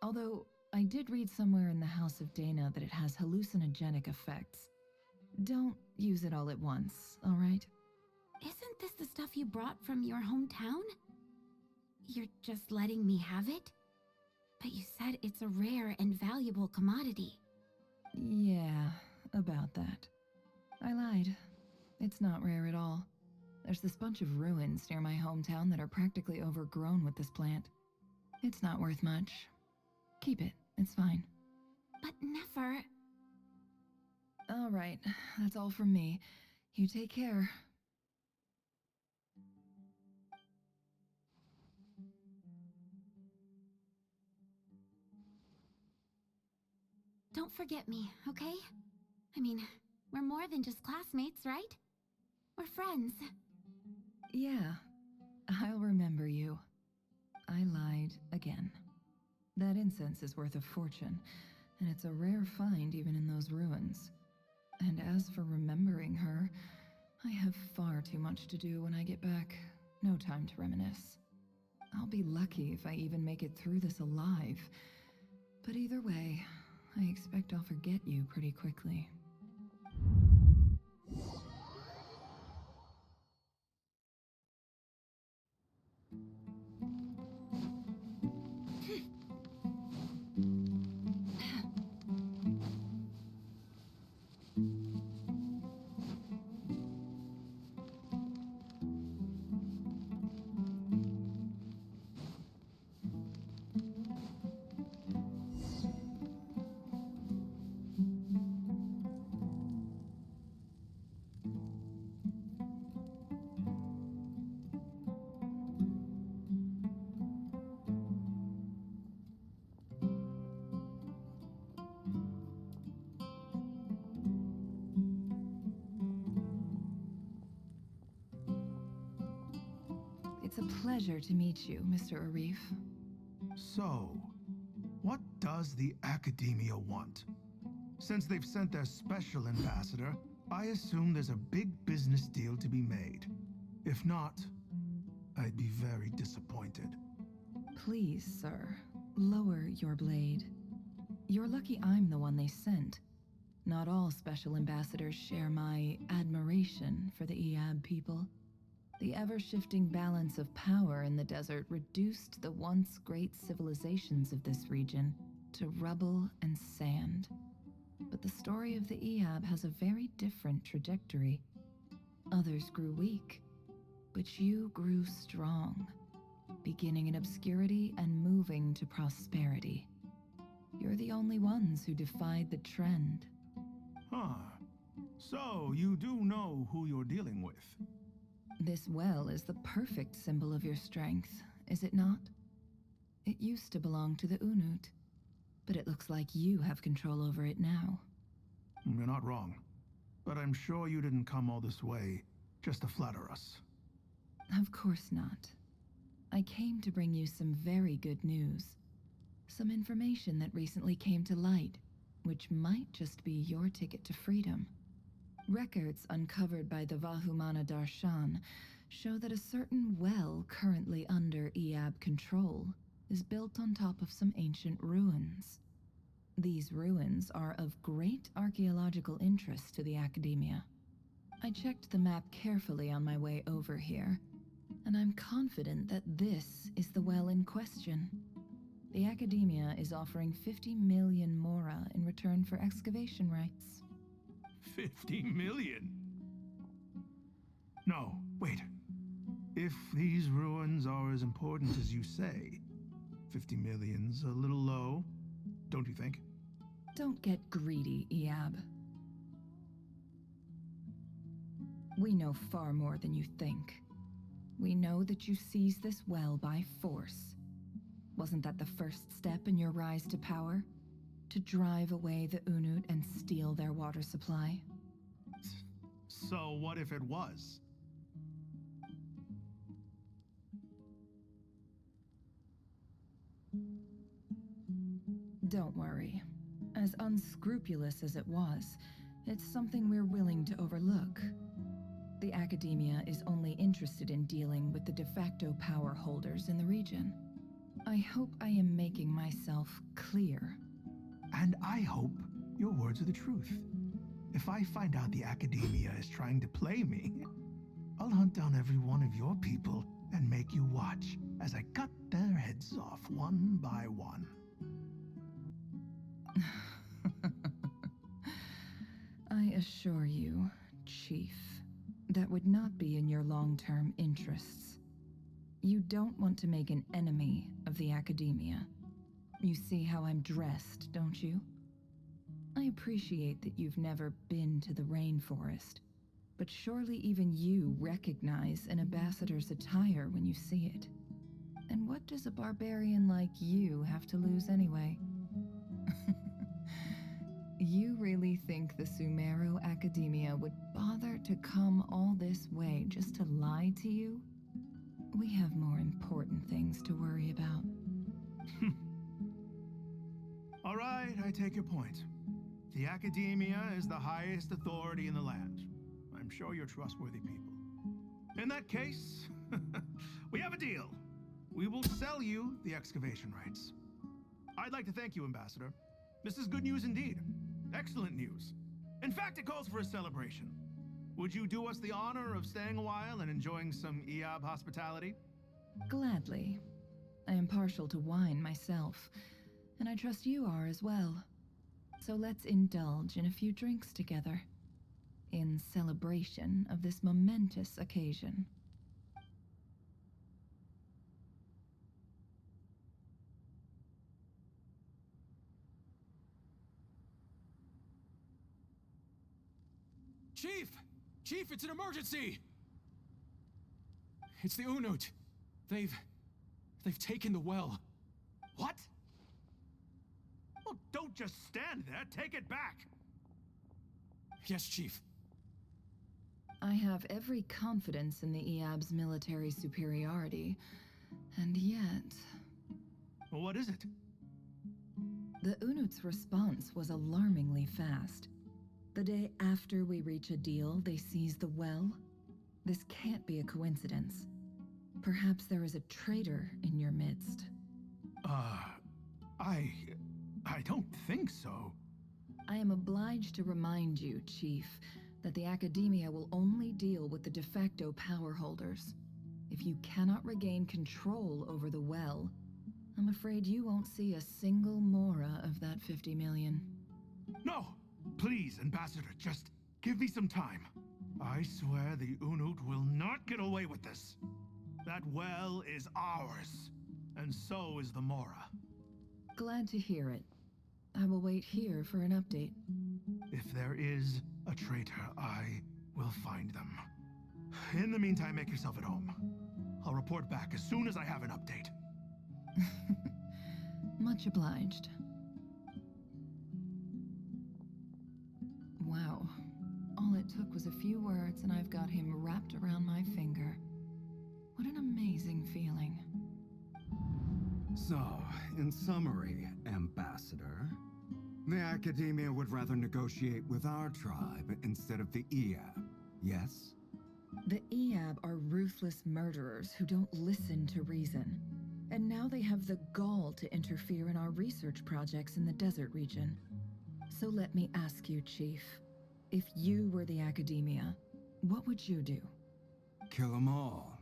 Although, I did read somewhere in the House of Dana that it has hallucinogenic effects. Don't use it all at once, alright? Isn't this the stuff you brought from your hometown? You're just letting me have it? But you said it's a rare and valuable commodity. Yeah, about that. I lied. It's not rare at all. There's this bunch of ruins near my hometown that are practically overgrown with this plant. It's not worth much. Keep it, it's fine. But Nefer... Alright, that's all from me. You take care. Don't forget me, okay? I mean, we're more than just classmates, right? We're friends. Yeah, I'll remember you. I lied again. That incense is worth a fortune, and it's a rare find even in those ruins. And as for remembering her, I have far too much to do when I get back. No time to reminisce. I'll be lucky if I even make it through this alive. But either way, I expect I'll forget you pretty quickly. It's a pleasure to meet you, Mr. Arif. So, what does the Academia want? Since they've sent their special ambassador, I assume there's a big business deal to be made. If not, I'd be very disappointed. Please, sir, lower your blade. You're lucky I'm the one they sent. Not all special ambassadors share my admiration for the Eab people. The ever-shifting balance of power in the desert reduced the once great civilizations of this region to rubble and sand. But the story of the Eab has a very different trajectory. Others grew weak, but you grew strong, beginning in obscurity and moving to prosperity. You're the only ones who defied the trend. Huh. So, you do know who you're dealing with? This well is the perfect symbol of your strength, is it not? It used to belong to the Unut, but it looks like you have control over it now. You're not wrong. But I'm sure you didn't come all this way just to flatter us. Of course not. I came to bring you some very good news. Some information that recently came to light, which might just be your ticket to freedom. Records uncovered by the Vahumana Darshan show that a certain well currently under Eab control is built on top of some ancient ruins. These ruins are of great archaeological interest to the Academia. I checked the map carefully on my way over here, and I'm confident that this is the well in question. The Academia is offering 50 million mora in return for excavation rights. 50 million? No, wait. If these ruins are as important as you say, 50 million's a little low, don't you think? Don't get greedy, Eab. We know far more than you think. We know that you seized this well by force. Wasn't that the first step in your rise to power? To drive away the Unut and steal their water supply? So what if it was? Don't worry. As unscrupulous as it was, it's something we're willing to overlook. The Academia is only interested in dealing with the de facto power holders in the region. I hope I am making myself clear. And I hope your words are the truth. If I find out the Academia is trying to play me, I'll hunt down every one of your people and make you watch as I cut their heads off one by one. I assure you, Chief, that would not be in your long-term interests. You don't want to make an enemy of the Academia. You see how I'm dressed, don't you? I appreciate that you've never been to the rainforest, but surely even you recognize an ambassador's attire when you see it. And what does a barbarian like you have to lose anyway? You really think the Sumeru Academia would bother to come all this way just to lie to you? We have more important things to worry about. All right, I take your point. The Academia is the highest authority in the land. I'm sure you're trustworthy people. In that case, we have a deal. We will sell you the excavation rights. I'd like to thank you, Ambassador. This is good news indeed. Excellent news. In fact, it calls for a celebration. Would you do us the honor of staying a while and enjoying some EOB hospitality? Gladly. I am partial to wine myself, and I trust you are as well. So let's indulge in a few drinks together, in celebration of this momentous occasion. Chief! Chief, it's an emergency! It's the Unut. They've taken the well. What? Well, don't just stand there. Take it back. Yes, Chief. I have every confidence in the EAB's military superiority, and yet... Well, what is it? The Unut's response was alarmingly fast. The day after we reach a deal, they seize the well. This can't be a coincidence. Perhaps there is a traitor in your midst. I don't think so. I am obliged to remind you, Chief, that the Academia will only deal with the de facto power holders. If you cannot regain control over the well, I'm afraid you won't see a single mora of that 50 million. No! Please, Ambassador, just give me some time. I swear the Unut will not get away with this. That well is ours, and so is the Mora. Glad to hear it. I will wait here for an update. If there is a traitor, I will find them. In the meantime, make yourself at home. I'll report back as soon as I have an update. Much obliged. Wow. All it took was a few words and I've got him wrapped around my finger. What an amazing feeling. So, in summary, Ambassador, the Academia would rather negotiate with our tribe instead of the EAB, yes? The EAB are ruthless murderers who don't listen to reason. And now they have the gall to interfere in our research projects in the desert region. So let me ask you, Chief. If you were the Academia, what would you do? Kill them all,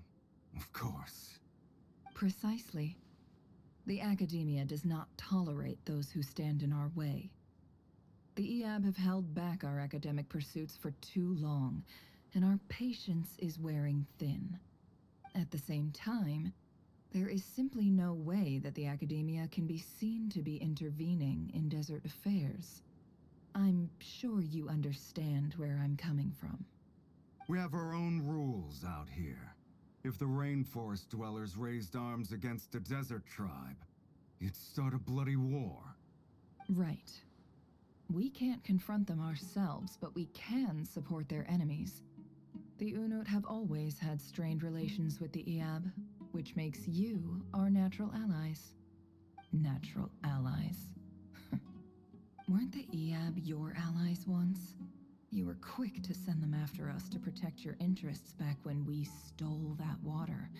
of course. Precisely. The Academia does not tolerate those who stand in our way. The EAB have held back our academic pursuits for too long, and our patience is wearing thin. At the same time, there is simply no way that the Academia can be seen to be intervening in desert affairs. I'm sure you understand where I'm coming from. We have our own rules out here. If the rainforest dwellers raised arms against a desert tribe, it'd start a bloody war. Right. We can't confront them ourselves, but we can support their enemies. The Unut have always had strained relations with the EAB, which makes you our natural allies. Natural allies. Weren't the EAB your allies once? You were quick to send them after us to protect your interests back when we stole that water.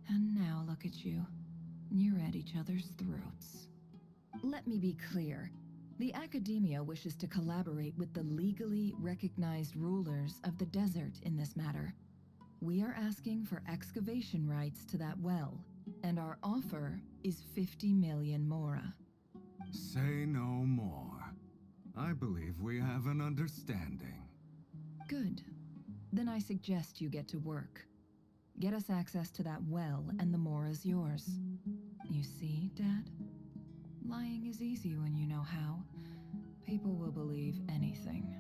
And now look at you. You're at each other's throats. Let me be clear. The Academia wishes to collaborate with the legally recognized rulers of the desert in this matter. We are asking for excavation rights to that well, and our offer is 50 million mora. Say no more. I believe we have an understanding. Good. Then I suggest you get to work. Get us access to that well, and the mora's yours. You see, Dad? Lying is easy when you know how. People will believe anything.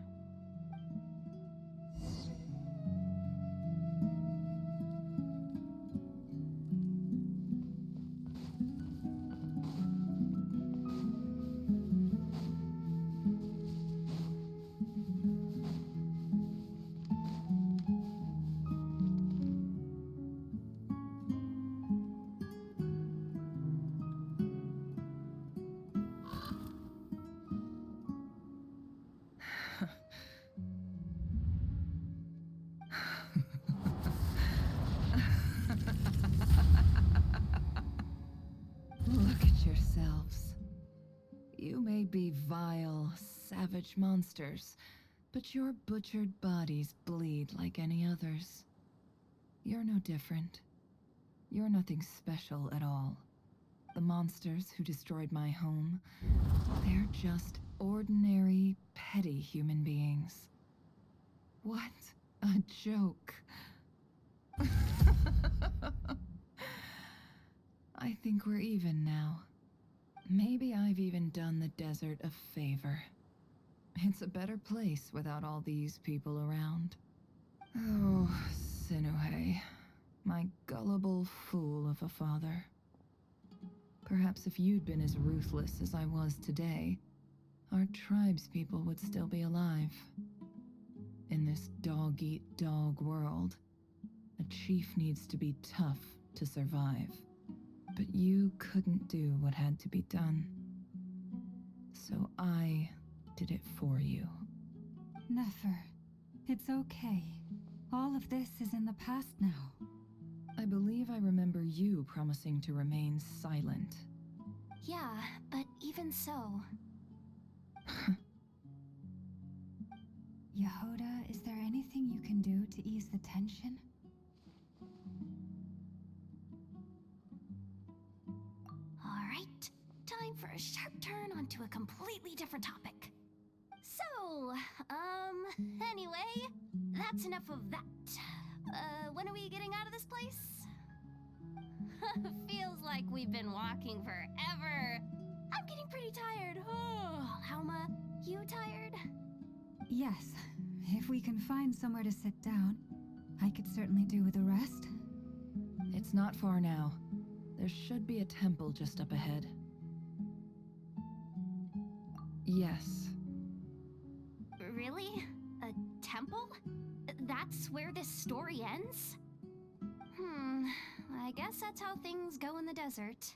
be vile, savage monsters, but your butchered bodies bleed like any others. You're no different. You're nothing special at all. The monsters who destroyed my home, they're just ordinary, petty human beings. What a joke. I think we're even now. Maybe I've even done the desert a favor. It's a better place without all these people around. Oh, Sinuhe, my gullible fool of a father. Perhaps if you'd been as ruthless as I was today, our tribespeople would still be alive. In this dog-eat-dog world, a chief needs to be tough to survive. But you couldn't do what had to be done. So I did it for you. Nefer, it's okay. All of this is in the past now. I believe I remember you promising to remain silent. Yeah, but even so... Yehoda, is there anything you can do to ease the tension? Alright, time for a sharp turn onto a completely different topic. So, anyway, that's enough of that. When are we getting out of this place? Feels like we've been walking forever. I'm getting pretty tired. Oh, Lauma, you tired? Yes. If we can find somewhere to sit down, I could certainly do with a rest. It's not far now. There should be a temple just up ahead. Yes. Really? A temple? That's where this story ends? I guess that's how things go in the desert.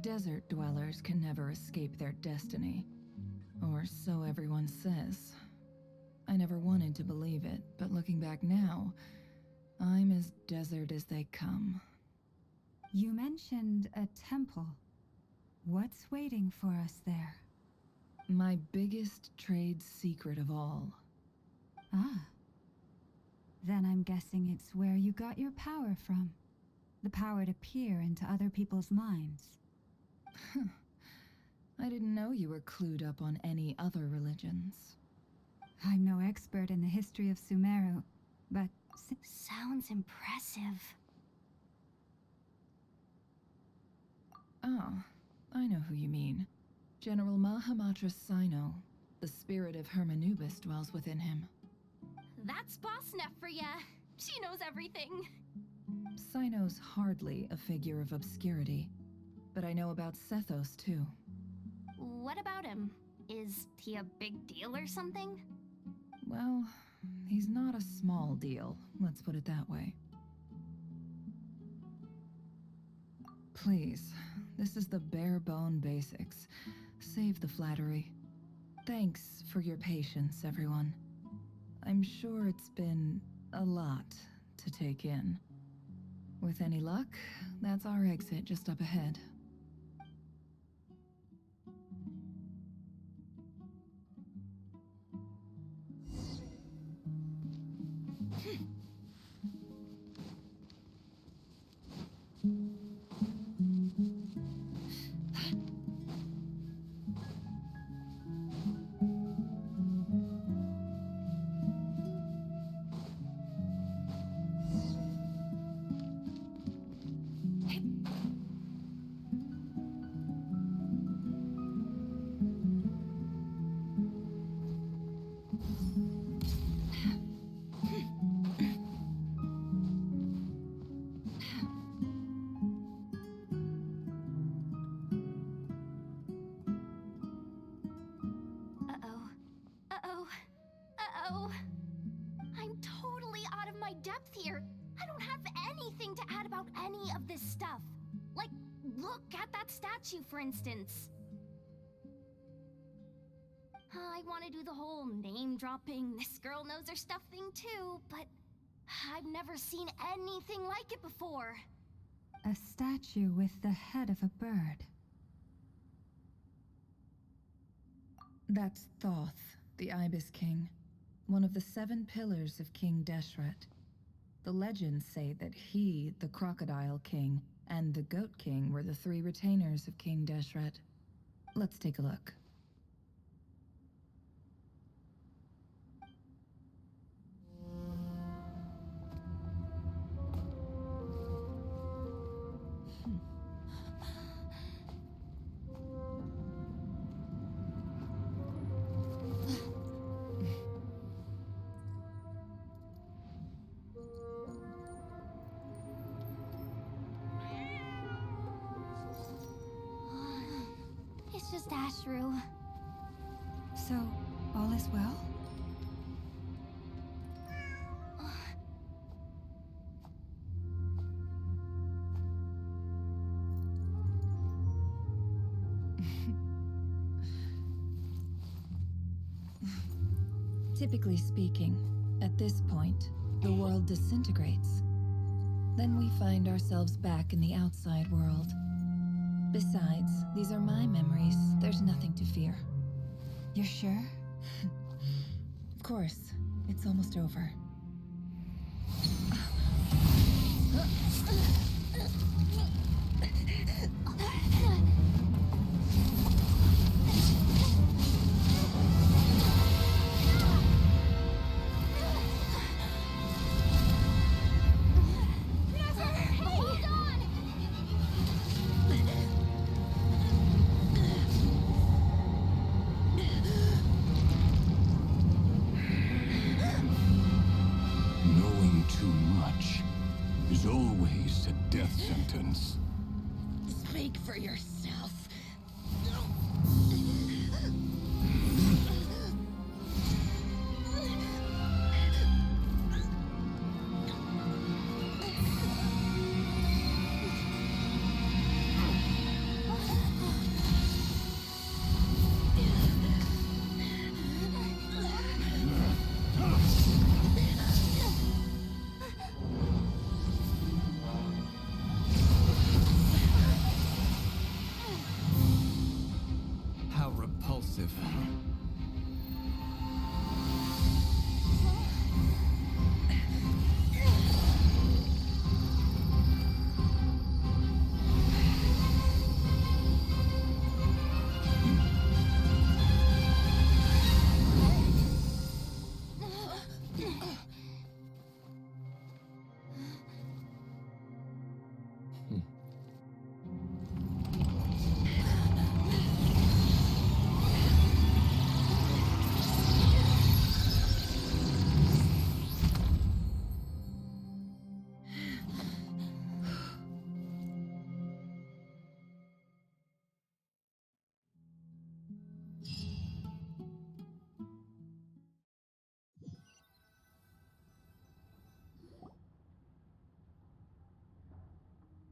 Desert dwellers can never escape their destiny. Or so everyone says. I never wanted to believe it, but looking back now, I'm as desert as they come. You mentioned a temple. What's waiting for us there? My biggest trade secret of all. Ah. Then I'm guessing it's where you got your power from. The power to peer into other people's minds. I didn't know you were clued up on any other religions. I'm no expert in the history of Sumeru, but... Sounds impressive. Oh, I know who you mean. General Mahamatra Sino. The spirit of Hermanubis dwells within him. That's Boss Neff for ya. She knows everything. Sino's hardly a figure of obscurity, but I know about Sethos too. What about him? Is he a big deal or something? Well, he's not a small deal, let's put it that way. Please, this is the bare-bone basics. Save the flattery. Thanks for your patience, everyone. I'm sure it's been a lot to take in. With any luck, that's our exit just up ahead. Uh-oh. I'm totally out of my depth here. I don't have anything to add about any of this stuff. Like, look at that statue, for instance. I want to do the whole name-dropping, this girl knows her stuff thing too, but I've never seen anything like it before. A statue with the head of a bird. That's Thoth, the Ibis King, one of the 7 pillars of King Deshret. The legends say that he, the Crocodile King, and the Goat King were the 3 retainers of King Deshret. Let's take a look. It's just Ashru. So, all is well? Typically speaking, at this point, the world disintegrates. Then we find ourselves back in the outside world. Besides, these are my memories. There's nothing to fear. You're sure? Of course. It's almost over. Knowing too much is always a death sentence. Speak for yourself. How repulsive.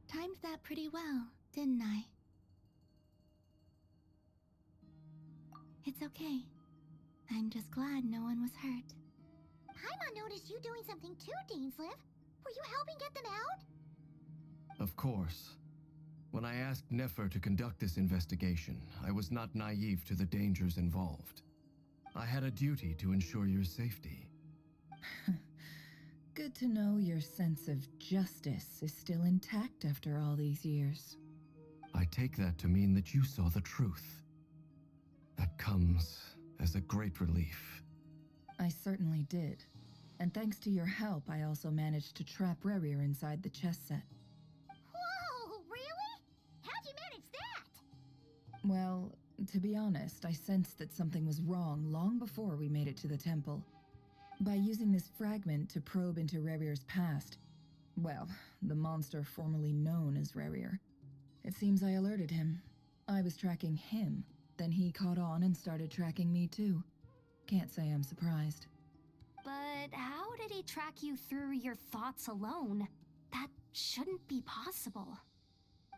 Timed that pretty well, didn't I? It's okay. I'm just glad no one was hurt. Paimon noticed you doing something too, Dainsleif. Were you helping get them out? Of course. When I asked Nefer to conduct this investigation, I was not naive to the dangers involved. I had a duty to ensure your safety. Good to know your sense of justice is still intact after all these years. I take that to mean that you saw the truth. That comes as a great relief. I certainly did. And thanks to your help, I also managed to trap Rerir inside the chess set. Whoa, really? How'd you manage that? Well, to be honest, I sensed that something was wrong long before we made it to the temple. By using this fragment to probe into Rerir's past, well, the monster formerly known as Rerir, it seems I alerted him. I was tracking him, then he caught on and started tracking me too. Can't say I'm surprised. But how did he track you through your thoughts alone? That shouldn't be possible.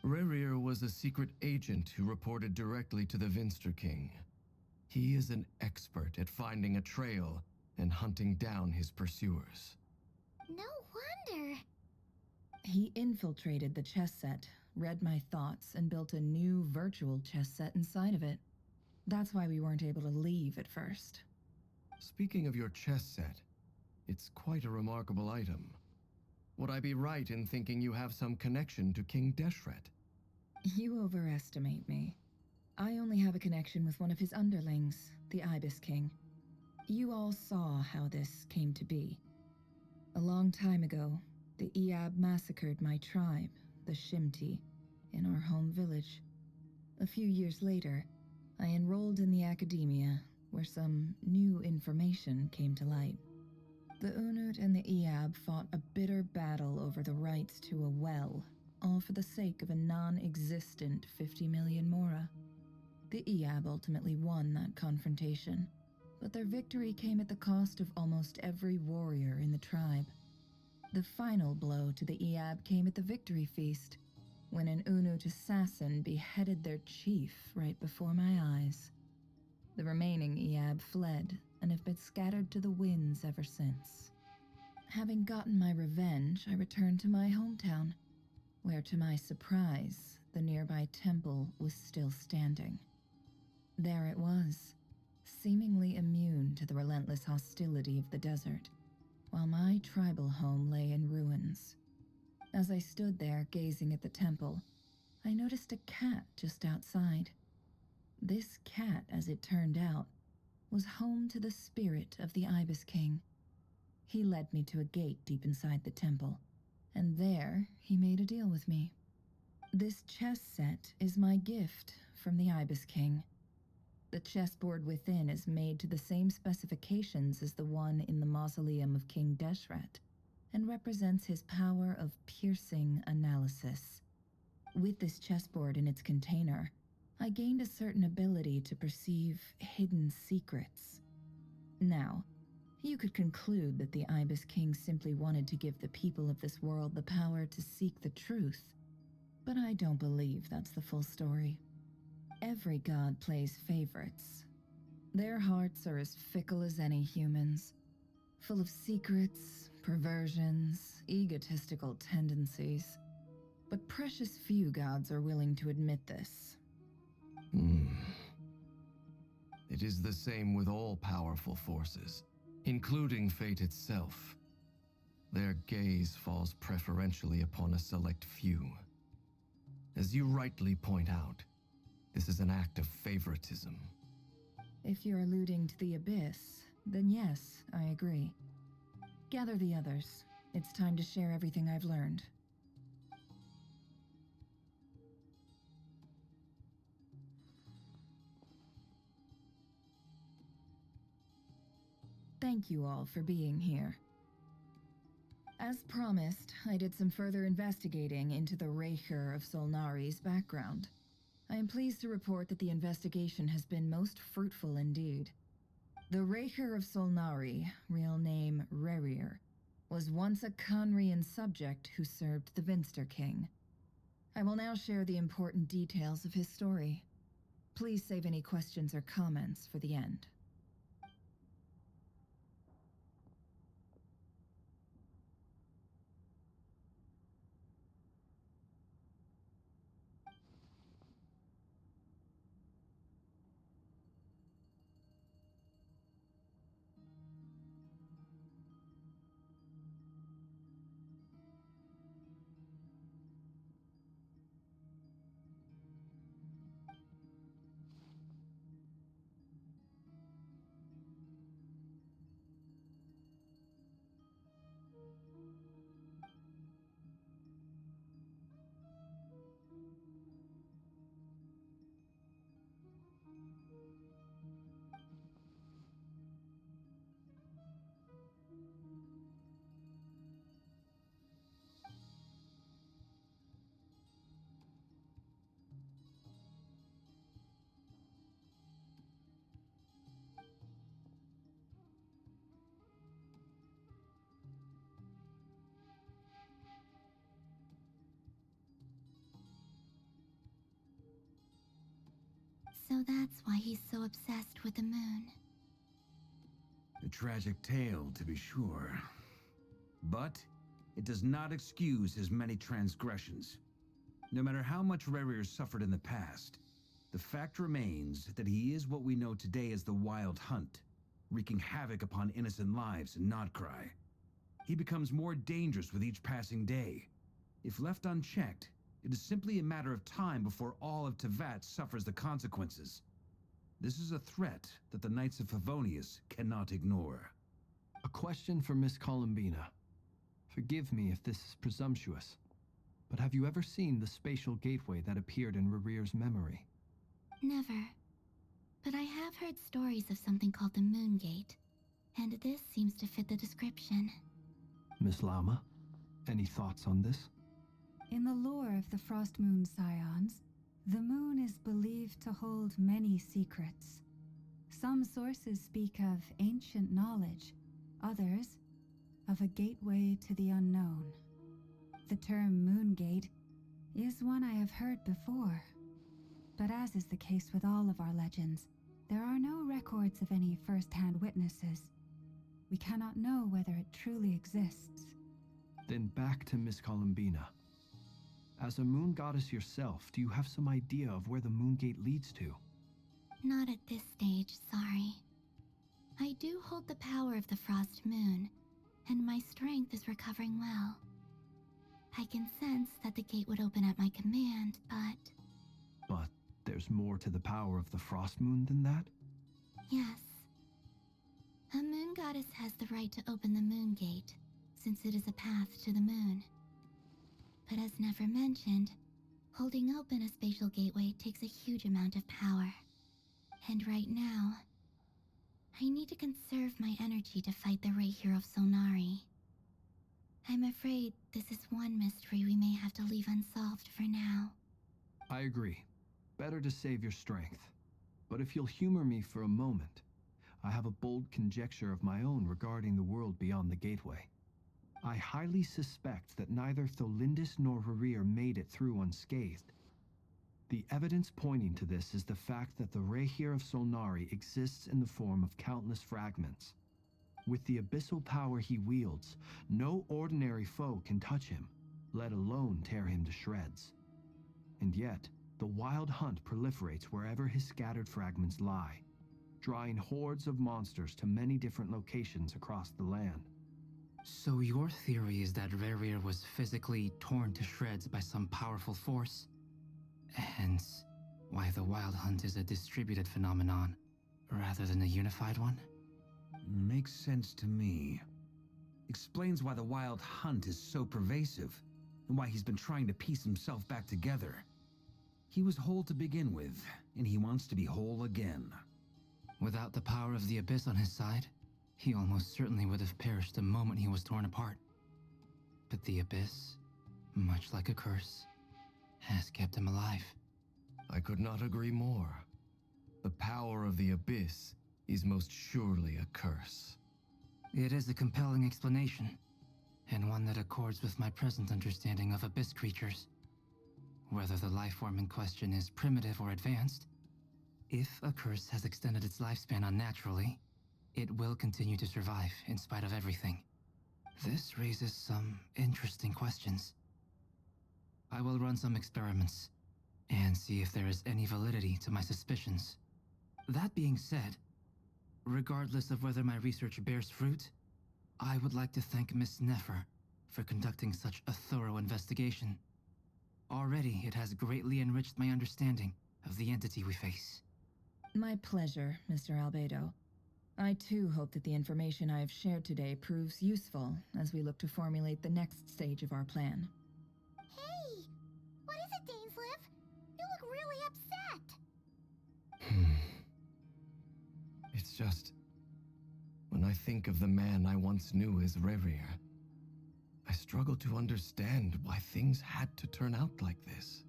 Rerir was a secret agent who reported directly to the Vinster King. He is an expert at finding a trail and hunting down his pursuers. No wonder. He infiltrated the chess set, read my thoughts, and built a new virtual chess set inside of it. That's why we weren't able to leave at first. Speaking of your chess set, it's quite a remarkable item. Would I be right in thinking you have some connection to King Deshret? You overestimate me. I only have a connection with one of his underlings, the Ibis King. You all saw how this came to be. A long time ago, the Eab massacred my tribe, the Shimti, in our home village. A few years later, I enrolled in the academia, where some new information came to light. The Unut and the Eab fought a bitter battle over the rights to a well, all for the sake of a non-existent 50 million Mora. The Eab ultimately won that confrontation, but their victory came at the cost of almost every warrior in the tribe. The final blow to the Eab came at the victory feast, when an Unut assassin beheaded their chief right before my eyes. The remaining Eab fled and have been scattered to the winds ever since. Having gotten my revenge, I returned to my hometown, where to my surprise, the nearby temple was still standing. There it was, seemingly immune to the relentless hostility of the desert, while my tribal home lay in ruins. As I stood there gazing at the temple, I noticed a cat just outside. This cat, as it turned out, was home to the spirit of the Ibis King. He led me to a gate deep inside the temple, and there he made a deal with me. This chess set is my gift from the Ibis King. The chessboard within is made to the same specifications as the one in the mausoleum of King Deshret, and represents his power of piercing analysis. With this chessboard in its container, I gained a certain ability to perceive hidden secrets. Now, you could conclude that the Ibis King simply wanted to give the people of this world the power to seek the truth, but I don't believe that's the full story. Every god plays favorites. Their hearts are as fickle as any human's, full of secrets, perversions, egotistical tendencies. But precious few gods are willing to admit this. It is the same with all powerful forces, including fate itself. Their gaze falls preferentially upon a select few. As you rightly point out, this is an act of favoritism. If you're alluding to the Abyss, then yes, I agree. Gather the others. It's time to share everything I've learned. Thank you all for being here. As promised, I did some further investigating into the Raker of Solnari's background. I am pleased to report that the investigation has been most fruitful indeed. The Raker of Solnari, real name Rerir, was once a Conrian subject who served the Vinster King. I will now share the important details of his story. Please save any questions or comments for the end. So that's why he's so obsessed with the moon. A tragic tale, to be sure. But it does not excuse his many transgressions. No matter how much Rerir suffered in the past, The fact remains that he is what we know today as the Wild Hunt, wreaking havoc upon innocent lives in Notcry. He becomes more dangerous with each passing day. If left unchecked, it is simply a matter of time before all of Tevat suffers the consequences. This is a threat that the Knights of Favonius cannot ignore. A question for Miss Columbina. Forgive me if this is presumptuous, but have you ever seen the spatial gateway that appeared in Rerear's memory? Never. But I have heard stories of something called the Moon Gate, and this seems to fit the description. Miss Lama, any thoughts on this? In the lore of the Frost Moon Scions, the moon is believed to hold many secrets. Some sources speak of ancient knowledge, others of a gateway to the unknown. The term Moon Gate is one I have heard before, but as is the case with all of our legends, there are no records of any first-hand witnesses. We cannot know whether it truly exists. Then back to Miss Columbina. As a moon goddess yourself, do you have some idea of where the Moon Gate leads to? Not at this stage, sorry. I do hold the power of the Frost Moon, and my strength is recovering well. I can sense that the gate would open at my command, but... But there's more to the power of the Frost Moon than that? Yes. A moon goddess has the right to open the Moon Gate, since it is a path to the moon. But as never mentioned, holding open a spatial gateway takes a huge amount of power. And right now, I need to conserve my energy to fight the Rayhir of Solnari. I'm afraid this is one mystery we may have to leave unsolved for now. I agree. Better to save your strength. But if you'll humor me for a moment, I have a bold conjecture of my own regarding the world beyond the gateway. I highly suspect that neither Tholindis nor Rerear made it through unscathed. The evidence pointing to this is the fact that the Rayhir of Solnari exists in the form of countless fragments. With the abyssal power he wields, no ordinary foe can touch him, let alone tear him to shreds. And yet, the Wild Hunt proliferates wherever his scattered fragments lie, drawing hordes of monsters to many different locations across the land. So your theory is that Rerir was physically torn to shreds by some powerful force? Hence, why the Wild Hunt is a distributed phenomenon, rather than a unified one? Makes sense to me. Explains why the Wild Hunt is so pervasive, and why he's been trying to piece himself back together. He was whole to begin with, and he wants to be whole again. Without the power of the Abyss on his side, he almost certainly would have perished the moment he was torn apart. But the Abyss, much like a curse, has kept him alive. I could not agree more. The power of the Abyss is most surely a curse. It is a compelling explanation, and one that accords with my present understanding of Abyss creatures. Whether the life form in question is primitive or advanced, if a curse has extended its lifespan unnaturally, it will continue to survive in spite of everything. This raises some interesting questions. I will run some experiments and see if there is any validity to my suspicions. That being said, regardless of whether my research bears fruit, I would like to thank Miss Nefer for conducting such a thorough investigation. Already, it has greatly enriched my understanding of the entity we face. My pleasure, Mr. Albedo. I too hope that the information I have shared today proves useful as we look to formulate the next stage of our plan. Hey! What is it, Dainsleif? You look really upset! It's just... when I think of the man I once knew as Rerir, I struggle to understand why things had to turn out like this.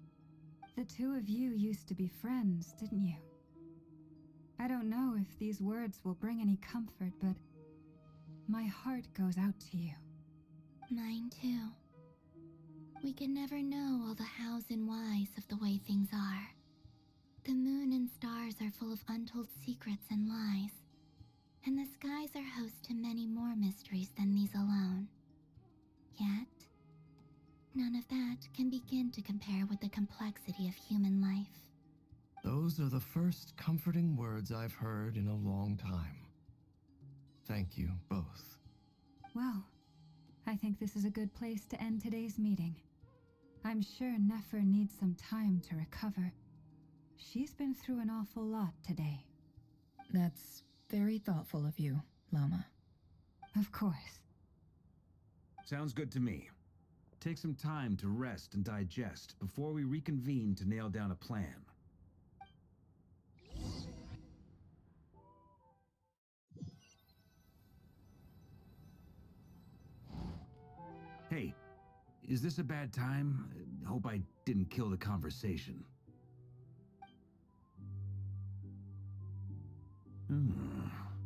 The two of you used to be friends, didn't you? I don't know if these words will bring any comfort, but my heart goes out to you. Mine too. We can never know all the hows and whys of the way things are. The moon and stars are full of untold secrets and lies, and the skies are host to many more mysteries than these alone. Yet, none of that can begin to compare with the complexity of human life. Those are the first comforting words I've heard in a long time. Thank you both. Well, I think this is a good place to end today's meeting. I'm sure Nefer needs some time to recover. She's been through an awful lot today. That's very thoughtful of you, Lama. Of course. Sounds good to me. Take some time to rest and digest before we reconvene to nail down a plan. Hey, is this a bad time? Hope I didn't kill the conversation.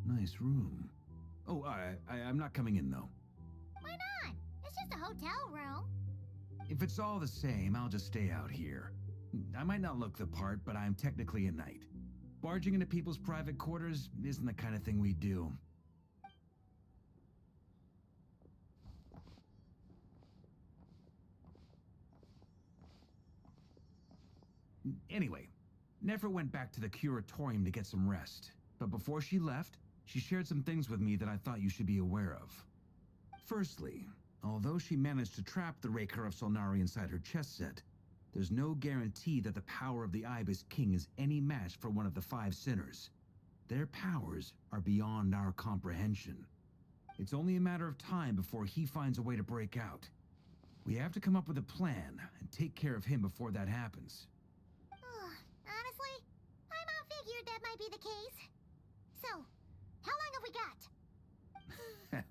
Nice room. Oh, I'm not coming in, though. Why not? It's just a hotel room. If it's all the same, I'll just stay out here. I might not look the part, but I'm technically a knight. Barging into people's private quarters isn't the kind of thing we do. Anyway, Nefer went back to the curatorium to get some rest. But before she left, she shared some things with me that I thought you should be aware of. Firstly, although she managed to trap the Raker of Solnari inside her chess set, there's no guarantee that the power of the Ibis King is any match for one of the 5 sinners. Their powers are beyond our comprehension. It's only a matter of time before he finds a way to break out. We have to come up with a plan and take care of him before that happens. Honestly, my mom figured that might be the case. So, how long have we got?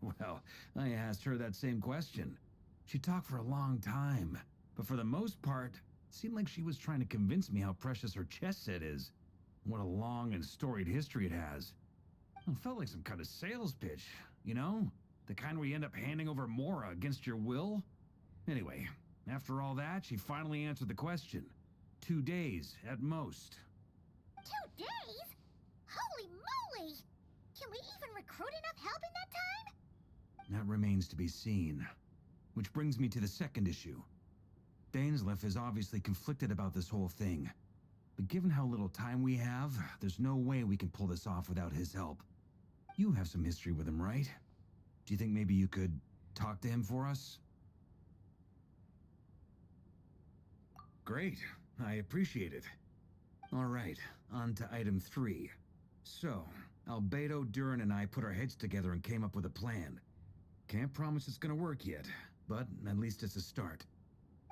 Well, I asked her that same question. She talked for a long time, but for the most part, it seemed like she was trying to convince me how precious her chess set is. What a long and storied history it has. It felt like some kind of sales pitch, you know? The kind where you end up handing over Mora against your will? Anyway, after all that, she finally answered the question. 2 days, at most. 2 days? Holy moly! Can we even recruit enough help in that time? That remains to be seen. Which brings me to the second issue. Dainsleif is obviously conflicted about this whole thing. But given how little time we have, there's no way we can pull this off without his help. You have some history with him, right? Do you think maybe you could talk to him for us? Great. I appreciate it. All right, on to item 3. So, Albedo, Durin, and I put our heads together and came up with a plan. Can't promise it's gonna work yet, but at least it's a start.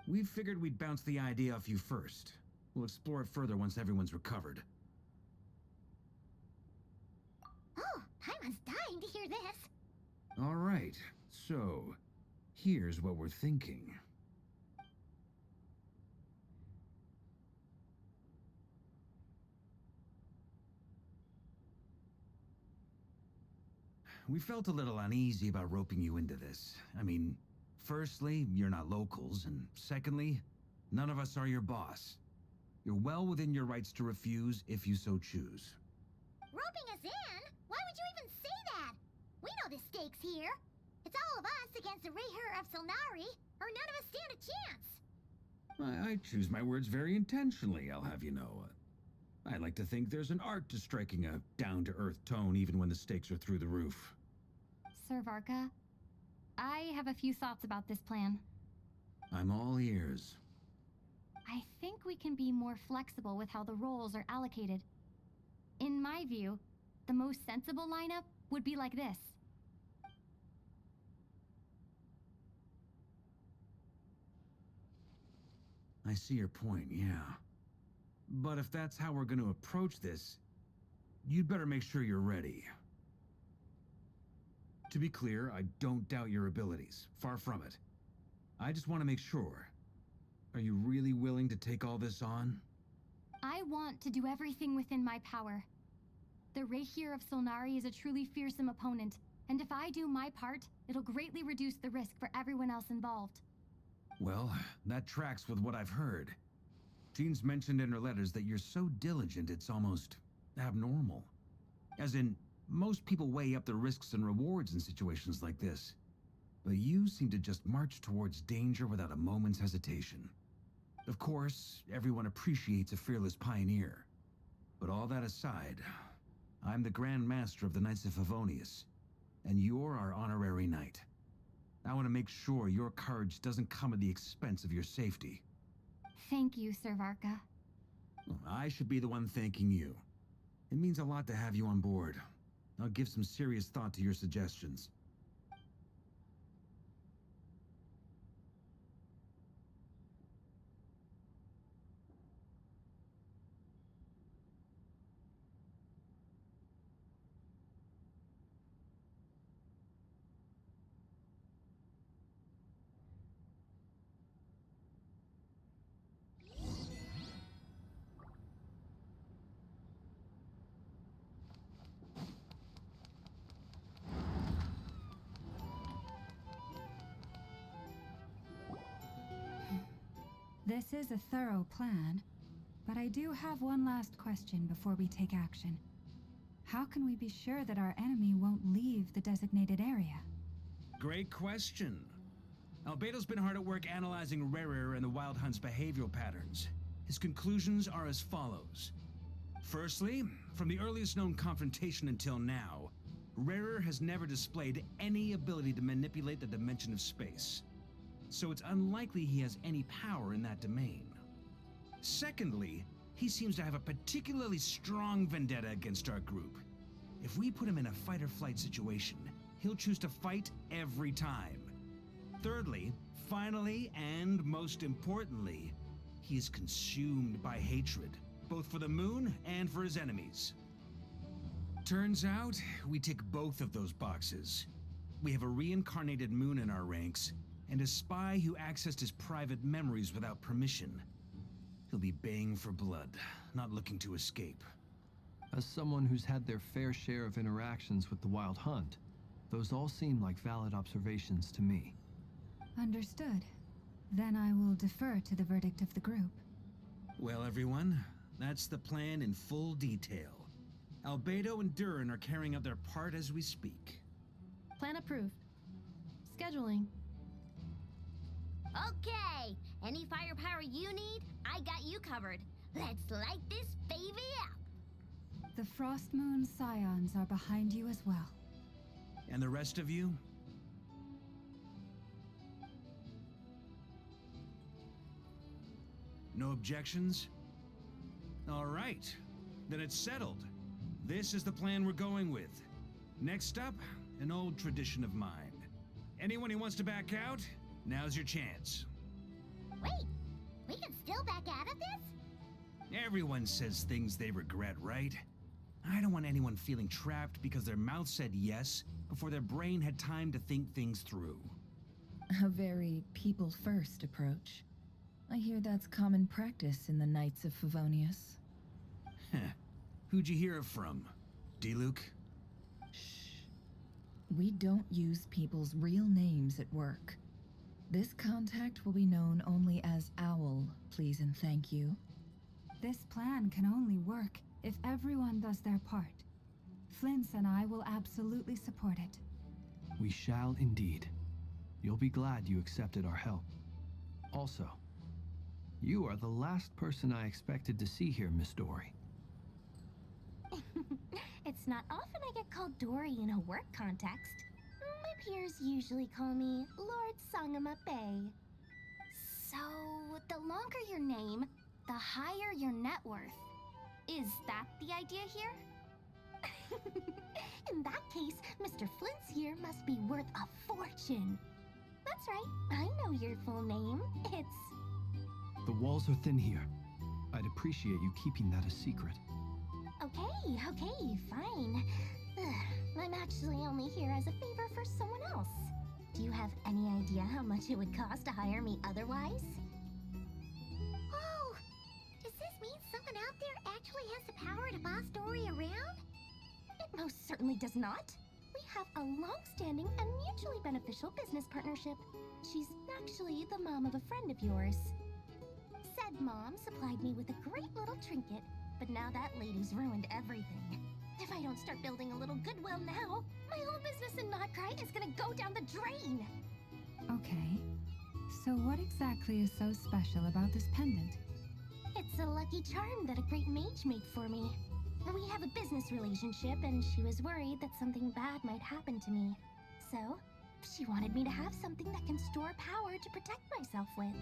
We figured we'd bounce the idea off you first. We'll explore it further once everyone's recovered. Oh, Paimon's dying to hear this. All right, so here's what we're thinking. We felt a little uneasy about roping you into this. I mean, firstly, you're not locals, and secondly, none of us are your boss. You're well within your rights to refuse if you so choose. Roping us in? Why would you even say that? We know the stakes here. It's all of us against the Rayher of Solnari, or none of us stand a chance. I choose my words very intentionally, I'll have you know. I like to think there's an art to striking a down-to-earth tone even when the stakes are through the roof. Sir Varka, I have a few thoughts about this plan. I'm all ears. I think we can be more flexible with how the roles are allocated. In my view, the most sensible lineup would be like this. I see your point, yeah. But if that's how we're going to approach this, you'd better make sure you're ready. To be clear, I don't doubt your abilities. Far from it. I just want to make sure. Are you really willing to take all this on? I want to do everything within my power. The Rayher of Solnari is a truly fearsome opponent, and if I do my part, it'll greatly reduce the risk for everyone else involved. Well, that tracks with what I've heard. Jean's mentioned in her letters that you're so diligent it's almost abnormal. As in, most people weigh up the risks and rewards in situations like this. But you seem to just march towards danger without a moment's hesitation. Of course, everyone appreciates a fearless pioneer. But all that aside, I'm the Grand Master of the Knights of Favonius, and you're our honorary knight. I want to make sure your courage doesn't come at the expense of your safety. Thank you, Sir Varka. Well, I should be the one thanking you. It means a lot to have you on board. I'll give some serious thought to your suggestions. This is a thorough plan, but I do have one last question before we take action. How can we be sure that our enemy won't leave the designated area? Great question. Albedo's been hard at work analyzing Rarer and the Wild Hunt's behavioral patterns. His conclusions are as follows. Firstly, from the earliest known confrontation until now, Rarer has never displayed any ability to manipulate the dimension of space. So it's unlikely he has any power in that domain. Secondly, he seems to have a particularly strong vendetta against our group. If we put him in a fight-or-flight situation, he'll choose to fight every time. Thirdly, finally, and most importantly, he is consumed by hatred, both for the moon and for his enemies. Turns out, we tick both of those boxes. We have a reincarnated moon in our ranks, and a spy who accessed his private memories without permission. He'll be baying for blood, not looking to escape. As someone who's had their fair share of interactions with the Wild Hunt, those all seem like valid observations to me. Understood. Then I will defer to the verdict of the group. Well, everyone, that's the plan in full detail. Albedo and Durin are carrying out their part as we speak. Plan approved. Scheduling. Okay, any firepower you need, I got you covered. Let's light this baby up. The Frost Moon Scions are behind you as well. And the rest of you? No objections? All right, then it's settled. This is the plan we're going with. Next up, an old tradition of mine. Anyone who wants to back out, now's your chance. Wait, we can still back out of this? Everyone says things they regret, right? I don't want anyone feeling trapped because their mouth said yes before their brain had time to think things through. A very people-first approach. I hear that's common practice in the Knights of Favonius. Heh. Who'd you hear it from? D-Luke? We don't use people's real names at work. This contact will be known only as Owl, please and thank you. This plan can only work if everyone does their part. Flint's and I will absolutely support it. We shall indeed. You'll be glad you accepted our help. Also, you are the last person I expected to see here, Miss Dory. It's not often I get called Dory in a work context. My peers usually call me Lord Sangamape. So, the longer your name, the higher your net worth. Is that the idea here? In that case, Mr. Flint's here must be worth a fortune. That's right, I know your full name. It's... The walls are thin here. I'd appreciate you keeping that a secret. Okay, fine. I'm actually only here as a favor for someone else. Do you have any idea how much it would cost to hire me otherwise? Oh, does this mean someone out there actually has the power to boss Dory around? It most certainly does not. We have a long-standing and mutually beneficial business partnership. She's actually the mom of a friend of yours. Said mom supplied me with a great little trinket, but now that lady's ruined everything. If I don't start building a little goodwill now, my whole business in Notcry is gonna go down the drain. Okay, so what exactly is so special about this pendant? It's a lucky charm that a great mage made for me. We have a business relationship, and she was worried that something bad might happen to me. So, she wanted me to have something that can store power to protect myself with.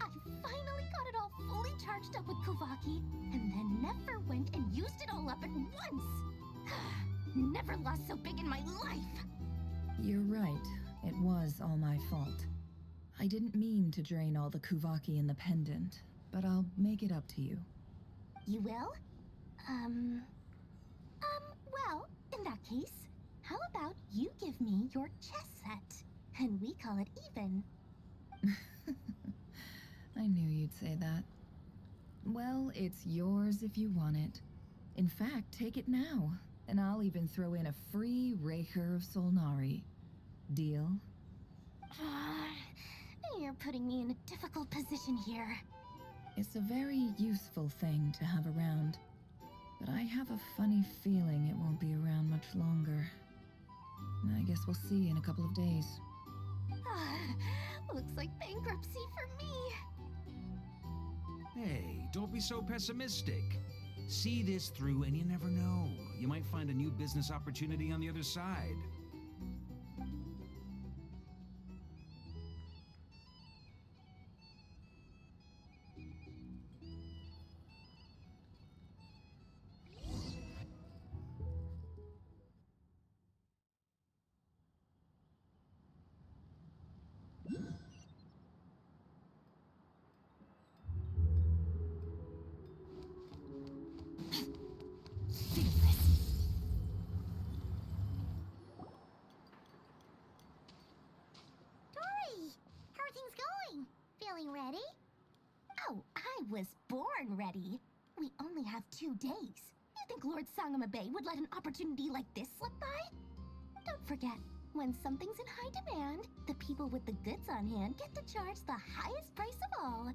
I finally got it all fully charged up with Kovaki, and then never went and used it all up at once. Never lost so big in my life. You're right. It was all my fault. I didn't mean to drain all the Kuvaki in the pendant, but I'll make it up to you. You will? Well, in that case, how about you give me your chess set? And we call it even. I knew you'd say that. Well, it's yours if you want it. In fact, take it now, and I'll even throw in a free Raker of Solnari. Deal? You're putting me in a difficult position here. It's a very useful thing to have around, but I have a funny feeling it won't be around much longer. I guess we'll see in a couple of days. Looks like bankruptcy for me. Hey, don't be so pessimistic. See this through and you never know. You might find a new business opportunity on the other side. Dory, how are things going? Feeling ready? Oh, I was born ready. We only have 2 days. You think Lord Sangamabe would let an opportunity like this slip by? Don't forget, when something's in high demand, the people with the goods on hand get to charge the highest price of all,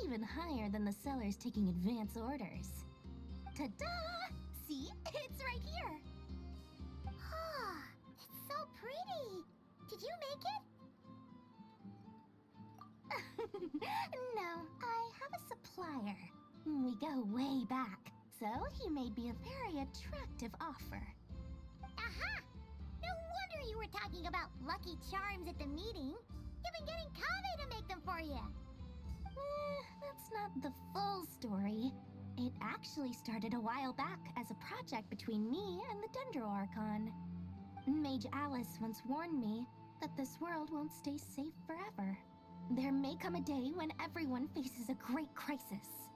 even higher than the sellers taking advance orders. Ta-da! See? It's right here! Ah, it's so pretty. Did you make it? No, I have a supplier. We go way back, so he made me a very attractive offer. Aha! No wonder you were talking about lucky charms at the meeting. You've been getting Kave to make them for you. That's not the full story. It actually started a while back as a project between me and the Dendro Archon. Mage Alice once warned me that this world won't stay safe forever. There may come a day when everyone faces a great crisis.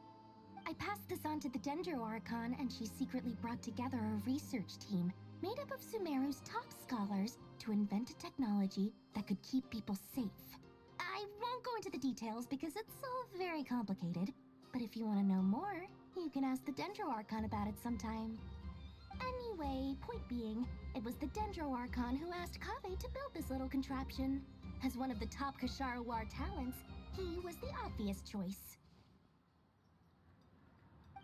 I passed this on to the Dendro Archon, and she secretly brought together a research team made up of Sumeru's top scholars to invent a technology that could keep people safe. I won't go into the details because it's all very complicated, but if you want to know more, you can ask the Dendro Archon about it sometime. Anyway, point being, it was the Dendro Archon who asked Kave to build this little contraption. As one of the top Kashara War talents, he was the obvious choice.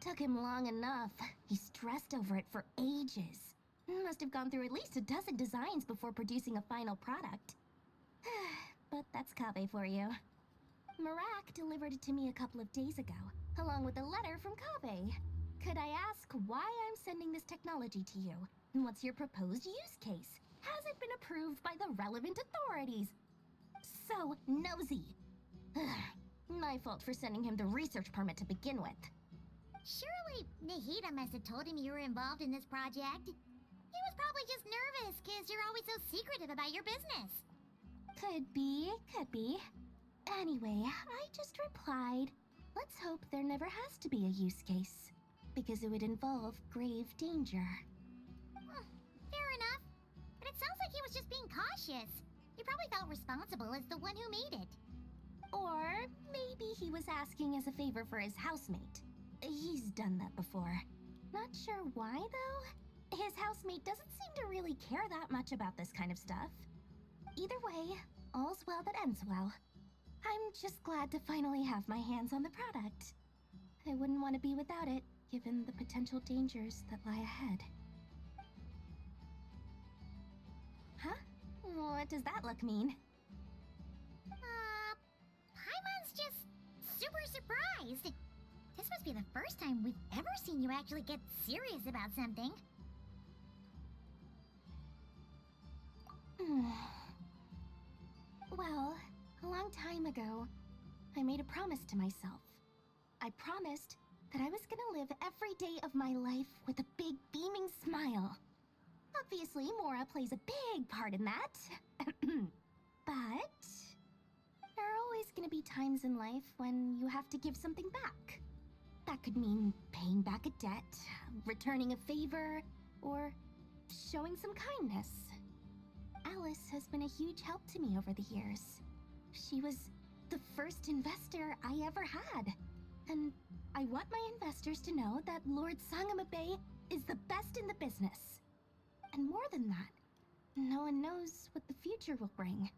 Took him long enough. He stressed over it for ages. Must have gone through at least a dozen designs before producing a final product. But that's Kave for you. Marak delivered it to me a couple of days ago, along with a letter from Kave. Could I ask why I'm sending this technology to you? What's your proposed use case? Has it been approved by the relevant authorities? So nosy. My fault for sending him the research permit to begin with. Surely Nahida must have told him you were involved in this project. He was probably just nervous because you're always so secretive about your business. Could be, could be. Anyway, I just replied, let's hope there never has to be a use case, because it would involve grave danger. Fair enough. But it sounds like he was just being cautious. He probably felt responsible as the one who made it. Or maybe he was asking as a favor for his housemate. He's done that before. Not sure why, though. His housemate doesn't seem to really care that much about this kind of stuff. Either way, all's well that ends well. I'm just glad to finally have my hands on the product. I wouldn't want to be without it, given the potential dangers that lie ahead. Huh? What does that look mean? Paimon's just super surprised. This must be the first time we've ever seen you actually get serious about something. Well, a long time ago, I made a promise to myself. I promised that I was gonna live every day of my life with a big beaming smile. Obviously, Mora plays a big part in that. But there are always gonna be times in life when you have to give something back. That could mean paying back a debt, returning a favor, or showing some kindness. Alice has been a huge help to me over the years. She was the first investor I ever had. And I want my investors to know that Lord Sangamabe is the best in the business. And more than that, no one knows what the future will bring.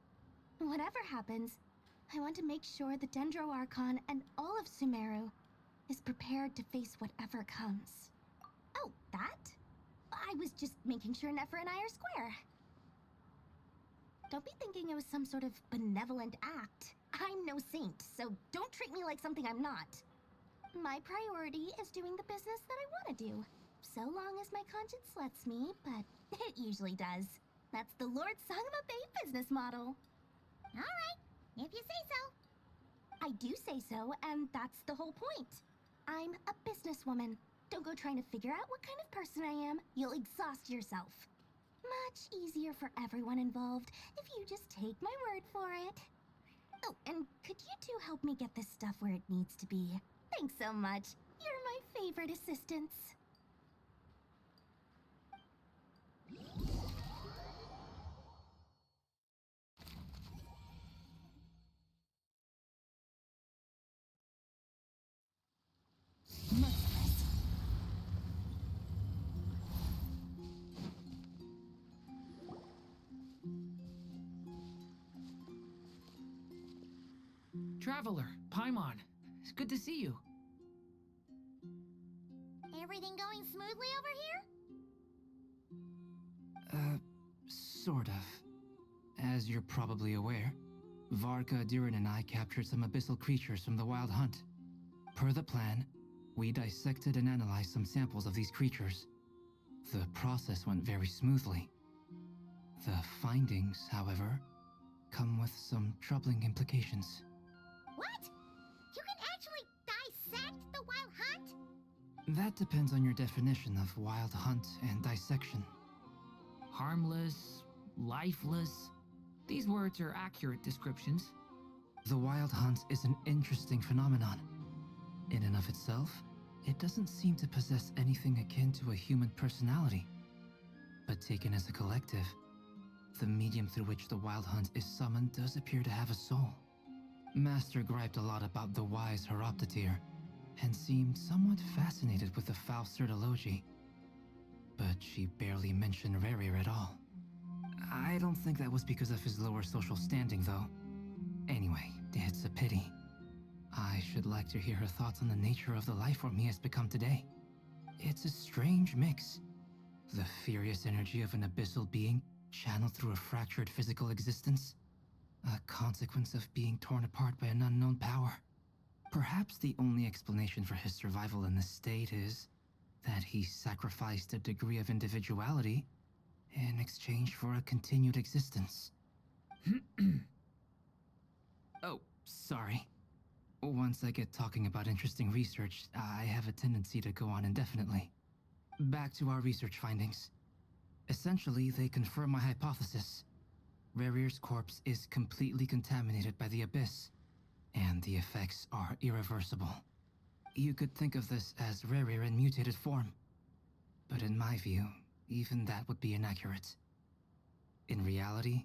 Whatever happens, I want to make sure the Dendro Archon and all of Sumeru is prepared to face whatever comes. Oh, that? I was just making sure Nefer and I are square. Don't be thinking it was some sort of benevolent act. I'm no saint, so don't treat me like something I'm not. My priority is doing the business that I want to do, so long as my conscience lets me, but it usually does. That's the Lord Sangamabe business model. Alright, if you say so. I do say so, and that's the whole point. I'm a businesswoman. Don't go trying to figure out what kind of person I am. You'll exhaust yourself. Much easier for everyone involved if you just take my word for it. Oh, and could you two help me get this stuff where it needs to be? Thanks so much. You're my favorite assistants. Traveler, Paimon, it's good to see you. Everything going smoothly over here? Sort of. As you're probably aware, Varka, Durin, and I captured some abyssal creatures from the Wild Hunt. Per the plan, we dissected and analyzed some samples of these creatures. The process went very smoothly. The findings, however, come with some troubling implications. What? You can actually dissect the Wild Hunt? That depends on your definition of Wild Hunt and dissection. Harmless, lifeless. These words are accurate descriptions. The Wild Hunt is an interesting phenomenon. In and of itself, it doesn't seem to possess anything akin to a human personality. But taken as a collective, the medium through which the Wild Hunt is summoned does appear to have a soul. Master griped a lot about the wise Horoptatyr, and seemed somewhat fascinated with the foul Certology. But she barely mentioned Rerir at all. I don't think that was because of his lower social standing, though. Anyway, it's a pity. I should like to hear her thoughts on the nature of the life form he has become today. It's a strange mix. The furious energy of an abyssal being channeled through a fractured physical existence. A consequence of being torn apart by an unknown power. Perhaps the only explanation for his survival in this state is that he sacrificed a degree of individuality in exchange for a continued existence. Oh, sorry. Once I get talking about interesting research, I have a tendency to go on indefinitely. Back to our research findings. Essentially, they confirm my hypothesis. Rerir's corpse is completely contaminated by the Abyss, and the effects are irreversible. You could think of this as Rerir in mutated form. But in my view, even that would be inaccurate. In reality,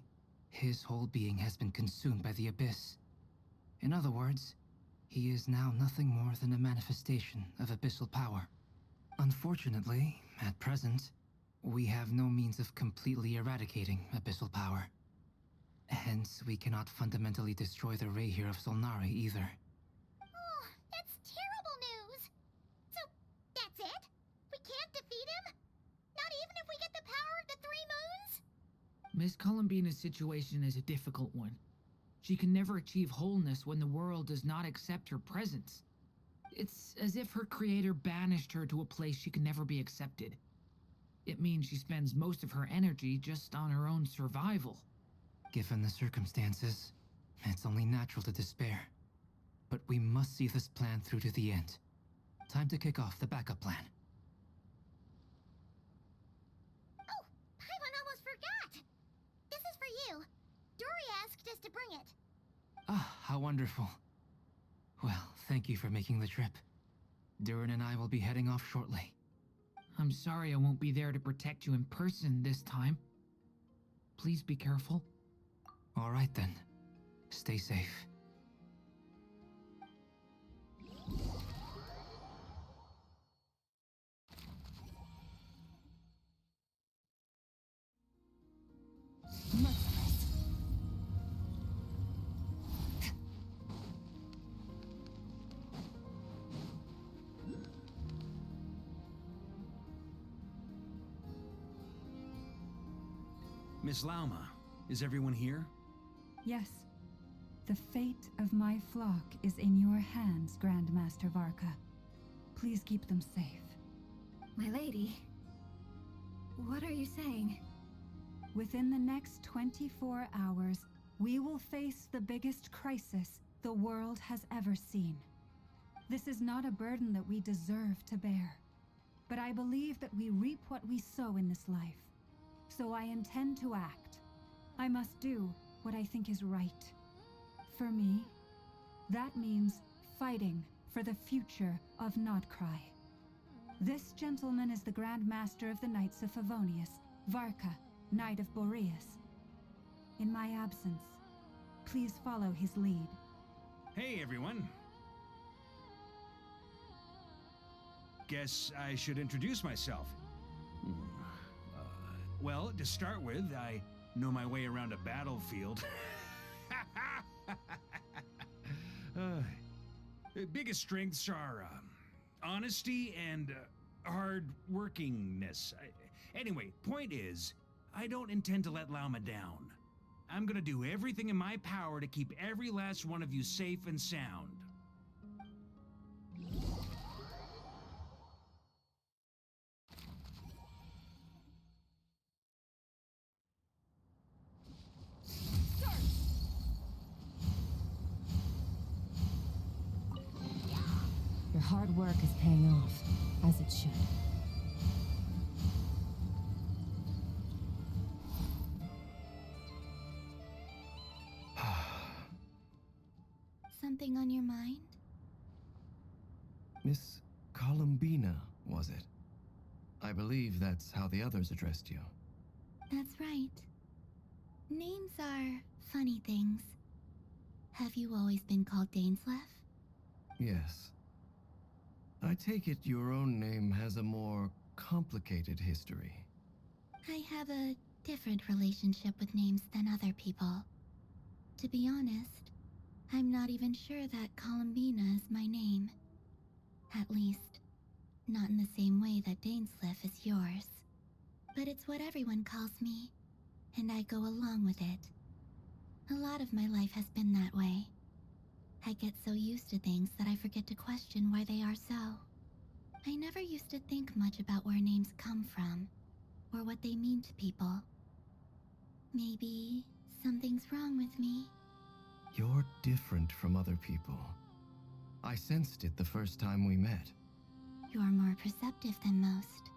his whole being has been consumed by the Abyss. In other words, he is now nothing more than a manifestation of abyssal power. Unfortunately, at present, we have no means of completely eradicating abyssal power. Hence, we cannot fundamentally destroy the Rehir of Solnari either. Oh, that's terrible news! So, that's it? We can't defeat him? Not even if we get the power of the Three Moons? Miss Columbina's situation is a difficult one. She can never achieve wholeness when the world does not accept her presence. It's as if her creator banished her to a place she can never be accepted. It means she spends most of her energy just on her own survival. Given the circumstances, it's only natural to despair. But we must see this plan through to the end. Time to kick off the backup plan. Oh, Paimon almost forgot! This is for you. Dory asked us to bring it. Ah, how wonderful. Well, thank you for making the trip. Durin and I will be heading off shortly. I'm sorry I won't be there to protect you in person this time. Please be careful. All right then. Stay safe. Miss Lauma, is everyone here? Yes. The fate of my flock is in your hands, Grandmaster Varka. Please keep them safe. My lady, what are you saying? Within the next 24 hours, we will face the biggest crisis the world has ever seen. This is not a burden that we deserve to bear, but I believe that we reap what we sow in this life. So I intend to act. I must do what I think is right. For me, that means fighting for the future of Nodcry. This gentleman is the Grand Master of the Knights of Favonius, Varka, Knight of Boreas. In my absence, please follow his lead. Hey, everyone. Guess I should introduce myself. Well, to start with, I know my way around a battlefield. Biggest strengths are honesty and hard-workingness. Anyway, point is, I don't intend to let Lauma down. I'm gonna do everything in my power to keep every last one of you safe and sound. Your hard work is paying off, as it should. Something on your mind? Miss Columbina, was it? I believe that's how the others addressed you. That's right. Names are funny things. Have you always been called Dainsleif? Yes. I take it your own name has a more complicated history. I have a different relationship with names than other people. To be honest, I'm not even sure that Columbina is my name. At least, not in the same way that Dainsleif is yours. But it's what everyone calls me, and I go along with it. A lot of my life has been that way. I get so used to things that I forget to question why they are so. I never used to think much about where names come from, or what they mean to people. Maybe something's wrong with me. You're different from other people. I sensed it the first time we met. You're more perceptive than most.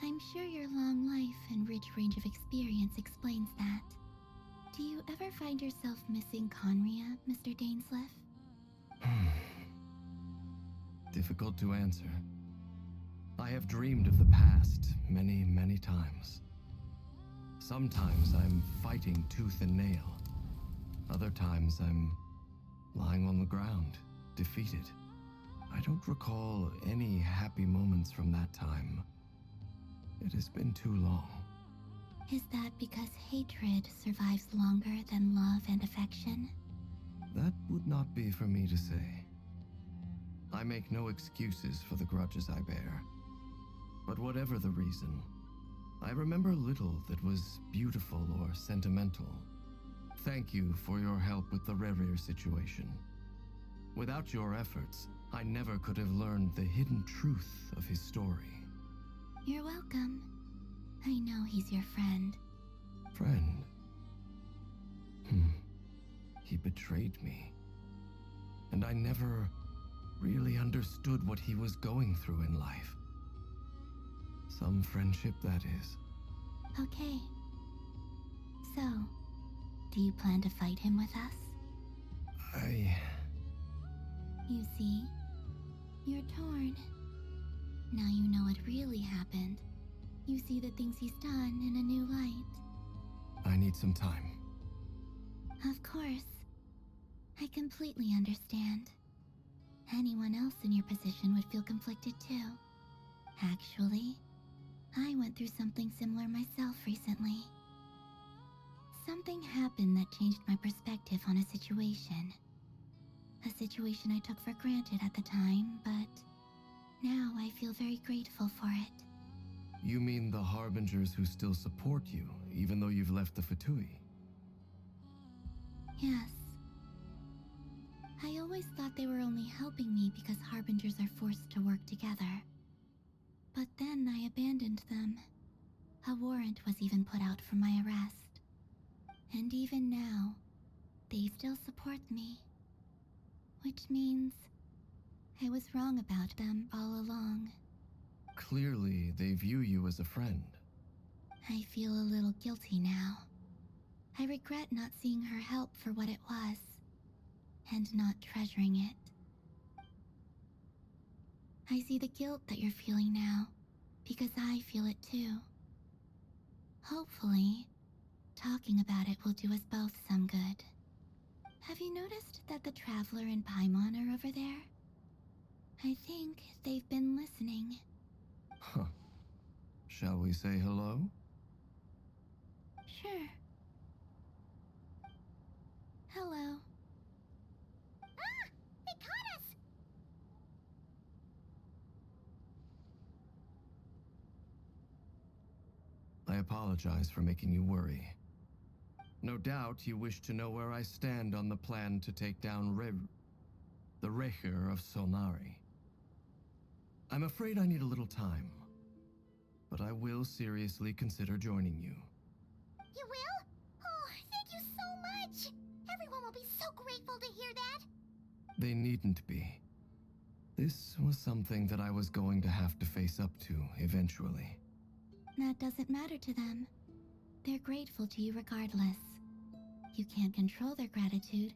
I'm sure your long life and rich range of experience explains that. Do you ever find yourself missing Conria, Mr. Dainsleif? Difficult to answer. I have dreamed of the past many, many times. Sometimes I'm fighting tooth and nail. Other times I'm lying on the ground, defeated. I don't recall any happy moments from that time. It has been too long. Is that because hatred survives longer than love and affection? That would not be for me to say. I make no excuses for the grudges I bear. But whatever the reason, I remember little that was beautiful or sentimental. Thank you for your help with the Rerir situation. Without your efforts, I never could have learned the hidden truth of his story. You're welcome. I know he's your friend. Friend? He betrayed me. And I never really understood what he was going through in life. Some friendship, that is. Okay. So, do you plan to fight him with us? You see, you're torn. Now you know what really happened. You see the things he's done in a new light. I need some time. Of course. I completely understand. Anyone else in your position would feel conflicted too. Actually, I went through something similar myself recently. Something happened that changed my perspective on a situation. A situation I took for granted at the time, but now I feel very grateful for it. You mean the Harbingers who still support you, even though you've left the Fatui? Yes. I always thought they were only helping me because Harbingers are forced to work together. But then I abandoned them. A warrant was even put out for my arrest. And even now, they still support me. Which means I was wrong about them all along. Clearly, they view you as a friend. I feel a little guilty now. I regret not seeing her help for what it was, and not treasuring it. I see the guilt that you're feeling now, because I feel it too. Hopefully, talking about it will do us both some good. Have you noticed that the Traveler and Paimon are over there? I think they've been listening. Huh. Shall we say hello? Sure. Hello. Ah! They caught us! I apologize for making you worry. No doubt you wish to know where I stand on the plan to take down the Recher of Solnari. I'm afraid I need a little time, but I will seriously consider joining you. You will? Oh, thank you so much! Everyone will be so grateful to hear that! They needn't be. This was something that I was going to have to face up to eventually. That doesn't matter to them. They're grateful to you regardless. You can't control their gratitude,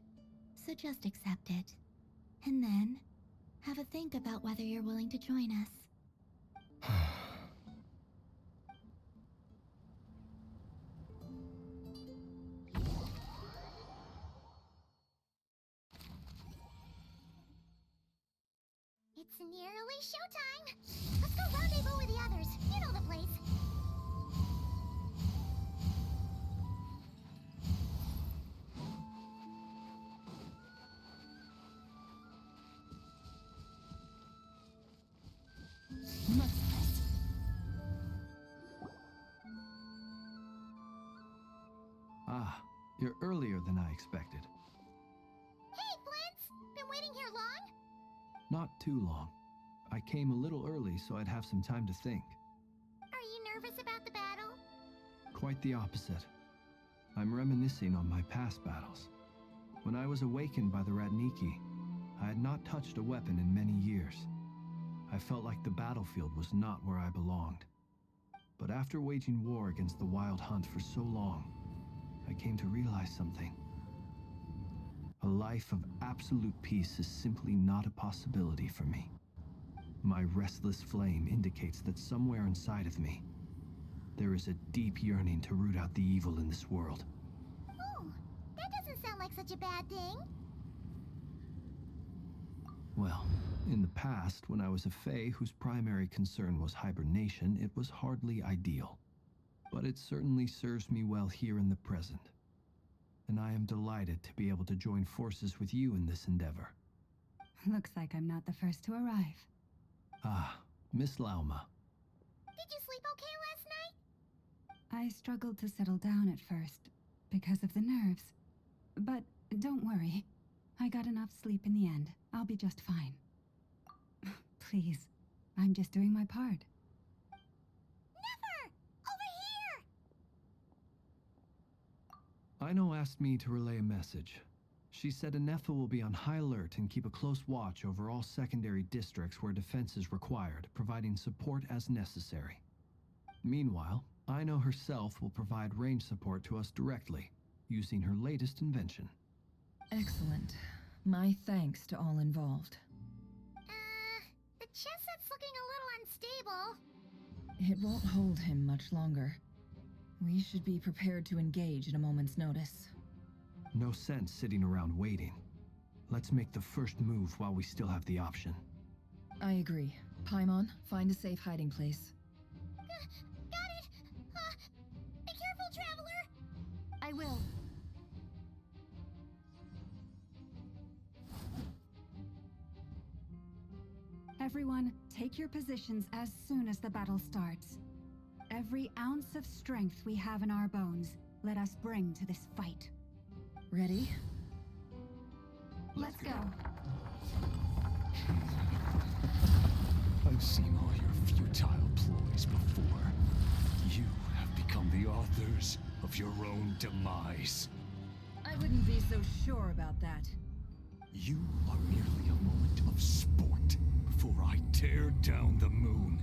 so just accept it. And then, have a think about whether you're willing to join us. It's nearly showtime! Let's go rendezvous with the others. You know the place. Ah, you're earlier than I expected. Hey, Flint's! Been waiting here long? Not too long. I came a little early so I'd have some time to think. Are you nervous about the battle? Quite the opposite. I'm reminiscing on my past battles. When I was awakened by the Ratniki, I had not touched a weapon in many years. I felt like the battlefield was not where I belonged. But after waging war against the Wild Hunt for so long, I came to realize something. A life of absolute peace is simply not a possibility for me. My restless flame indicates that somewhere inside of me, there is a deep yearning to root out the evil in this world. Oh, that doesn't sound like such a bad thing. Well, in the past, when I was a Fae whose primary concern was hibernation, it was hardly ideal. But it certainly serves me well here in the present. And I am delighted to be able to join forces with you in this endeavor. Looks like I'm not the first to arrive. Ah, Miss Lauma. Did you sleep okay last night? I struggled to settle down at first, because of the nerves. But don't worry. I got enough sleep in the end. I'll be just fine. Please, I'm just doing my part. Never! Over here! Ino asked me to relay a message. She said Anefa will be on high alert and keep a close watch over all secondary districts where defense is required, providing support as necessary. Meanwhile, Ino herself will provide range support to us directly, using her latest invention. Excellent. My thanks to all involved. The chestnut's looking a little unstable. It won't hold him much longer. We should be prepared to engage at a moment's notice. No sense sitting around waiting. Let's make the first move while we still have the option. I agree. Paimon, find a safe hiding place. Got it! Be careful, traveler! I will. Everyone, take your positions as soon as the battle starts. Every ounce of strength we have in our bones, let us bring to this fight. Ready? Let's go. I've seen all your futile ploys before. You have become the authors of your own demise. I wouldn't be so sure about that. You are merely a moment of sport before I tear down the moon.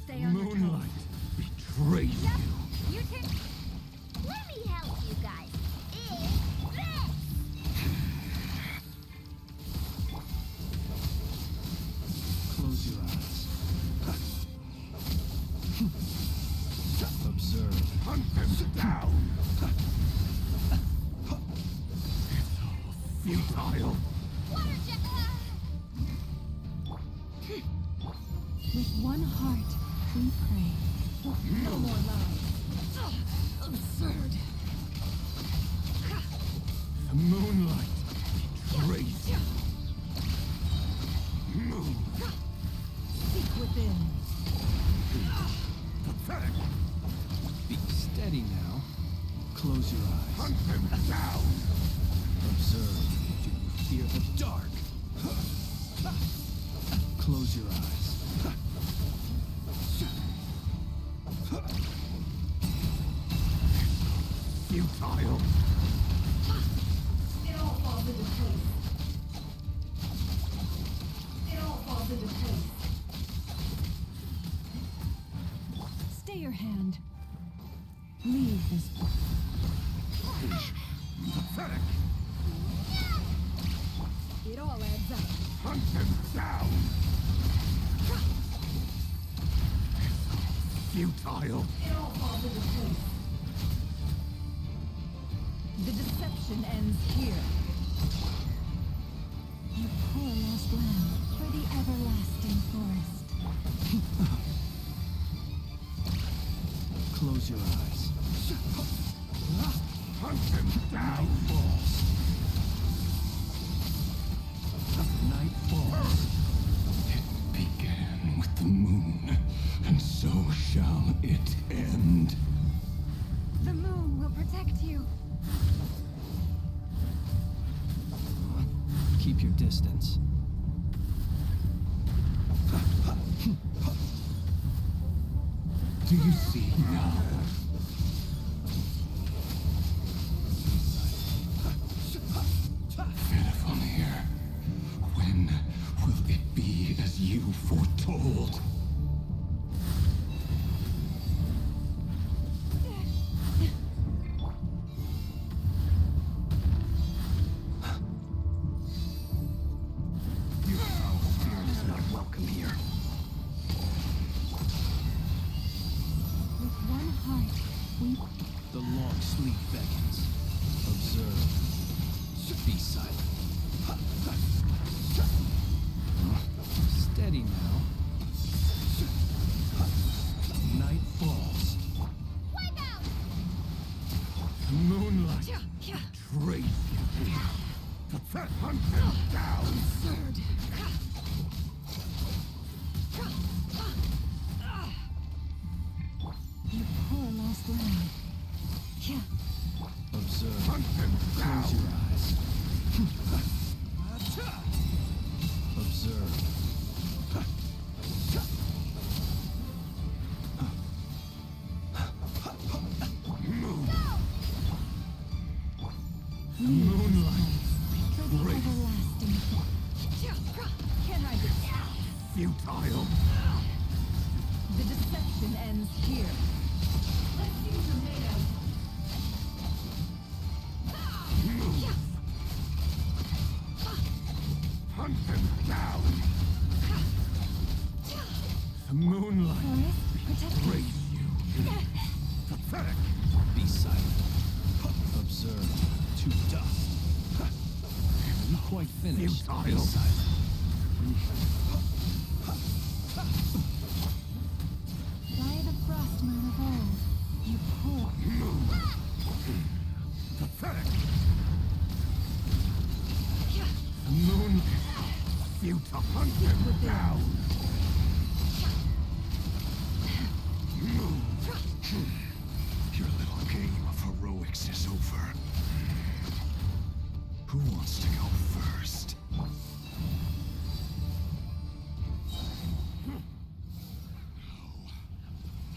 Stay on your toes. Moonlight betrayed you. You can... Let me help you guys. It's this! Close your eyes. Observe. Hunt them down! Futile. Water jet... With one heart, we pray. No more lies. Absurd. The moonlight betrayed you. Moon. Seek within. Pathetic! Be steady now. Close your eyes. Hunt them down! Observe. Do you fear the dark? Close your eyes. Futile. It all falls into place. It all falls into place. Stay your hand. Leave this book. Pathetic! It all adds up. Hunt them down! Futile. It all falls into place. The deception ends here. You poor lost lamb for the everlasting forest. Close your eyes. Hunt them down! Night falls. It began with the moon, and so shall it end. The moon will protect you. Keep your distance. Do you see now? Finnefamir, when will it be as you foretold? Fear is not welcome here. With one heart, we... The long sleep beckons. Observe. Be silent. Steady now. Night falls. Wipe out! Moonlight betrayed you. Pathetic! Hunt them down! Absurd. futile. The deception ends here. Let's see what you're made of. Hunt them down. The moonlight Raise you. Pathetic. Be silent. Observe to dust. You quite finished. Be Futile. silent. By the frost moon of old, you poor. Pathetic. The moon. Futile. Hunt them down. Your little game of heroics is over. Who wants to go first?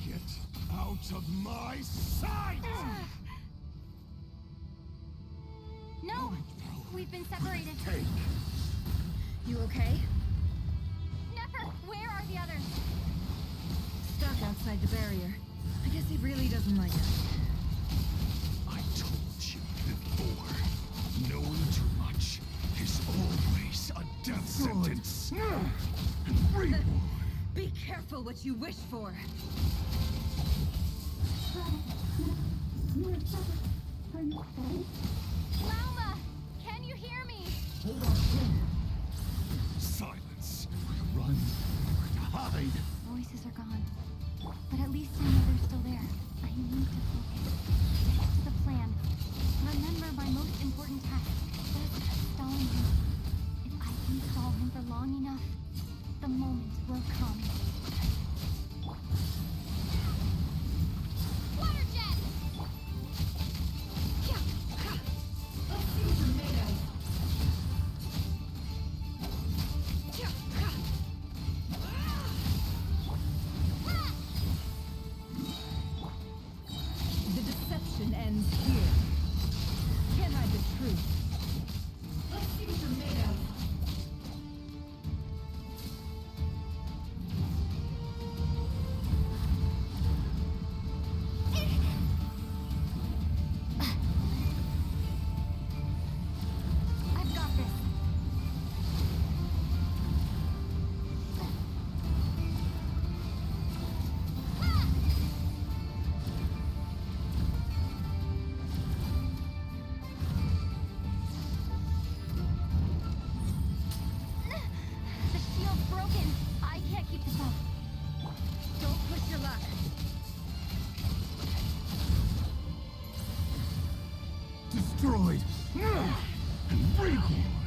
Get out of my sight! No! We've been separated. Take. You okay? Nefer, where are the others? Stuck outside the barrier. I guess he really doesn't like us. I told you before. Knowing too much is always a death sentence. Be careful what you wish for. Lauma! Can you hear me? Silence. Run or hide. Voices are gone. But at least I know they're still there. I need to focus. Stick to the plan. Remember my most important task. That's stalling him. If I can stall him for long enough, the moment will come. Water jet! Let's see what you're made of. The deception ends here. Can't hide the truth. Let's see what you're made of. I've got this. The shield's broken. I can't keep this up. Don't push your luck. Destroyed. And reborn.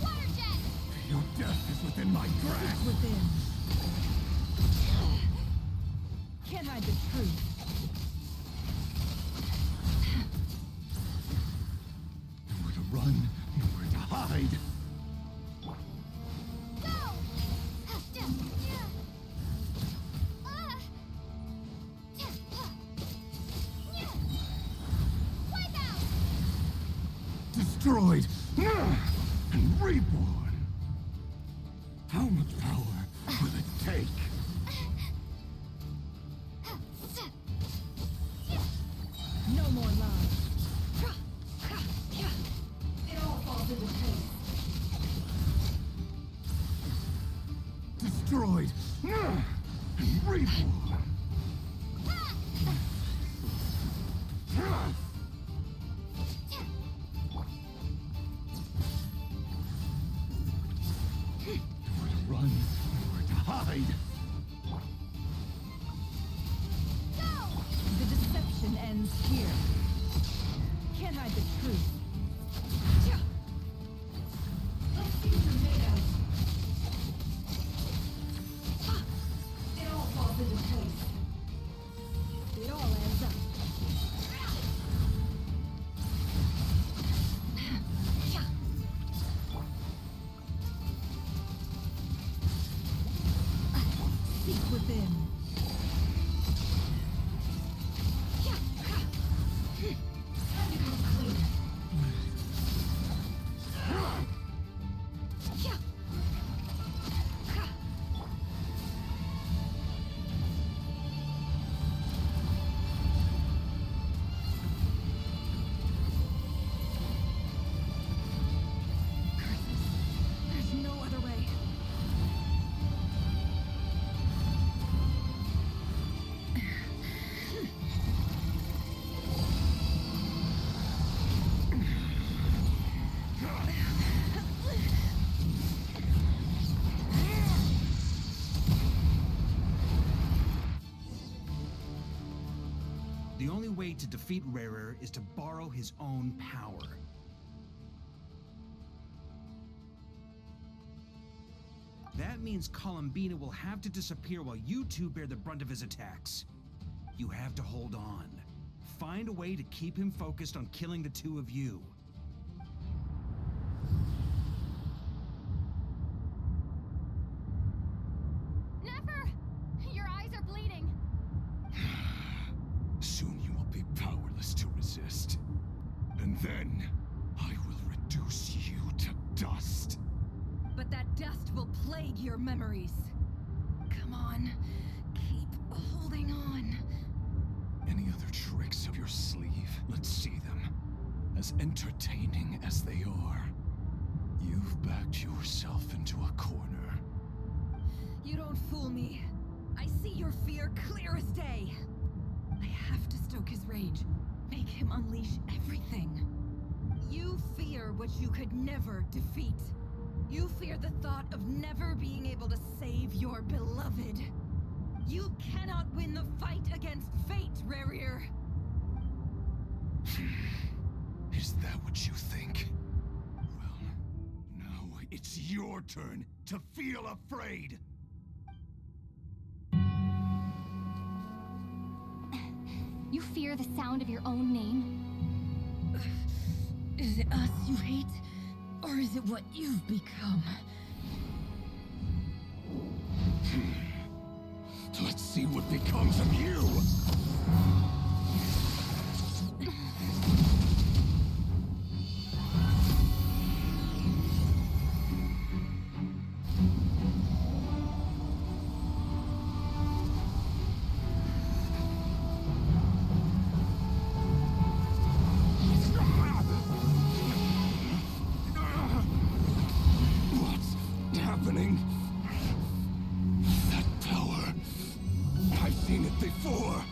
Water jet! Your death is within my grasp. Within. Can't hide the truth. Nowhere to run, nowhere to hide. Go! Wipe out! Destroyed. And reborn. How much power will it take? No more love. It all falls into place. Destroyed. And reborn. Nowhere to run, nowhere to hide. The deception ends here. Can't hide the truth. Let's see what you're made of. It all falls into place. It all adds up. Seek within. Time to go clean. The only way to defeat Rarer is to borrow his own power. That means Columbina will have to disappear while you two bear the brunt of his attacks. You have to hold on. Find a way to keep him focused on killing the two of you. Never! Your eyes are bleeding. Soon you will be powerless to resist. And then, I will reduce you to dust. But that dust will plague your memories. Come on, keep holding on. Any other tricks up your sleeve? Let's see them. As entertaining as they are. You've backed yourself into a corner. You don't fool me. I see your fear clear as day. I have to stoke his rage. Make him unleash everything. You fear what you could never defeat. You fear the thought of never being able to save your beloved. You cannot win the fight against fate, Rarir. Is that what you think? Well, now it's your turn to feel afraid. You fear the sound of your own name? Is it us you hate? Or is it what you've become? Let's see what becomes of you! What's happening? That power. I've seen it before.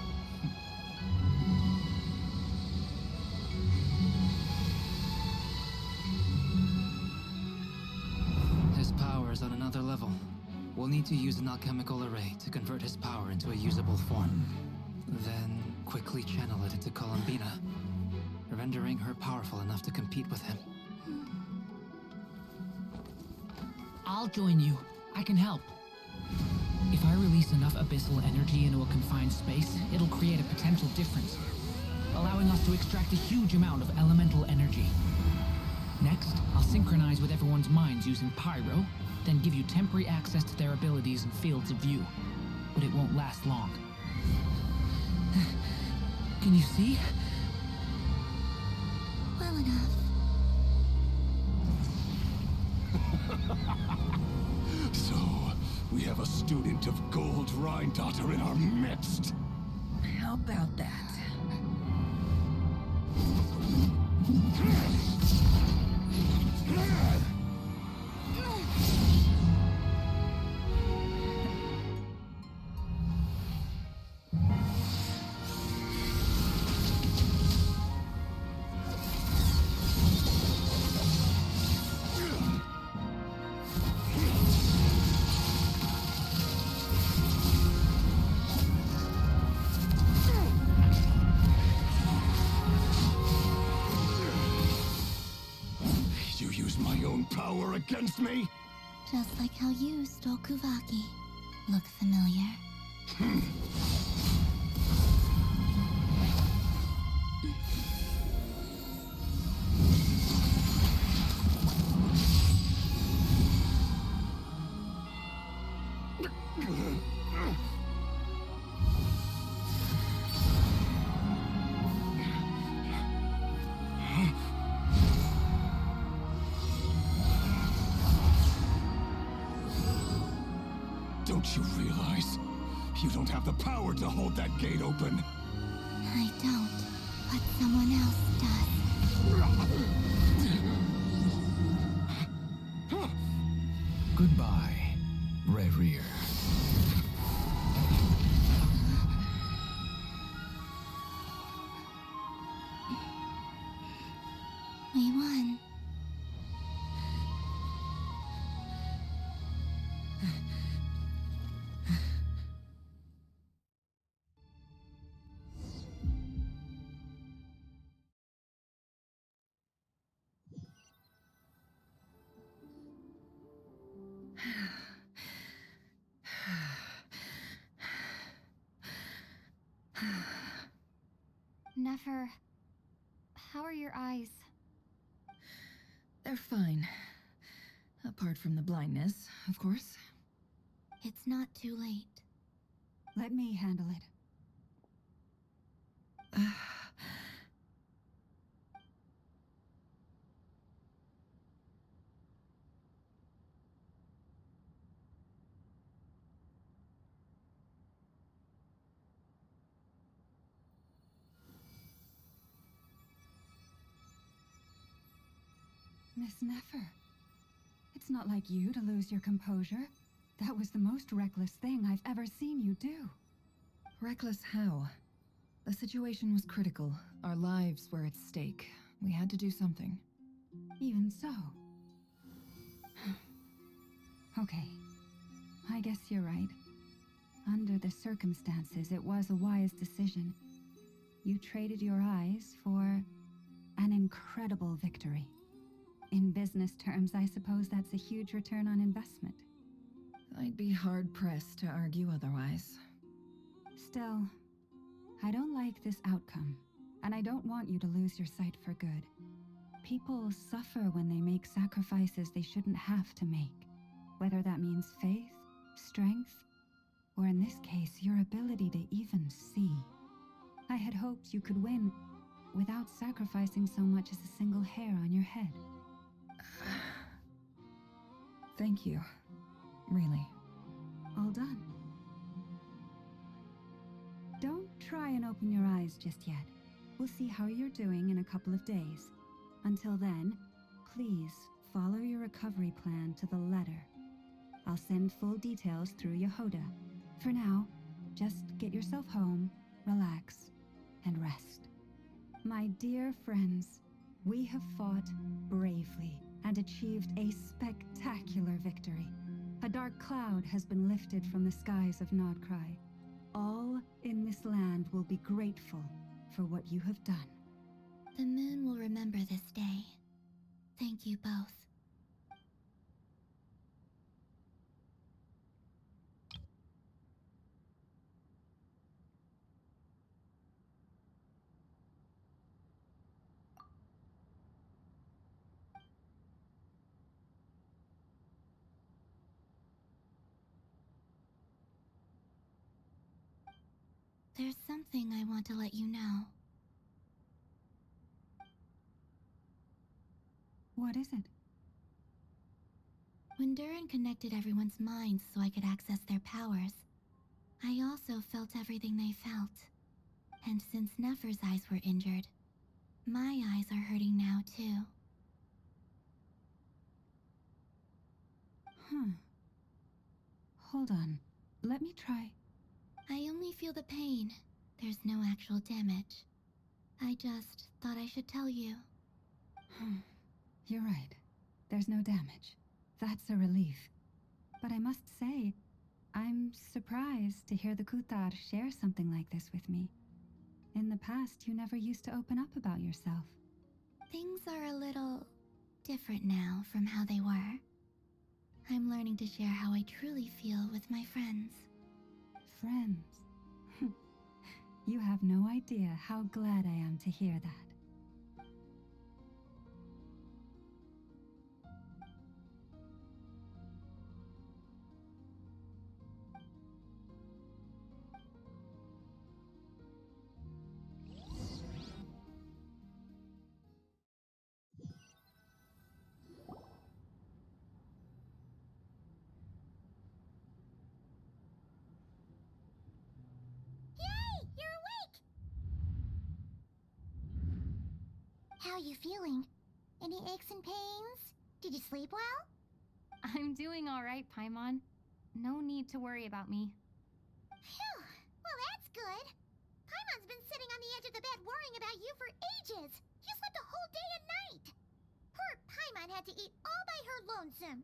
His power is on another level. We'll need to use an alchemical array to convert his power into a usable form. Then quickly channel it into Columbina, rendering her powerful enough to compete with him. I'll join you. I can help. If I release enough abyssal energy into a confined space, it'll create a potential difference, allowing us to extract a huge amount of elemental energy. Next, I'll synchronize with everyone's minds using Pyro, then give you temporary access to their abilities and fields of view. But it won't last long. Can you see? Well enough. So, we have a student of Gold Rhine-Daughter in our midst. How about that? You use my own power against me? Just like how you stole Kuvaki. Look familiar? Don't you realize? You don't have the power to hold that gate open. I don't, but someone else does. Goodbye, Rarir. We won. Nefer, how are your eyes? They're fine. Apart from the blindness, of course. It's not too late. Let me handle it. Miss Nefer, it's not like you to lose your composure. That was the most reckless thing I've ever seen you do. Reckless how? The situation was critical. Our lives were at stake. We had to do something. Even so. Okay. I guess you're right. Under the circumstances, it was a wise decision. You traded your eyes for an incredible victory. In business terms, I suppose that's a huge return on investment. I'd be hard-pressed to argue otherwise. Still, I don't like this outcome, and I don't want you to lose your sight for good. People suffer when they make sacrifices they shouldn't have to make, whether that means faith, strength, or in this case, your ability to even see. I had hoped you could win without sacrificing so much as a single hair on your head. Thank you. Really. All done. Don't try and open your eyes just yet. We'll see how you're doing in a couple of days. Until then, please follow your recovery plan to the letter. I'll send full details through Yehoda. For now, just get yourself home, relax, and rest. My dear friends, we have fought bravely and achieved a spectacular victory. A dark cloud has been lifted from the skies of Nodcry. All in this land will be grateful for what you have done. The moon will remember this day. Thank you both. There's something I want to let you know. What is it? When Durin connected everyone's minds so I could access their powers, I also felt everything they felt. And since Nefer's eyes were injured, my eyes are hurting now too. Hold on. Let me try. I only feel the pain. There's no actual damage. I just thought I should tell you. You're right. There's no damage. That's a relief. But I must say, I'm surprised to hear the Kuthar share something like this with me. In the past, you never used to open up about yourself. Things are a little different now from how they were. I'm learning to share how I truly feel with my friends. Friends? You have no idea how glad I am to hear that. Yay! You're awake! How you feeling? Any aches and pains? Did you sleep well? I'm doing all right, Paimon. No need to worry about me. Phew! Well, that's good. Paimon's been sitting on the edge of the bed worrying about you for ages. You slept a whole day and night. Poor Paimon had to eat all by her lonesome.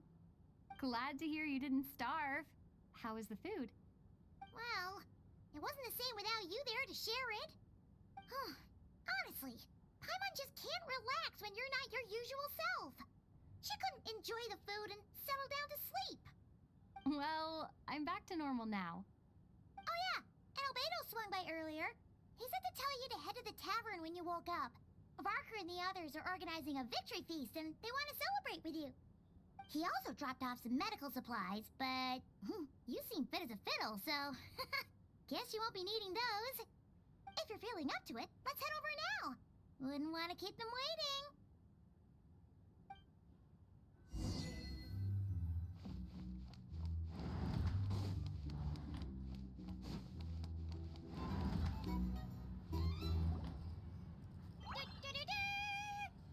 Glad to hear you didn't starve. How was the food? Well, it wasn't the same without you there to share it. Honestly, Paimon just can't relax when you're not your usual self. She couldn't enjoy the food and settle down to sleep. Well, I'm back to normal now. Oh yeah, and Albedo swung by earlier. He said to tell you to head to the the tavern when you woke up. Varker and the others are organizing a victory feast and they want to celebrate with you. He also dropped off some medical supplies, but you seem fit as a fiddle, so guess you won't be needing those. If you're feeling up to it, let's head over now. Wouldn't want to keep them waiting.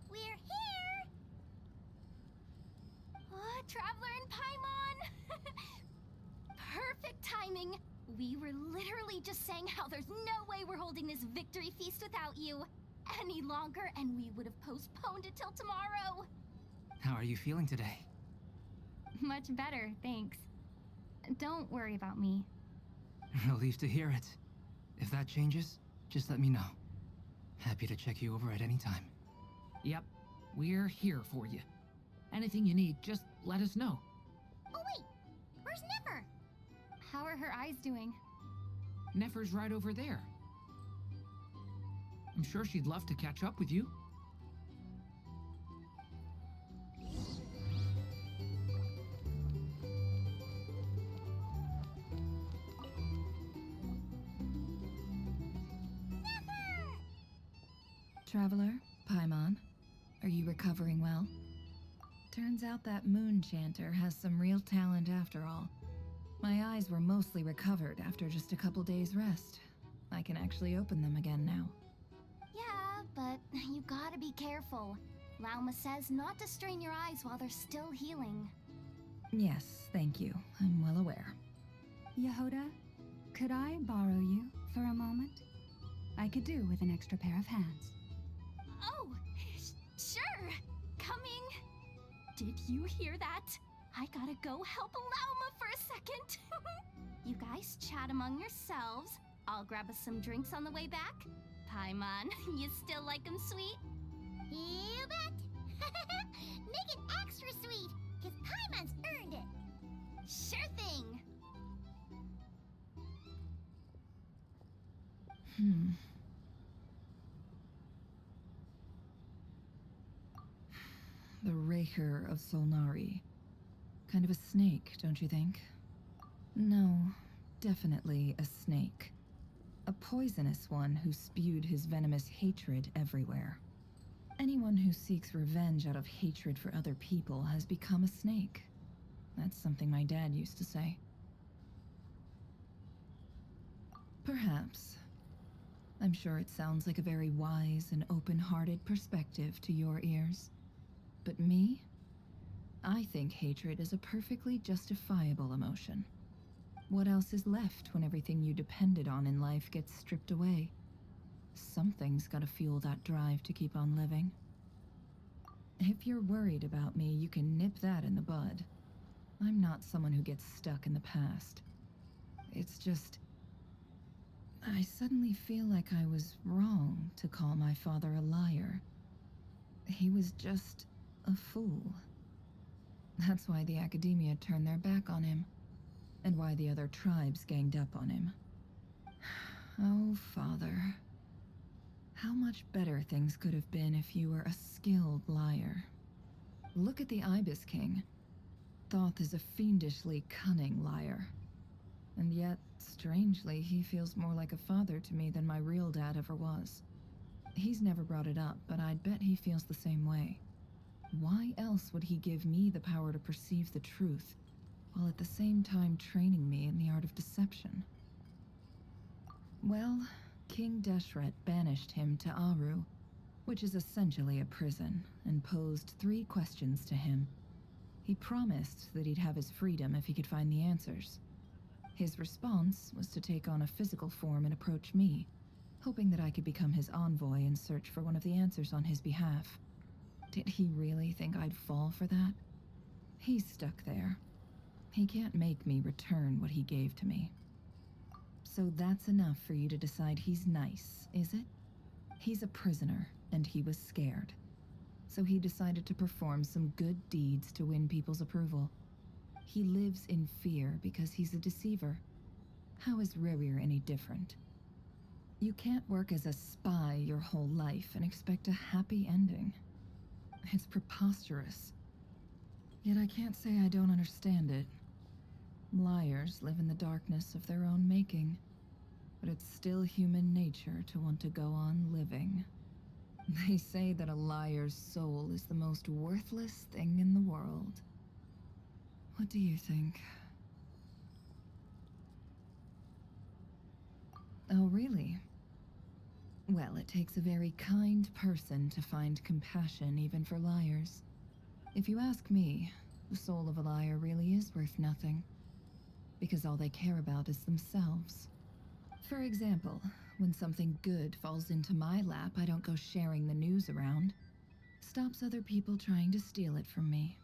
We're here! Oh, Traveler and Paimon! Perfect timing! We were literally just saying how there's no way we're holding this victory feast without you any longer, and we would have postponed it till tomorrow. How are you feeling today? Much better, thanks. Don't worry about me. Relieved to hear it. If that changes, just let me know. Happy to check you over at any time. Yep, we're here for you. Anything you need, just let us know. Oh wait, where's Nipper? How are her eyes doing? Nefer's right over there. I'm sure she'd love to catch up with you. Traveler, Paimon, are you recovering well? Turns out that moon chanter has some real talent after all. My eyes were mostly recovered after just a couple days rest. I can actually open them again now. Yeah, but you gotta be careful. Lauma says not to strain your eyes while they're still healing. Yes, thank you. I'm well aware. Yehoda, could I borrow you for a moment? I could do with an extra pair of hands. Oh, sure. Coming. Did you hear that? I gotta go help Lauma for a second. You guys chat among yourselves. I'll grab us some drinks on the way back. Paimon, you still like them sweet? You bet! Make it extra sweet, because Paimon's earned it. Sure thing. The Raker of Solnari. Kind of a snake, don't you think? No, definitely a snake. A poisonous one who spewed his venomous hatred everywhere. Anyone who seeks revenge out of hatred for other people has become a snake. That's something my dad used to say. Perhaps. I'm sure it sounds like a very wise and open-hearted perspective to your ears. But me? I think hatred is a perfectly justifiable emotion. What else is left when everything you depended on in life gets stripped away? Something's gotta fuel that drive to keep on living. If you're worried about me, you can nip that in the bud. I'm not someone who gets stuck in the past. It's just... I suddenly feel like I was wrong to call my father a liar. He was just a fool. That's why the Academia turned their back on him, and why the other tribes ganged up on him. Oh, Father. How much better things could have been if you were a skilled liar. Look at the Ibis King. Thoth is a fiendishly cunning liar. And yet, strangely, he feels more like a father to me than my real dad ever was. He's never brought it up, but I'd bet he feels the same way. Why else would he give me the power to perceive the truth, while at the same time training me in the art of deception? Well, King Deshret banished him to Aru, which is essentially a prison, and posed 3 questions to him. He promised that he'd have his freedom if he could find the answers. His response was to take on a physical form and approach me, hoping that I could become his envoy and search for one of the answers on his behalf. Did he really think I'd fall for that? He's stuck there. He can't make me return what he gave to me. So that's enough for you to decide he's nice, is it? He's a prisoner, and he was scared. So he decided to perform some good deeds to win people's approval. He lives in fear because he's a deceiver. How is Rerir any different? You can't work as a spy your whole life and expect a happy ending. It's preposterous. Yet I can't say I don't understand it. Liars live in the darkness of their own making, but it's still human nature to want to go on living. They say that a liar's soul is the most worthless thing in the world. What do you think? Oh, really? Well, it takes a very kind person to find compassion even for liars. If you ask me, the soul of a liar really is worth nothing, because all they care about is themselves. For example, when something good falls into my lap, I don't go sharing the news around. Stops other people trying to steal it from me.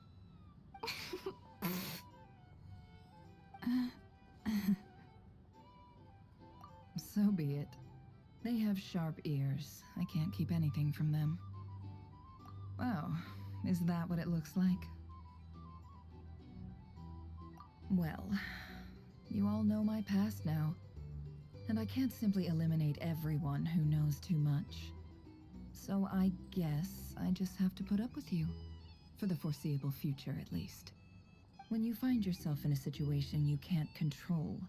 So be it. They have sharp ears. I can't keep anything from them. Oh, is that what it looks like? Well, you all know my past now, and I can't simply eliminate everyone who knows too much. So I guess I just have to put up with you, for the foreseeable future at least. When you find yourself in a situation you can't control,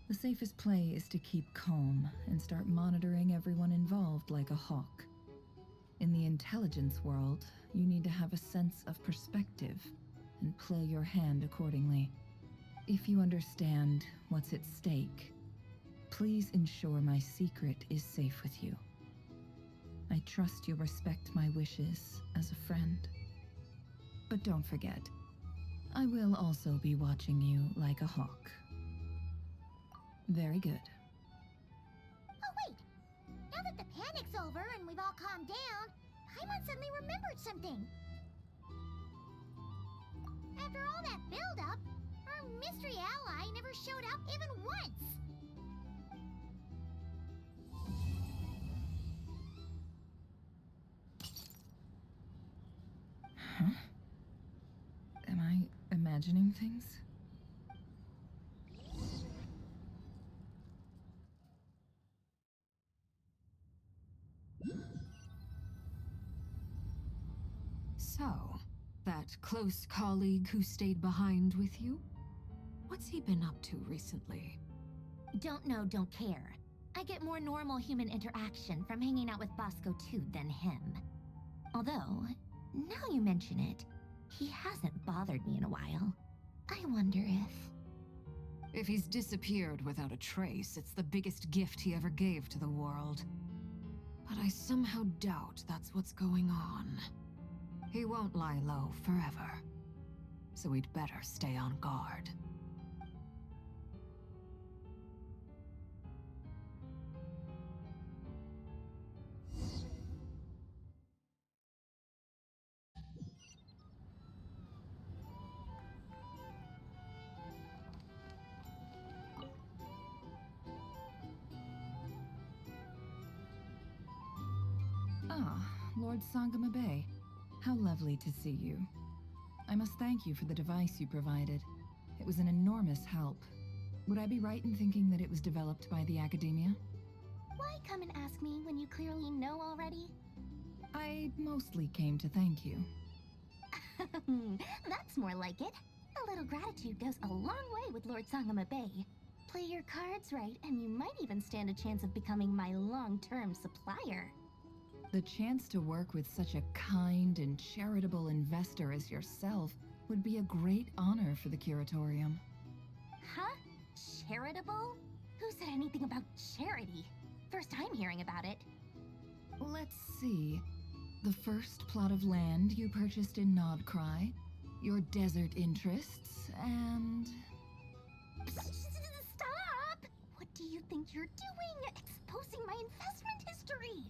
the safest play is to keep calm and start monitoring everyone involved like a hawk. In the intelligence world, you need to have a sense of perspective and play your hand accordingly. If you understand what's at stake, please ensure my secret is safe with you. I trust you'll respect my wishes as a friend. But don't forget, I will also be watching you like a hawk. Very good. Oh, wait! Now that the panic's over and we've all calmed down, Paimon suddenly remembered something. After all that build-up, our mystery ally never showed up even once! Huh? Am I imagining things? So, that close colleague who stayed behind with you? What's he been up to recently? Don't know, don't care. I get more normal human interaction from hanging out with Bosco 2 than him. Although, now you mention it, he hasn't bothered me in a while. I wonder if... If he's disappeared without a trace, it's the biggest gift he ever gave to the world. But I somehow doubt that's what's going on. He won't lie low forever. So we'd better stay on guard. Ah, Lord Sangama Bay. How lovely to see you. I must thank you for the device you provided. It was an enormous help. Would I be right in thinking that it was developed by the Academia? Why come and ask me when you clearly know already? I mostly came to thank you. That's more like it. A little gratitude goes a long way with Lord Sangama Bay. Play your cards right, and you might even stand a chance of becoming my long-term supplier. The chance to work with such a kind and charitable investor as yourself would be a great honor for the Curatorium. Huh? Charitable? Who said anything about charity? First time hearing about it. Let's see. The first plot of land you purchased in Nodcry, your desert interests, and... Stop! What do you think you're doing? Exposing my investment history!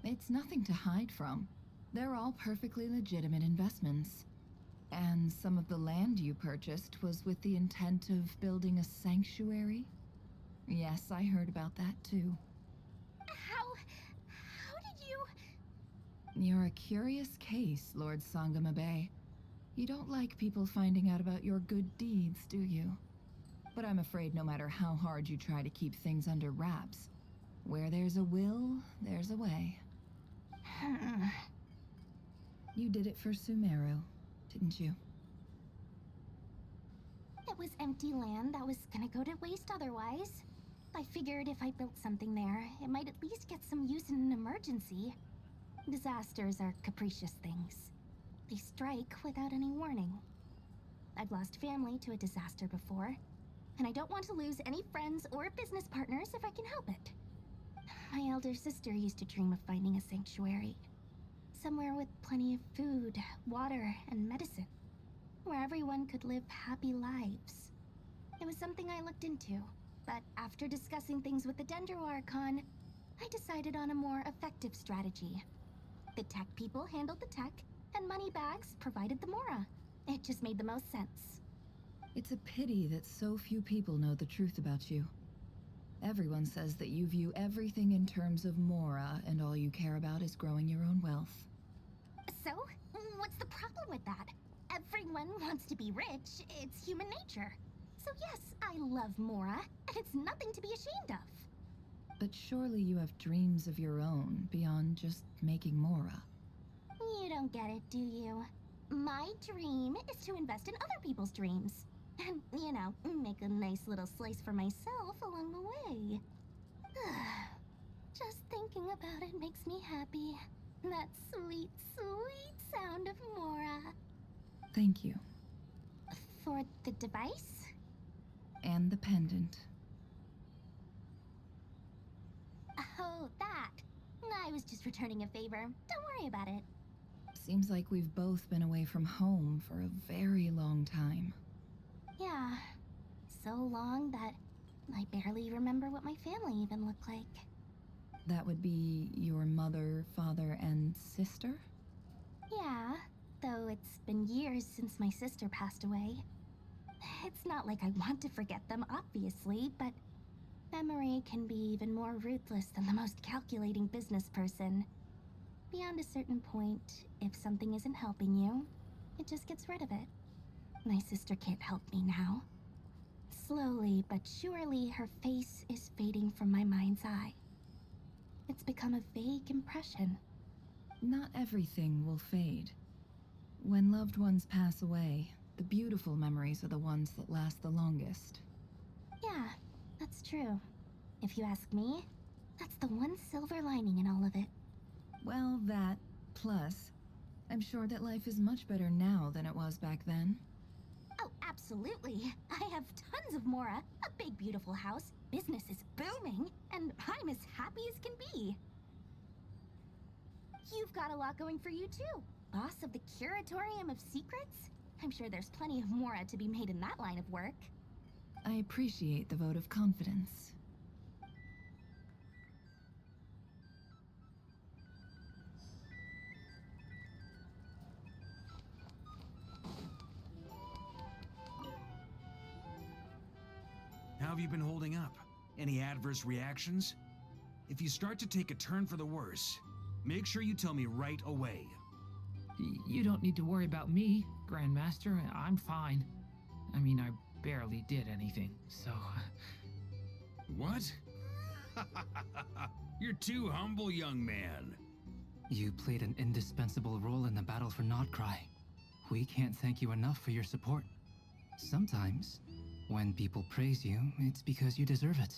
It's nothing to hide from. They're all perfectly legitimate investments. And some of the land you purchased was with the intent of building a sanctuary? Yes, I heard about that too. How did you... You're a curious case, Lord Sangama Bay. You don't like people finding out about your good deeds, do you? But I'm afraid no matter how hard you try to keep things under wraps, Where there's a will, there's a way. You did it for Sumeru, didn't you? It was empty land that was gonna go to waste otherwise. I figured if I built something there, it might at least get some use in an emergency. Disasters are capricious things. They strike without any warning. I've lost family to a disaster before, and I don't want to lose any friends or business partners if I can help it. My elder sister used to dream of finding a sanctuary. Somewhere with plenty of food, water, and medicine. Where everyone could live happy lives. It was something I looked into, but after discussing things with the Dendro Archon, I decided on a more effective strategy. The tech people handled the tech, and Moneybags provided the Mora. It just made the most sense. It's a pity that so few people know the truth about you. Everyone says that you view everything in terms of Mora, and all you care about is growing your own wealth. So, what's the problem with that? Everyone wants to be rich. It's human nature. So yes, I love Mora, and it's nothing to be ashamed of. But surely you have dreams of your own beyond just making Mora. You don't get it, do you? My dream is to invest in other people's dreams. And, you know, make a nice little slice for myself along the way. Just thinking about it makes me happy. That sweet, sweet sound of Mora. Thank you. For the device? And the pendant. Oh, that. I was just returning a favor. Don't worry about it. Seems like we've both been away from home for a very long time. Yeah. So long that I barely remember what my family even looked like. That would be your mother, father, and sister? Yeah, though it's been years since my sister passed away. It's not like I want to forget them, obviously, but memory can be even more ruthless than the most calculating business person. Beyond a certain point, if something isn't helping you, it just gets rid of it. My sister can't help me now. Slowly but surely, her face is fading from my mind's eye. It's become a vague impression. Not everything will fade. When loved ones pass away, the beautiful memories are the ones that last the longest. Yeah, that's true. If you ask me, that's the one silver lining in all of it. Well, that, plus, I'm sure that life is much better now than it was back then. Oh, absolutely. I have tons of Mora, a big beautiful house, business is booming, and I'm as happy as can be. You've got a lot going for you too. Boss of the Curatorium of Secrets? I'm sure there's plenty of Mora to be made in that line of work. I appreciate the vote of confidence. How have you been holding up? Any adverse reactions? If you start to take a turn for the worse, make sure you tell me right away. You don't need to worry about me, Grandmaster. I'm fine. I mean, I barely did anything, so... What? You're too humble, young man. You played an indispensable role in the battle for Notcry. We can't thank you enough for your support. Sometimes, when people praise you, it's because you deserve it.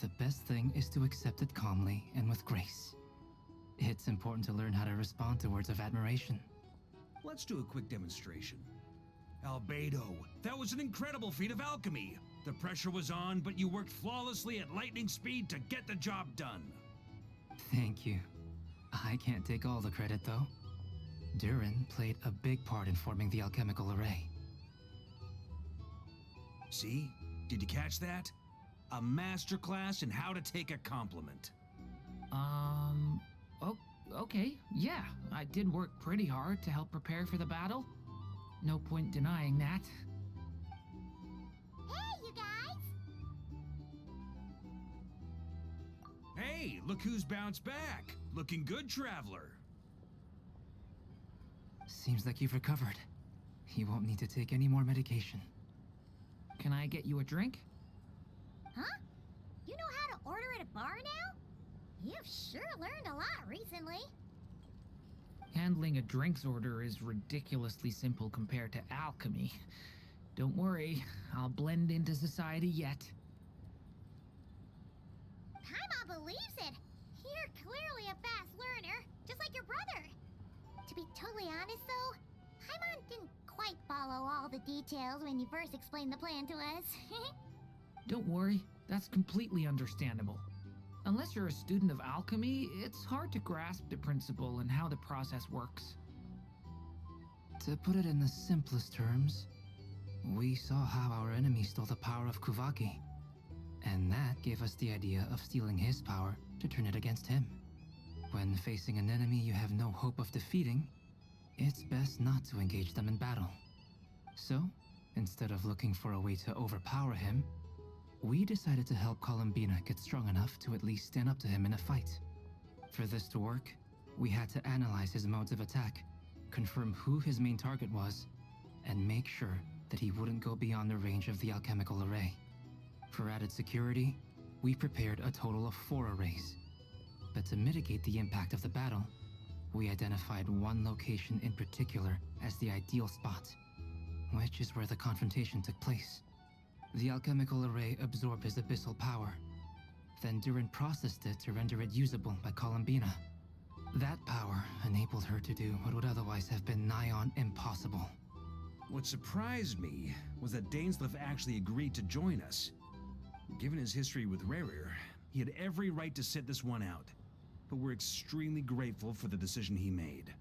The best thing is to accept it calmly and with grace. It's important to learn how to respond to words of admiration. Let's do a quick demonstration. Albedo, that was an incredible feat of alchemy. The pressure was on, but you worked flawlessly at lightning speed to get the job done. Thank you. I can't take all the credit, though. Durin played a big part in forming the alchemical array. See? Did you catch that? A masterclass in how to take a compliment. Okay, yeah, I did work pretty hard to help prepare for the battle. No point denying that. Hey, you guys! Hey, look who's bounced back. Looking good, traveler. Seems like you've recovered. You won't need to take any more medication. Can I get you a drink? Huh? You know how to order order at a bar now? You've sure learned a lot recently. Handling a drinks order is ridiculously simple compared to alchemy. Don't worry, I'll blend into society yet. Paimon believes it. You're clearly a fast learner, just like your brother. To be totally honest, though, Paimon didn't quite follow all the details when you first explained the plan to us. Don't worry, that's completely understandable. Unless you're a student of alchemy, it's hard to grasp the principle and how the process works. To put it in the simplest terms, we saw how our enemy stole the power of Kuvaki. And that gave us the idea of stealing his power to turn it against him. When facing an enemy you have no hope of defeating, it's best not to engage them in battle. So, instead of looking for a way to overpower him, we decided to help Columbina get strong enough to at least stand up to him in a fight. For this to work, we had to analyze his modes of attack, confirm who his main target was, and make sure that he wouldn't go beyond the range of the alchemical array. For added security, we prepared a total of 4 arrays. But to mitigate the impact of the battle, we identified one location in particular as the ideal spot, which is where the confrontation took place. The alchemical array absorbed his abyssal power. Then Durin processed it to render it usable by Columbina. That power enabled her to do what would otherwise have been nigh on impossible. What surprised me was that Dainsleif actually agreed to join us. Given his history with Rerir, he had every right to sit this one out. But we're extremely grateful for the decision he made.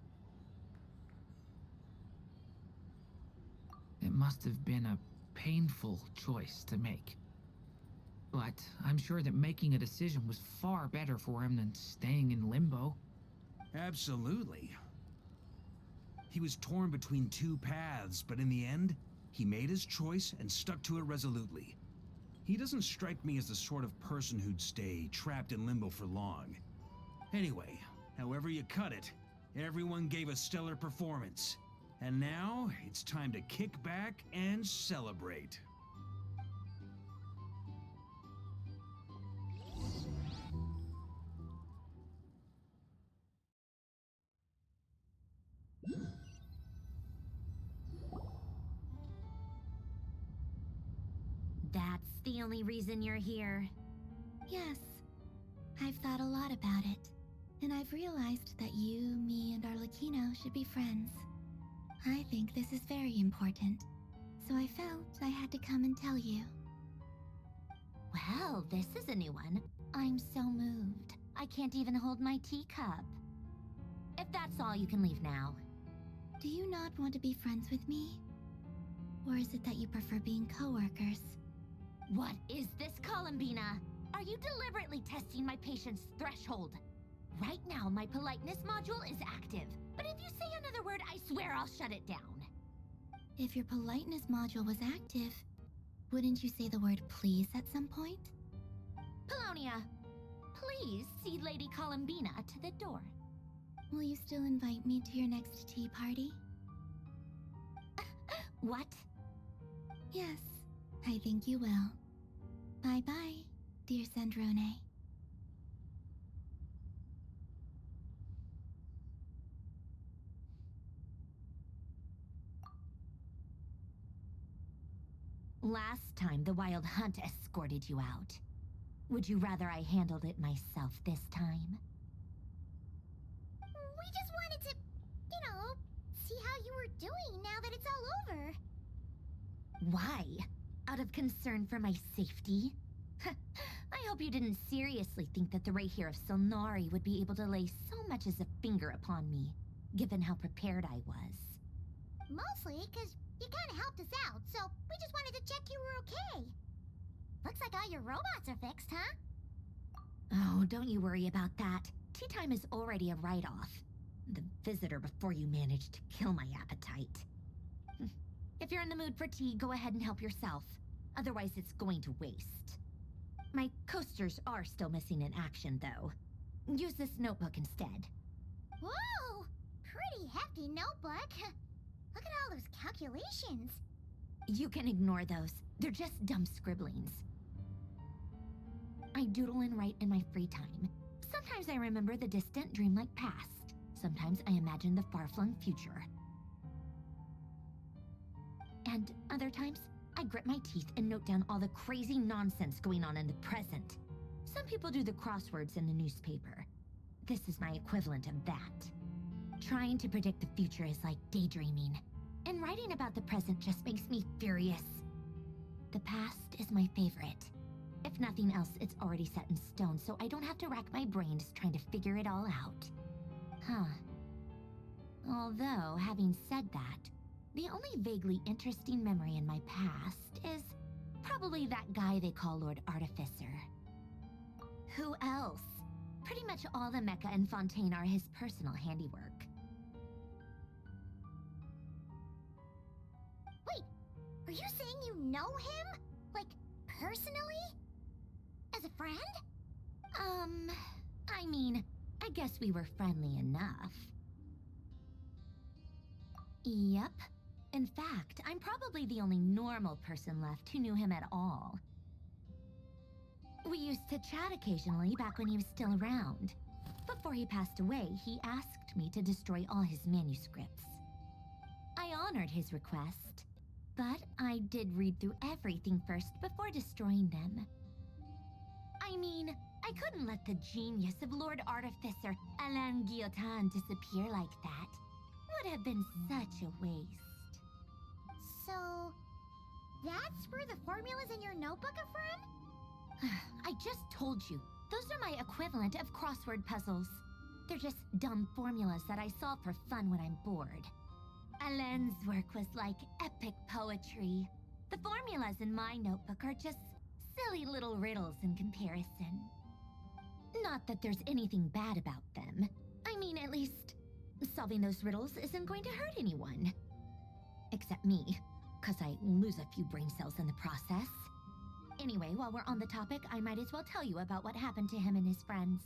It must have been a painful choice to make. But I'm sure that making a decision was far better for him than staying in limbo. Absolutely. He was torn between 2 paths, but in the end, he made his choice and stuck to it resolutely. He doesn't strike me as the sort of person who'd stay trapped in limbo for long. Anyway, however you cut it, everyone gave a stellar performance. And now, it's time to kick back and celebrate. That's the only reason you're here. Yes, I've thought a lot about it, and I've realized that you, me, and Arlecchino should be friends. I think this is very important, so I felt I had to come and tell you. Well, this is a new one. I'm so moved. I can't even hold my teacup. If that's all, you can leave now. Do you not want to be friends with me? Or is it that you prefer being co-workers? What is this, Columbina? Are you deliberately testing my patience threshold? Right now, my politeness module is active, but if you say another word, I swear I'll shut it down. If your politeness module was active, wouldn't you say the word please at some point? Polonia, please see Lady Columbina to the door. Will you still invite me to your next tea party? What? Yes, I think you will. Bye-bye, dear Sandrone. Last time, the Wild Hunt escorted you out. Would you rather I handled it myself this time? We just wanted to, see how you were doing now that it's all over. Why? Out of concern for my safety? I hope you didn't seriously think that the Rayhir of Silnari would be able to lay so much as a finger upon me, given how prepared I was. Mostly because you kind of helped us out, so we just wanted to check you were okay. Looks like all your robots are fixed, huh? Oh, don't you worry about that. Tea time is already a write-off. The visitor before you managed to kill my appetite. If you're in the mood for tea, go ahead and help yourself. Otherwise, it's going to waste. My coasters are still missing in action, though. Use this notebook instead. Whoa! Pretty hefty notebook. Look at all those calculations. You can ignore those. They're just dumb scribblings. I doodle and write in my free time. Sometimes I remember the distant dreamlike past. Sometimes I imagine the far-flung future. And other times, I grit my teeth and note down all the crazy nonsense going on in the present. Some people do the crosswords in the newspaper. This is my equivalent of that. Trying to predict the future is like daydreaming, and writing about the present just makes me furious. The past is my favorite. If nothing else, it's already set in stone, so I don't have to rack my brains trying to figure it all out. Huh. Although, having said that, the only vaguely interesting memory in my past is probably that guy they call Lord Artificer. Who else? Pretty much all the mecha and Fontaine are his personal handiwork. Wait, are you saying you know him? Like, personally? As a friend? I mean, I guess we were friendly enough. Yep. In fact, I'm probably the only normal person left who knew him at all. We used to chat occasionally back when he was still around. Before he passed away, he asked me to destroy all his manuscripts. I honored his request, but I did read through everything first before destroying them. I mean, I couldn't let the genius of Lord Artificer Alain Guillotin disappear like that. Would have been such a waste. So, that's where the formulas in your notebook are from? I just told you. Those are my equivalent of crossword puzzles. They're just dumb formulas that I solve for fun when I'm bored. Alain's work was like epic poetry. The formulas in my notebook are just silly little riddles in comparison. Not that there's anything bad about them. I mean, at least, solving those riddles isn't going to hurt anyone. Except me, 'cause I lose a few brain cells in the process. Anyway, while we're on the topic, I might as well tell you about what happened to him and his friends.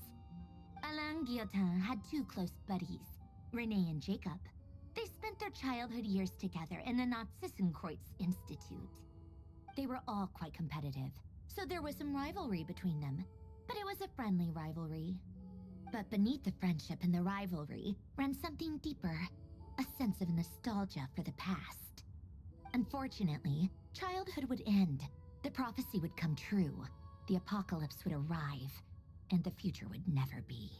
Alain Guillotin had two close buddies, Renee and Jacob. They spent their childhood years together in the Narzissenkreuz Institute. They were all quite competitive, so there was some rivalry between them, but it was a friendly rivalry. But beneath the friendship and the rivalry ran something deeper, a sense of nostalgia for the past. Unfortunately, childhood would end, the prophecy would come true, the apocalypse would arrive, and the future would never be.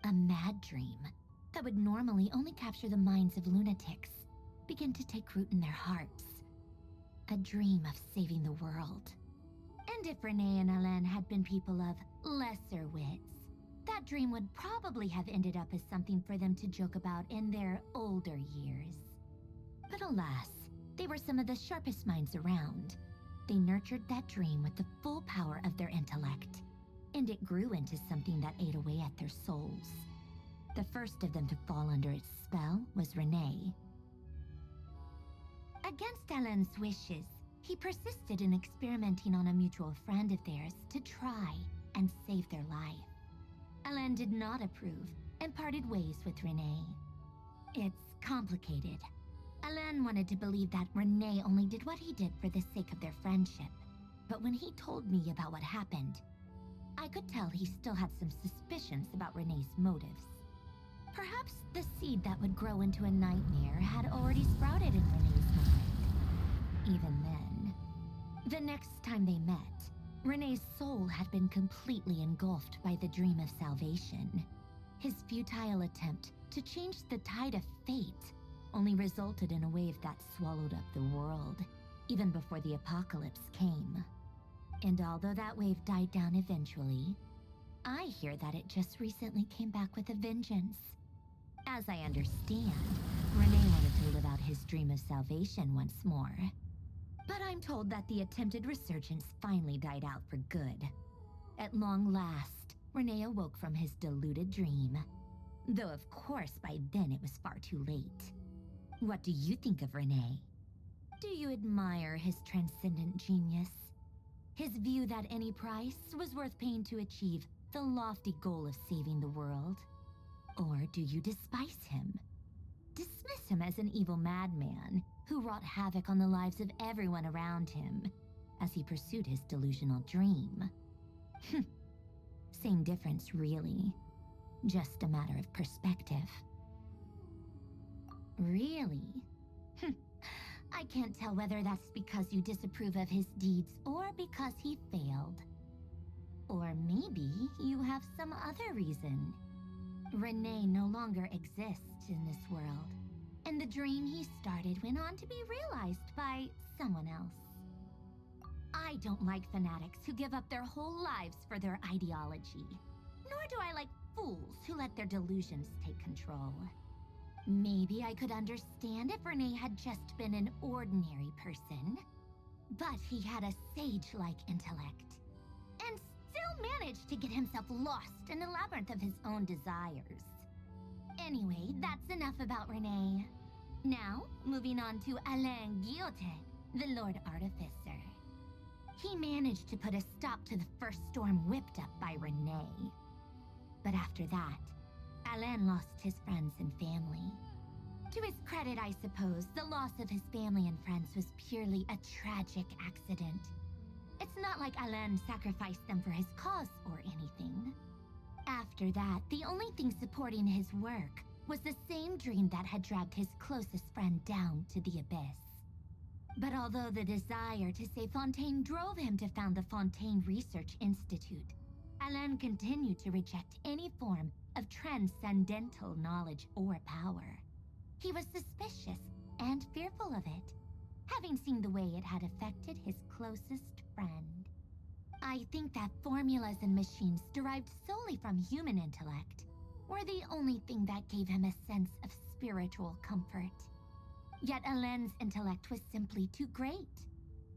A mad dream that would normally only capture the minds of lunatics begin to take root in their hearts. A dream of saving the world. And if Renee and Alain had been people of lesser wits, that dream would probably have ended up as something for them to joke about in their older years. But alas, they were some of the sharpest minds around. They nurtured that dream with the full power of their intellect, and it grew into something that ate away at their souls. The first of them to fall under its spell was Renee. Against Alain's wishes, he persisted in experimenting on a mutual friend of theirs to try and save their life. Alain did not approve and parted ways with Renee. It's complicated. Alain wanted to believe that Renee only did what he did for the sake of their friendship. But when he told me about what happened, I could tell he still had some suspicions about Renee's motives. Perhaps the seed that would grow into a nightmare had already sprouted in Renee's mind. Even then, the next time they met, Renee's soul had been completely engulfed by the dream of salvation. His futile attempt to change the tide of fate only resulted in a wave that swallowed up the world, even before the apocalypse came. And although that wave died down eventually, I hear that it just recently came back with a vengeance. As I understand, Renee wanted to live out his dream of salvation once more. But I'm told that the attempted resurgence finally died out for good. At long last, Renee awoke from his deluded dream. Though of course by then it was far too late. What do you think of Renee? Do you admire his transcendent genius? His view that any price was worth paying to achieve the lofty goal of saving the world? Or do you despise him? Dismiss him as an evil madman who wrought havoc on the lives of everyone around him as he pursued his delusional dream? Same difference, really. Just a matter of perspective. Really? I can't tell whether that's because you disapprove of his deeds or because he failed. Or maybe you have some other reason. Renee no longer exists in this world, and the dream he started went on to be realized by someone else. I don't like fanatics who give up their whole lives for their ideology, nor do I like fools who let their delusions take control. Maybe I could understand if Renee had just been an ordinary person, but he had a sage-like intellect, and still managed to get himself lost in a labyrinth of his own desires. Anyway, that's enough about Renee. Now, moving on to Alain Guillotin, the Lord Artificer. He managed to put a stop to the first storm whipped up by Renee. But after that, Alain lost his friends and family. To his credit, I suppose, the loss of his family and friends was purely a tragic accident. It's not like Alain sacrificed them for his cause or anything. After that, the only thing supporting his work was the same dream that had dragged his closest friend down to the abyss. But although the desire to save Fontaine drove him to found the Fontaine Research Institute, Alain continued to reject any form of transcendental knowledge or power. He was suspicious and fearful of it, having seen the way it had affected his closest friend. I think that formulas and machines derived solely from human intellect were the only thing that gave him a sense of spiritual comfort. Yet Alain's intellect was simply too great.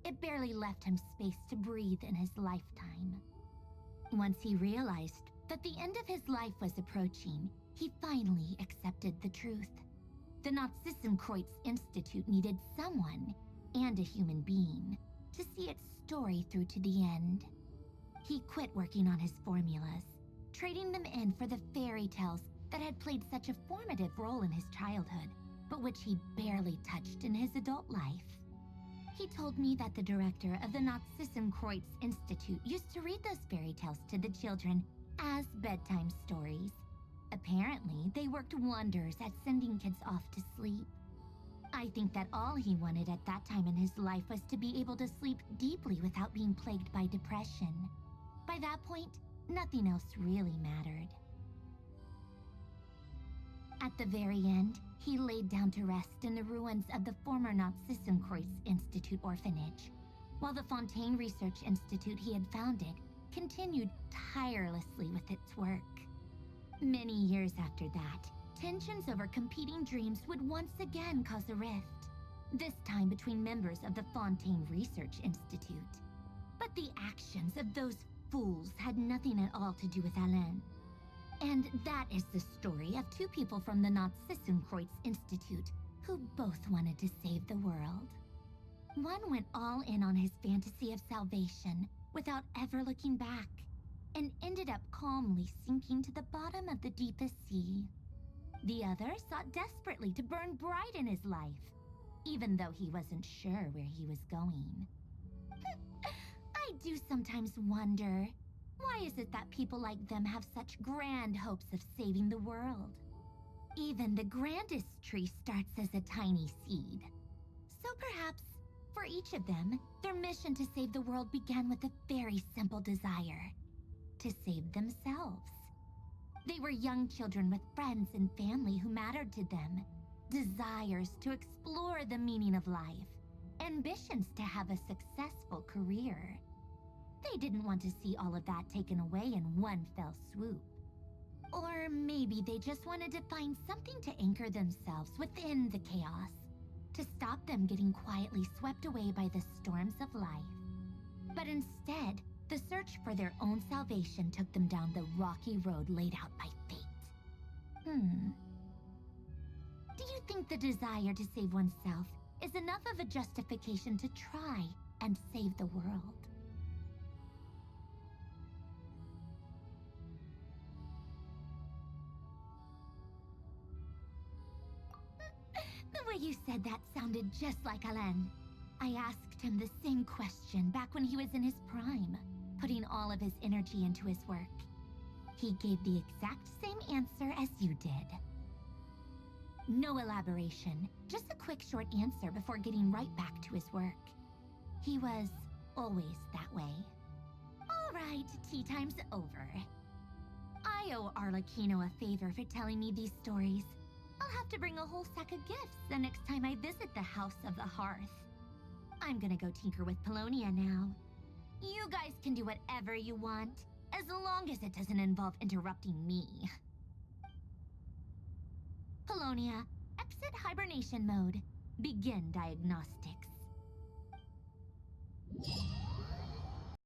It barely left him space to breathe in his lifetime. Once he realized that the end of his life was approaching, he finally accepted the truth. The Nazissenkreuz Institute needed someone, and a human being, to see its story through to the end. He quit working on his formulas, trading them in for the fairy tales that had played such a formative role in his childhood, but which he barely touched in his adult life. He told me that the director of the Nazissenkreuz Institute used to read those fairy tales to the children as bedtime stories. Apparently, they worked wonders at sending kids off to sleep. I think that all he wanted at that time in his life was to be able to sleep deeply without being plagued by depression. By that point, nothing else really mattered. At the very end, he laid down to rest in the ruins of the former Nazissenkreuz Institute orphanage, while the Fontaine Research Institute he had founded continued tirelessly with its work. Many years after that, tensions over competing dreams would once again cause a rift, this time between members of the Fontaine Research Institute. But the actions of those fools had nothing at all to do with Alain. And that is the story of two people from the Nazissenkreuz Institute who both wanted to save the world. One went all in on his fantasy of salvation without ever looking back, and ended up calmly sinking to the bottom of the deepest sea. The other sought desperately to burn bright in his life, even though he wasn't sure where he was going. I do sometimes wonder, why is it that people like them have such grand hopes of saving the world? Even the grandest tree starts as a tiny seed. So perhaps, for each of them, their mission to save the world began with a very simple desire: to save themselves. They were young children with friends and family who mattered to them, desires to explore the meaning of life, ambitions to have a successful career. They didn't want to see all of that taken away in one fell swoop. Or maybe they just wanted to find something to anchor themselves within the chaos, to stop them getting quietly swept away by the storms of life. But instead, the search for their own salvation took them down the rocky road laid out by fate. Do you think the desire to save oneself is enough of a justification to try and save the world? The way you said that sounded just like Alain. I asked him the same question back when he was in his prime, putting all of his energy into his work. He gave the exact same answer as you did. No elaboration, just a quick short answer before getting right back to his work. He was always that way. All right, tea time's over. I owe Arlecchino a favor for telling me these stories. I'll have to bring a whole sack of gifts the next time I visit the House of the Hearth. I'm gonna go tinker with Polonia now. You guys can do whatever you want, as long as it doesn't involve interrupting me. Polonia, exit hibernation mode. Begin diagnostics.